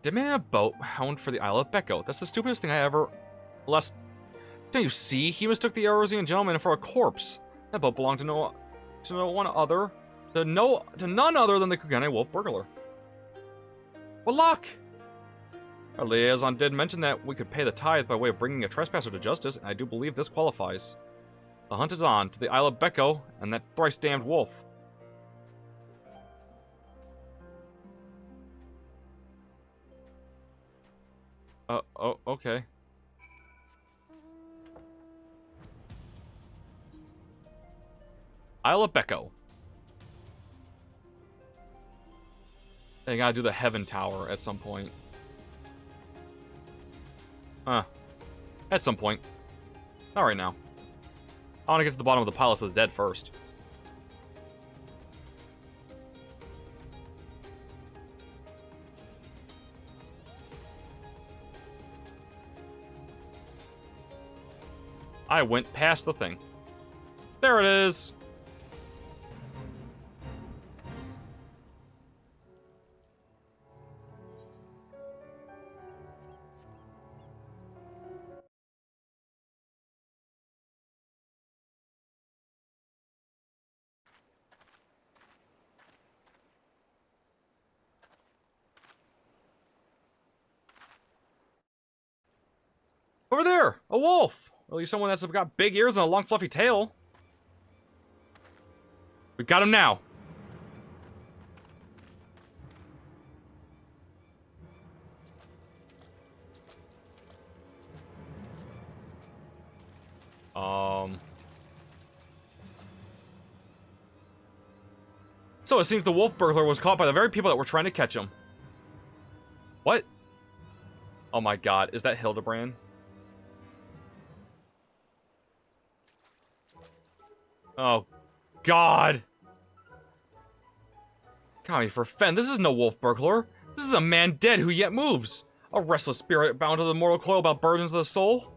Dead man in a boat, hound for the Isle of Becco. That's the stupidest thing I ever... Don't you see? He mistook the Eorzean gentleman for a corpse. That boat belonged to none other than the Kugane wolf burglar. What luck! Our liaison did mention that we could pay the tithe by way of bringing a trespasser to justice, and I do believe this qualifies. The hunt is on, to the Isle of Becco, and that thrice-damned wolf. Oh, okay. Isle of Becco. I gotta do the Heaven Tower at some point. At some point. Not right now. I want to get to the bottom of the Palace of the Dead first. I went past the thing. There it is. Over there, a wolf. Or at least someone that's got big ears and a long fluffy tail. We got him now. So it seems the wolf burglar was caught by the very people that were trying to catch him. What? Oh my god, is that Hildebrand? Oh, God. Got me for Fen. This is no wolf burglar. This is a man dead who yet moves. A restless spirit bound to the mortal coil about burdens of the soul.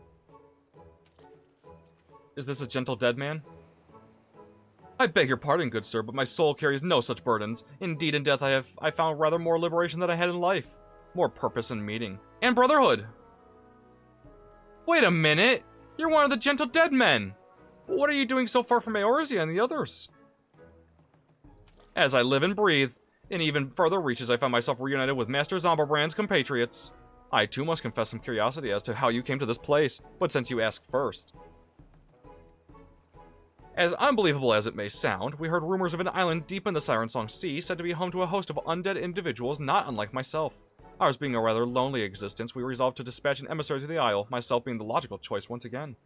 Is this a gentle dead man? I beg your pardon, good sir, but my soul carries no such burdens. Indeed, in death I found rather more liberation than I had in life. More purpose and meaning. And brotherhood. Wait a minute. You're one of the gentle dead men. What are you doing so far from Eorzea and the others? As I live and breathe, in even further reaches I found myself reunited with Master Zomberbrand's compatriots. I too must confess some curiosity as to how you came to this place, but since you asked first. As unbelievable as it may sound, we heard rumors of an island deep in the Siren Song Sea said to be home to a host of undead individuals not unlike myself. Ours being a rather lonely existence, we resolved to dispatch an emissary to the isle, myself being the logical choice once again.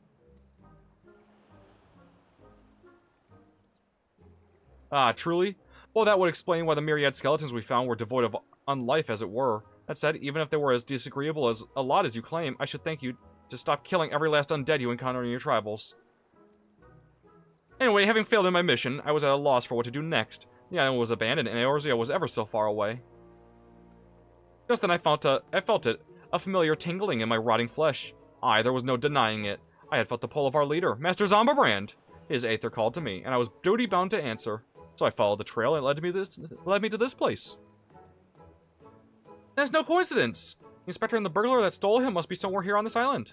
Ah, truly? Well, that would explain why the myriad skeletons we found were devoid of unlife, as it were. That said, even if they were as disagreeable as a lot as you claim, I should thank you to stop killing every last undead you encounter in your travels. Anyway, having failed in my mission, I was at a loss for what to do next. The island was abandoned, and Eorzea was ever so far away. Just then I felt it, a familiar tingling in my rotting flesh. Aye, there was no denying it. I had felt the pull of our leader, Master Zomberbrand. His aether called to me, and I was duty-bound to answer. So I followed the trail and it led me to this place. That's no coincidence. The inspector and the burglar that stole him must be somewhere here on this island.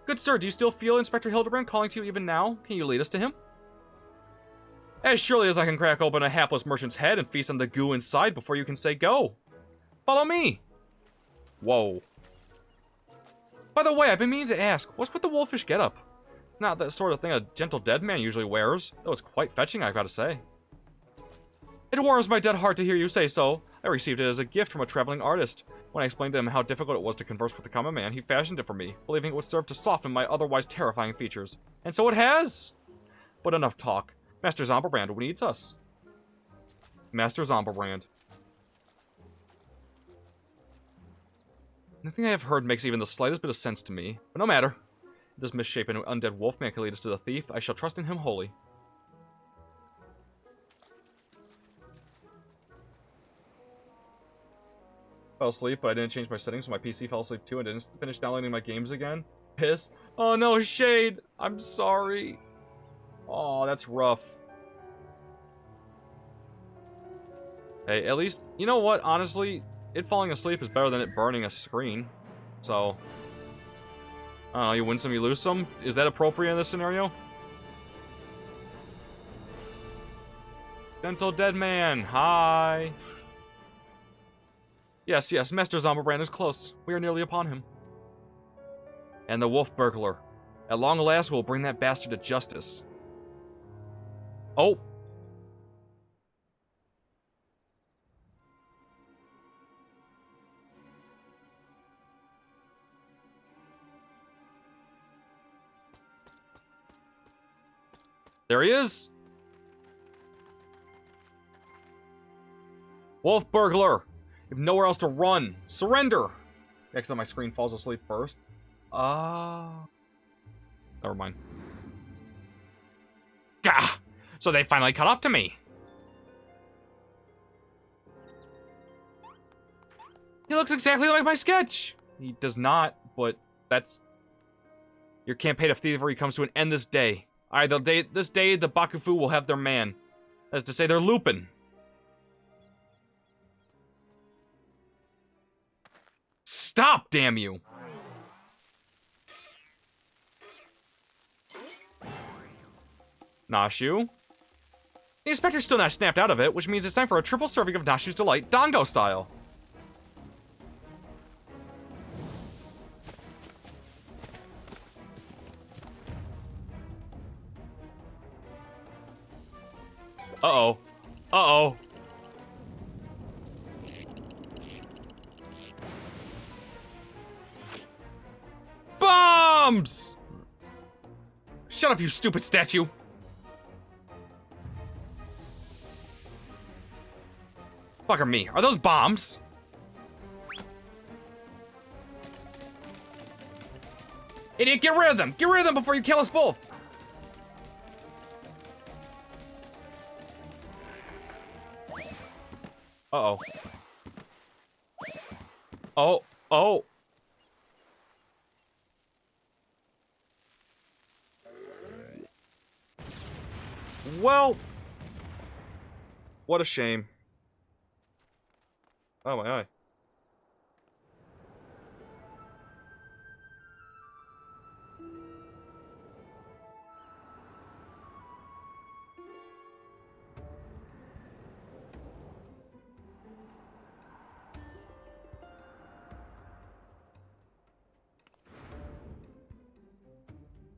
Good sir, do you still feel Inspector Hildebrand calling to you even now? Can you lead us to him? As surely as I can crack open a hapless merchant's head and feast on the goo inside before you can say go. Follow me. Whoa. By the way, I've been meaning to ask, what's with the wolfish getup? Not that sort of thing a gentle dead man usually wears. That was quite fetching, I've got to say. It warms my dead heart to hear you say so. I received it as a gift from a traveling artist. When I explained to him how difficult it was to converse with the common man, he fashioned it for me, believing it would serve to soften my otherwise terrifying features. And so it has! But enough talk. Master Zomberbrand needs us. Master Zomberbrand. Nothing I have heard makes even the slightest bit of sense to me. But no matter. If this misshapen undead wolfman can lead us to the thief, I shall trust in him wholly. Fell asleep, but I didn't change my settings, so my PC fell asleep too and didn't finish downloading my games again. Piss. Oh no, Shade! I'm sorry. Oh, that's rough. Hey, at least, you know what? Honestly, it falling asleep is better than it burning a screen. So, I don't know, you win some, you lose some? Is that appropriate in this scenario? Gentle dead man, hi. Yes, yes, Master Zomberbrand is close. We are nearly upon him. And the wolf burglar. At long last, we'll bring that bastard to justice. Oh. There he is. Wolf burglar. You have nowhere else to run. Surrender. Next time my screen falls asleep first. Never mind. Gah! So they finally caught up to me. He looks exactly like my sketch. He does not, but that's Your campaign of thievery comes to an end this day. Alright, this day, the Bakufu will have their man. That is to say, they're Lupin. Stop, damn you! Nashu. The inspector's still not snapped out of it, which means it's time for a triple serving of Nashu's Delight, Dango style. Uh-oh. Uh-oh. Bombs! Shut up, you stupid statue. Fucker me. Are those bombs? Idiot, get rid of them! Get rid of them before you kill us both! Uh-oh. Oh. Oh. Well. What a shame. Oh my eye.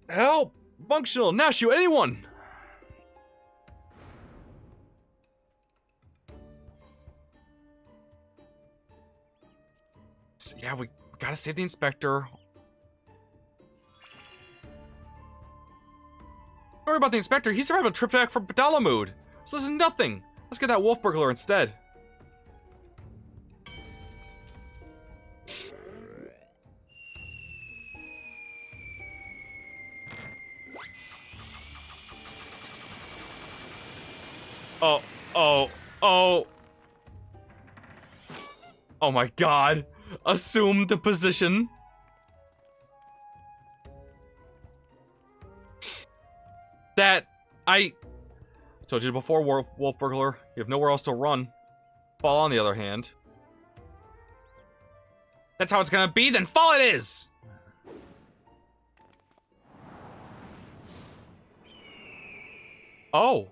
Help! Functional! Nashu, anyone! So, yeah, we gotta save the inspector. Don't worry about the inspector. He survived a trip back from Padalamud. So this is nothing. Let's get that wolf burglar instead. Oh, oh, oh. Oh my god. Assume the position. That, I told you before, wolf burglar. You have nowhere else to run. Fall, on the other hand. That's how it's gonna be, then fall it is! Oh.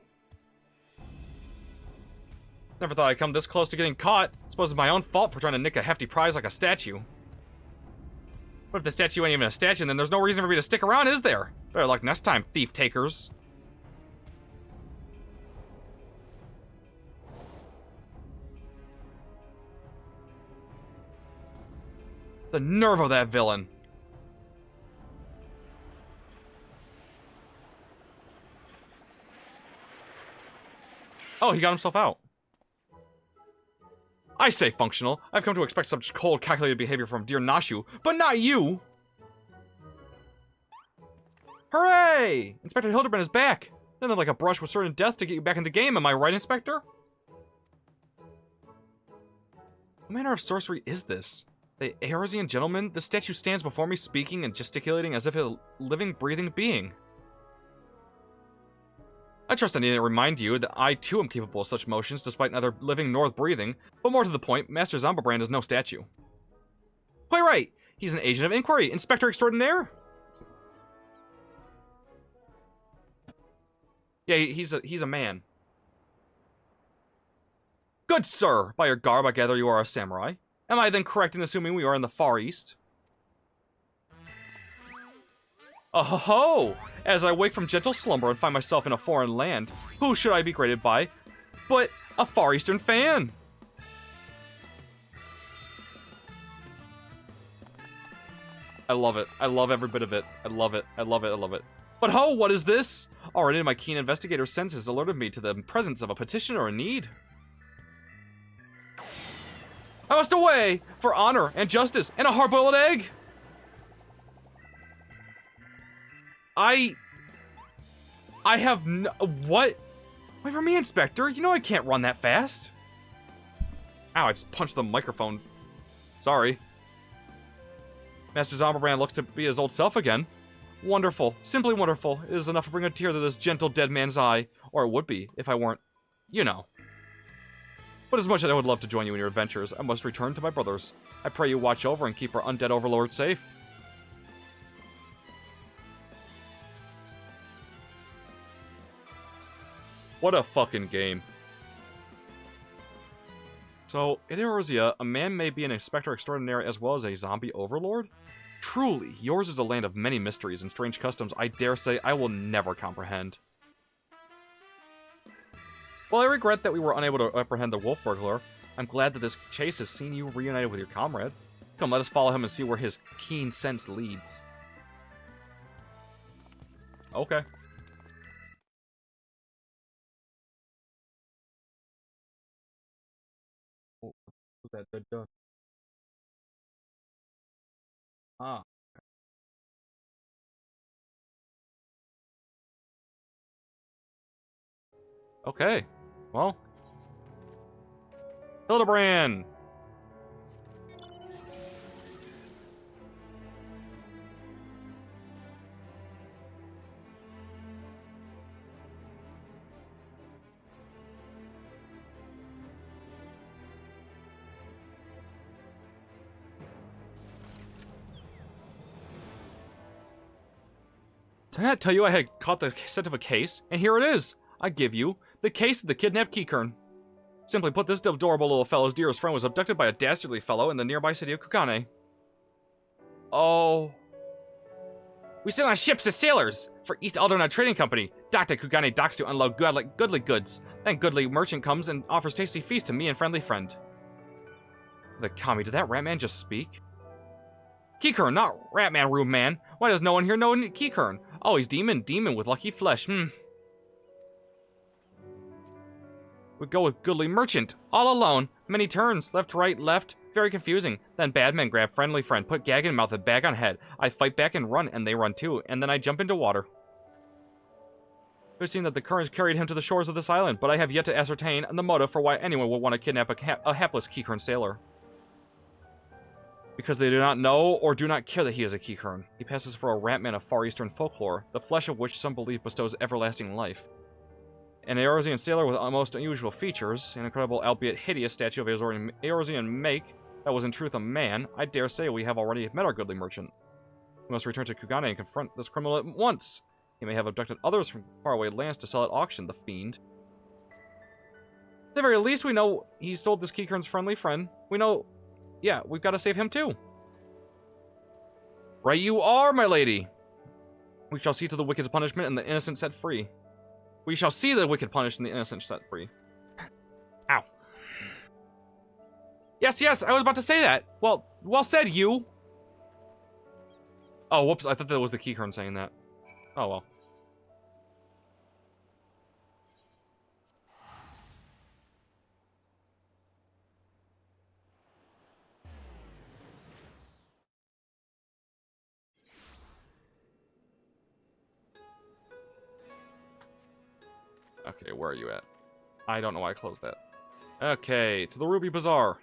Never thought I'd come this close to getting caught. Suppose it's my own fault for trying to nick a hefty prize like a statue. But if the statue ain't even a statue, then there's no reason for me to stick around, is there? Better luck next time, thief takers. The nerve of that villain. Oh, he got himself out. I say, Functional. I've come to expect such cold, calculated behavior from dear Nashu, but not you! Hooray! Inspector Hildebrand is back! Nothing like a brush with certain death to get you back in the game, am I right, Inspector? What manner of sorcery is this? The Eorzean gentleman? The statue stands before me speaking and gesticulating as if a living, breathing being. I trust I needn't remind you that I too am capable of such motions despite neither living nor breathing, but more to the point, Master Zombobrand is no statue. Quite right! He's an agent of inquiry, Inspector Extraordinaire! Yeah, he's a man. Good sir! By your garb, I gather you are a samurai. Am I then correct in assuming we are in the Far East? Oh-ho-ho! As I wake from gentle slumber and find myself in a foreign land, who should I be greeted by but a Far Eastern fan? I love it. I love every bit of it. I love it. I love it. I love it. But ho, what is this? Already my keen investigator senses alerted me to the presence of a petitioner in need. I must away for honor and justice and a hard-boiled egg. I have no— what? Wait for me, Inspector. You know I can't run that fast. Ow, I just punched the microphone. Sorry. Master Zombobrand looks to be his old self again. Wonderful. Simply wonderful. It is enough to bring a tear to this gentle dead man's eye. Or it would be, if I weren't, you know. But as much as I would love to join you in your adventures, I must return to my brothers. I pray you watch over and keep our undead overlord safe. What a fucking game. So, in Eorzea, a man may be an inspector extraordinary as well as a zombie overlord? Truly, yours is a land of many mysteries and strange customs I dare say I will never comprehend. While I regret that we were unable to apprehend the wolf burglar, I'm glad that this chase has seen you reunited with your comrade. Come, let us follow him and see where his keen sense leads. Okay. What was that? Ah. Okay. Well. Hildebrand! Did I not tell you I had caught the scent of a case? And here it is! I give you the case of the kidnapped Keycurn. Simply put, this adorable little fellow's dearest friend was abducted by a dastardly fellow in the nearby city of Kukane. Oh. We sail on ships as sailors for East Aldernod Trading Company. Docked at Kukane docks to unload goodly goods. Then goodly merchant comes and offers tasty feast to me and friendly friend. The Kami, did that Ratman just speak? Keycurn, not Ratman, rude man. Why does no one here know Keycurn? Oh, he's demon with lucky flesh. We go with goodly merchant, all alone. Many turns, left, right, left, very confusing. Then bad men grab friendly friend, put gag in mouth and bag on head. I fight back and run, and they run too, and then I jump into water. It would seem that the currents carried him to the shores of this island, but I have yet to ascertain the motive for why anyone would want to kidnap a hapless Keycurn sailor. Because they do not know or do not care that he is a Keycurn. He passes for a Ratman of Far Eastern folklore, the flesh of which some believe bestows everlasting life. An Eorzean sailor with most unusual features, an incredible albeit hideous statue of Eorzean make that was in truth a man, I dare say we have already met our goodly merchant. We must return to Kugane and confront this criminal at once. He may have abducted others from faraway lands to sell at auction, the fiend. At the very least, we know he sold this Keycurn's friendly friend. We know... yeah, we've got to save him too. Right you are, my lady! We shall see to the wicked's punishment and the innocent set free. We shall see the wicked punished and the innocent set free. Ow. Yes, I was about to say that. Well said, you. Oh, whoops, I thought that was the Keycurn saying that. Oh, well. Okay, where are you at? I don't know why I closed that. Okay, to the Ruby Bazaar.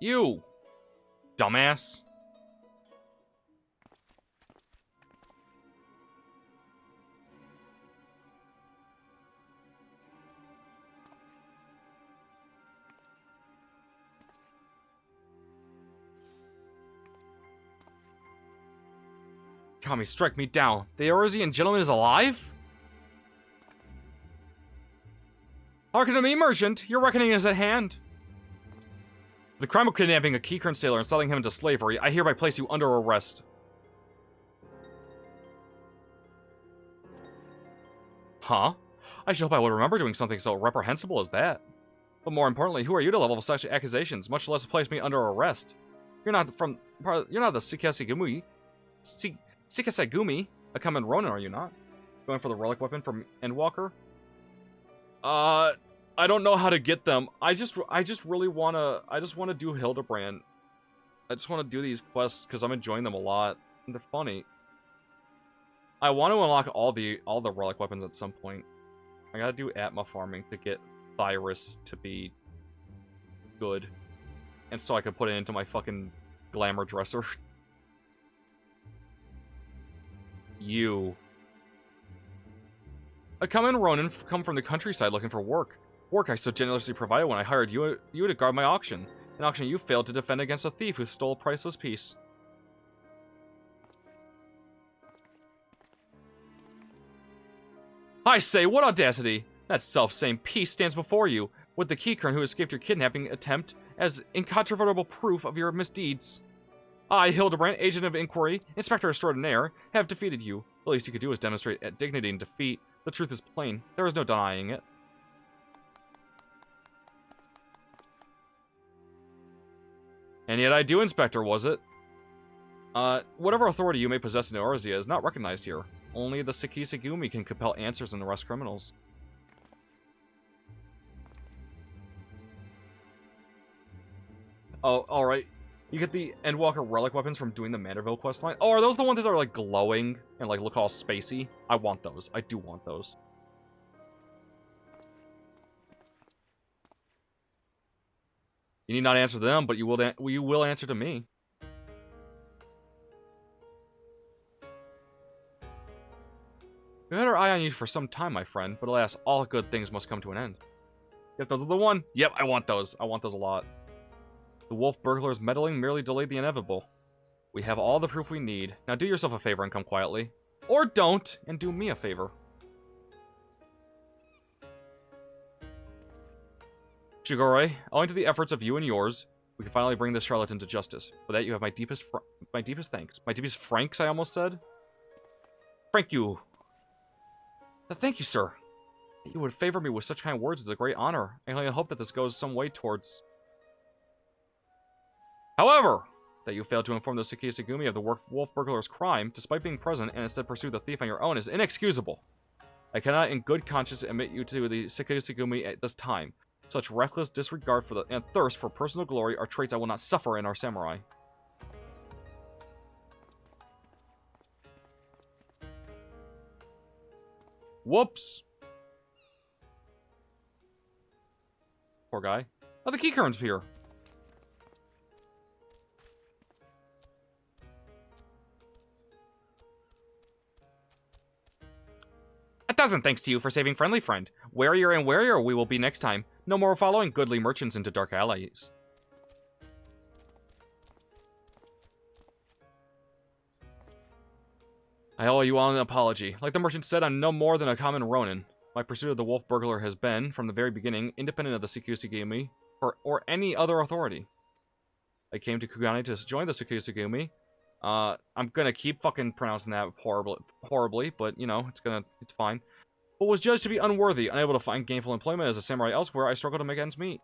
You! Dumbass. Kami, strike me down. The Eorzean gentleman is alive? Hearken to me, merchant. Your reckoning is at hand. The crime of kidnapping a Keycurn sailor and selling him into slavery, I hereby place you under arrest. Huh? I should hope I would remember doing something so reprehensible as that. But more importantly, who are you to level such accusations, much less place me under arrest? You're not the Sikasegumi, a common Ronin, are you not? Going for the relic weapon from Endwalker. I don't know how to get them. I just really wanna do Hildebrand. I just want to do these quests because I'm enjoying them a lot. And they're funny. I want to unlock all the relic weapons at some point. I gotta do Atma farming to get Thyrus to be good. And so I can put it into my fucking glamour dresser. You. A common Ronin come from the countryside looking for work. Work I so generously provided when I hired you to guard my auction. An auction you failed to defend against a thief who stole a priceless piece. I say, what audacity! That self-same piece stands before you, with the keycurrent who escaped your kidnapping attempt as incontrovertible proof of your misdeeds. I, Hildebrand, Agent of Inquiry, Inspector Extraordinaire, have defeated you. The least you could do is demonstrate dignity in defeat. The truth is plain. There is no denying it. And yet I do, Inspector, was it? Whatever authority you may possess in Eorzea is not recognized here. Only the Sekisagumi can compel answers and arrest criminals. Oh, alright. You get the Endwalker relic weapons from doing the Manderville questline. Oh, are those the ones that are, like, glowing and, like, look all spacey? I want those. I do want those. You need not answer to them, but you will answer to me. We had our eye on you for some time, my friend, but alas, all good things must come to an end. Yep, those are the one. Yep, I want those. I want those a lot. The wolf burglar's meddling merely delayed the inevitable. We have all the proof we need. Now do yourself a favor and come quietly. Or don't, and do me a favor. Shigoroi, owing to the efforts of you and yours, we can finally bring this charlatan to justice. For that, you have my deepest thanks. My deepest franks, I almost said. Thank you. Thank you, sir. That you would favor me with such kind words is a great honor. I only hope that this goes some way towards... However, that you failed to inform the Sekisagumi of the wolf burglar's crime, despite being present, and instead pursue the thief on your own, is inexcusable. I cannot in good conscience admit you to the Sekisagumi at this time. Such reckless disregard for and thirst for personal glory are traits I will not suffer in our samurai. Whoops. Poor guy. Oh, the keycurrent's here. A dozen thanks to you for saving friendly friend. Warier and warier we will be next time. No more following goodly merchants into dark alleys. I owe you all an apology. Like the merchant said, I'm no more than a common Ronin. My pursuit of the wolf burglar has been, from the very beginning, independent of the Sekisagumi or any other authority. I came to Kugane to join the Sekisagumi. I'm gonna keep fucking pronouncing that horribly, but you know, it's fine. But was judged to be unworthy, unable to find gainful employment as a samurai elsewhere. I struggle to make ends meet.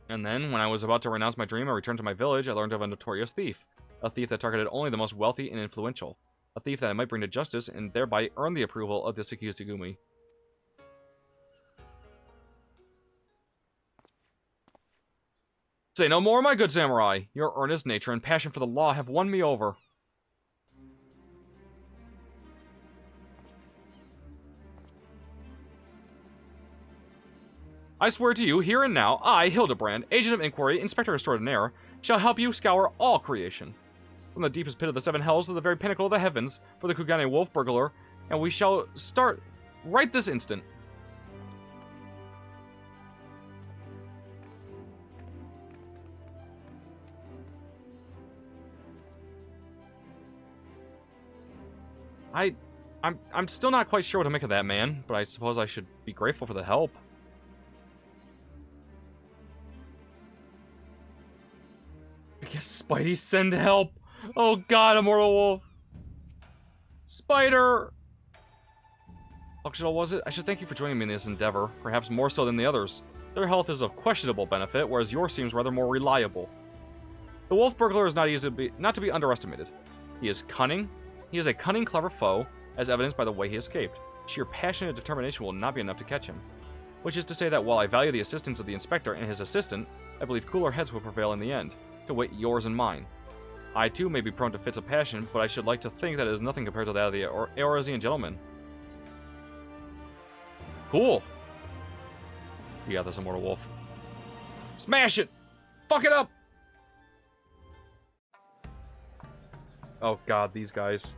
And then, when I was about to renounce my dream and return to my village, I learned of a notorious thief. A thief that targeted only the most wealthy and influential. A thief that I might bring to justice and thereby earn the approval of the Sekisagumi. Say no more, my good samurai. Your earnest nature and passion for the law have won me over. I swear to you, here and now, I, Hildebrand, Agent of Inquiry, Inspector Extraordinaire, shall help you scour all creation. From the deepest pit of the seven hells to the very pinnacle of the heavens, for the Kugane wolf burglar, and we shall start right this instant. I'm still not quite sure what to make of that, man, but I suppose I should be grateful for the help. I guess Spidey send help. Oh god, Immortal Wolf. Spider! Functional was it? I should thank you for joining me in this endeavor, perhaps more so than the others. Their health is of questionable benefit, whereas yours seems rather more reliable. The wolf burglar is not to be underestimated. He is cunning. He is a cunning, clever foe, as evidenced by the way he escaped. Sheer passion and determination will not be enough to catch him. Which is to say that while I value the assistance of the inspector and his assistant, I believe cooler heads will prevail in the end, to wit yours and mine. I too may be prone to fits of passion, but I should like to think that it is nothing compared to that of the Eorzean gentleman. Cool. You got this, Immortal Wolf. Smash it! Fuck it up! Oh god, these guys.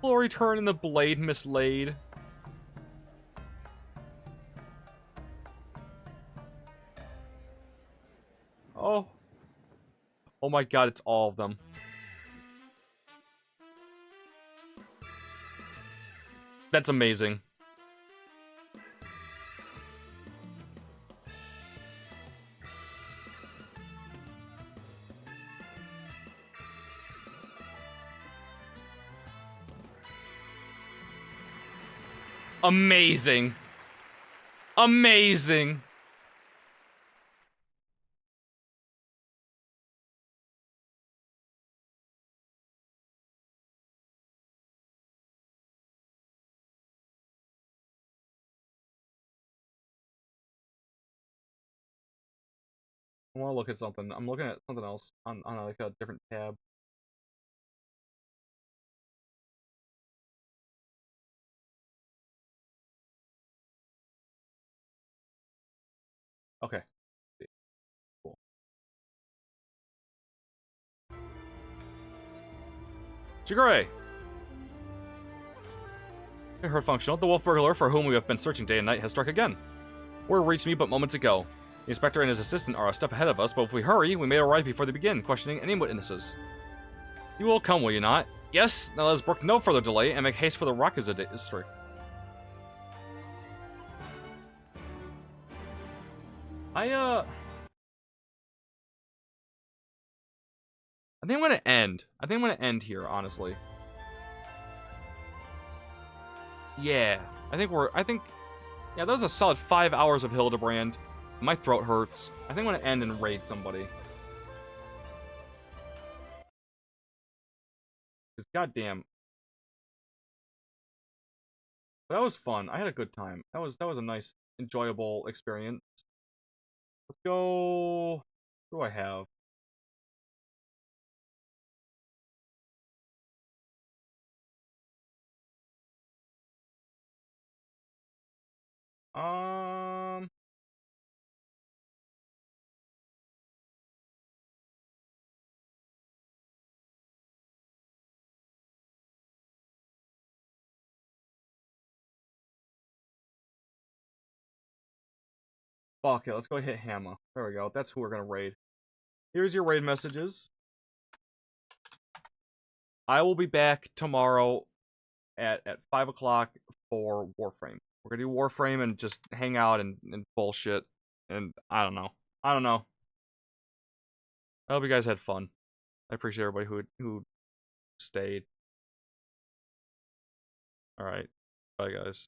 Will return in the blade mislaid. Oh. Oh my god, it's all of them. That's amazing. Amazing. Amazing. I want to look at something. I'm looking at something else on like a different tab. Okay. Cool. Jigure! I heard functional. The wolf burglar for whom we have been searching day and night has struck again. Word reached me but moments ago. The inspector and his assistant are a step ahead of us, but if we hurry, we may arrive before they begin, questioning any witnesses. You will come, will you not? Yes! Now let us brook no further delay and make haste for the Rakuza district. I think I'm gonna end. I think I'm gonna end here, honestly. Yeah. Yeah, that was a solid 5 hours of Hildebrand. My throat hurts. I think I'm gonna end and raid somebody. Because goddamn. That was fun. I had a good time. That was a nice, enjoyable experience. Let's go. What do I have? Fuck it, let's go hit Hammer. There we go. That's who we're gonna raid. Here's your raid messages. I will be back tomorrow at 5 o'clock for Warframe. We're gonna do Warframe and just hang out and bullshit. And I don't know. I hope you guys had fun. I appreciate everybody who stayed. Alright. Bye, guys.